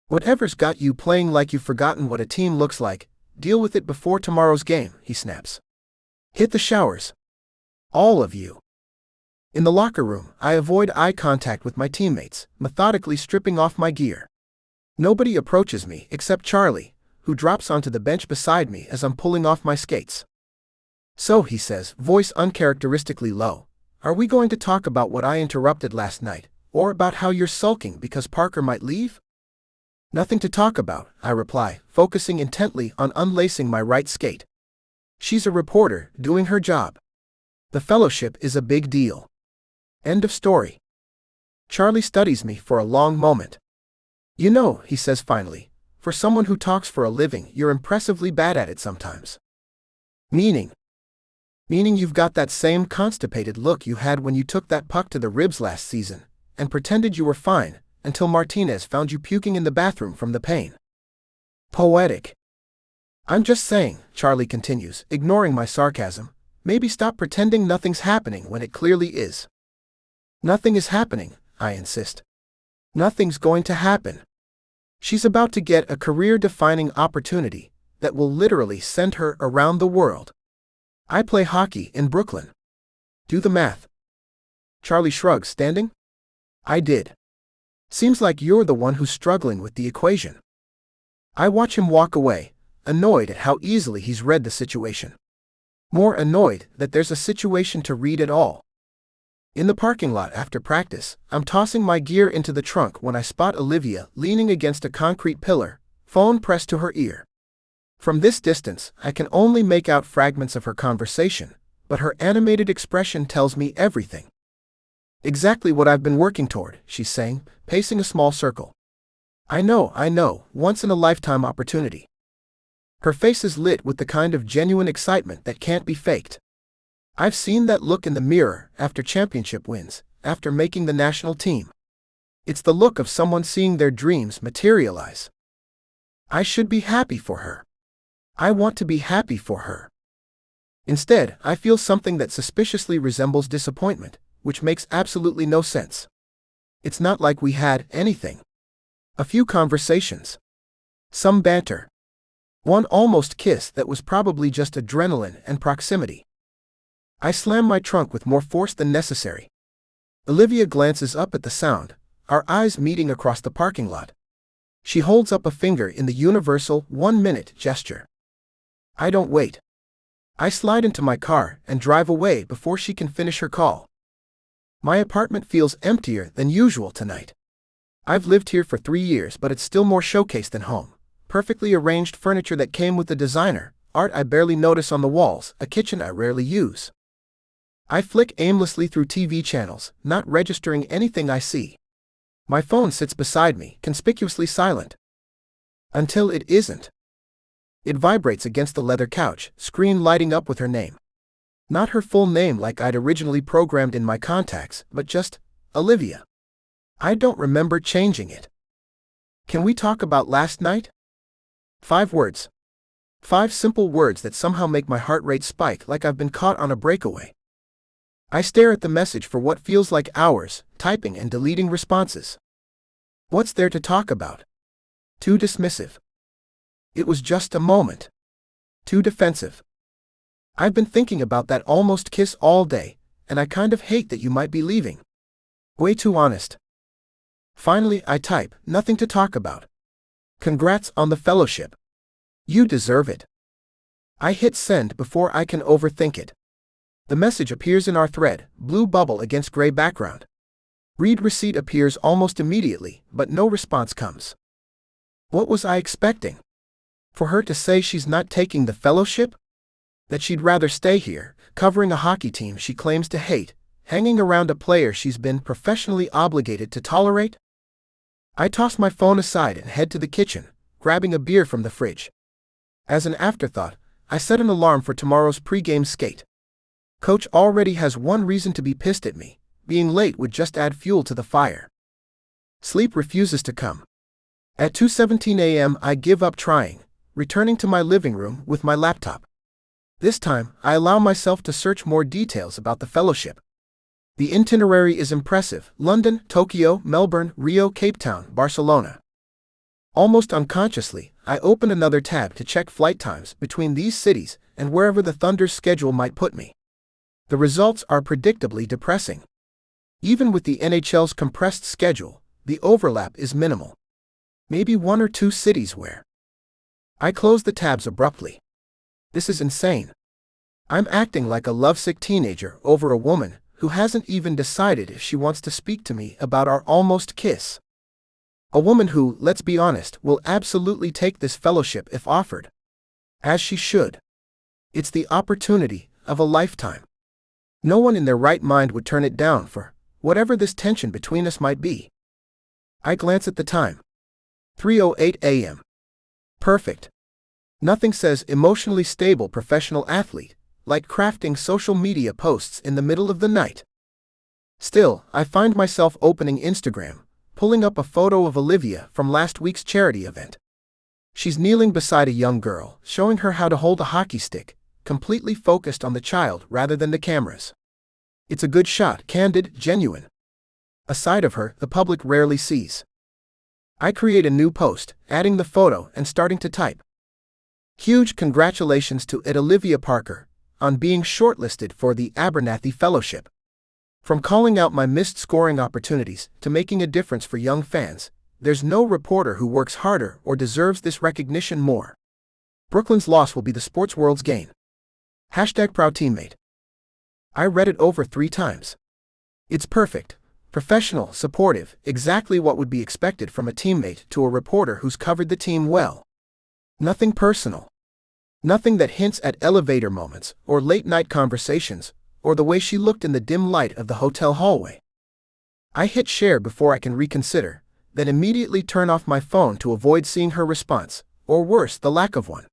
Whatever's got you playing like you've forgotten what a team looks like, deal with it before tomorrow's game, he snaps. Hit the showers. All of you. In the locker room, I avoid eye contact with my teammates, methodically stripping off my gear. Nobody approaches me except Charlie, who drops onto the bench beside me as I'm pulling off my skates. So, he says, voice uncharacteristically low, are we going to talk about what I interrupted last night, or about how you're sulking because Parker might leave? Nothing to talk about, I reply, focusing intently on unlacing my right skate. She's a reporter, doing her job. The fellowship is a big deal. End of story. Charlie studies me for a long moment. You know, he says finally, for someone who talks for a living, you're impressively bad at it sometimes. Meaning you've got that same constipated look you had when you took that puck to the ribs last season, and pretended you were fine, until Martinez found you puking in the bathroom from the pain. Poetic. I'm just saying, Charlie continues, ignoring my sarcasm, maybe stop pretending nothing's happening when it clearly is. Nothing is happening, I insist. Nothing's going to happen. She's about to get a career-defining opportunity that will literally send her around the world. I play hockey in Brooklyn. Do the math. Charlie shrugs, standing. I did. Seems like you're the one who's struggling with the equation. I watch him walk away, annoyed at how easily he's read the situation. More annoyed that there's a situation to read at all. In the parking lot after practice, I'm tossing my gear into the trunk when I spot Olivia leaning against a concrete pillar, phone pressed to her ear. From this distance, I can only make out fragments of her conversation, but her animated expression tells me everything. Exactly what I've been working toward, she's saying, pacing a small circle. I know, once-in-a-lifetime opportunity. Her face is lit with the kind of genuine excitement that can't be faked. I've seen that look in the mirror after championship wins, after making the national team. It's the look of someone seeing their dreams materialize. I should be happy for her. I want to be happy for her. Instead, I feel something that suspiciously resembles disappointment, which makes absolutely no sense. It's not like we had anything. A few conversations. Some banter. One almost kiss that was probably just adrenaline and proximity. I slam my trunk with more force than necessary. Olivia glances up at the sound, our eyes meeting across the parking lot. She holds up a finger in the universal 1-minute gesture. I don't wait. I slide into my car and drive away before she can finish her call. My apartment feels emptier than usual tonight. I've lived here for 3 years, but it's still more showcase than home. Perfectly arranged furniture that came with the designer, art I barely notice on the walls, a kitchen I rarely use. I flick aimlessly through TV channels, not registering anything I see. My phone sits beside me, conspicuously silent. Until it isn't. It vibrates against the leather couch, screen lighting up with her name. Not her full name like I'd originally programmed in my contacts, but just Olivia. I don't remember changing it. Can we talk about last night? 5 words. 5 simple words that somehow make my heart rate spike like I've been caught on a breakaway. I stare at the message for what feels like hours, typing and deleting responses. What's there to talk about? Too dismissive. It was just a moment. Too defensive. I've been thinking about that almost kiss all day, and I kind of hate that you might be leaving. Way too honest. Finally, I type, nothing to talk about. Congrats on the fellowship. You deserve it. I hit send before I can overthink it. The message appears in our thread, blue bubble against gray background. Read receipt appears almost immediately, but no response comes. What was I expecting? For her to say she's not taking the fellowship? That she'd rather stay here, covering a hockey team she claims to hate, hanging around a player she's been professionally obligated to tolerate? I toss my phone aside and head to the kitchen, grabbing a beer from the fridge. As an afterthought, I set an alarm for tomorrow's pregame skate. Coach already has one reason to be pissed at me. Being late would just add fuel to the fire. Sleep refuses to come. At 2:17 a.m. I give up trying, returning to my living room with my laptop. This time, I allow myself to search more details about the fellowship. The itinerary is impressive: London, Tokyo, Melbourne, Rio, Cape Town, Barcelona. Almost unconsciously, I open another tab to check flight times between these cities and wherever the Thunder's schedule might put me. The results are predictably depressing. Even with the NHL's compressed schedule, the overlap is minimal. Maybe 1 or 2 cities where. I close the tabs abruptly. This is insane. I'm acting like a lovesick teenager over a woman who hasn't even decided if she wants to speak to me about our almost kiss. A woman who, let's be honest, will absolutely take this fellowship if offered. As she should. It's the opportunity of a lifetime. No one in their right mind would turn it down for whatever this tension between us might be. I glance at the time. 3:08 a.m. Perfect. Nothing says emotionally stable professional athlete like crafting social media posts in the middle of the night. Still, I find myself opening Instagram, pulling up a photo of Olivia from last week's charity event. She's kneeling beside a young girl, showing her how to hold a hockey stick, completely focused on the child rather than the cameras. It's a good shot, candid, genuine. A side of her the public rarely sees. I create a new post, adding the photo and starting to type. Huge congratulations to Olivia Parker on being shortlisted for the Abernathy Fellowship. From calling out my missed scoring opportunities to making a difference for young fans, there's no reporter who works harder or deserves this recognition more. Brooklyn's loss will be the sports world's gain. #proud teammate. I read it over 3 times. It's perfect, professional, supportive, exactly what would be expected from a teammate to a reporter who's covered the team well. Nothing personal. Nothing that hints at elevator moments, or late-night conversations, or the way she looked in the dim light of the hotel hallway. I hit share before I can reconsider, then immediately turn off my phone to avoid seeing her response, or worse, the lack of one.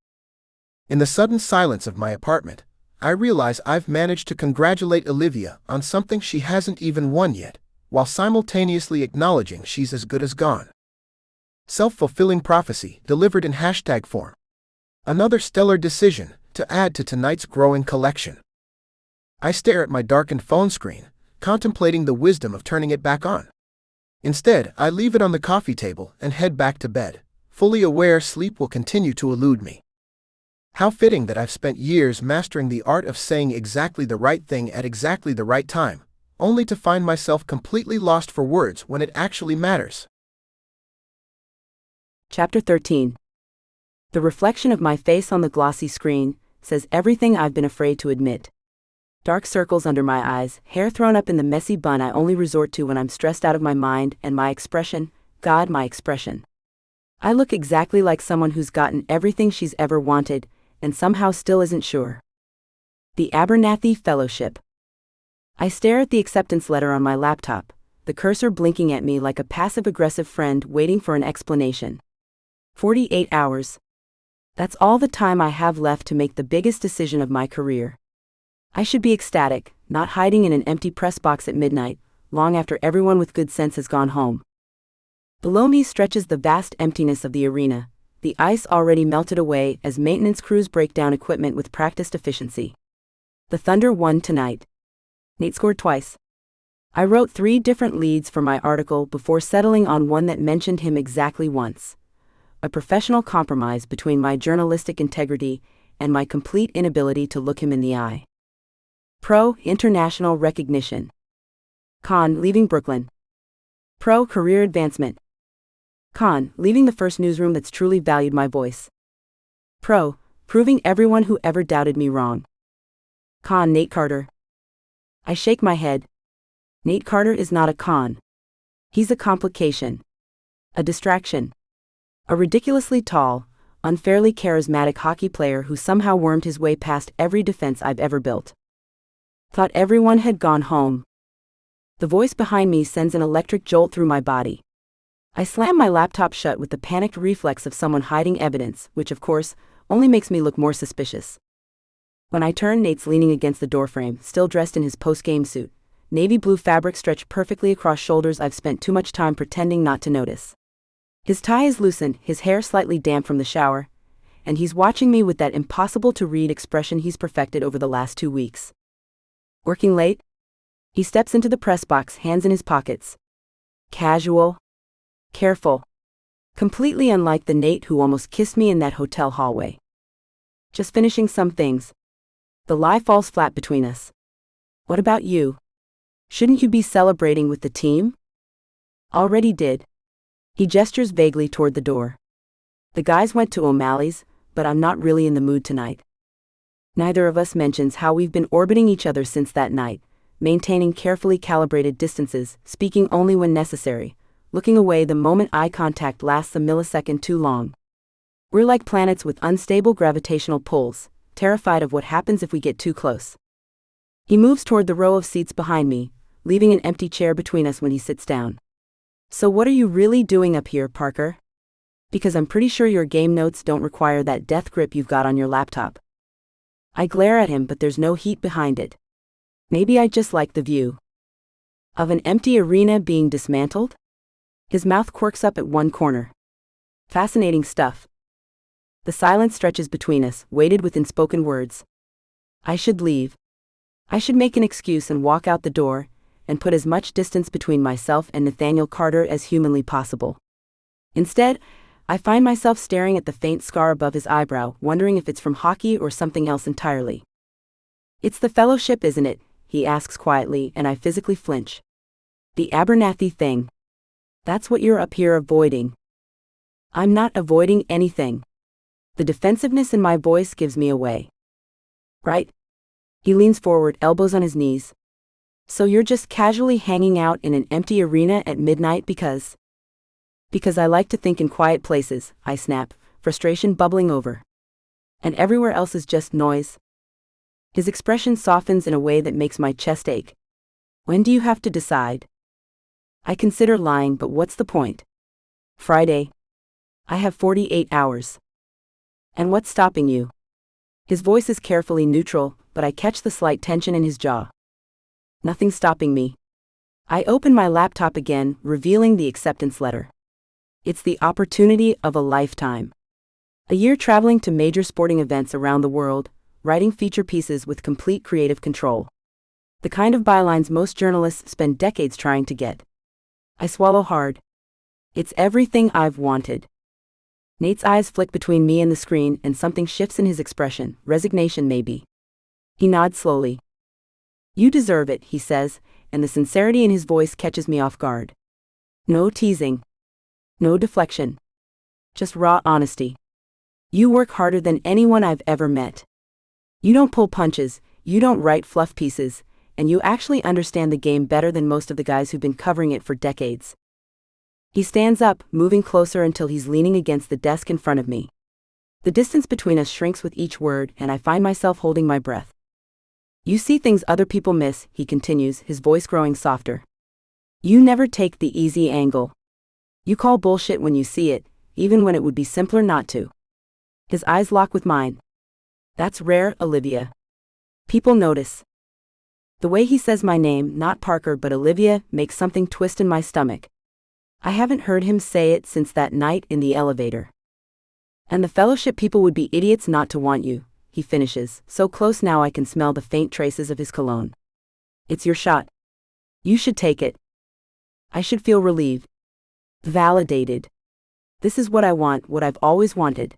In the sudden silence of my apartment, I realize I've managed to congratulate Olivia on something she hasn't even won yet, while simultaneously acknowledging she's as good as gone. Self-fulfilling prophecy delivered in hashtag form. Another stellar decision to add to tonight's growing collection. I stare at my darkened phone screen, contemplating the wisdom of turning it back on. Instead, I leave it on the coffee table and head back to bed, fully aware sleep will continue to elude me. How fitting that I've spent years mastering the art of saying exactly the right thing at exactly the right time, only to find myself completely lost for words when it actually matters. Chapter 13. The reflection of my face on the glossy screen says everything I've been afraid to admit. Dark circles under my eyes, hair thrown up in the messy bun I only resort to when I'm stressed out of my mind, and my expression, God, my expression. I look exactly like someone who's gotten everything she's ever wanted, and somehow still isn't sure. The Abernathy Fellowship. I stare at the acceptance letter on my laptop, the cursor blinking at me like a passive-aggressive friend waiting for an explanation. 48 hours. That's all the time I have left to make the biggest decision of my career. I should be ecstatic, not hiding in an empty press box at midnight, long after everyone with good sense has gone home. Below me stretches the vast emptiness of the arena, the ice already melted away as maintenance crews break down equipment with practiced efficiency. The Thunder won tonight. Nate scored twice. I wrote 3 different leads for my article before settling on one that mentioned him exactly once. A professional compromise between my journalistic integrity and my complete inability to look him in the eye. Pro, international recognition. Con, leaving Brooklyn. Pro, career advancement. Con, leaving the first newsroom that's truly valued my voice. Pro, proving everyone who ever doubted me wrong. Con, Nate Carter. I shake my head. Nate Carter is not a con. He's a complication. A distraction. A ridiculously tall, unfairly charismatic hockey player who somehow wormed his way past every defense I've ever built. Thought everyone had gone home. The voice behind me sends an electric jolt through my body. I slam my laptop shut with the panicked reflex of someone hiding evidence, which of course, only makes me look more suspicious. When I turn, Nate's leaning against the doorframe, still dressed in his post-game suit, navy blue fabric stretched perfectly across shoulders I've spent too much time pretending not to notice. His tie is loosened, his hair slightly damp from the shower, and he's watching me with that impossible-to-read expression he's perfected over the last 2 weeks. Working late? He steps into the press box, hands in his pockets. Casual. Careful. Completely unlike the Nate who almost kissed me in that hotel hallway. Just finishing some things. The lie falls flat between us. What about you? Shouldn't you be celebrating with the team? Already did. He gestures vaguely toward the door. The guys went to O'Malley's, but I'm not really in the mood tonight. Neither of us mentions how we've been orbiting each other since that night, maintaining carefully calibrated distances, speaking only when necessary, looking away the moment eye contact lasts a millisecond too long. We're like planets with unstable gravitational pulls, terrified of what happens if we get too close. He moves toward the row of seats behind me, leaving an empty chair between us when he sits down. So what are you really doing up here, Parker? Because I'm pretty sure your game notes don't require that death grip you've got on your laptop. I glare at him, but there's no heat behind it. Maybe I just like the view of an empty arena being dismantled? His mouth quirks up at one corner. Fascinating stuff. The silence stretches between us, weighted with unspoken words. I should leave. I should make an excuse and walk out the door, and put as much distance between myself and Nathaniel Carter as humanly possible. Instead, I find myself staring at the faint scar above his eyebrow, wondering if it's from hockey or something else entirely. It's the fellowship, isn't it? He asks quietly, and I physically flinch. The Abernathy thing. That's what you're up here avoiding. I'm not avoiding anything. The defensiveness in my voice gives me away. Right? He leans forward, elbows on his knees. So you're just casually hanging out in an empty arena at midnight because I like to think in quiet places, I snap, frustration bubbling over. And everywhere else is just noise. His expression softens in a way that makes my chest ache. When do you have to decide? I consider lying, but what's the point? Friday. I have 48 hours. And what's stopping you? His voice is carefully neutral, but I catch the slight tension in his jaw. Nothing's stopping me. I open my laptop again, revealing the acceptance letter. It's the opportunity of a lifetime. A year traveling to major sporting events around the world, writing feature pieces with complete creative control. The kind of bylines most journalists spend decades trying to get. I swallow hard. It's everything I've wanted. Nate's eyes flick between me and the screen, and something shifts in his expression, resignation maybe. He nods slowly. You deserve it, he says, and the sincerity in his voice catches me off guard. No teasing. No deflection. Just raw honesty. You work harder than anyone I've ever met. You don't pull punches, you don't write fluff pieces, and you actually understand the game better than most of the guys who've been covering it for decades. He stands up, moving closer until he's leaning against the desk in front of me. The distance between us shrinks with each word, and I find myself holding my breath. You see things other people miss, he continues, his voice growing softer. You never take the easy angle. You call bullshit when you see it, even when it would be simpler not to. His eyes lock with mine. That's rare, Olivia. People notice. The way he says my name, not Parker but Olivia, makes something twist in my stomach. I haven't heard him say it since that night in the elevator. And the fellowship people would be idiots not to want you, he finishes, so close now I can smell the faint traces of his cologne. It's your shot. You should take it. I should feel relieved. Validated. This is what I want, what I've always wanted.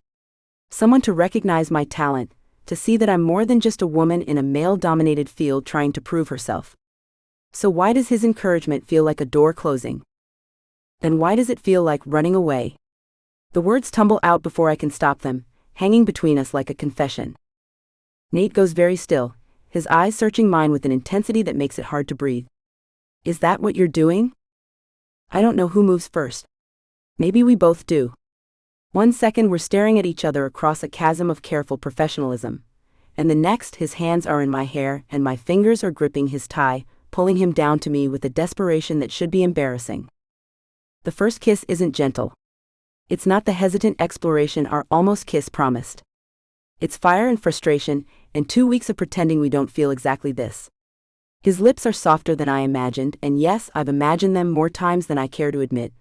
Someone to recognize my talent, to see that I'm more than just a woman in a male-dominated field trying to prove herself. So why does his encouragement feel like a door closing? Then why does it feel like running away? The words tumble out before I can stop them, hanging between us like a confession. Nate goes very still, his eyes searching mine with an intensity that makes it hard to breathe. Is that what you're doing? I don't know who moves first. Maybe we both do. 1 second we're staring at each other across a chasm of careful professionalism, and the next his hands are in my hair and my fingers are gripping his tie, pulling him down to me with a desperation that should be embarrassing. The first kiss isn't gentle. It's not the hesitant exploration our almost kiss promised. It's fire and frustration, and 2 weeks of pretending we don't feel exactly this. His lips are softer than I imagined, and yes, I've imagined them more times than I care to admit,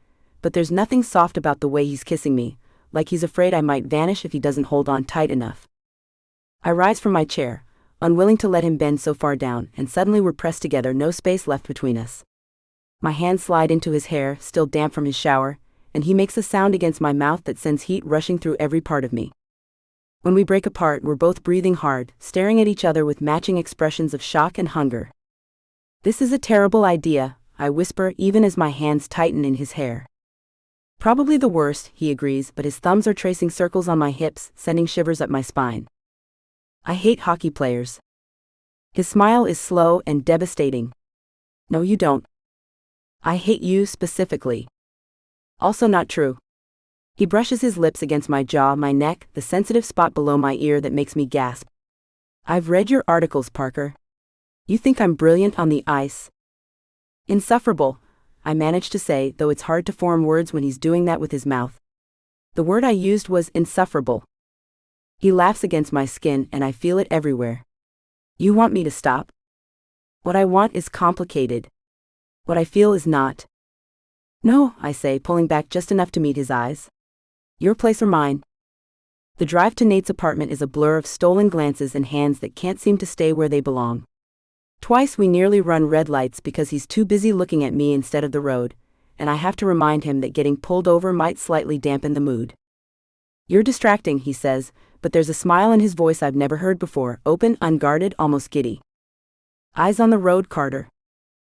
but there's nothing soft about the way he's kissing me, like he's afraid I might vanish if he doesn't hold on tight enough. I rise from my chair, unwilling to let him bend so far down, and suddenly we're pressed together, no space left between us. My hands slide into his hair, still damp from his shower, and he makes a sound against my mouth that sends heat rushing through every part of me. When we break apart, we're both breathing hard, staring at each other with matching expressions of shock and hunger. This is a terrible idea, I whisper even as my hands tighten in his hair. Probably the worst, he agrees, but his thumbs are tracing circles on my hips, sending shivers up my spine. I hate hockey players. His smile is slow and devastating. No, you don't. I hate you specifically. Also not true. He brushes his lips against my jaw, my neck, the sensitive spot below my ear that makes me gasp. I've read your articles, Parker. You think I'm brilliant on the ice? Insufferable, I manage to say, though it's hard to form words when he's doing that with his mouth. The word I used was insufferable. He laughs against my skin, and I feel it everywhere. You want me to stop? What I want is complicated. What I feel is not. No, I say, pulling back just enough to meet his eyes. Your place or mine? The drive to Nate's apartment is a blur of stolen glances and hands that can't seem to stay where they belong. Twice we nearly run red lights because he's too busy looking at me instead of the road, and I have to remind him that getting pulled over might slightly dampen the mood. You're distracting, he says, but there's a smile in his voice I've never heard before, open, unguarded, almost giddy. Eyes on the road, Carter.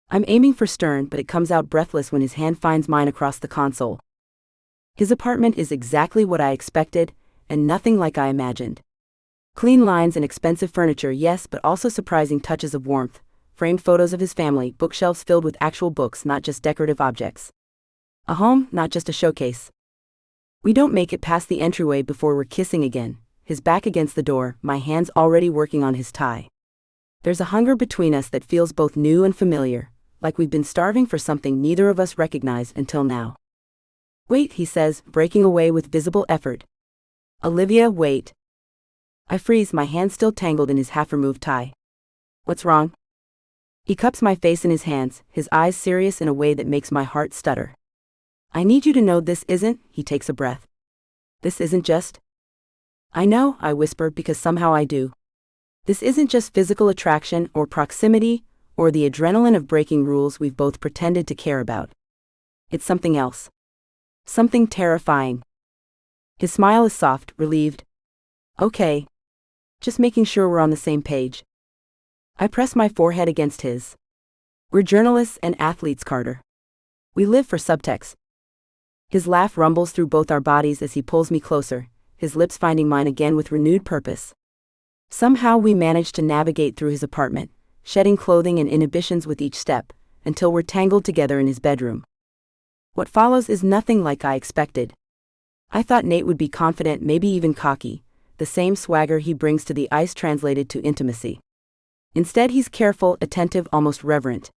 I'm aiming for stern, but it comes out breathless when his hand finds mine across the console. His apartment is exactly what I expected, and nothing like I imagined. Clean lines and expensive furniture, yes, but also surprising touches of warmth, framed photos of his family, bookshelves filled with actual books, not just decorative objects. A home, not just a showcase. We don't make it past the entryway before we're kissing again, his back against the door, my hands already working on his tie. There's a hunger between us that feels both new and familiar, like we've been starving for something neither of us recognized until now. Wait, he says, breaking away with visible effort. Olivia, wait. I freeze, my hand still tangled in his half-removed tie. What's wrong? He cups my face in his hands, his eyes serious in a way that makes my heart stutter. I need you to know this isn't, he takes a breath. This isn't just. I know, I whisper, because somehow I do. This isn't just physical attraction or proximity or the adrenaline of breaking rules we've both pretended to care about. It's something else. Something terrifying. His smile is soft, relieved. Okay. Just making sure we're on the same page. I press my forehead against his. We're journalists and athletes, Carter. We live for subtext. His laugh rumbles through both our bodies as he pulls me closer, his lips finding mine again with renewed purpose. Somehow we manage to navigate through his apartment, shedding clothing and inhibitions with each step, until we're tangled together in his bedroom. What follows is nothing like I expected. I thought Nate would be confident, maybe even cocky, the same swagger he brings to the ice translated to intimacy. Instead, he's careful, attentive, almost reverent.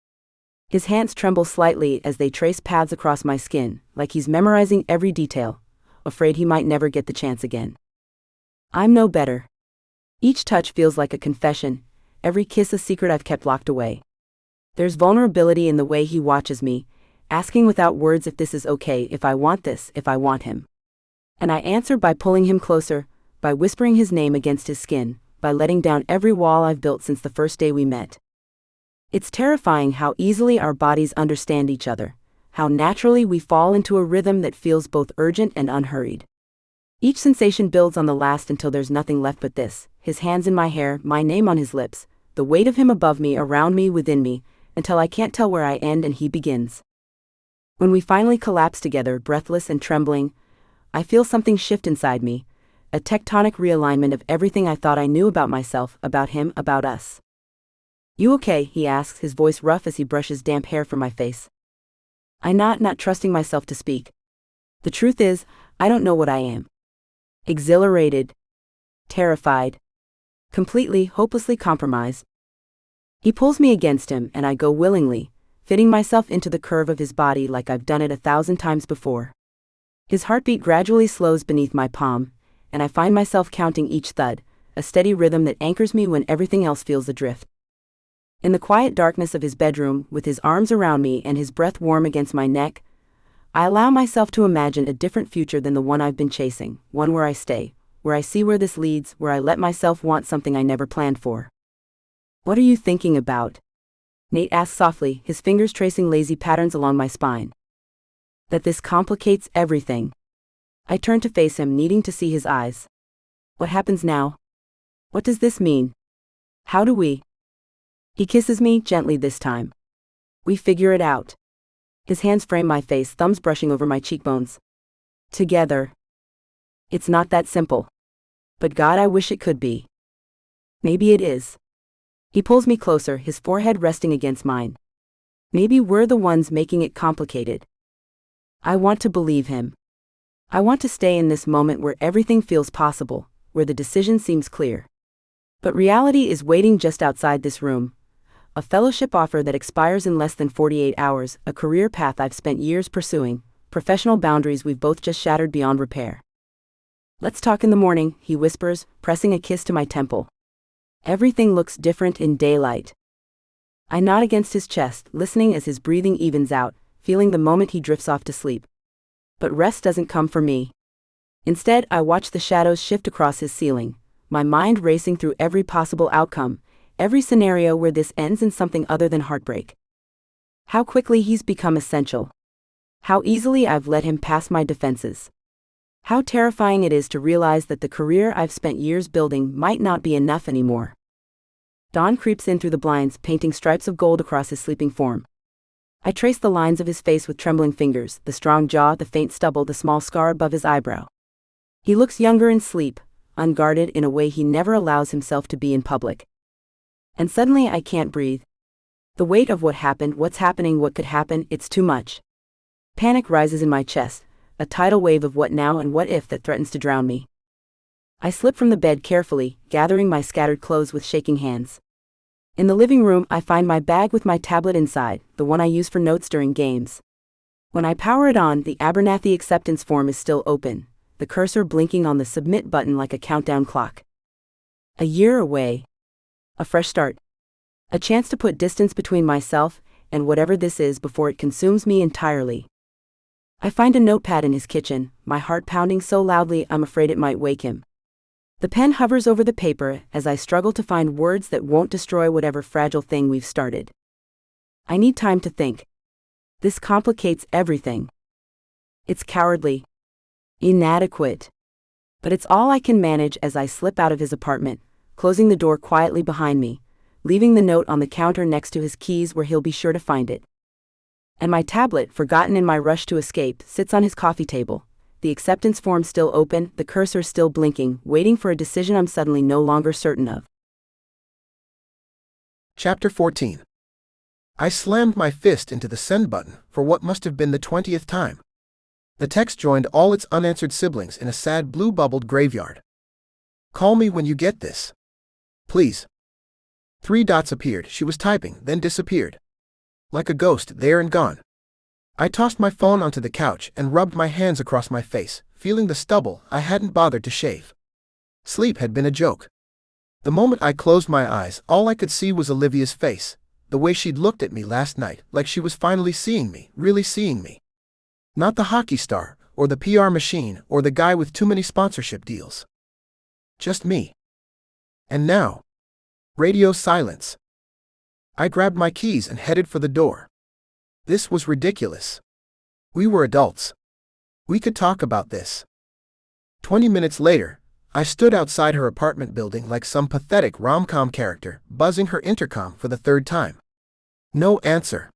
His hands tremble slightly as they trace paths across my skin, like he's memorizing every detail, afraid he might never get the chance again. I'm no better. Each touch feels like a confession, every kiss a secret I've kept locked away. There's vulnerability in the way he watches me, asking without words if this is okay, if I want this, if I want him. And I answer by pulling him closer, by whispering his name against his skin, by letting down every wall I've built since the first day we met. It's terrifying how easily our bodies understand each other, how naturally we fall into a rhythm that feels both urgent and unhurried. Each sensation builds on the last until there's nothing left but this, his hands in my hair, my name on his lips, the weight of him above me, around me, within me, until I can't tell where I end and he begins. When we finally collapse together, breathless and trembling, I feel something shift inside me, a tectonic realignment of everything I thought I knew about myself, about him, about us. You okay? He asks, his voice rough as he brushes damp hair from my face. I nod, not trusting myself to speak. The truth is, I don't know what I am. Exhilarated. Terrified. Completely, hopelessly compromised. He pulls me against him and I go willingly, fitting myself into the curve of his body like I've done it 1,000 times before. His heartbeat gradually slows beneath my palm, and I find myself counting each thud, a steady rhythm that anchors me when everything else feels adrift. In the quiet darkness of his bedroom, with his arms around me and his breath warm against my neck, I allow myself to imagine a different future than the one I've been chasing, one where I stay, where I see where this leads, where I let myself want something I never planned for. What are you thinking about? Nate asks softly, his fingers tracing lazy patterns along my spine. That this complicates everything. I turn to face him, needing to see his eyes. What happens now? What does this mean? How do we? He kisses me, gently this time. We figure it out. His hands frame my face, thumbs brushing over my cheekbones. Together. It's not that simple. But God, I wish it could be. Maybe it is. He pulls me closer, his forehead resting against mine. Maybe we're the ones making it complicated. I want to believe him. I want to stay in this moment where everything feels possible, where the decision seems clear. But reality is waiting just outside this room. A fellowship offer that expires in less than 48 hours, a career path I've spent years pursuing, professional boundaries we've both just shattered beyond repair. Let's talk in the morning, he whispers, pressing a kiss to my temple. Everything looks different in daylight. I nod against his chest, listening as his breathing evens out, feeling the moment he drifts off to sleep. But rest doesn't come for me. Instead, I watch the shadows shift across his ceiling, my mind racing through every possible outcome, every scenario where this ends in something other than heartbreak. How quickly he's become essential. How easily I've let him pass my defenses. How terrifying it is to realize that the career I've spent years building might not be enough anymore. Dawn creeps in through the blinds, painting stripes of gold across his sleeping form. I trace the lines of his face with trembling fingers, the strong jaw, the faint stubble, the small scar above his eyebrow. He looks younger in sleep, unguarded in a way he never allows himself to be in public. And suddenly I can't breathe. The weight of what happened, what's happening, what could happen, it's too much. Panic rises in my chest, a tidal wave of what now and what if that threatens to drown me. I slip from the bed carefully, gathering my scattered clothes with shaking hands. In the living room, I find my bag with my tablet inside, the one I use for notes during games. When I power it on, the Abernathy acceptance form is still open, the cursor blinking on the submit button like a countdown clock. A year away. A fresh start. A chance to put distance between myself and whatever this is before it consumes me entirely. I find a notepad in his kitchen, my heart pounding so loudly I'm afraid it might wake him. The pen hovers over the paper as I struggle to find words that won't destroy whatever fragile thing we've started. I need time to think. This complicates everything. It's cowardly. Inadequate. But it's all I can manage as I slip out of his apartment, closing the door quietly behind me, leaving the note on the counter next to his keys where he'll be sure to find it. And my tablet, forgotten in my rush to escape, sits on his coffee table, the acceptance form still open, the cursor still blinking, waiting for a decision I'm suddenly no longer certain of. Chapter 14. I slammed my fist into the send button for what must have been the 20th time. The text joined all its unanswered siblings in a sad blue-bubbled graveyard. Call me when you get this. Please. 3 dots appeared. She was typing, then disappeared. Like a ghost, there and gone. I tossed my phone onto the couch and rubbed my hands across my face, feeling the stubble I hadn't bothered to shave. Sleep had been a joke. The moment I closed my eyes, all I could see was Olivia's face, the way she'd looked at me last night, like she was finally seeing me, really seeing me. Not the hockey star, or the PR machine, or the guy with too many sponsorship deals. Just me. And now, radio silence. I grabbed my keys and headed for the door. This was ridiculous. We were adults. We could talk about this. 20 minutes later, I stood outside her apartment building like some pathetic rom-com character, buzzing her intercom for the 3rd time. No answer.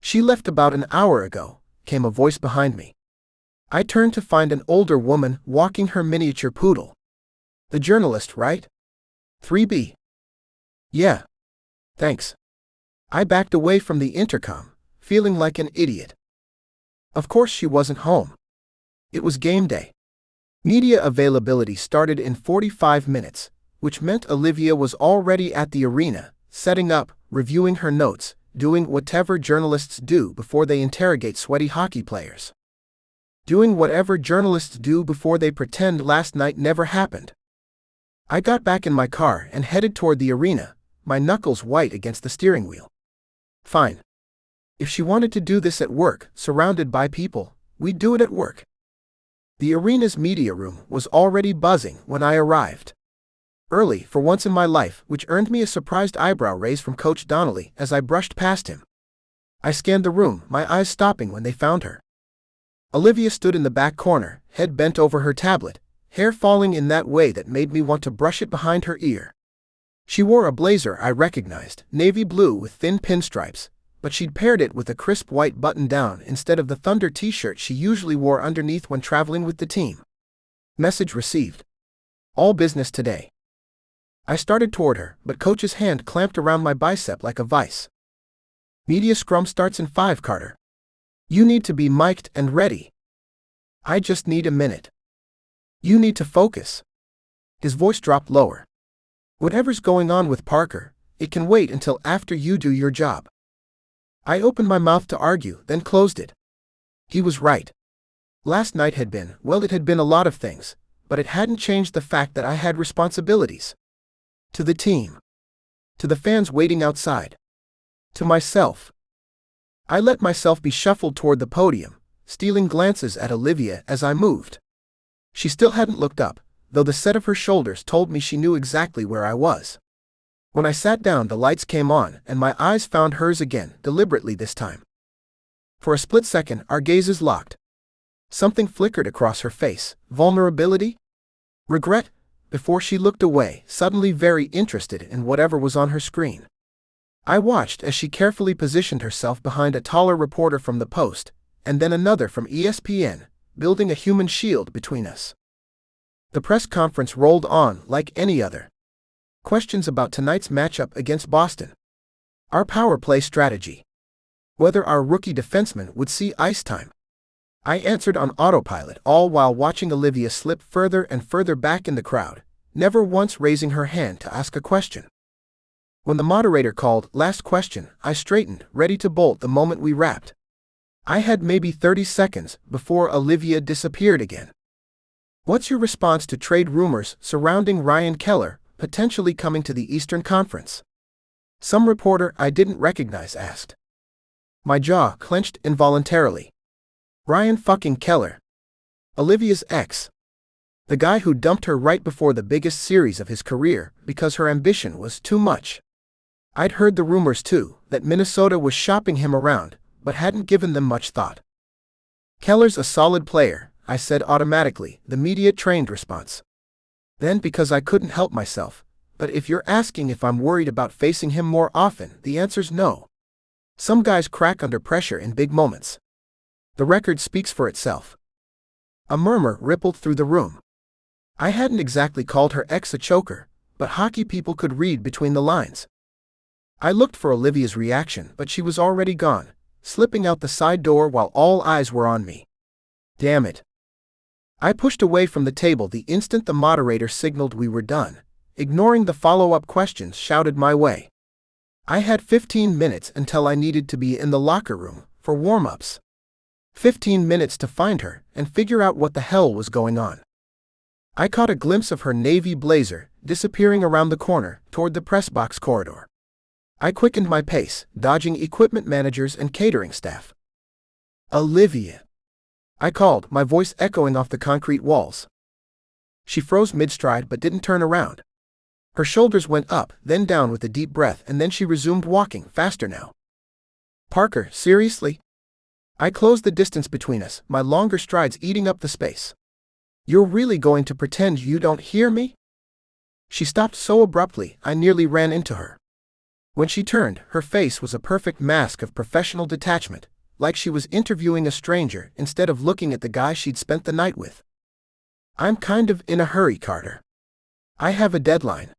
She left about an hour ago, came a voice behind me. I turned to find an older woman walking her miniature poodle. The journalist, right? 3B. Yeah. Thanks. I backed away from the intercom, feeling like an idiot. Of course she wasn't home. It was game day. Media availability started in 45 minutes, which meant Olivia was already at the arena, setting up, reviewing her notes, doing whatever journalists do before they interrogate sweaty hockey players. Doing whatever journalists do before they pretend last night never happened. I got back in my car and headed toward the arena, my knuckles white against the steering wheel. Fine. If she wanted to do this at work, surrounded by people, we'd do it at work. The arena's media room was already buzzing when I arrived. Early, for once in my life, which earned me a surprised eyebrow raise from Coach Donnelly as I brushed past him. I scanned the room, my eyes stopping when they found her. Olivia stood in the back corner, head bent over her tablet, hair falling in that way that made me want to brush it behind her ear. She wore a blazer I recognized, navy blue with thin pinstripes, but she'd paired it with a crisp white button-down instead of the Thunder t-shirt she usually wore underneath when traveling with the team. Message received. All business today. I started toward her, but Coach's hand clamped around my bicep like a vice. Media scrum starts in 5, Carter. You need to be mic'd and ready. I just need a minute. You need to focus. His voice dropped lower. Whatever's going on with Parker, it can wait until after you do your job. I opened my mouth to argue, then closed it. He was right. Last night had been, well, it had been a lot of things, but it hadn't changed the fact that I had responsibilities. To the team. To the fans waiting outside. To myself. I let myself be shuffled toward the podium, stealing glances at Olivia as I moved. She still hadn't looked up, though the set of her shoulders told me she knew exactly where I was. When I sat down, the lights came on, and my eyes found hers again, deliberately this time. For a split second, our gazes locked. Something flickered across her face. Vulnerability? Regret? Before she looked away, suddenly very interested in whatever was on her screen. I watched as she carefully positioned herself behind a taller reporter from the Post, and then another from ESPN, building a human shield between us. The press conference rolled on like any other. Questions about tonight's matchup against Boston. Our power play strategy. Whether our rookie defenseman would see ice time. I answered on autopilot, all while watching Olivia slip further and further back in the crowd, never once raising her hand to ask a question. When the moderator called, "Last question," I straightened, ready to bolt the moment we wrapped. I had maybe 30 seconds before Olivia disappeared again. "What's your response to trade rumors surrounding Ryan Keller potentially coming to the Eastern Conference?" some reporter I didn't recognize asked. My jaw clenched involuntarily. Ryan fucking Keller. Olivia's ex. The guy who dumped her right before the biggest series of his career because her ambition was too much. I'd heard the rumors too, that Minnesota was shopping him around, but hadn't given them much thought. "Keller's a solid player," I said automatically, the media-trained response. Then, because I couldn't help myself, "But if you're asking if I'm worried about facing him more often, the answer's no. Some guys crack under pressure in big moments. The record speaks for itself." A murmur rippled through the room. I hadn't exactly called her ex a choker, but hockey people could read between the lines. I looked for Olivia's reaction, but she was already gone, slipping out the side door while all eyes were on me. Damn it. I pushed away from the table the instant the moderator signaled we were done, ignoring the follow-up questions shouted my way. I had 15 minutes until I needed to be in the locker room for warm-ups. 15 minutes to find her and figure out what the hell was going on. I caught a glimpse of her navy blazer disappearing around the corner toward the press box corridor. I quickened my pace, dodging equipment managers and catering staff. "Olivia," I called, my voice echoing off the concrete walls. She froze mid-stride but didn't turn around. Her shoulders went up, then down with a deep breath, and then she resumed walking, faster now. "Parker, seriously?" I closed the distance between us, my longer strides eating up the space. "You're really going to pretend you don't hear me?" She stopped so abruptly, I nearly ran into her. When she turned, her face was a perfect mask of professional detachment, like she was interviewing a stranger instead of looking at the guy she'd spent the night with. "I'm kind of in a hurry, Carter. I have a deadline."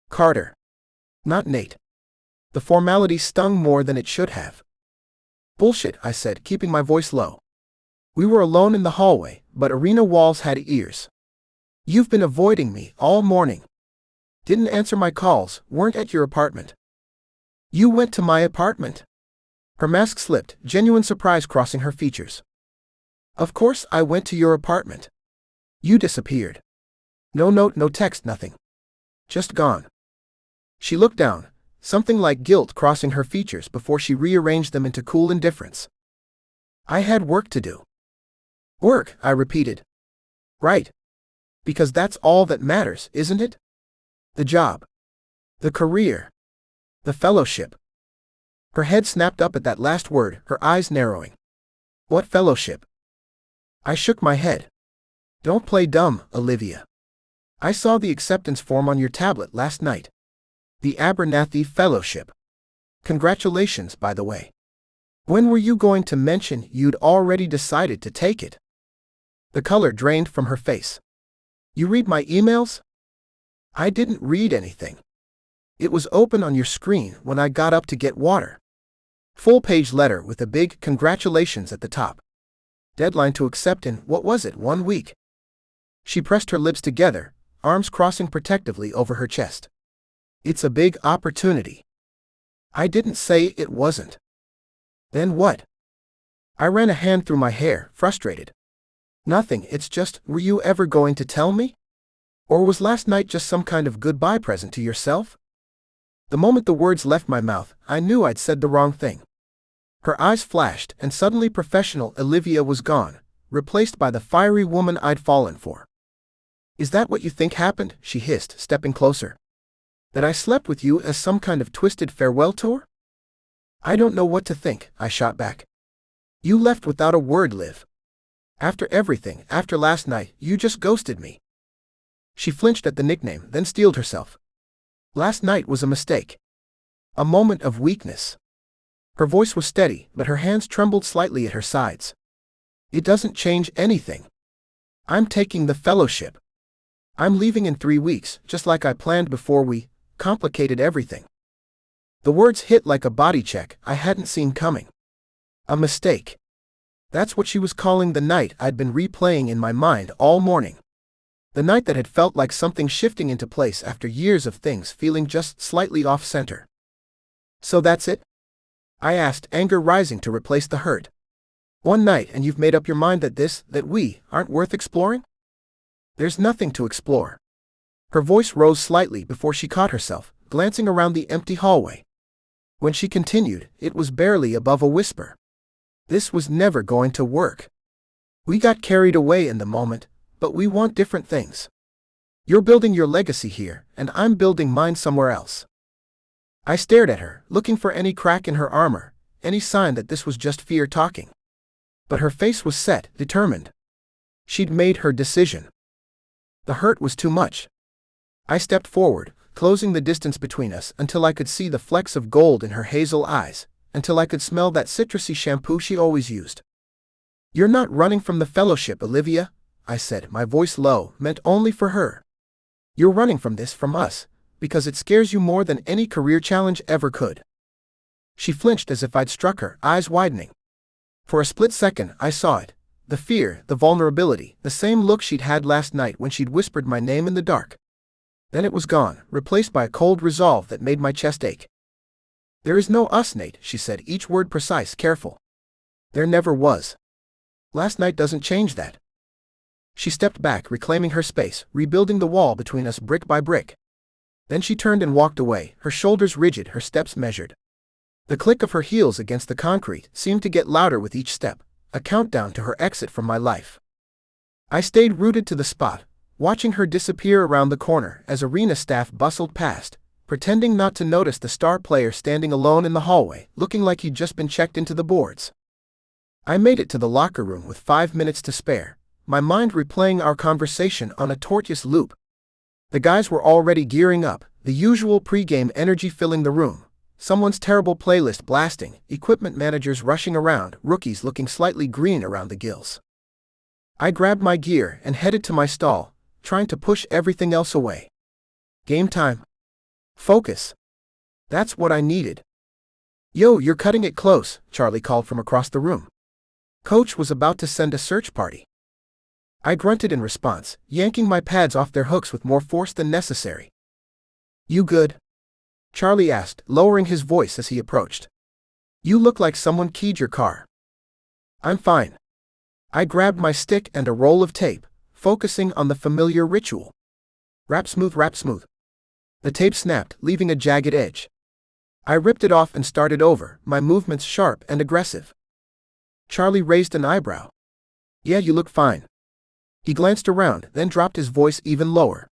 Carter. Not Nate. The formality stung more than it should have. "Bullshit," I said, keeping my voice low. We were alone in the hallway, but arena walls had ears. "You've been avoiding me all morning. Didn't answer my calls, weren't at your apartment." "You went to my apartment?" Her mask slipped, genuine surprise crossing her features. "Of course I went to your apartment. You disappeared. No note, no text, nothing. Just gone." She looked down, something like guilt crossing her features before she rearranged them into cool indifference. "I had work to do." "Work," I repeated. "Right. Because that's all that matters, isn't it? The job. The career. The fellowship." Her head snapped up at that last word, her eyes narrowing. "What fellowship?" I shook my head. "Don't play dumb, Olivia. I saw the acceptance form on your tablet last night. The Abernathy Fellowship. Congratulations, by the way. When were you going to mention you'd already decided to take it?" The color drained from her face. "You read my emails?" "I didn't read anything. It was open on your screen when I got up to get water. Full-page letter with a big congratulations at the top. Deadline to accept in, what was it, 1 week?" She pressed her lips together, arms crossing protectively over her chest. "It's a big opportunity." I didn't say it wasn't. "Then what?" I ran a hand through my hair, frustrated. "Nothing, it's just, were you ever going to tell me? Or was last night just some kind of goodbye present to yourself?" The moment the words left my mouth, I knew I'd said the wrong thing. Her eyes flashed, and suddenly professional Olivia was gone, replaced by the fiery woman I'd fallen for. "Is that what you think happened?" she hissed, stepping closer. "That I slept with you as some kind of twisted farewell tour?" "I don't know what to think," I shot back. "You left without a word, Liv. After everything, after last night, you just ghosted me." She flinched at the nickname, then steeled herself. "Last night was a mistake. A moment of weakness." Her voice was steady, but her hands trembled slightly at her sides. "It doesn't change anything. I'm taking the fellowship. I'm leaving in 3 weeks, just like I planned before we complicated everything." The words hit like a body check I hadn't seen coming. A mistake. That's what she was calling the night I'd been replaying in my mind all morning. The night that had felt like something shifting into place after years of things feeling just slightly off-center. So that's it? I asked, anger rising to replace the hurt. One night and you've made up your mind that we, aren't worth exploring? There's nothing to explore. Her voice rose slightly before she caught herself, glancing around the empty hallway. When she continued, it was barely above a whisper. This was never going to work. We got carried away in the moment, but we want different things. You're building your legacy here, and I'm building mine somewhere else. I stared at her, looking for any crack in her armor, any sign that this was just fear talking. But her face was set, determined. She'd made her decision. The hurt was too much. I stepped forward, closing the distance between us until I could see the flecks of gold in her hazel eyes, until I could smell that citrusy shampoo she always used. You're not running from the fellowship, Olivia, I said, my voice low, meant only for her. You're running from this, from us, because it scares you more than any career challenge ever could. She flinched as if I'd struck her, eyes widening. For a split second, I saw it. The fear, the vulnerability, the same look she'd had last night when she'd whispered my name in the dark. Then it was gone, replaced by a cold resolve that made my chest ache. There is no us, Nate, she said, each word precise, careful. There never was. Last night doesn't change that. She stepped back, reclaiming her space, rebuilding the wall between us brick by brick. Then she turned and walked away, her shoulders rigid, her steps measured. The click of her heels against the concrete seemed to get louder with each step, a countdown to her exit from my life. I stayed rooted to the spot, watching her disappear around the corner as arena staff bustled past, pretending not to notice the star player standing alone in the hallway, looking like he'd just been checked into the boards. I made it to the locker room with 5 minutes to spare, my mind replaying our conversation on a tortuous loop. The guys were already gearing up, the usual pre-game energy filling the room, someone's terrible playlist blasting, equipment managers rushing around, rookies looking slightly green around the gills. I grabbed my gear and headed to my stall, trying to push everything else away. Game time. Focus. That's what I needed. Yo, you're cutting it close, Charlie called from across the room. Coach was about to send a search party. I grunted in response, yanking my pads off their hooks with more force than necessary. You good? Charlie asked, lowering his voice as he approached. You look like someone keyed your car. I'm fine. I grabbed my stick and a roll of tape, focusing on the familiar ritual. Rap smooth, rap smooth. The tape snapped, leaving a jagged edge. I ripped it off and started over, my movements sharp and aggressive. Charlie raised an eyebrow. Yeah, you look fine. He glanced around, then dropped his voice even lower.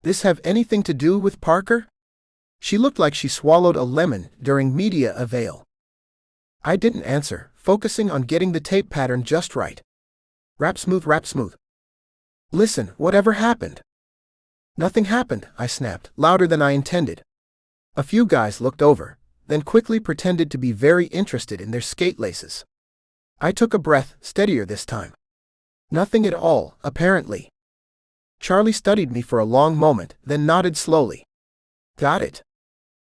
This have anything to do with Parker? She looked like she swallowed a lemon during media avail. I didn't answer, focusing on getting the tape pattern just right. Rap smooth, rap smooth. Listen, whatever happened? Nothing happened, I snapped, louder than I intended. A few guys looked over, then quickly pretended to be very interested in their skate laces. I took a breath, steadier this time. Nothing at all, apparently. Charlie studied me for a long moment, then nodded slowly. Got it.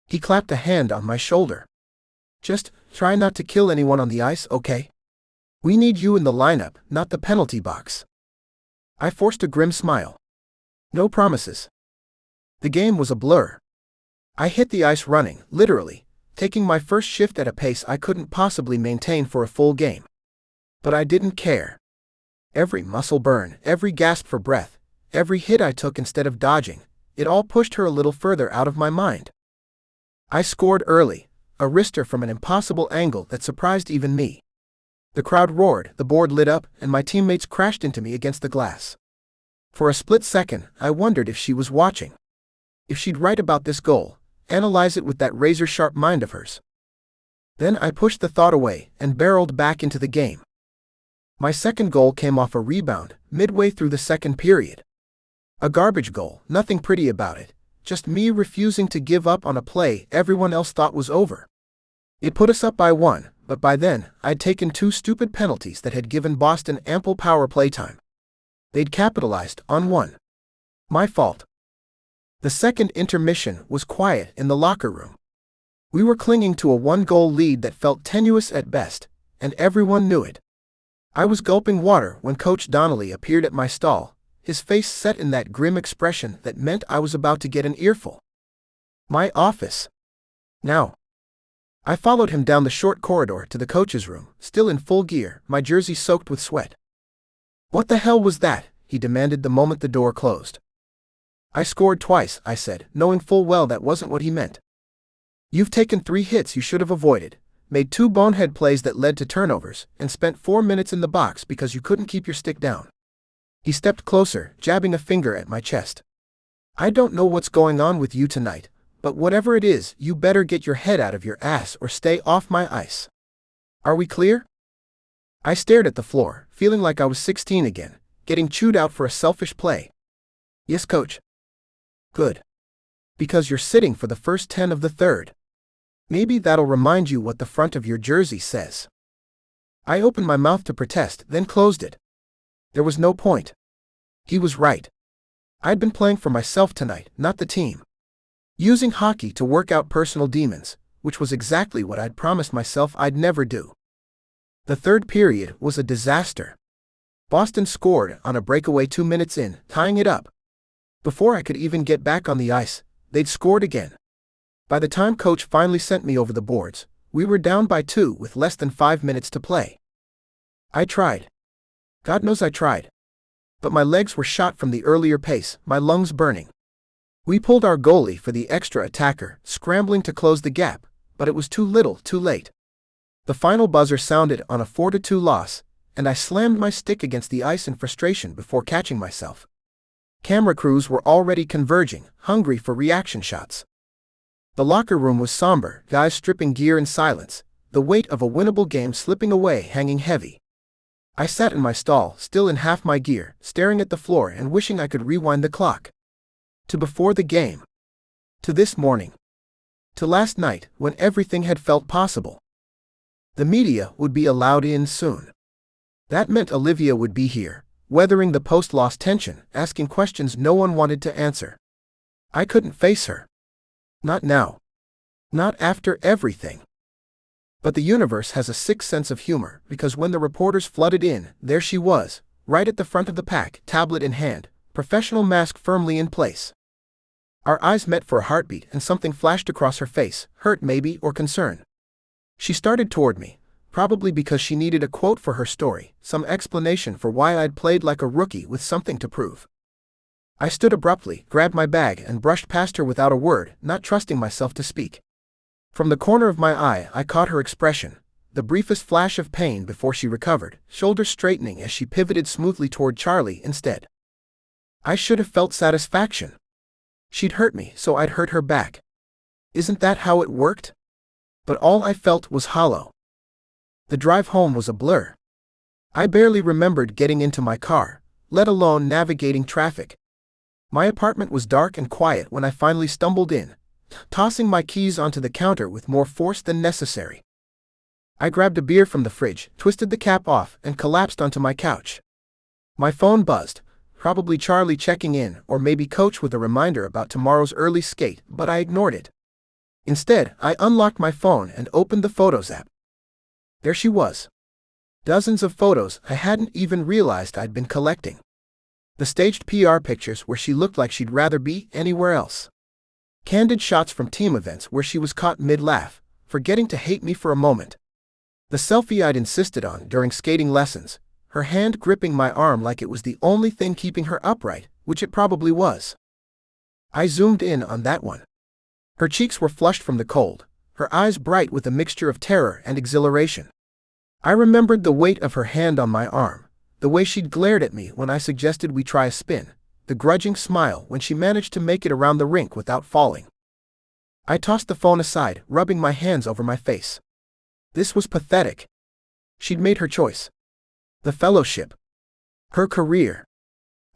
He clapped a hand on my shoulder. Just try not to kill anyone on the ice, okay? We need you in the lineup, not the penalty box. I forced a grim smile. No promises. The game was a blur. I hit the ice running, literally, taking my first shift at a pace I couldn't possibly maintain for a full game. But I didn't care. Every muscle burn, every gasp for breath, every hit I took instead of dodging, it all pushed her a little further out of my mind. I scored early, a wrister from an impossible angle that surprised even me. The crowd roared, the board lit up, and my teammates crashed into me against the glass. For a split second, I wondered if she was watching. If she'd write about this goal, analyze it with that razor-sharp mind of hers. Then I pushed the thought away and barreled back into the game. My second goal came off a rebound, midway through the second period. A garbage goal, nothing pretty about it, just me refusing to give up on a play everyone else thought was over. It put us up by 1, but by then, I'd taken 2 stupid penalties that had given Boston ample power play time. They'd capitalized on 1. My fault. The second intermission was quiet in the locker room. We were clinging to a 1-goal lead that felt tenuous at best, and everyone knew it. I was gulping water when Coach Donnelly appeared at my stall, his face set in that grim expression that meant I was about to get an earful. My office. Now. I followed him down the short corridor to the coach's room, still in full gear, my jersey soaked with sweat. "What the hell was that?" he demanded the moment the door closed. "I scored twice," I said, knowing full well that wasn't what he meant. "You've taken 3 hits you should have avoided, made 2 bonehead plays that led to turnovers, and spent 4 minutes in the box because you couldn't keep your stick down." He stepped closer, jabbing a finger at my chest. "I don't know what's going on with you tonight, but whatever it is, you better get your head out of your ass or stay off my ice. Are we clear?" I stared at the floor, feeling like I was 16 again, getting chewed out for a selfish play. "Yes, coach." "Good. Because you're sitting for the first 10 of the third. Maybe that'll remind you what the front of your jersey says." I opened my mouth to protest, then closed it. There was no point. He was right. I'd been playing for myself tonight, not the team. Using hockey to work out personal demons, which was exactly what I'd promised myself I'd never do. The third period was a disaster. Boston scored on a breakaway 2 minutes in, tying it up. Before I could even get back on the ice, they'd scored again. By the time coach finally sent me over the boards, we were down by 2 with less than 5 minutes to play. I tried. God knows I tried. But my legs were shot from the earlier pace, my lungs burning. We pulled our goalie for the extra attacker, scrambling to close the gap, but it was too little, too late. The final buzzer sounded on a 4-2 loss, and I slammed my stick against the ice in frustration before catching myself. Camera crews were already converging, hungry for reaction shots. The locker room was somber, guys stripping gear in silence, the weight of a winnable game slipping away hanging heavy. I sat in my stall, still in half my gear, staring at the floor and wishing I could rewind the clock. To before the game. To this morning. To last night, when everything had felt possible. The media would be allowed in soon. That meant Olivia would be here, weathering the post-loss tension, asking questions no one wanted to answer. I couldn't face her. Not now. Not after everything. But the universe has a sick sense of humor, because when the reporters flooded in, there she was, right at the front of the pack, tablet in hand, professional mask firmly in place. Our eyes met for a heartbeat and something flashed across her face, hurt maybe or concern. She started toward me, probably because she needed a quote for her story, some explanation for why I'd played like a rookie with something to prove. I stood abruptly, grabbed my bag and brushed past her without a word, not trusting myself to speak. From the corner of my eye I caught her expression, the briefest flash of pain before she recovered, shoulders straightening as she pivoted smoothly toward Charlie instead. I should have felt satisfaction. She'd hurt me, so I'd hurt her back. Isn't that how it worked? But all I felt was hollow. The drive home was a blur. I barely remembered getting into my car, let alone navigating traffic. My apartment was dark and quiet when I finally stumbled in, tossing my keys onto the counter with more force than necessary. I grabbed a beer from the fridge, twisted the cap off, and collapsed onto my couch. My phone buzzed, probably Charlie checking in or maybe Coach with a reminder about tomorrow's early skate, but I ignored it. Instead, I unlocked my phone and opened the Photos app. There she was. Dozens of photos I hadn't even realized I'd been collecting. The staged PR pictures where she looked like she'd rather be anywhere else. Candid shots from team events where she was caught mid-laugh, forgetting to hate me for a moment. The selfie I'd insisted on during skating lessons, her hand gripping my arm like it was the only thing keeping her upright, which it probably was. I zoomed in on that one. Her cheeks were flushed from the cold, her eyes bright with a mixture of terror and exhilaration. I remembered the weight of her hand on my arm, the way she'd glared at me when I suggested we try a spin, the grudging smile when she managed to make it around the rink without falling. I tossed the phone aside, rubbing my hands over my face. This was pathetic. She'd made her choice. The fellowship. Her career.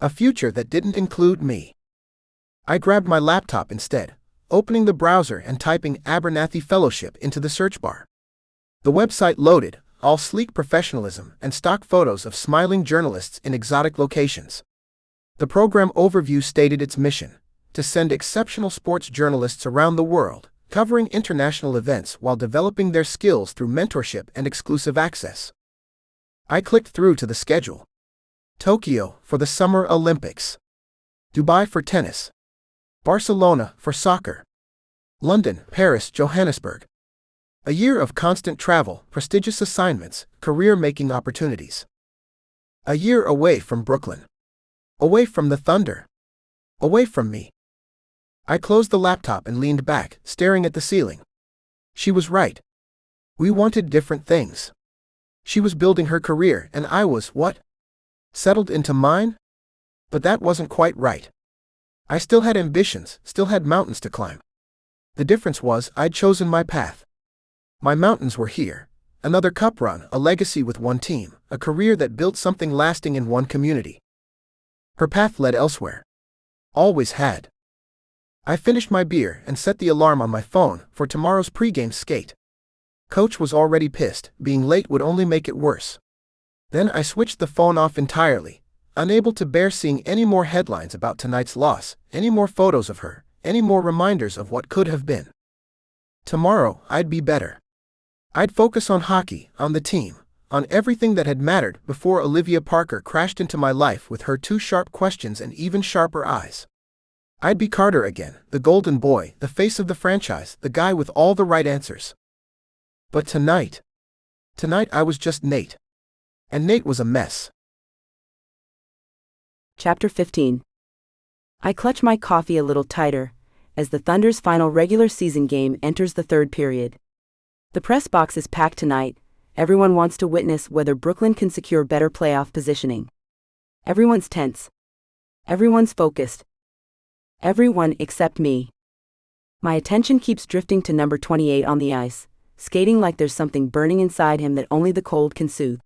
A future that didn't include me. I grabbed my laptop instead, opening the browser and typing Abernathy Fellowship into the search bar. The website loaded, all sleek professionalism and stock photos of smiling journalists in exotic locations. The program overview stated its mission: to send exceptional sports journalists around the world, covering international events while developing their skills through mentorship and exclusive access. I clicked through to the schedule. Tokyo for the Summer Olympics. Dubai for tennis. Barcelona for soccer. London, Paris, Johannesburg. A year of constant travel, prestigious assignments, career-making opportunities. A year away from Brooklyn. Away from the Thunder. Away from me. I closed the laptop and leaned back, staring at the ceiling. She was right. We wanted different things. She was building her career and I was, what? Settled into mine? But that wasn't quite right. I still had ambitions, still had mountains to climb. The difference was I'd chosen my path. My mountains were here. Another cup run, a legacy with one team, a career that built something lasting in one community. Her path led elsewhere. Always had. I finished my beer and set the alarm on my phone for tomorrow's pregame skate. Coach was already pissed, being late would only make it worse. Then I switched the phone off entirely, unable to bear seeing any more headlines about tonight's loss, any more photos of her, any more reminders of what could have been. Tomorrow, I'd be better. I'd focus on hockey, on the team, on everything that had mattered before Olivia Parker crashed into my life with her two sharp questions and even sharper eyes. I'd be Carter again, the golden boy, the face of the franchise, the guy with all the right answers. But tonight I was just Nate. And Nate was a mess. Chapter 15. I clutch my coffee a little tighter as the Thunder's final regular season game enters the third period. The press box is packed tonight. Everyone wants to witness whether Brooklyn can secure better playoff positioning. Everyone's tense. Everyone's focused. Everyone except me. My attention keeps drifting to number 28 on the ice, skating like there's something burning inside him that only the cold can soothe.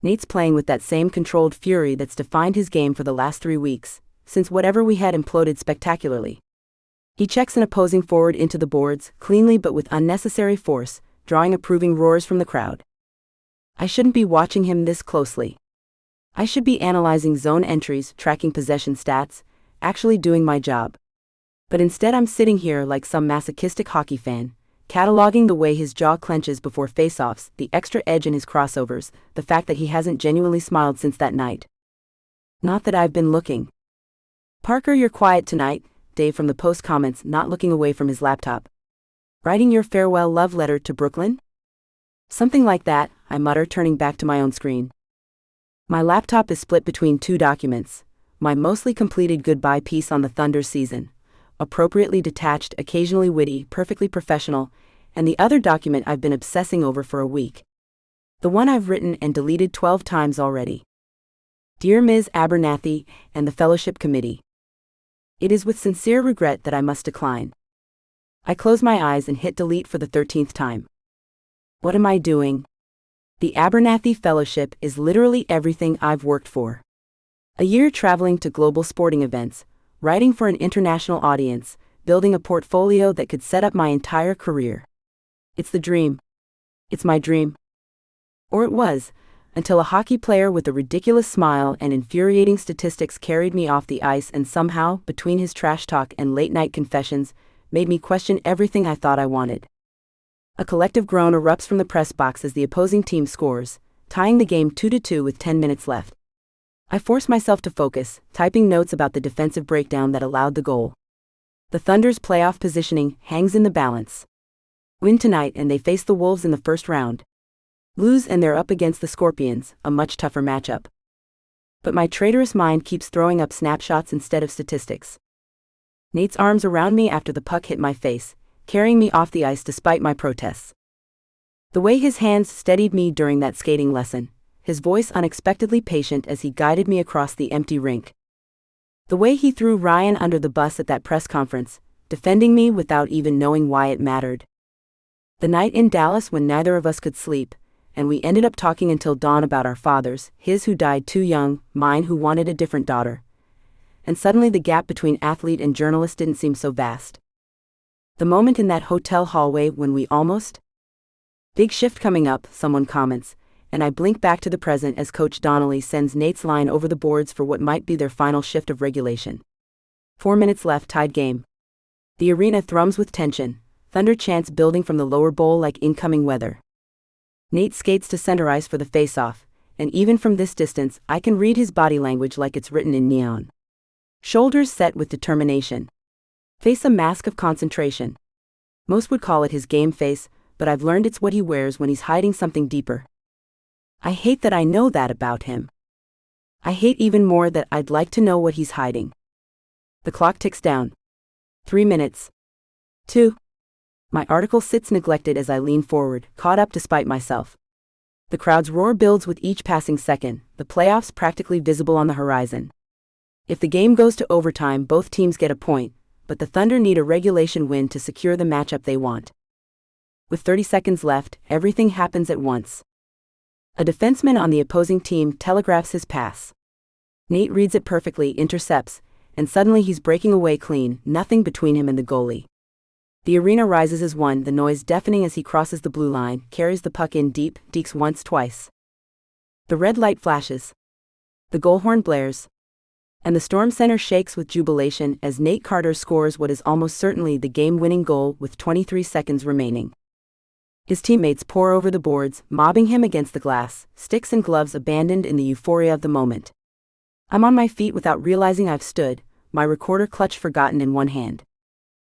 Nate's playing with that same controlled fury that's defined his game for the last 3 weeks, since whatever we had imploded spectacularly. He checks an opposing forward into the boards, cleanly but with unnecessary force, drawing approving roars from the crowd. I shouldn't be watching him this closely. I should be analyzing zone entries, tracking possession stats, actually doing my job. But instead I'm sitting here like some masochistic hockey fan, cataloging the way his jaw clenches before face-offs, the extra edge in his crossovers, the fact that he hasn't genuinely smiled since that night. Not that I've been looking. Parker, you're quiet tonight, Dave from the Post comments, not looking away from his laptop. Writing your farewell love letter to Brooklyn? Something like that, I mutter, turning back to my own screen. My laptop is split between 2 documents, my mostly completed goodbye piece on the Thunder's season, appropriately detached, occasionally witty, perfectly professional, and the other document I've been obsessing over for a week. The one I've written and deleted 12 times already. Dear Ms. Abernathy and the Fellowship Committee. It is with sincere regret that I must decline. I close my eyes and hit delete for the 13th time. What am I doing? The Abernathy Fellowship is literally everything I've worked for. A year traveling to global sporting events, writing for an international audience, building a portfolio that could set up my entire career. It's the dream. It's my dream. Or it was, until a hockey player with a ridiculous smile and infuriating statistics carried me off the ice and somehow, between his trash talk and late-night confessions, made me question everything I thought I wanted. A collective groan erupts from the press box as the opposing team scores, tying the game 2-2 with 10 minutes left. I force myself to focus, typing notes about the defensive breakdown that allowed the goal. The Thunder's playoff positioning hangs in the balance. Win tonight and they face the Wolves in the first round. Lose and they're up against the Scorpions, a much tougher matchup. But my traitorous mind keeps throwing up snapshots instead of statistics. Nate's arms around me after the puck hit my face, carrying me off the ice despite my protests. The way his hands steadied me during that skating lesson, his voice unexpectedly patient as he guided me across the empty rink. The way he threw Ryan under the bus at that press conference, defending me without even knowing why it mattered. The night in Dallas when neither of us could sleep, and we ended up talking until dawn about our fathers, his who died too young, mine who wanted a different daughter. And suddenly the gap between athlete and journalist didn't seem so vast. The moment in that hotel hallway when we almost... Big shift coming up, someone comments, and I blink back to the present as Coach Donnelly sends Nate's line over the boards for what might be their final shift of regulation. 4 minutes left, tied game. The arena thrums with tension, thunder chants building from the lower bowl like incoming weather. Nate skates to center ice for the face-off, and even from this distance, I can read his body language like it's written in neon. Shoulders set with determination. Face a mask of concentration. Most would call it his game face, but I've learned it's what he wears when he's hiding something deeper. I hate that I know that about him. I hate even more that I'd like to know what he's hiding. The clock ticks down. 3 minutes. 2. My article sits neglected as I lean forward, caught up despite myself. The crowd's roar builds with each passing second, the playoffs practically visible on the horizon. If the game goes to overtime, both teams get a point, but the Thunder need a regulation win to secure the matchup they want. With 30 seconds left, everything happens at once. A defenseman on the opposing team telegraphs his pass. Nate reads it perfectly, intercepts, and suddenly he's breaking away clean, nothing between him and the goalie. The arena rises as one, the noise deafening as he crosses the blue line, carries the puck in deep, dekes once, twice. The red light flashes. The goal horn blares. And the Storm Center shakes with jubilation as Nate Carter scores what is almost certainly the game-winning goal with 23 seconds remaining. His teammates pour over the boards, mobbing him against the glass, sticks and gloves abandoned in the euphoria of the moment. I'm on my feet without realizing I've stood, my recorder clutch forgotten in one hand.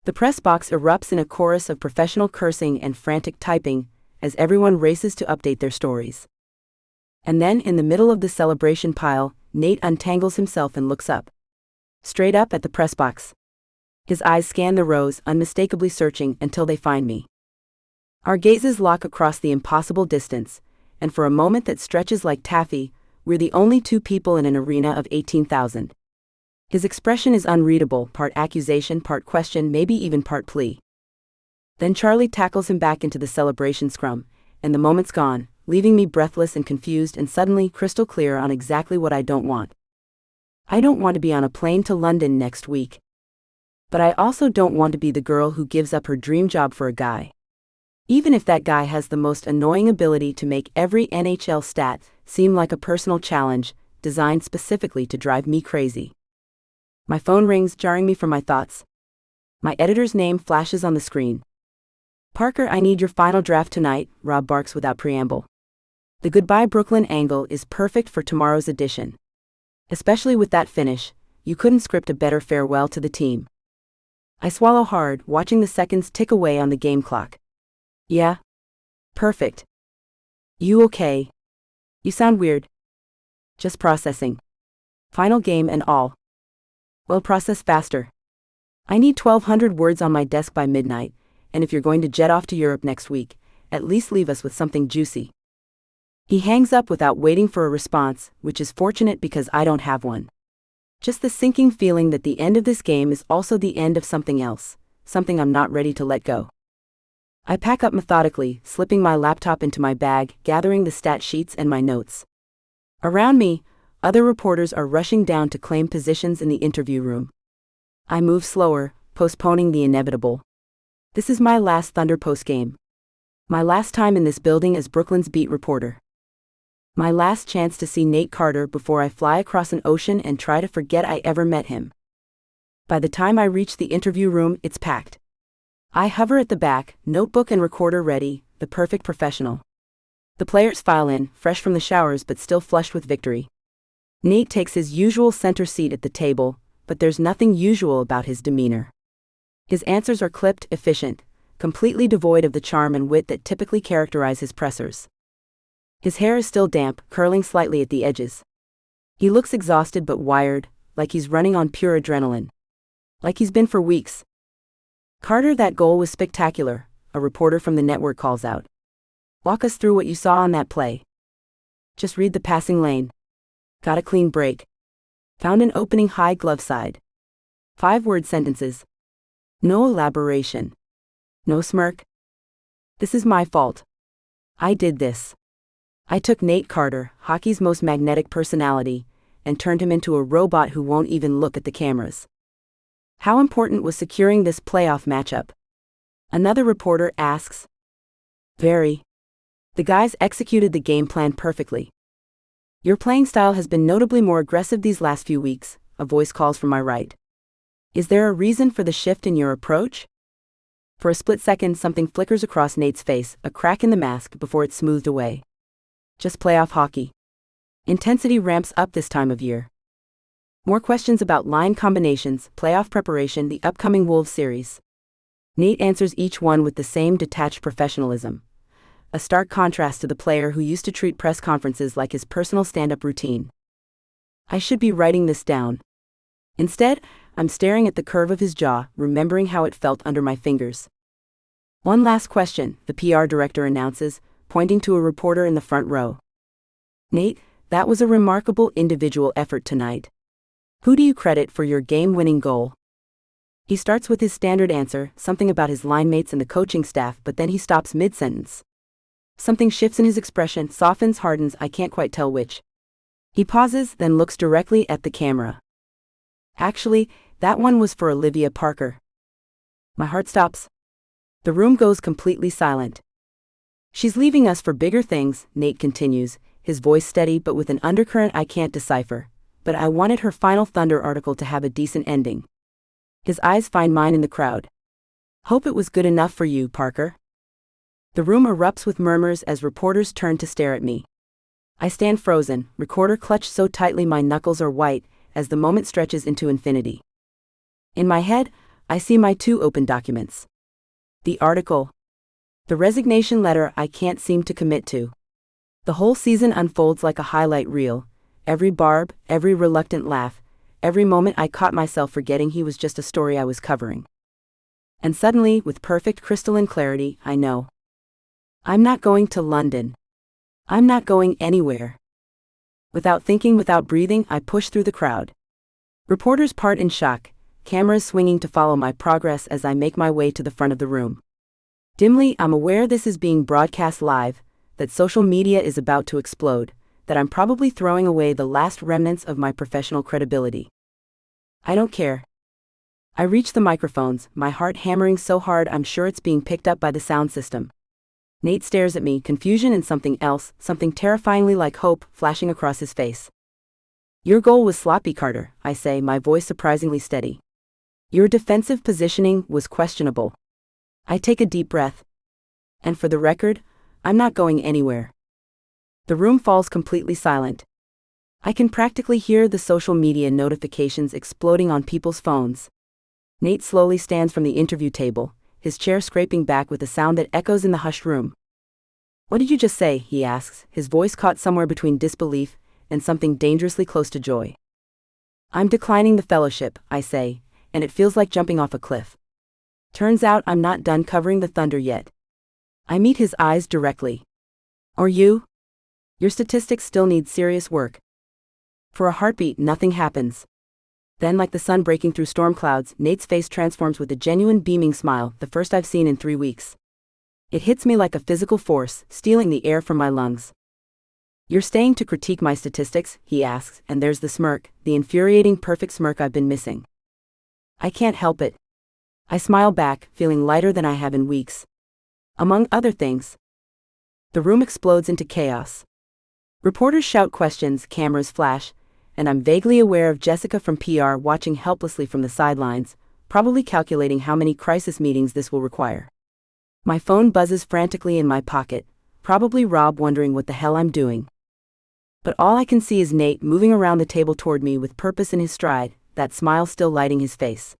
The press box erupts in a chorus of professional cursing and frantic typing, as everyone races to update their stories. And then, in the middle of the celebration pile, Nate untangles himself and looks up. Straight up at the press box. His eyes scan the rows, unmistakably searching until they find me. Our gazes lock across the impossible distance, and for a moment that stretches like taffy, we're the only two people in an arena of 18,000. His expression is unreadable, part accusation, part question, maybe even part plea. Then Charlie tackles him back into the celebration scrum, and the moment's gone, leaving me breathless and confused and suddenly crystal clear on exactly what I don't want. I don't want to be on a plane to London next week. But I also don't want to be the girl who gives up her dream job for a guy. Even if that guy has the most annoying ability to make every NHL stat seem like a personal challenge, designed specifically to drive me crazy. My phone rings, jarring me from my thoughts. My editor's name flashes on the screen. "Parker, I need your final draft tonight," Rob barks without preamble. The Goodbye Brooklyn angle is perfect for tomorrow's edition. Especially with that finish, you couldn't script a better farewell to the team. I swallow hard, watching the seconds tick away on the game clock. Yeah. Perfect. You okay? You sound weird. Just processing. Final game and all. Well, process faster. I need 1,200 words on my desk by midnight, and if you're going to jet off to Europe next week, at least leave us with something juicy. He hangs up without waiting for a response, which is fortunate because I don't have one. Just the sinking feeling that the end of this game is also the end of something else, something I'm not ready to let go. I pack up methodically, slipping my laptop into my bag, gathering the stat sheets and my notes. Around me, other reporters are rushing down to claim positions in the interview room. I move slower, postponing the inevitable. This is my last Thunder postgame. My last time in this building as Brooklyn's beat reporter. My last chance to see Nate Carter before I fly across an ocean and try to forget I ever met him. By the time I reach the interview room, it's packed. I hover at the back, notebook and recorder ready, the perfect professional. The players file in, fresh from the showers but still flushed with victory. Nate takes his usual center seat at the table, but there's nothing usual about his demeanor. His answers are clipped, efficient, completely devoid of the charm and wit that typically characterize his pressers. His hair is still damp, curling slightly at the edges. He looks exhausted but wired, like he's running on pure adrenaline. Like he's been for weeks. "Carter, that goal was spectacular," a reporter from the network calls out. "Walk us through what you saw on that play." "Just read the passing lane. Got a clean break. Found an opening high glove side. 5-word sentences. No elaboration. No smirk. This is my fault. I did this. I took Nate Carter, hockey's most magnetic personality, and turned him into a robot who won't even look at the cameras." How important was securing this playoff matchup? Another reporter asks. Very. The guys executed the game plan perfectly. Your playing style has been notably more aggressive these last few weeks, a voice calls from my right. Is there a reason for the shift in your approach? For a split second, something flickers across Nate's face, a crack in the mask before it's smoothed away. Just playoff hockey. Intensity ramps up this time of year. More questions about line combinations, playoff preparation, the upcoming Wolves series. Nate answers each one with the same detached professionalism, a stark contrast to the player who used to treat press conferences like his personal stand-up routine. I should be writing this down. Instead, I'm staring at the curve of his jaw, remembering how it felt under my fingers. One last question, the PR director announces, pointing to a reporter in the front row. Nate, that was a remarkable individual effort tonight. Who do you credit for your game-winning goal? He starts with his standard answer, something about his line mates and the coaching staff, but then he stops mid-sentence. Something shifts in his expression, softens, hardens, I can't quite tell which. He pauses, then looks directly at the camera. Actually, that one was for Olivia Parker. My heart stops. The room goes completely silent. She's leaving us for bigger things, Nate continues, his voice steady but with an undercurrent I can't decipher. But I wanted her final Thunder article to have a decent ending. His eyes find mine in the crowd. Hope it was good enough for you, Parker. The room erupts with murmurs as reporters turn to stare at me. I stand frozen, recorder clutched so tightly my knuckles are white, as the moment stretches into infinity. In my head, I see my two open documents. The article. The resignation letter I can't seem to commit to. The whole season unfolds like a highlight reel, every barb, every reluctant laugh, every moment I caught myself forgetting he was just a story I was covering. And suddenly, with perfect crystalline clarity, I know. I'm not going to London. I'm not going anywhere. Without thinking, without breathing, I push through the crowd. Reporters part in shock, cameras swinging to follow my progress as I make my way to the front of the room. Dimly, I'm aware this is being broadcast live, that social media is about to explode, that I'm probably throwing away the last remnants of my professional credibility. I don't care. I reach the microphones, my heart hammering so hard I'm sure it's being picked up by the sound system. Nate stares at me, confusion and something else, something terrifyingly like hope, flashing across his face. Your goal was sloppy, Carter, I say, my voice surprisingly steady. Your defensive positioning was questionable. I take a deep breath. And for the record, I'm not going anywhere. The room falls completely silent. I can practically hear the social media notifications exploding on people's phones. Nate slowly stands from the interview table, his chair scraping back with a sound that echoes in the hushed room. What did you just say? He asks, his voice caught somewhere between disbelief and something dangerously close to joy. I'm declining the fellowship, I say, and it feels like jumping off a cliff. Turns out I'm not done covering the Thunder yet. I meet his eyes directly. Are you? Your statistics still need serious work. For a heartbeat, nothing happens. Then, like the sun breaking through storm clouds, Nate's face transforms with a genuine beaming smile, the first I've seen in 3 weeks. It hits me like a physical force, stealing the air from my lungs. You're staying to critique my statistics, he asks, and there's the smirk, the infuriating perfect smirk I've been missing. I can't help it. I smile back, feeling lighter than I have in weeks. Among other things. The room explodes into chaos. Reporters shout questions, cameras flash, and I'm vaguely aware of Jessica from PR watching helplessly from the sidelines, probably calculating how many crisis meetings this will require. My phone buzzes frantically in my pocket, probably Rob wondering what the hell I'm doing. But all I can see is Nate moving around the table toward me with purpose in his stride, that smile still lighting his face.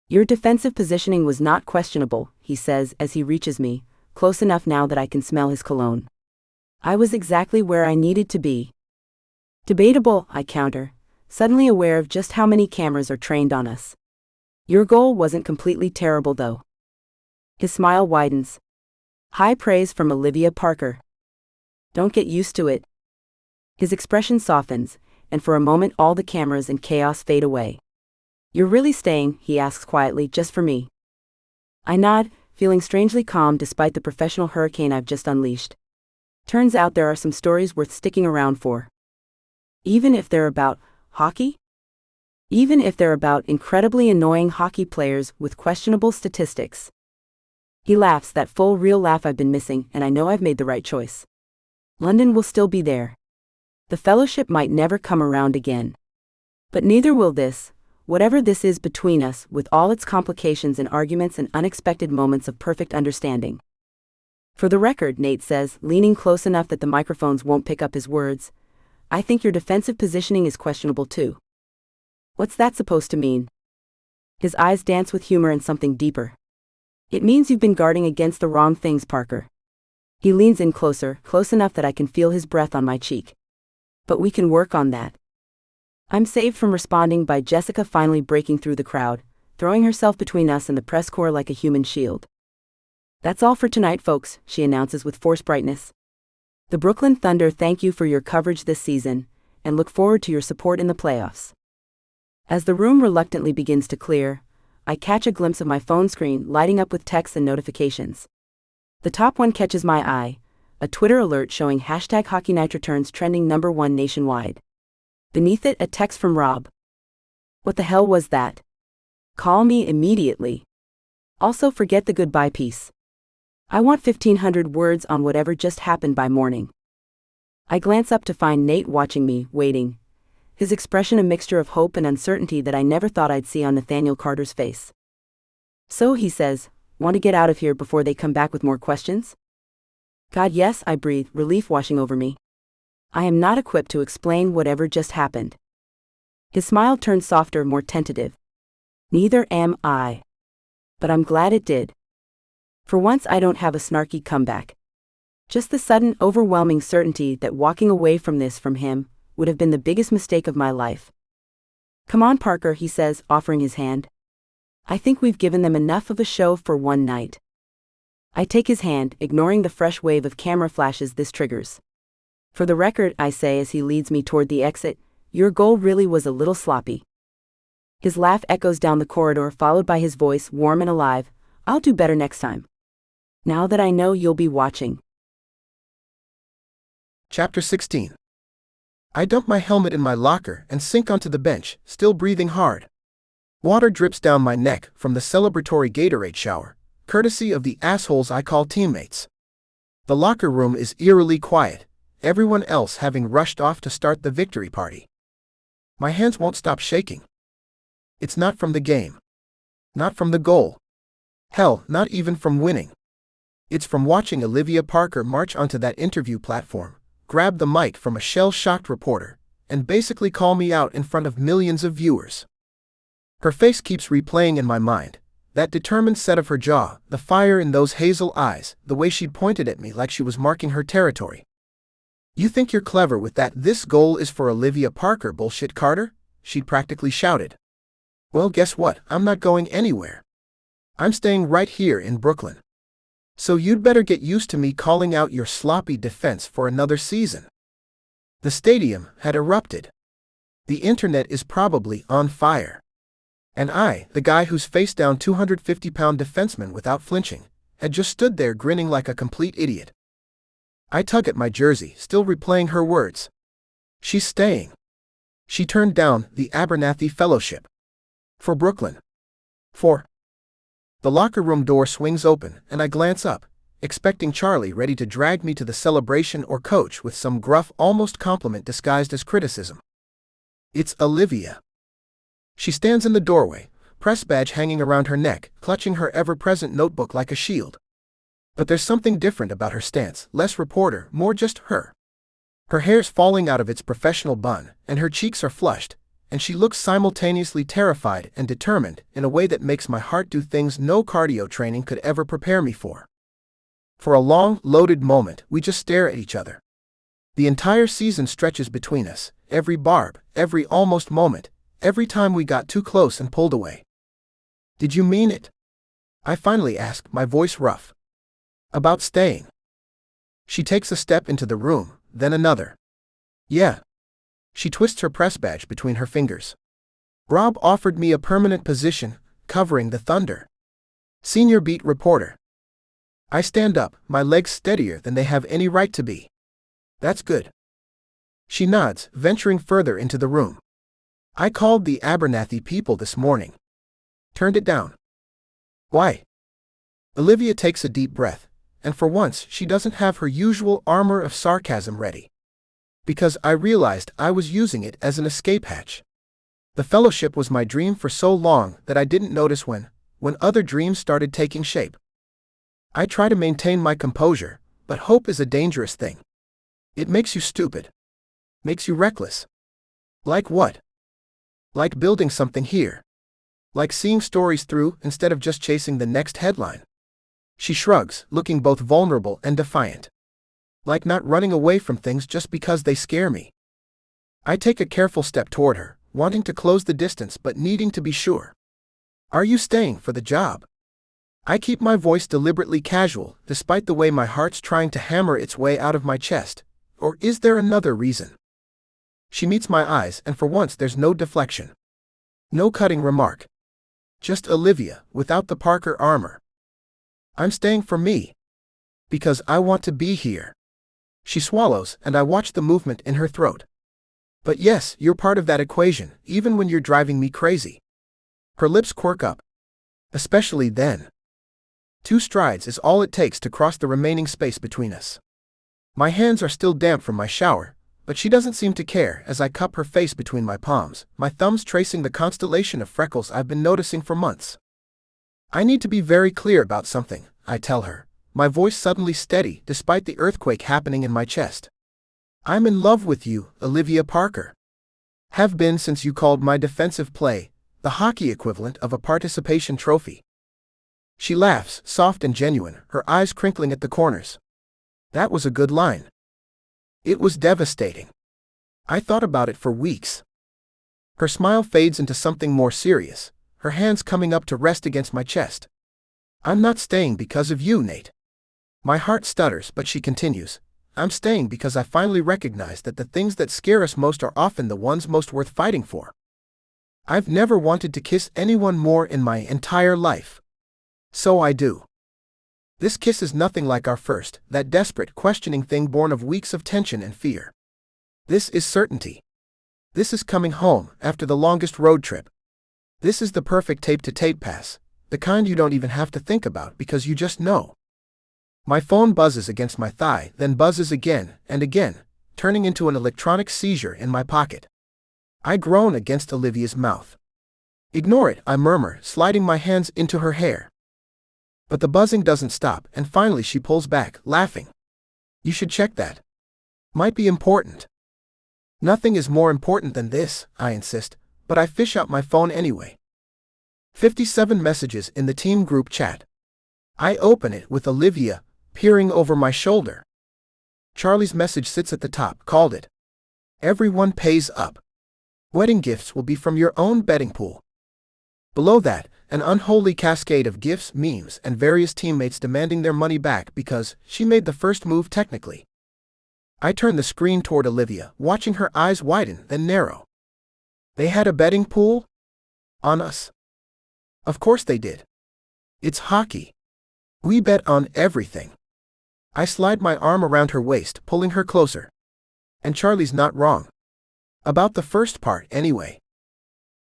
Your defensive positioning was not questionable, he says as he reaches me, close enough now that I can smell his cologne. I was exactly where I needed to be. Debatable, I counter, suddenly aware of just how many cameras are trained on us. Your goal wasn't completely terrible though. His smile widens. High praise from Olivia Parker. Don't get used to it. His expression softens, and for a moment all the cameras and chaos fade away. You're really staying, he asks quietly, just for me. I nod, feeling strangely calm despite the professional hurricane I've just unleashed. Turns out there are some stories worth sticking around for. Even if they're about hockey? Even if they're about incredibly annoying hockey players with questionable statistics. He laughs, that full, real laugh I've been missing, and I know I've made the right choice. London will still be there. The fellowship might never come around again. But neither will this, whatever this is between us, with all its complications and arguments and unexpected moments of perfect understanding. For the record, Nate says, leaning close enough that the microphones won't pick up his words, I think your defensive positioning is questionable too. What's that supposed to mean? His eyes dance with humor and something deeper. It means you've been guarding against the wrong things, Parker. He leans in closer, close enough that I can feel his breath on my cheek. But we can work on that. I'm saved from responding by Jessica finally breaking through the crowd, throwing herself between us and the press corps like a human shield. That's all for tonight, folks, she announces with forced brightness. The Brooklyn Thunder thank you for your coverage this season, and look forward to your support in the playoffs. As the room reluctantly begins to clear, I catch a glimpse of my phone screen lighting up with texts and notifications. The top one catches my eye, a Twitter alert showing #HockeyNight returns trending #1 nationwide. Beneath it, a text from Rob. What the hell was that? Call me immediately. Also, forget the goodbye piece. I want 1,500 words on whatever just happened by morning. I glance up to find Nate watching me, waiting. His expression a mixture of hope and uncertainty that I never thought I'd see on Nathaniel Carter's face. So, he says, want to get out of here before they come back with more questions? God, yes, I breathe, relief washing over me. I am not equipped to explain whatever just happened. His smile turned softer, more tentative. Neither am I. But I'm glad it did. For once, I don't have a snarky comeback. Just the sudden, overwhelming certainty that walking away from him, would have been the biggest mistake of my life. Come on, Parker, he says, offering his hand. I think we've given them enough of a show for one night. I take his hand, ignoring the fresh wave of camera flashes this triggers. For the record, I say as he leads me toward the exit, your goal really was a little sloppy. His laugh echoes down the corridor, followed by his voice, warm and alive. I'll do better next time. Now that I know you'll be watching. Chapter 16. I dump my helmet in my locker and sink onto the bench, still breathing hard. Water drips down my neck from the celebratory Gatorade shower, courtesy of the assholes I call teammates. The locker room is eerily quiet, everyone else having rushed off to start the victory party. My hands won't stop shaking. It's not from the game. Not from the goal. Hell, not even from winning. It's from watching Olivia Parker march onto that interview platform, grab the mic from a shell-shocked reporter, and basically call me out in front of millions of viewers. Her face keeps replaying in my mind, that determined set of her jaw, the fire in those hazel eyes, the way she'd pointed at me like she was marking her territory. You think you're clever with that "this goal is for Olivia Parker" bullshit, Carter? She'd practically shouted. Well, guess what? I'm not going anywhere. I'm staying right here in Brooklyn. So you'd better get used to me calling out your sloppy defense for another season. The stadium had erupted. The internet is probably on fire. And I, the guy who's faced down 250-pound defenseman without flinching, had just stood there grinning like a complete idiot. I tug at my jersey, still replaying her words. She's staying. She turned down the Abernathy Fellowship. For Brooklyn. The locker room door swings open, and I glance up, expecting Charlie ready to drag me to the celebration or coach with some gruff, almost compliment disguised as criticism. It's Olivia. She stands in the doorway, press badge hanging around her neck, clutching her ever-present notebook like a shield. But there's something different about her stance, less reporter, more just her. Her hair's falling out of its professional bun, and her cheeks are flushed, and she looks simultaneously terrified and determined in a way that makes my heart do things no cardio training could ever prepare me for. For a long, loaded moment, we just stare at each other. The entire season stretches between us, every barb, every almost moment, every time we got too close and pulled away. Did you mean it? I finally ask, my voice rough. About staying. She takes a step into the room, then another. Yeah. She twists her press badge between her fingers. Rob offered me a permanent position, covering the Thunder. Senior beat reporter. I stand up, my legs steadier than they have any right to be. That's good. She nods, venturing further into the room. I called the Abernathy people this morning. Turned it down. Why? Olivia takes a deep breath, and for once she doesn't have her usual armor of sarcasm ready. Because I realized I was using it as an escape hatch. The fellowship was my dream for so long that I didn't notice when other dreams started taking shape. I try to maintain my composure, but hope is a dangerous thing. It makes you stupid. Makes you reckless. Like what? Like building something here. Like seeing stories through instead of just chasing the next headline. She shrugs, looking both vulnerable and defiant. Like not running away from things just because they scare me. I take a careful step toward her, wanting to close the distance but needing to be sure. Are you staying for the job? I keep my voice deliberately casual, despite the way my heart's trying to hammer its way out of my chest. Or is there another reason? She meets my eyes, and for once there's no deflection. No cutting remark. Just Olivia, without the Parker armor. I'm staying for me. Because I want to be here. She swallows, and I watch the movement in her throat. But yes, you're part of that equation, even when you're driving me crazy. Her lips quirk up. Especially then. 2 strides is all it takes to cross the remaining space between us. My hands are still damp from my shower, but she doesn't seem to care as I cup her face between my palms, my thumbs tracing the constellation of freckles I've been noticing for months. I need to be very clear about something, I tell her, my voice suddenly steady despite the earthquake happening in my chest. I'm in love with you, Olivia Parker. Have been since you called my defensive play the hockey equivalent of a participation trophy. She laughs, soft and genuine, her eyes crinkling at the corners. That was a good line. It was devastating. I thought about it for weeks. Her smile fades into something more serious, her hands coming up to rest against my chest. I'm not staying because of you, Nate. My heart stutters, but she continues. I'm staying because I finally recognize that the things that scare us most are often the ones most worth fighting for. I've never wanted to kiss anyone more in my entire life. So I do. This kiss is nothing like our first, that desperate, questioning thing born of weeks of tension and fear. This is certainty. This is coming home after the longest road trip. This is the perfect tape-to-tape pass, the kind you don't even have to think about because you just know. My phone buzzes against my thigh, then buzzes again and again, turning into an electronic seizure in my pocket. I groan against Olivia's mouth. Ignore it, I murmur, sliding my hands into her hair. But the buzzing doesn't stop, and finally she pulls back, laughing. You should check that. Might be important. Nothing is more important than this, I insist, but I fish out my phone anyway. 57 messages in the team group chat. I open it with Olivia, peering over my shoulder. Charlie's message sits at the top, called it. Everyone pays up. Wedding gifts will be from your own betting pool. Below that, an unholy cascade of gifs, memes, and various teammates demanding their money back because she made the first move technically. I turn the screen toward Olivia, watching her eyes widen, then narrow. They had a betting pool? On us? Of course they did. It's hockey. We bet on everything. I slide my arm around her waist, pulling her closer. And Charlie's not wrong. About the first part, anyway.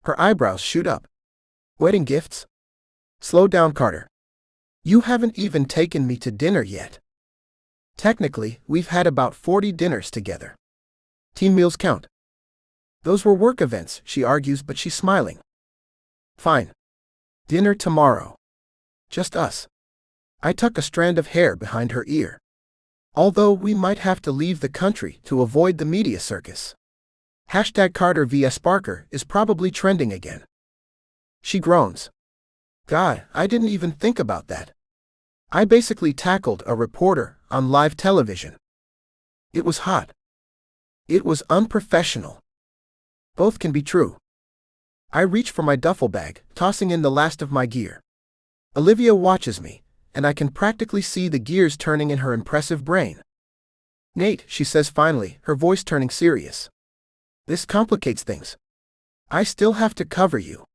Her eyebrows shoot up. Wedding gifts? Slow down, Carter. You haven't even taken me to dinner yet. Technically, we've had about 40 dinners together. Team meals count. Those were work events, she argues, but she's smiling. Fine. Dinner tomorrow. Just us. I tuck a strand of hair behind her ear. Although we might have to leave the country to avoid the media circus. Hashtag Carter vs. Parker is probably trending again. She groans. God, I didn't even think about that. I basically tackled a reporter on live television. It was hot. It was unprofessional. Both can be true. I reach for my duffel bag, tossing in the last of my gear. Olivia watches me, and I can practically see the gears turning in her impressive brain. Nate, she says finally, her voice turning serious. This complicates things. I still have to cover you.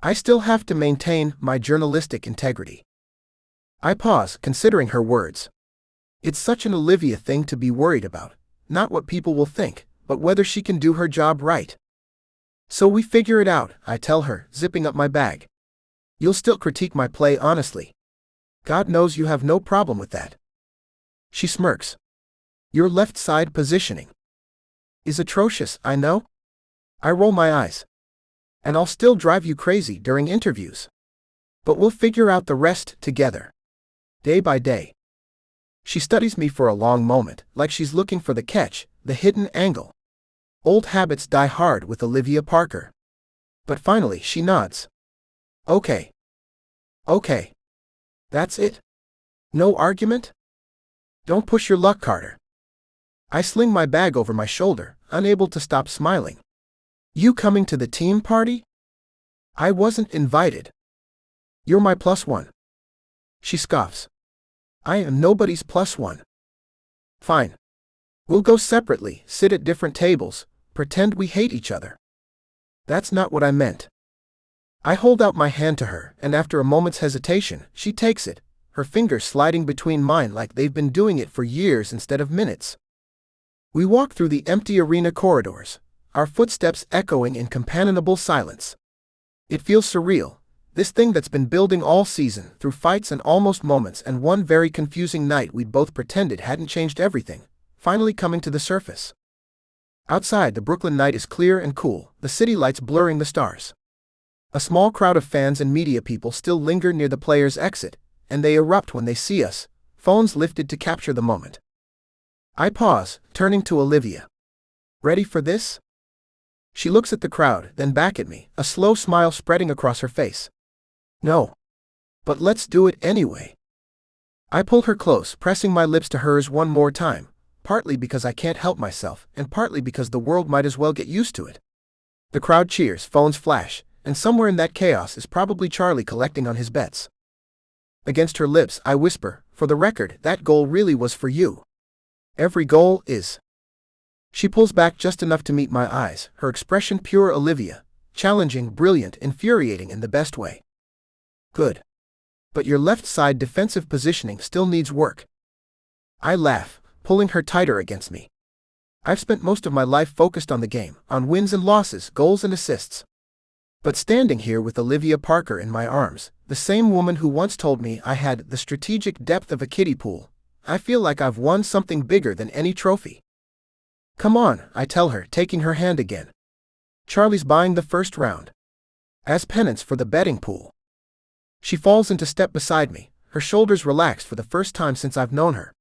I still have to maintain my journalistic integrity. I pause, considering her words. It's such an Olivia thing to be worried about, not what people will think, but whether she can do her job right. So we figure it out, I tell her, zipping up my bag. You'll still critique my play honestly. God knows you have no problem with that. She smirks. Your left side positioning is atrocious, I know. I roll my eyes. And I'll still drive you crazy during interviews. But we'll figure out the rest together. Day by day. She studies me for a long moment, like she's looking for the catch, the hidden angle. Old habits die hard with Olivia Parker. But finally she nods. Okay. Okay. That's it? No argument? Don't push your luck, Carter. I sling my bag over my shoulder, unable to stop smiling. You coming to the team party? I wasn't invited. You're my +1. She scoffs. I am nobody's +1. Fine. We'll go separately, sit at different tables, pretend we hate each other. That's not what I meant. I hold out my hand to her, and after a moment's hesitation, she takes it, her fingers sliding between mine like they've been doing it for years instead of minutes. We walk through the empty arena corridors, our footsteps echoing in companionable silence. It feels surreal, this thing that's been building all season, through fights and almost moments and one very confusing night we'd both pretended hadn't changed everything, finally coming to the surface. Outside, the Brooklyn night is clear and cool, the city lights blurring the stars. A small crowd of fans and media people still linger near the players' exit, and they erupt when they see us, phones lifted to capture the moment. I pause, turning to Olivia. Ready for this? She looks at the crowd, then back at me, a slow smile spreading across her face. No. But let's do it anyway. I pull her close, pressing my lips to hers one more time, partly because I can't help myself, and partly because the world might as well get used to it. The crowd cheers, phones flash, and somewhere in that chaos is probably Charlie collecting on his bets. Against her lips, I whisper, for the record, that goal really was for you. Every goal is. She pulls back just enough to meet my eyes, her expression pure Olivia, challenging, brilliant, infuriating in the best way. Good. But your left side defensive positioning still needs work. I laugh, pulling her tighter against me. I've spent most of my life focused on the game, on wins and losses, goals and assists. But standing here with Olivia Parker in my arms, the same woman who once told me I had the strategic depth of a kiddie pool, I feel like I've won something bigger than any trophy. Come on, I tell her, taking her hand again. Charlie's buying the first round. As penance for the betting pool. She falls into step beside me, her shoulders relaxed for the first time since I've known her.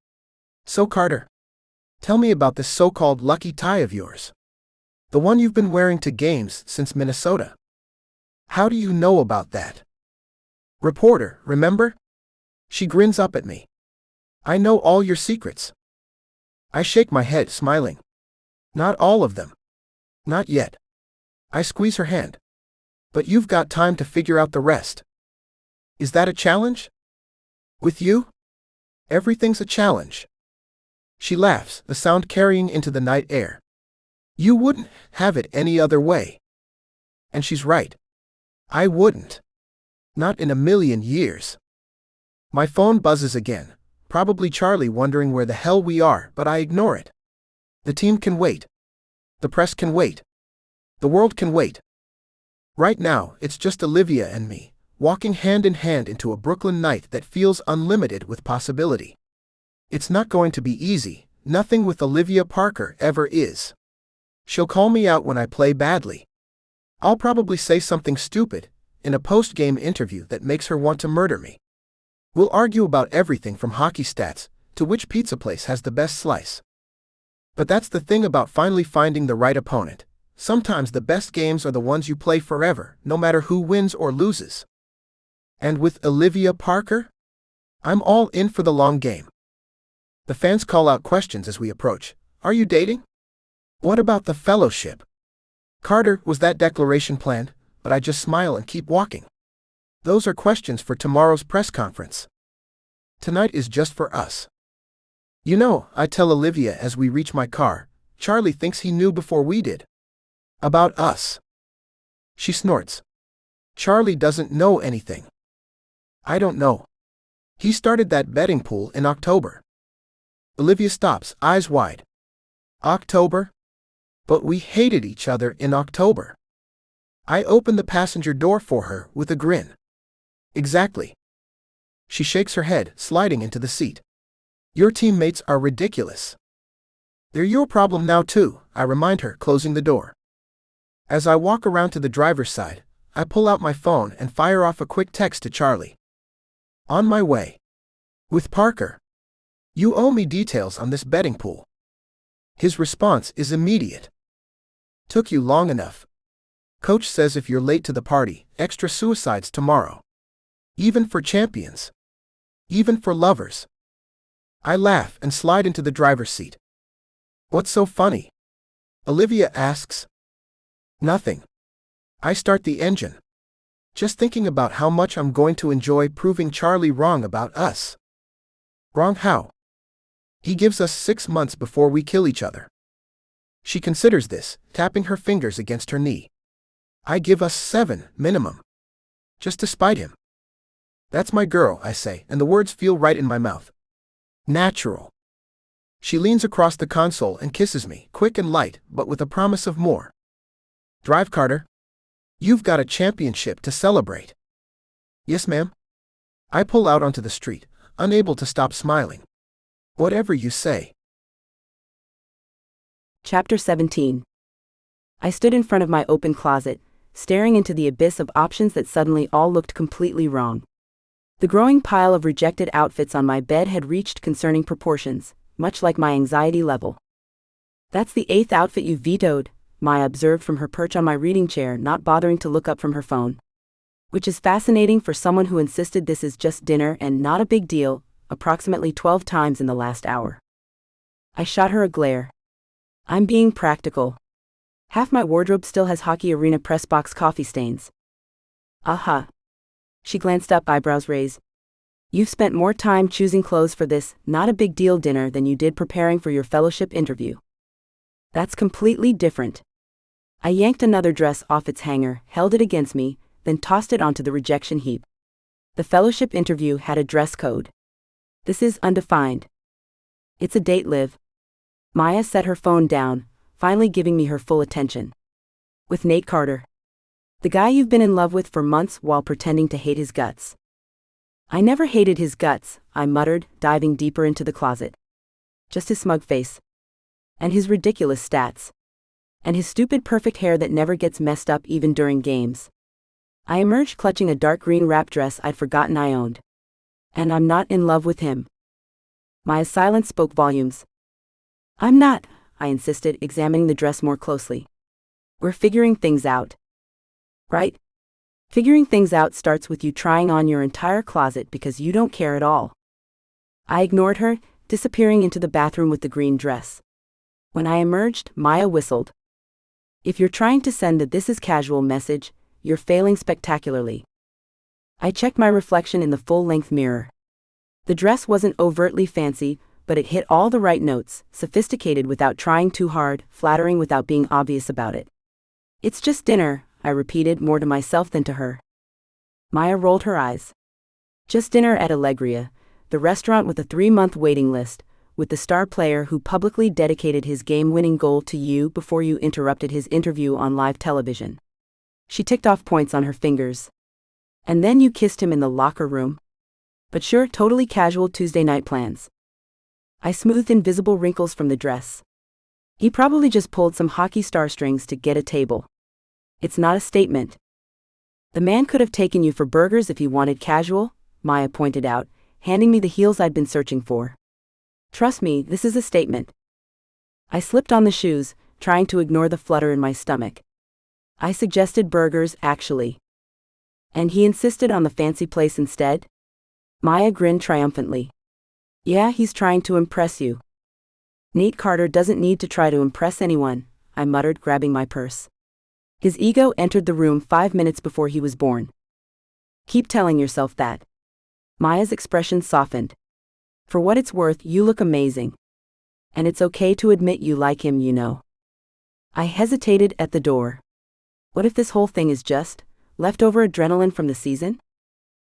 So Carter, tell me about this so-called lucky tie of yours. The one you've been wearing to games since Minnesota. How do you know about that? Reporter, remember? She grins up at me. I know all your secrets. I shake my head, smiling. Not all of them. Not yet. I squeeze her hand. But you've got time to figure out the rest. Is that a challenge? With you? Everything's a challenge. She laughs, the sound carrying into the night air. You wouldn't have it any other way. And she's right. I wouldn't. Not in a million years. My phone buzzes again, probably Charlie wondering where the hell we are, but I ignore it. The team can wait. The press can wait. The world can wait. Right now, it's just Olivia and me, walking hand in hand into a Brooklyn night that feels unlimited with possibility. It's not going to be easy, nothing with Olivia Parker ever is. She'll call me out when I play badly. I'll probably say something stupid, in a post-game interview that makes her want to murder me. We'll argue about everything from hockey stats, to which pizza place has the best slice. But that's the thing about finally finding the right opponent. Sometimes the best games are the ones you play forever, no matter who wins or loses. And with Olivia Parker? I'm all in for the long game. The fans call out questions as we approach. Are you dating? What about the fellowship? Carter, was that declaration planned? But I just smile and keep walking. Those are questions for tomorrow's press conference. Tonight is just for us. You know, I tell Olivia as we reach my car, Charlie thinks he knew before we did. About us. She snorts. Charlie doesn't know anything. I don't know. He started that betting pool in October. Olivia stops, eyes wide. October? But we hated each other in October. I open the passenger door for her with a grin. Exactly. She shakes her head, sliding into the seat. Your teammates are ridiculous. They're your problem now too, I remind her, closing the door. As I walk around to the driver's side, I pull out my phone and fire off a quick text to Charlie. On my way. With Parker. You owe me details on this betting pool. His response is immediate. Took you long enough. Coach says if you're late to the party, extra suicides tomorrow. Even for champions. Even for lovers. I laugh and slide into the driver's seat. What's so funny? Olivia asks. Nothing. I start the engine. Just thinking about how much I'm going to enjoy proving Charlie wrong about us. Wrong how? He gives us 6 months before we kill each other. She considers this, tapping her fingers against her knee. I give us 7, minimum. Just to spite him. That's my girl, I say, and the words feel right in my mouth. Natural. She leans across the console and kisses me, quick and light, but with a promise of more. Drive, Carter. You've got a championship to celebrate. Yes, ma'am. I pull out onto the street, unable to stop smiling. Whatever you say. Chapter 17. I stood in front of my open closet, staring into the abyss of options that suddenly all looked completely wrong. The growing pile of rejected outfits on my bed had reached concerning proportions, much like my anxiety level. That's the 8th outfit you vetoed, Maya observed from her perch on my reading chair, not bothering to look up from her phone. Which is fascinating for someone who insisted this is just dinner and not a big deal, approximately 12 times in the last hour. I shot her a glare. I'm being practical. Half my wardrobe still has hockey arena press box coffee stains. Aha. She glanced up, eyebrows raised. You've spent more time choosing clothes for this not a big deal dinner than you did preparing for your fellowship interview. That's completely different. I yanked another dress off its hanger, held it against me, then tossed it onto the rejection heap. The fellowship interview had a dress code. This is undefined. It's a date, Liv. Maya set her phone down, finally giving me her full attention. With Nate Carter. The guy you've been in love with for months while pretending to hate his guts. I never hated his guts, I muttered, diving deeper into the closet. Just his smug face. And his ridiculous stats. And his stupid perfect hair that never gets messed up even during games. I emerged clutching a dark green wrap dress I'd forgotten I owned. And I'm not in love with him. Maya's silence spoke volumes. I'm not, I insisted, examining the dress more closely. We're figuring things out. Right? Figuring things out starts with you trying on your entire closet because you don't care at all. I ignored her, disappearing into the bathroom with the green dress. When I emerged, Maya whistled. If you're trying to send a "this is casual" message, you're failing spectacularly. I checked my reflection in the full-length mirror. The dress wasn't overtly fancy, but it hit all the right notes, sophisticated without trying too hard, flattering without being obvious about it. It's just dinner, I repeated, more to myself than to her. Maya rolled her eyes. Just dinner at Allegria, the restaurant with a 3-month waiting list, with the star player who publicly dedicated his game-winning goal to you before you interrupted his interview on live television. She ticked off points on her fingers. And then you kissed him in the locker room? But sure, totally casual Tuesday night plans. I smoothed invisible wrinkles from the dress. He probably just pulled some hockey star strings to get a table. It's not a statement. The man could have taken you for burgers if he wanted casual, Maya pointed out, handing me the heels I'd been searching for. Trust me, this is a statement. I slipped on the shoes, trying to ignore the flutter in my stomach. I suggested burgers, actually. And he insisted on the fancy place instead? Maya grinned triumphantly. Yeah, he's trying to impress you. Nate Carter doesn't need to try to impress anyone, I muttered, grabbing my purse. His ego entered the room 5 minutes before he was born. Keep telling yourself that. Maya's expression softened. For what it's worth, you look amazing. And it's okay to admit you like him, you know. I hesitated at the door. What if this whole thing is just leftover adrenaline from the season?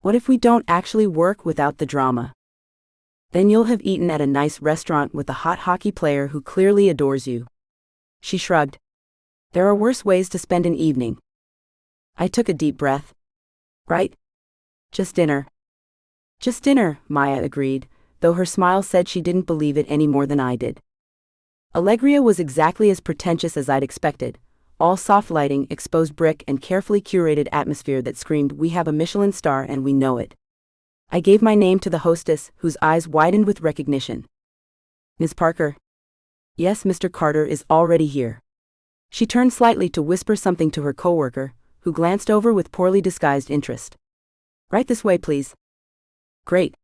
What if we don't actually work without the drama? Then you'll have eaten at a nice restaurant with a hot hockey player who clearly adores you. She shrugged. There are worse ways to spend an evening. I took a deep breath. Right? Just dinner. Just dinner, Maya agreed, though her smile said she didn't believe it any more than I did. Allegria was exactly as pretentious as I'd expected. All soft lighting, exposed brick, and carefully curated atmosphere that screamed, "We have a Michelin star and we know it." I gave my name to the hostess, whose eyes widened with recognition. Ms. Parker? Yes, Mr. Carter is already here. She turned slightly to whisper something to her coworker, who glanced over with poorly disguised interest. Right this way, please. Great.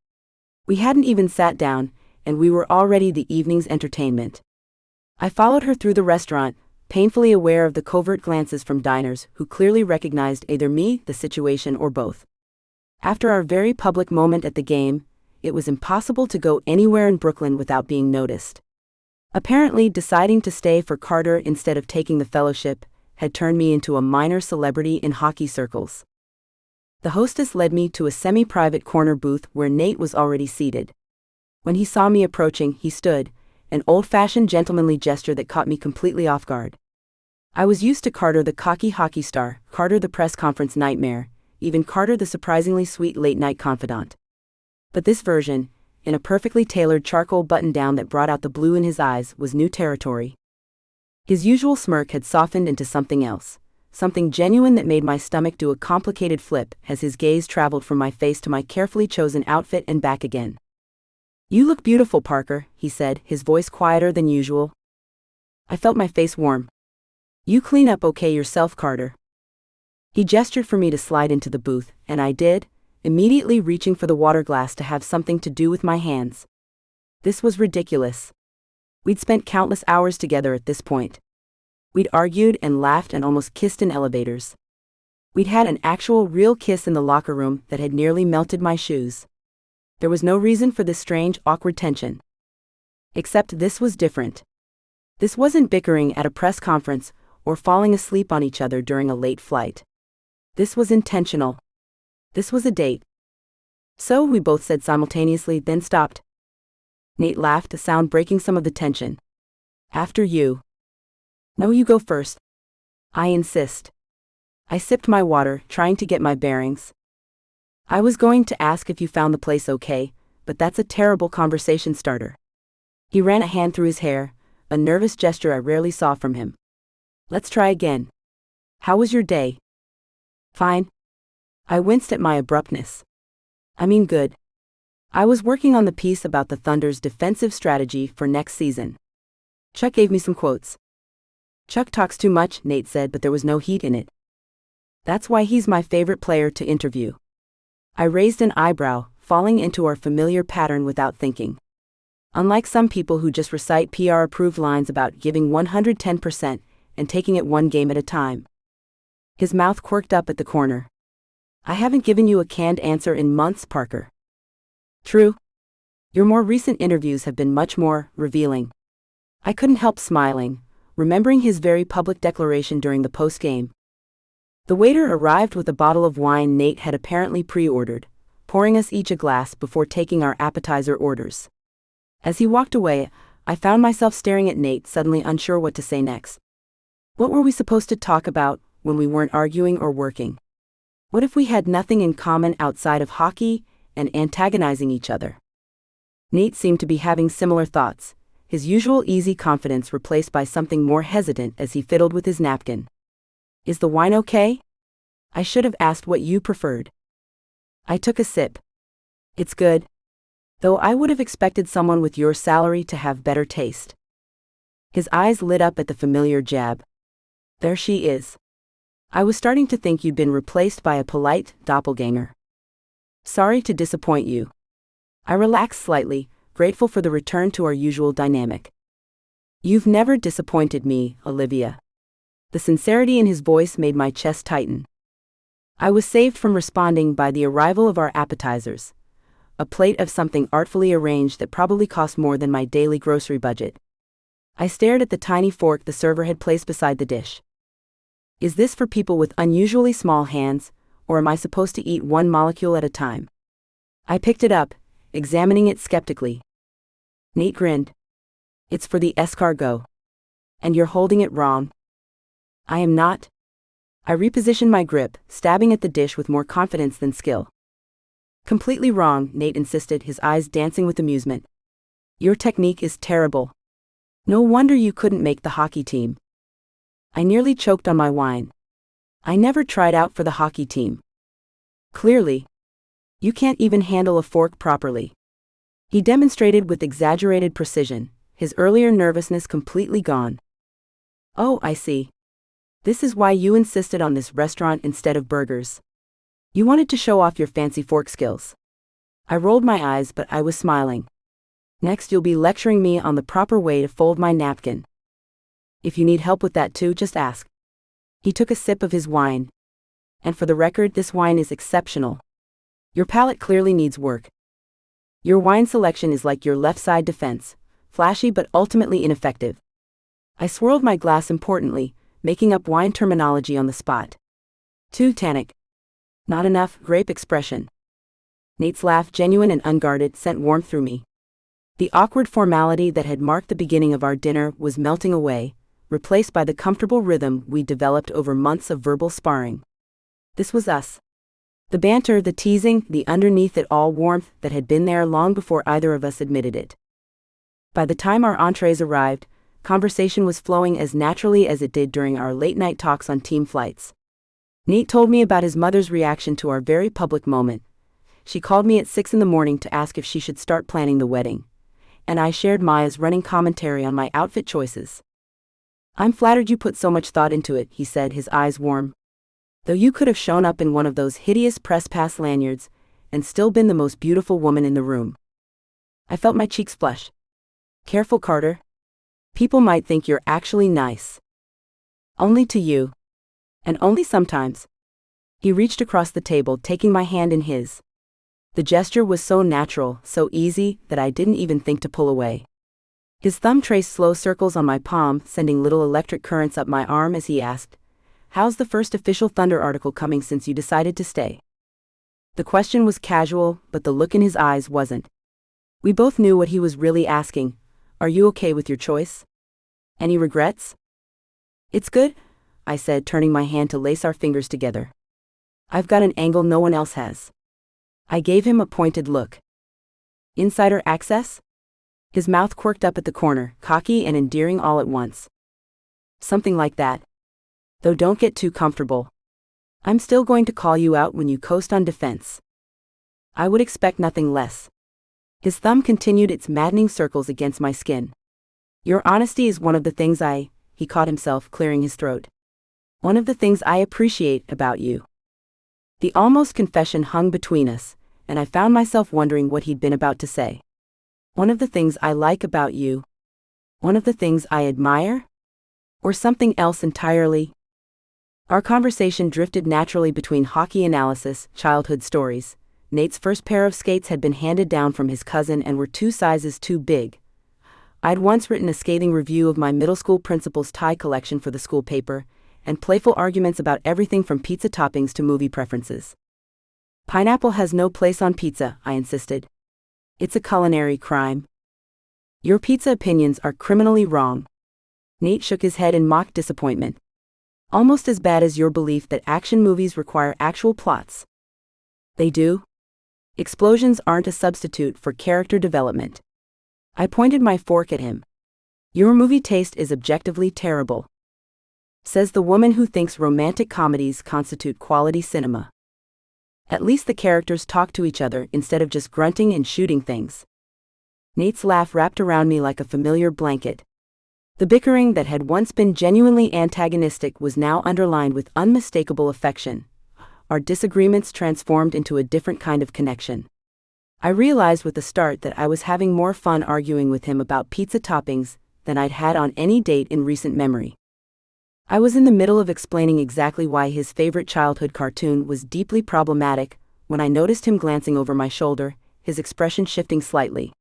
We hadn't even sat down, and we were already the evening's entertainment. I followed her through the restaurant, painfully aware of the covert glances from diners who clearly recognized either me, the situation, or both. After our very public moment at the game, it was impossible to go anywhere in Brooklyn without being noticed. Apparently, deciding to stay for Carter instead of taking the fellowship had turned me into a minor celebrity in hockey circles. The hostess led me to a semi-private corner booth where Nate was already seated. When he saw me approaching, he stood, an old-fashioned gentlemanly gesture that caught me completely off guard. I was used to Carter the cocky hockey star, Carter the press conference nightmare, even Carter the surprisingly sweet late-night confidant. But this version, in a perfectly tailored charcoal button-down that brought out the blue in his eyes, was new territory. His usual smirk had softened into something else, something genuine that made my stomach do a complicated flip as his gaze traveled from my face to my carefully chosen outfit and back again. "You look beautiful, Parker," he said, his voice quieter than usual. I felt my face warm. "You clean up okay yourself, Carter." He gestured for me to slide into the booth, and I did, immediately reaching for the water glass to have something to do with my hands. This was ridiculous. We'd spent countless hours together at this point. We'd argued and laughed and almost kissed in elevators. We'd had an actual real kiss in the locker room that had nearly melted my shoes. There was no reason for this strange, awkward tension. Except this was different. This wasn't bickering at a press conference or falling asleep on each other during a late flight. This was intentional. This was a date. "So," we both said simultaneously, then stopped. Nate laughed, a sound breaking some of the tension. "After you." "No, you go first." "I insist." I sipped my water, trying to get my bearings. "I was going to ask if you found the place okay, but that's a terrible conversation starter." He ran a hand through his hair, a nervous gesture I rarely saw from him. "Let's try again. How was your day?" "Fine." I winced at my abruptness. "I mean good. I was working on the piece about the Thunder's defensive strategy for next season. Chuck gave me some quotes." "Chuck talks too much," Nate said, but there was no heat in it. "That's why he's my favorite player to interview." I raised an eyebrow, falling into our familiar pattern without thinking. Unlike some people who just recite PR-approved lines about giving 110% and taking it one game at a time. His mouth quirked up at the corner. "I haven't given you a canned answer in months, Parker." "True. Your more recent interviews have been much more revealing." I couldn't help smiling, remembering his very public declaration during the post-game. The waiter arrived with a bottle of wine Nate had apparently pre-ordered, pouring us each a glass before taking our appetizer orders. As he walked away, I found myself staring at Nate, suddenly unsure what to say next. What were we supposed to talk about when we weren't arguing or working? What if we had nothing in common outside of hockey and antagonizing each other? Nate seemed to be having similar thoughts, his usual easy confidence replaced by something more hesitant as he fiddled with his napkin. "Is the wine okay?" "I should have asked what you preferred." I took a sip. "It's good. Though I would have expected someone with your salary to have better taste." His eyes lit up at the familiar jab. "There she is. I was starting to think you'd been replaced by a polite doppelganger." "Sorry to disappoint you." I relaxed slightly, grateful for the return to our usual dynamic. "You've never disappointed me, Olivia." The sincerity in his voice made my chest tighten. I was saved from responding by the arrival of our appetizers, a plate of something artfully arranged that probably cost more than my daily grocery budget. I stared at the tiny fork the server had placed beside the dish. Is this for people with unusually small hands, or am I supposed to eat one molecule at a time? I picked it up, examining it skeptically. Nate grinned. "It's for the escargot. And you're holding it wrong." "I am not." I repositioned my grip, stabbing at the dish with more confidence than skill. "Completely wrong," Nate insisted, his eyes dancing with amusement. "Your technique is terrible. No wonder you couldn't make the hockey team." I nearly choked on my wine. I never tried out for the hockey team. "Clearly. You can't even handle a fork properly." He demonstrated with exaggerated precision, his earlier nervousness completely gone. "Oh, I see. This is why you insisted on this restaurant instead of burgers. You wanted to show off your fancy fork skills. I rolled my eyes, but I was smiling. Next, you'll be lecturing me on the proper way to fold my napkin. If you need help with that too, just ask. He took a sip of his wine. And for the record, this wine is exceptional. Your palate clearly needs work. Your wine selection is like your left side defense, flashy but ultimately ineffective. I swirled my glass importantly, making up wine terminology on the spot. Too tannic. Not enough grape expression. Nate's laugh, genuine and unguarded, sent warmth through me. The awkward formality that had marked the beginning of our dinner was melting away, replaced by the comfortable rhythm we developed over months of verbal sparring. This was us. The banter, the teasing, the underneath-it-all warmth that had been there long before either of us admitted it. By the time our entrees arrived, conversation was flowing as naturally as it did during our late-night talks on team flights. Nate told me about his mother's reaction to our very public moment. She called me at 6 a.m. to ask if she should start planning the wedding, and I shared Maya's running commentary on my outfit choices. I'm flattered you put so much thought into it, he said, his eyes warm. Though you could have shown up in one of those hideous press pass lanyards and still been the most beautiful woman in the room. I felt my cheeks flush. Careful, Carter. People might think you're actually nice. Only to you. And only sometimes. He reached across the table, taking my hand in his. The gesture was so natural, so easy, that I didn't even think to pull away. His thumb traced slow circles on my palm, sending little electric currents up my arm as he asked, "How's the first official Thunder article coming since you decided to stay?" The question was casual, but the look in his eyes wasn't. We both knew what he was really asking. Are you okay with your choice? Any regrets? It's good, I said, turning my hand to lace our fingers together. I've got an angle no one else has. I gave him a pointed look. Insider access? His mouth quirked up at the corner, cocky and endearing all at once. Something like that. Though don't get too comfortable. I'm still going to call you out when you coast on defense. I would expect nothing less. His thumb continued its maddening circles against my skin. Your honesty is one of the things he caught himself, clearing his throat. One of the things I appreciate about you. The almost confession hung between us, and I found myself wondering what he'd been about to say. One of the things I like about you. One of the things I admire? Or something else entirely? Our conversation drifted naturally between hockey analysis, childhood stories. Nate's first pair of skates had been handed down from his cousin and were 2 sizes too big. I'd once written a scathing review of my middle school principal's tie collection for the school paper, and playful arguments about everything from pizza toppings to movie preferences. Pineapple has no place on pizza, I insisted. It's a culinary crime. Your pizza opinions are criminally wrong. Nate shook his head in mock disappointment. Almost as bad as your belief that action movies require actual plots. They do? Explosions aren't a substitute for character development. I pointed my fork at him. Your movie taste is objectively terrible. Says the woman who thinks romantic comedies constitute quality cinema. At least the characters talk to each other instead of just grunting and shooting things. Nate's laugh wrapped around me like a familiar blanket. The bickering that had once been genuinely antagonistic was now underlined with unmistakable affection. Our disagreements transformed into a different kind of connection. I realized with the start that I was having more fun arguing with him about pizza toppings than I'd had on any date in recent memory. I was in the middle of explaining exactly why his favorite childhood cartoon was deeply problematic when I noticed him glancing over my shoulder, his expression shifting slightly.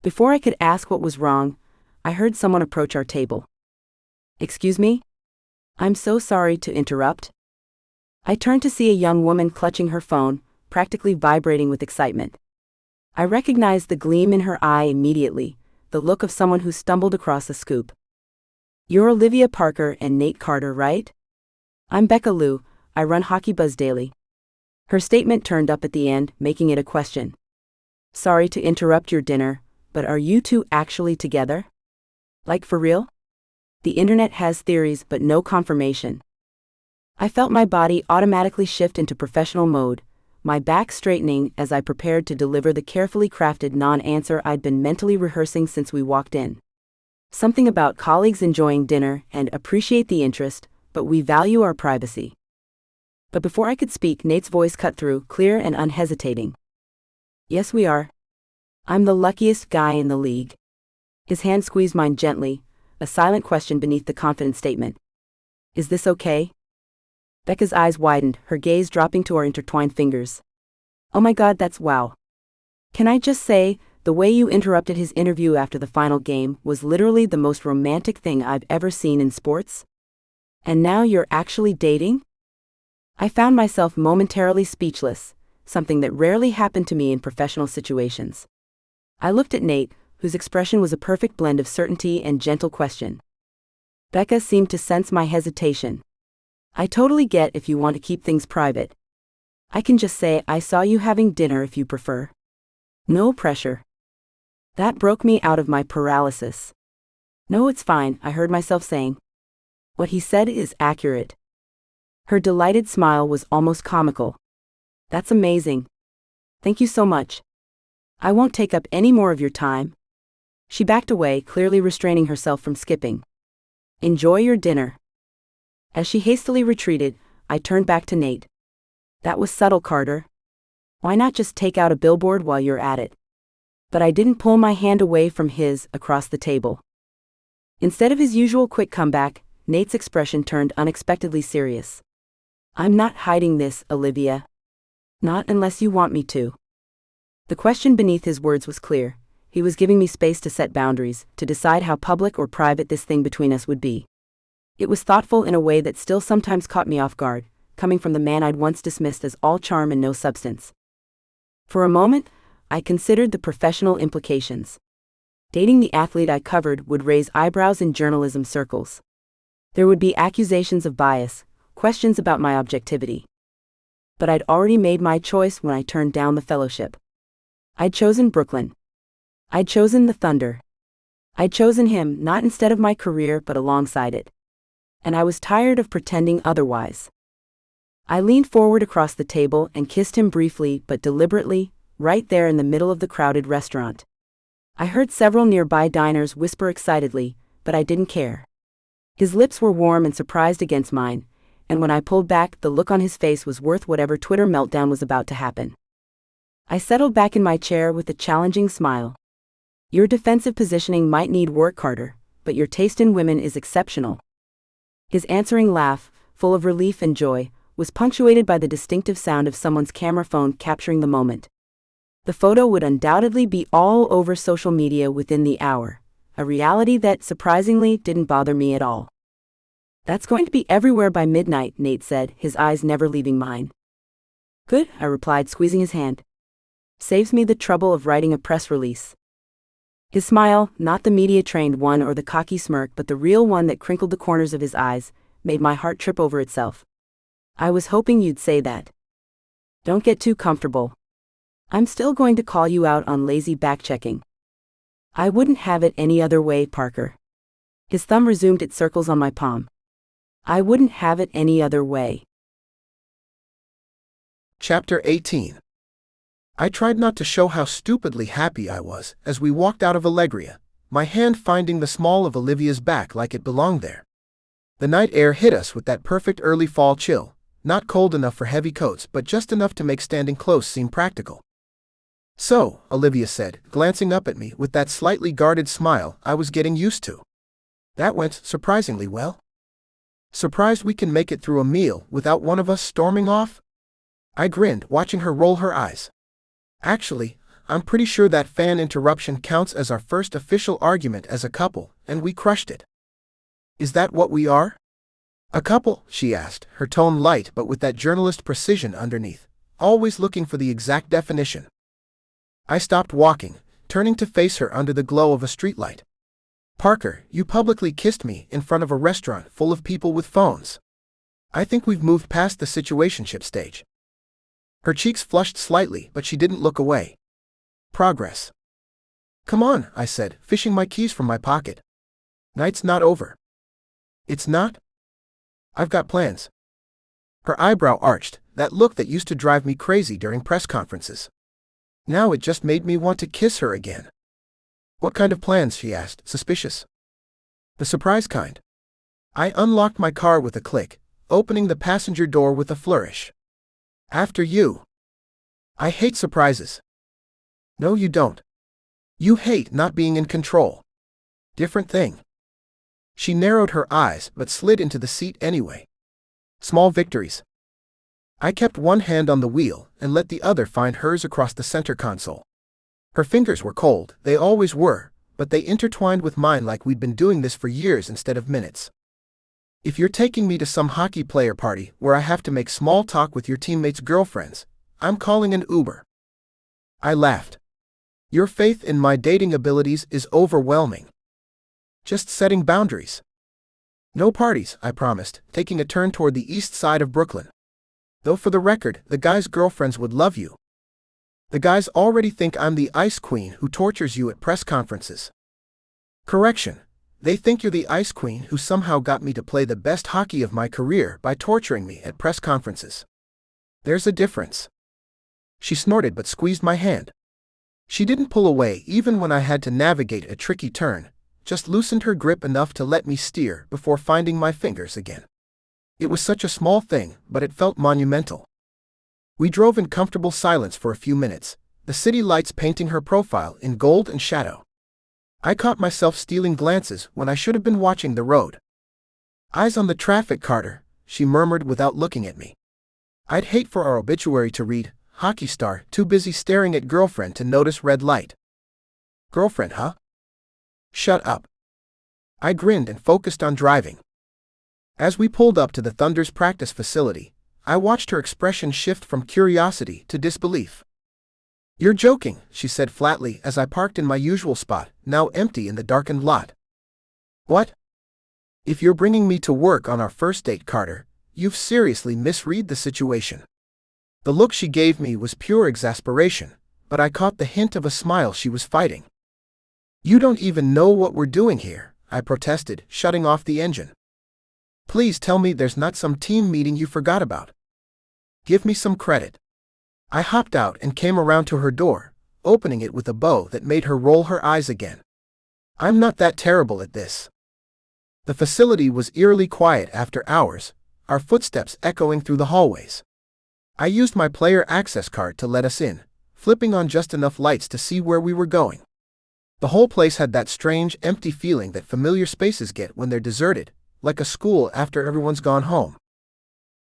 Before I could ask what was wrong, I heard someone approach our table. Excuse me? I'm so sorry to interrupt. I turned to see a young woman clutching her phone, practically vibrating with excitement. I recognized the gleam in her eye immediately, the look of someone who stumbled across a scoop. You're Olivia Parker and Nate Carter, right? I'm Becca Liu, I run Hockey Buzz Daily. Her statement turned up at the end, making it a question. Sorry to interrupt your dinner, but are you two actually together? Like for real? The internet has theories but no confirmation. I felt my body automatically shift into professional mode, my back straightening as I prepared to deliver the carefully crafted non-answer I'd been mentally rehearsing since we walked in. Something about colleagues enjoying dinner and appreciate the interest but we value our privacy. But before I could speak, Nate's voice cut through, clear and unhesitating. Yes, we are. I'm the luckiest guy in the league. His hand squeezed mine gently, a silent question beneath the confident statement. Is this okay? Becca's eyes widened, her gaze dropping to our intertwined fingers. Oh my God, that's wow. Can I just say, the way you interrupted his interview after the final game was literally the most romantic thing I've ever seen in sports? And now you're actually dating? I found myself momentarily speechless, something that rarely happened to me in professional situations. I looked at Nate, whose expression was a perfect blend of certainty and gentle question. Becca seemed to sense my hesitation. I totally get if you want to keep things private. I can just say I saw you having dinner if you prefer. No pressure. That broke me out of my paralysis. No, it's fine, I heard myself saying. What he said is accurate. Her delighted smile was almost comical. That's amazing. Thank you so much. I won't take up any more of your time. She backed away, clearly restraining herself from skipping. Enjoy your dinner. As she hastily retreated, I turned back to Nate. That was subtle, Carter. Why not just take out a billboard while you're at it? But I didn't pull my hand away from his across the table. Instead of his usual quick comeback, Nate's expression turned unexpectedly serious. I'm not hiding this, Olivia. Not unless you want me to. The question beneath his words was clear. He was giving me space to set boundaries, to decide how public or private this thing between us would be. It was thoughtful in a way that still sometimes caught me off guard, coming from the man I'd once dismissed as all charm and no substance. For a moment, I considered the professional implications. Dating the athlete I covered would raise eyebrows in journalism circles. There would be accusations of bias, questions about my objectivity. But I'd already made my choice when I turned down the fellowship. I'd chosen Brooklyn. I'd chosen the Thunder. I'd chosen him not instead of my career but alongside it. And I was tired of pretending otherwise. I leaned forward across the table and kissed him briefly but deliberately, right there in the middle of the crowded restaurant. I heard several nearby diners whisper excitedly, but I didn't care. His lips were warm and surprised against mine, and when I pulled back, the look on his face was worth whatever Twitter meltdown was about to happen. I settled back in my chair with a challenging smile. Your defensive positioning might need work, Carter, but your taste in women is exceptional. His answering laugh, full of relief and joy, was punctuated by the distinctive sound of someone's camera phone capturing the moment. The photo would undoubtedly be all over social media within the hour, a reality that surprisingly didn't bother me at all. That's going to be everywhere by midnight, Nate said, his eyes never leaving mine. Good, I replied, squeezing his hand. Saves me the trouble of writing a press release. His smile, not the media-trained one or the cocky smirk but the real one that crinkled the corners of his eyes, made my heart trip over itself. I was hoping you'd say that. Don't get too comfortable. I'm still going to call you out on lazy back-checking. I wouldn't have it any other way, Parker. His thumb resumed its circles on my palm. I wouldn't have it any other way. Chapter 18. I tried not to show how stupidly happy I was as we walked out of Allegria, my hand finding the small of Olivia's back like it belonged there. The night air hit us with that perfect early fall chill, not cold enough for heavy coats but just enough to make standing close seem practical. So, Olivia said, glancing up at me with that slightly guarded smile I was getting used to. That went surprisingly well. Surprised we can make it through a meal without one of us storming off? I grinned, watching her roll her eyes. Actually, I'm pretty sure that fan interruption counts as our first official argument as a couple, and we crushed it. Is that what we are? A couple, she asked, her tone light but with that journalist precision underneath, always looking for the exact definition. I stopped walking, turning to face her under the glow of a streetlight. Parker, you publicly kissed me in front of a restaurant full of people with phones. I think we've moved past the situationship stage. Her cheeks flushed slightly, but she didn't look away. Progress. Come on, I said, fishing my keys from my pocket. Night's not over. It's not? I've got plans. Her eyebrow arched, that look that used to drive me crazy during press conferences. Now it just made me want to kiss her again. What kind of plans? She asked, suspicious. The surprise kind. I unlocked my car with a click, opening the passenger door with a flourish. After you. I hate surprises. No, you don't. You hate not being in control. Different thing. She narrowed her eyes but slid into the seat anyway. Small victories. I kept one hand on the wheel and let the other find hers across the center console. Her fingers were cold, they always were, but they intertwined with mine like we'd been doing this for years instead of minutes. If you're taking me to some hockey player party where I have to make small talk with your teammates' girlfriends, I'm calling an Uber. I laughed. Your faith in my dating abilities is overwhelming. Just setting boundaries. No parties, I promised, taking a turn toward the east side of Brooklyn. Though for the record, the guys' girlfriends would love you. The guys already think I'm the ice queen who tortures you at press conferences. Correction. They think you're the ice queen who somehow got me to play the best hockey of my career by torturing me at press conferences. There's a difference. She snorted but squeezed my hand. She didn't pull away even when I had to navigate a tricky turn, just loosened her grip enough to let me steer before finding my fingers again. It was such a small thing, but it felt monumental. We drove in comfortable silence for a few minutes, the city lights painting her profile in gold and shadow. I caught myself stealing glances when I should have been watching the road. Eyes on the traffic, Carter, she murmured without looking at me. I'd hate for our obituary to read, hockey star, too busy staring at girlfriend to notice red light. Girlfriend, huh? Shut up. I grinned and focused on driving. As we pulled up to the Thunder's practice facility, I watched her expression shift from curiosity to disbelief. You're joking, she said flatly as I parked in my usual spot, now empty in the darkened lot. What? If you're bringing me to work on our first date, Carter, you've seriously misread the situation. The look she gave me was pure exasperation, but I caught the hint of a smile she was fighting. You don't even know what we're doing here, I protested, shutting off the engine. Please tell me there's not some team meeting you forgot about. Give me some credit. I hopped out and came around to her door, opening it with a bow that made her roll her eyes again. I'm not that terrible at this. The facility was eerily quiet after hours, our footsteps echoing through the hallways. I used my player access card to let us in, flipping on just enough lights to see where we were going. The whole place had that strange, empty feeling that familiar spaces get when they're deserted, like a school after everyone's gone home.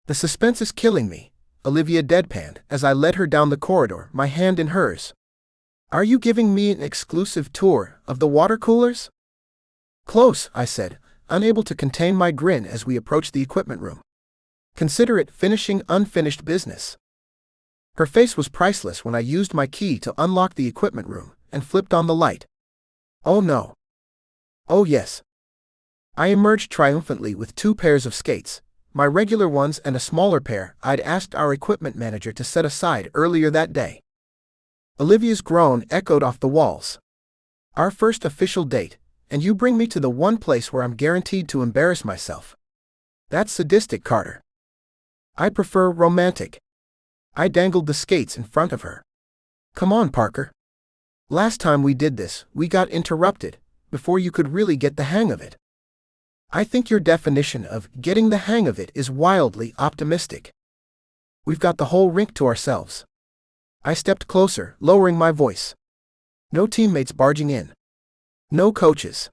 The suspense is killing me, Olivia deadpanned as I led her down the corridor, my hand in hers. Are you giving me an exclusive tour of the water coolers? Close, I said, unable to contain my grin as we approached the equipment room. Consider it finishing unfinished business. Her face was priceless when I used my key to unlock the equipment room and flipped on the light. Oh no. Oh yes. I emerged triumphantly with 2 pairs of skates, my regular ones and a smaller pair I'd asked our equipment manager to set aside earlier that day. Olivia's groan echoed off the walls. Our first official date, and you bring me to the one place where I'm guaranteed to embarrass myself. That's sadistic, Carter. I prefer romantic. I dangled the skates in front of her. Come on, Parker. Last time we did this, we got interrupted, before you could really get the hang of it. I think your definition of getting the hang of it is wildly optimistic. We've got the whole rink to ourselves. I stepped closer, lowering my voice. No teammates barging in. No coaches.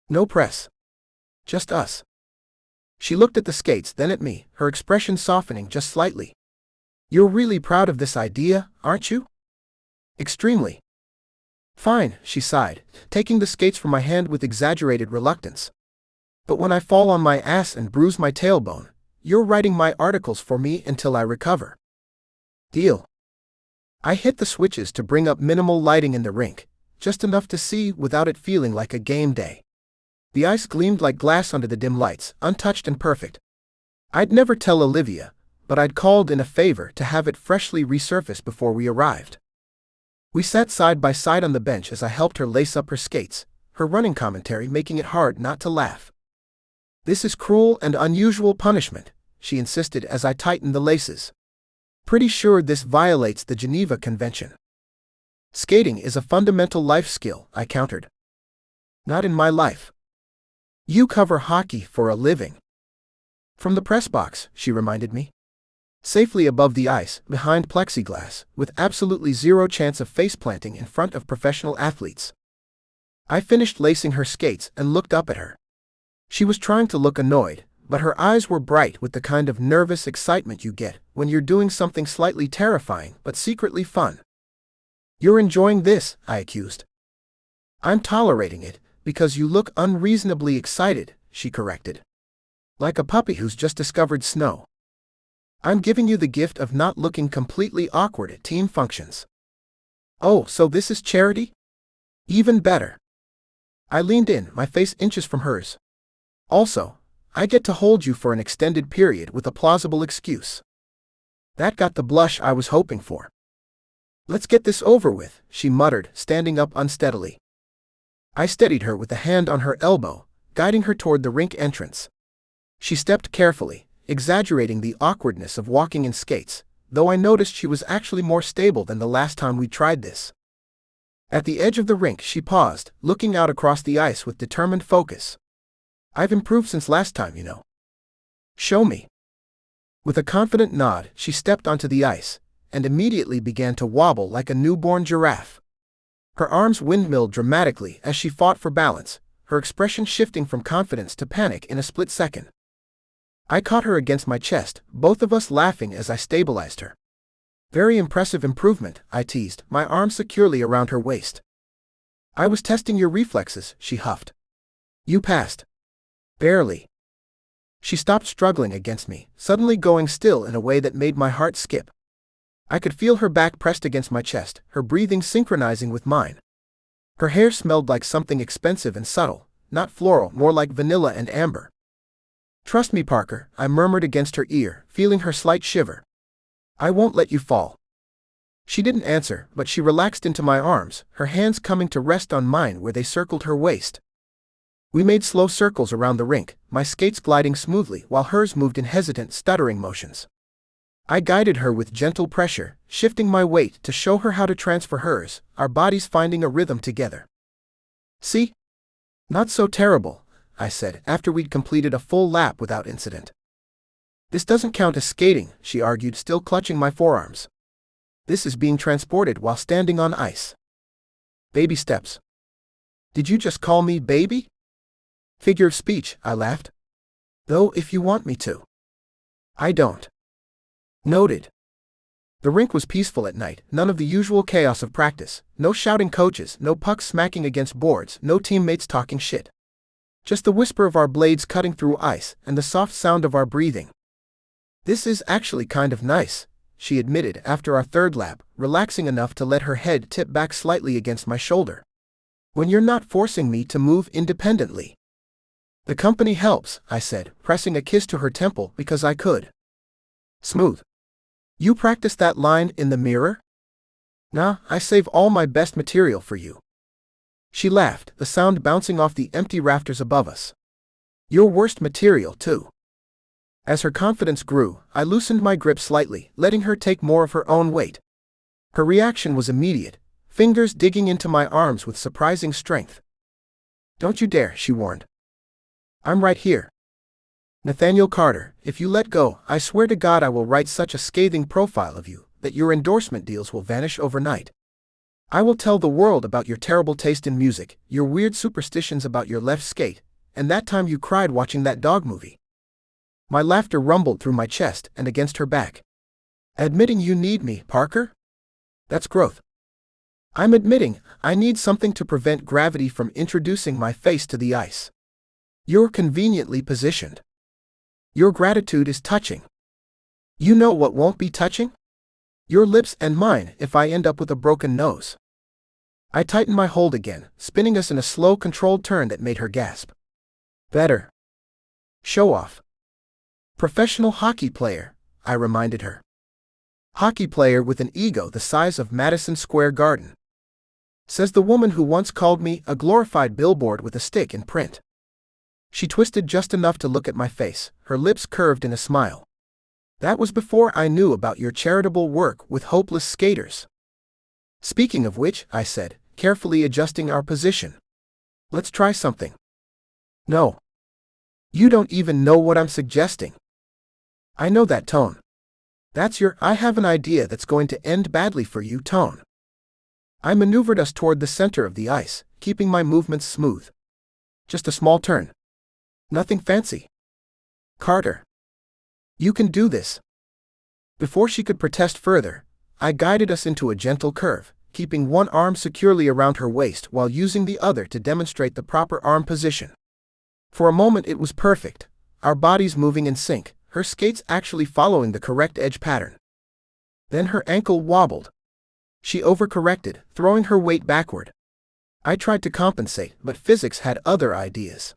No press. Just us. She looked at the skates, then at me, her expression softening just slightly. You're really proud of this idea, aren't you? Extremely. Fine, she sighed, taking the skates from my hand with exaggerated reluctance. But when I fall on my ass and bruise my tailbone, you're writing my articles for me until I recover. Deal. I hit the switches to bring up minimal lighting in the rink, just enough to see without it feeling like a game day. The ice gleamed like glass under the dim lights, untouched and perfect. I'd never tell Olivia, but I'd called in a favor to have it freshly resurfaced before we arrived. We sat side by side on the bench as I helped her lace up her skates, her running commentary making it hard not to laugh. This is cruel and unusual punishment, she insisted as I tightened the laces. Pretty sure this violates the Geneva Convention. Skating is a fundamental life skill, I countered. Not in my life. You cover hockey for a living. From the press box, she reminded me. Safely above the ice, behind plexiglass, with absolutely zero chance of face-planting in front of professional athletes. I finished lacing her skates and looked up at her. She was trying to look annoyed, but her eyes were bright with the kind of nervous excitement you get when you're doing something slightly terrifying but secretly fun. You're enjoying this, I accused. I'm tolerating it, because you look unreasonably excited, she corrected. Like a puppy who's just discovered snow. I'm giving you the gift of not looking completely awkward at team functions. Oh, so this is charity? Even better. I leaned in, my face inches from hers. Also, I get to hold you for an extended period with a plausible excuse. That got the blush I was hoping for. Let's get this over with, she muttered, standing up unsteadily. I steadied her with a hand on her elbow, guiding her toward the rink entrance. She stepped carefully, exaggerating the awkwardness of walking in skates, though I noticed she was actually more stable than the last time we tried this. At the edge of the rink she paused, looking out across the ice with determined focus. I've improved since last time, you know. Show me. With a confident nod, she stepped onto the ice, and immediately began to wobble like a newborn giraffe. Her arms windmilled dramatically as she fought for balance, her expression shifting from confidence to panic in a split second. I caught her against my chest, both of us laughing as I stabilized her. Very impressive improvement, I teased, my arm securely around her waist. I was testing your reflexes, she huffed. You passed. Barely. She stopped struggling against me, suddenly going still in a way that made my heart skip. I could feel her back pressed against my chest, her breathing synchronizing with mine. Her hair smelled like something expensive and subtle, not floral, more like vanilla and amber. Trust me, Parker, I murmured against her ear, feeling her slight shiver. I won't let you fall. She didn't answer, but she relaxed into my arms, her hands coming to rest on mine where they circled her waist. We made slow circles around the rink, my skates gliding smoothly while hers moved in hesitant, stuttering motions. I guided her with gentle pressure, shifting my weight to show her how to transfer hers, our bodies finding a rhythm together. See? Not so terrible, I said, after we'd completed a full lap without incident. This doesn't count as skating, she argued, still clutching my forearms. This is being transported while standing on ice. Baby steps. Did you just call me baby? Figure of speech, I laughed. Though if you want me to. I don't. Noted. The rink was peaceful at night, none of the usual chaos of practice, no shouting coaches, no pucks smacking against boards, no teammates talking shit. Just the whisper of our blades cutting through ice, and the soft sound of our breathing. This is actually kind of nice, she admitted after our third lap, relaxing enough to let her head tip back slightly against my shoulder. When you're not forcing me to move independently. The company helps, I said, pressing a kiss to her temple because I could. Smooth. You practice that line in the mirror? Nah, I save all my best material for you. She laughed, the sound bouncing off the empty rafters above us. Your worst material, too. As her confidence grew, I loosened my grip slightly, letting her take more of her own weight. Her reaction was immediate, fingers digging into my arms with surprising strength. Don't you dare, she warned. I'm right here. Nathaniel Carter, if you let go, I swear to God I will write such a scathing profile of you that your endorsement deals will vanish overnight. I will tell the world about your terrible taste in music, your weird superstitions about your left skate, and that time you cried watching that dog movie. My laughter rumbled through my chest and against her back. Admitting you need me, Parker? That's growth. I'm admitting I need something to prevent gravity from introducing my face to the ice. You're conveniently positioned. Your gratitude is touching. You know what won't be touching? Your lips and mine if I end up with a broken nose. I tightened my hold again, spinning us in a slow, controlled turn that made her gasp. Better. Show off. Professional hockey player, I reminded her. Hockey player with an ego the size of Madison Square Garden. Says the woman who once called me a glorified billboard with a stick in print. She twisted just enough to look at my face, her lips curved in a smile. That was before I knew about your charitable work with hopeless skaters. Speaking of which, I said, carefully adjusting our position. Let's try something. No. You don't even know what I'm suggesting. I know that tone. That's your "I have an idea that's going to end badly for you" tone. I maneuvered us toward the center of the ice, keeping my movements smooth. Just a small turn. Nothing fancy. Carter. You can do this. Before she could protest further, I guided us into a gentle curve, keeping one arm securely around her waist while using the other to demonstrate the proper arm position. For a moment it was perfect, our bodies moving in sync, her skates actually following the correct edge pattern. Then her ankle wobbled. She overcorrected, throwing her weight backward. I tried to compensate, but physics had other ideas.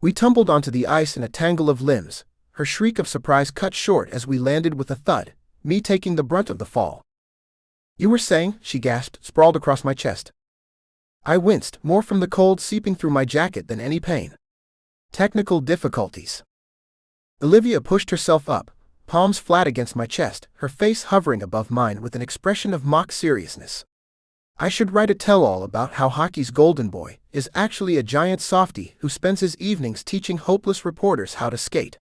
We tumbled onto the ice in a tangle of limbs, her shriek of surprise cut short as we landed with a thud, me taking the brunt of the fall. You were saying, she gasped, sprawled across my chest. I winced, more from the cold seeping through my jacket than any pain. Technical difficulties. Olivia pushed herself up, palms flat against my chest, her face hovering above mine with an expression of mock seriousness. I should write a tell-all about how hockey's golden boy is actually a giant softie who spends his evenings teaching hopeless reporters how to skate.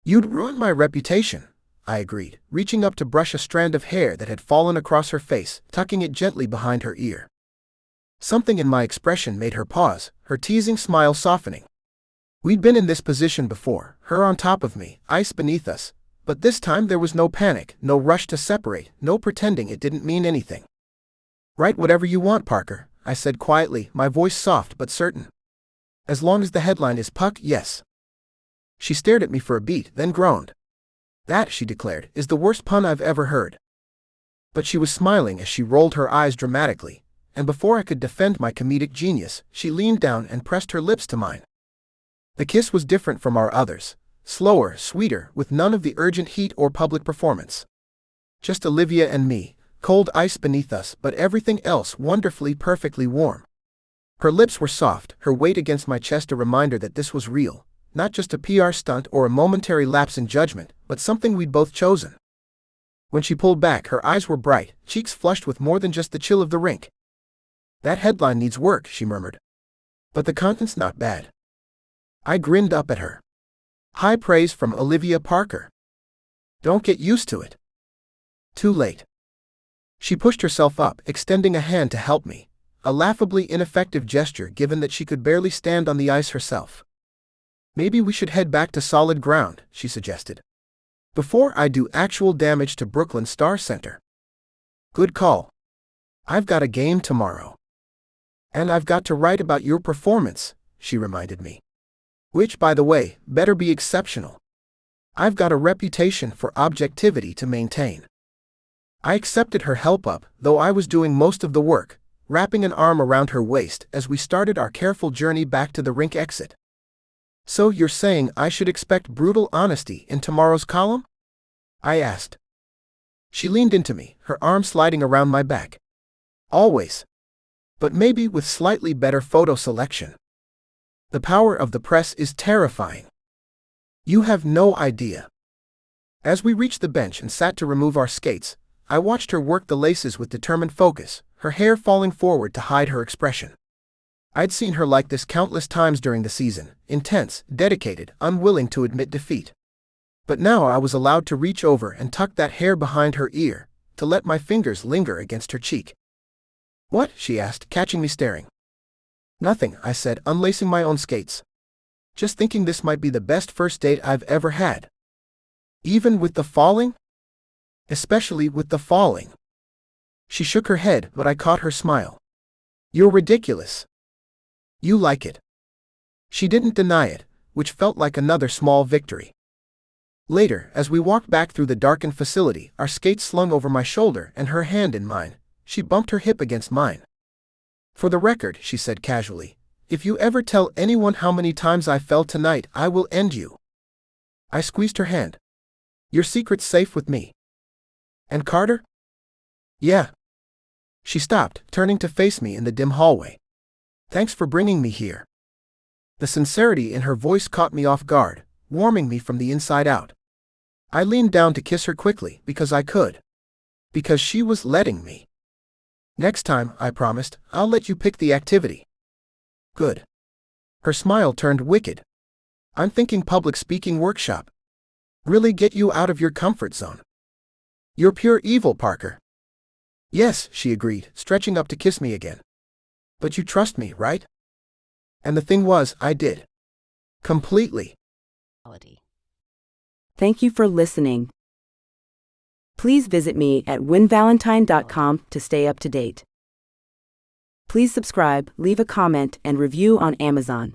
You'd ruin my reputation, I agreed, reaching up to brush a strand of hair that had fallen across her face, tucking it gently behind her ear. Something in my expression made her pause, her teasing smile softening. We'd been in this position before, her on top of me, ice beneath us, but this time there was no panic, no rush to separate, no pretending it didn't mean anything. Write whatever you want, Parker, I said quietly, my voice soft but certain. As long as the headline is Puck, yes. She stared at me for a beat, then groaned. That, she declared, is the worst pun I've ever heard. But she was smiling as she rolled her eyes dramatically, and before I could defend my comedic genius, she leaned down and pressed her lips to mine. The kiss was different from our others, slower, sweeter, with none of the urgent heat or public performance. Just Olivia and me, cold ice beneath us, but everything else wonderfully, perfectly warm. Her lips were soft, her weight against my chest a reminder that this was real, not just a PR stunt or a momentary lapse in judgment, but something we'd both chosen. When she pulled back, her eyes were bright, cheeks flushed with more than just the chill of the rink. That headline needs work, she murmured. But the content's not bad. I grinned up at her. High praise from Olivia Parker. Don't get used to it. Too late. She pushed herself up, extending a hand to help me, a laughably ineffective gesture given that she could barely stand on the ice herself. Maybe we should head back to solid ground, she suggested. Before I do actual damage to Brooklyn Star Center. Good call. I've got a game tomorrow. And I've got to write about your performance, she reminded me. Which, by the way, better be exceptional. I've got a reputation for objectivity to maintain. I accepted her help up, though I was doing most of the work, wrapping an arm around her waist as we started our careful journey back to the rink exit. So you're saying I should expect brutal honesty in tomorrow's column? I asked. She leaned into me, her arm sliding around my back. Always. But maybe with slightly better photo selection. The power of the press is terrifying. You have no idea. As we reached the bench and sat to remove our skates, I watched her work the laces with determined focus, her hair falling forward to hide her expression. I'd seen her like this countless times during the season, intense, dedicated, unwilling to admit defeat. But now I was allowed to reach over and tuck that hair behind her ear, to let my fingers linger against her cheek. What? She asked, catching me staring. Nothing, I said, unlacing my own skates. Just thinking this might be the best first date I've ever had. Even with the falling? Especially with the falling. She shook her head, but I caught her smile. You're ridiculous. You like it. She didn't deny it, which felt like another small victory. Later, as we walked back through the darkened facility, our skates slung over my shoulder and her hand in mine, she bumped her hip against mine. For the record, she said casually, if you ever tell anyone how many times I fell tonight, I will end you. I squeezed her hand. Your secret's safe with me. And Carter? Yeah. She stopped, turning to face me in the dim hallway. Thanks for bringing me here. The sincerity in her voice caught me off guard, warming me from the inside out. I leaned down to kiss her quickly, because I could. Because she was letting me. Next time, I promised, I'll let you pick the activity. Good. Her smile turned wicked. I'm thinking public speaking workshop. Really get you out of your comfort zone. You're pure evil, Parker. Yes, she agreed, stretching up to kiss me again. But you trust me, right? And the thing was, I did. Completely. Thank you for listening. Please visit me at winvalentine.com to stay up to date. Please subscribe, leave a comment, and review on Amazon.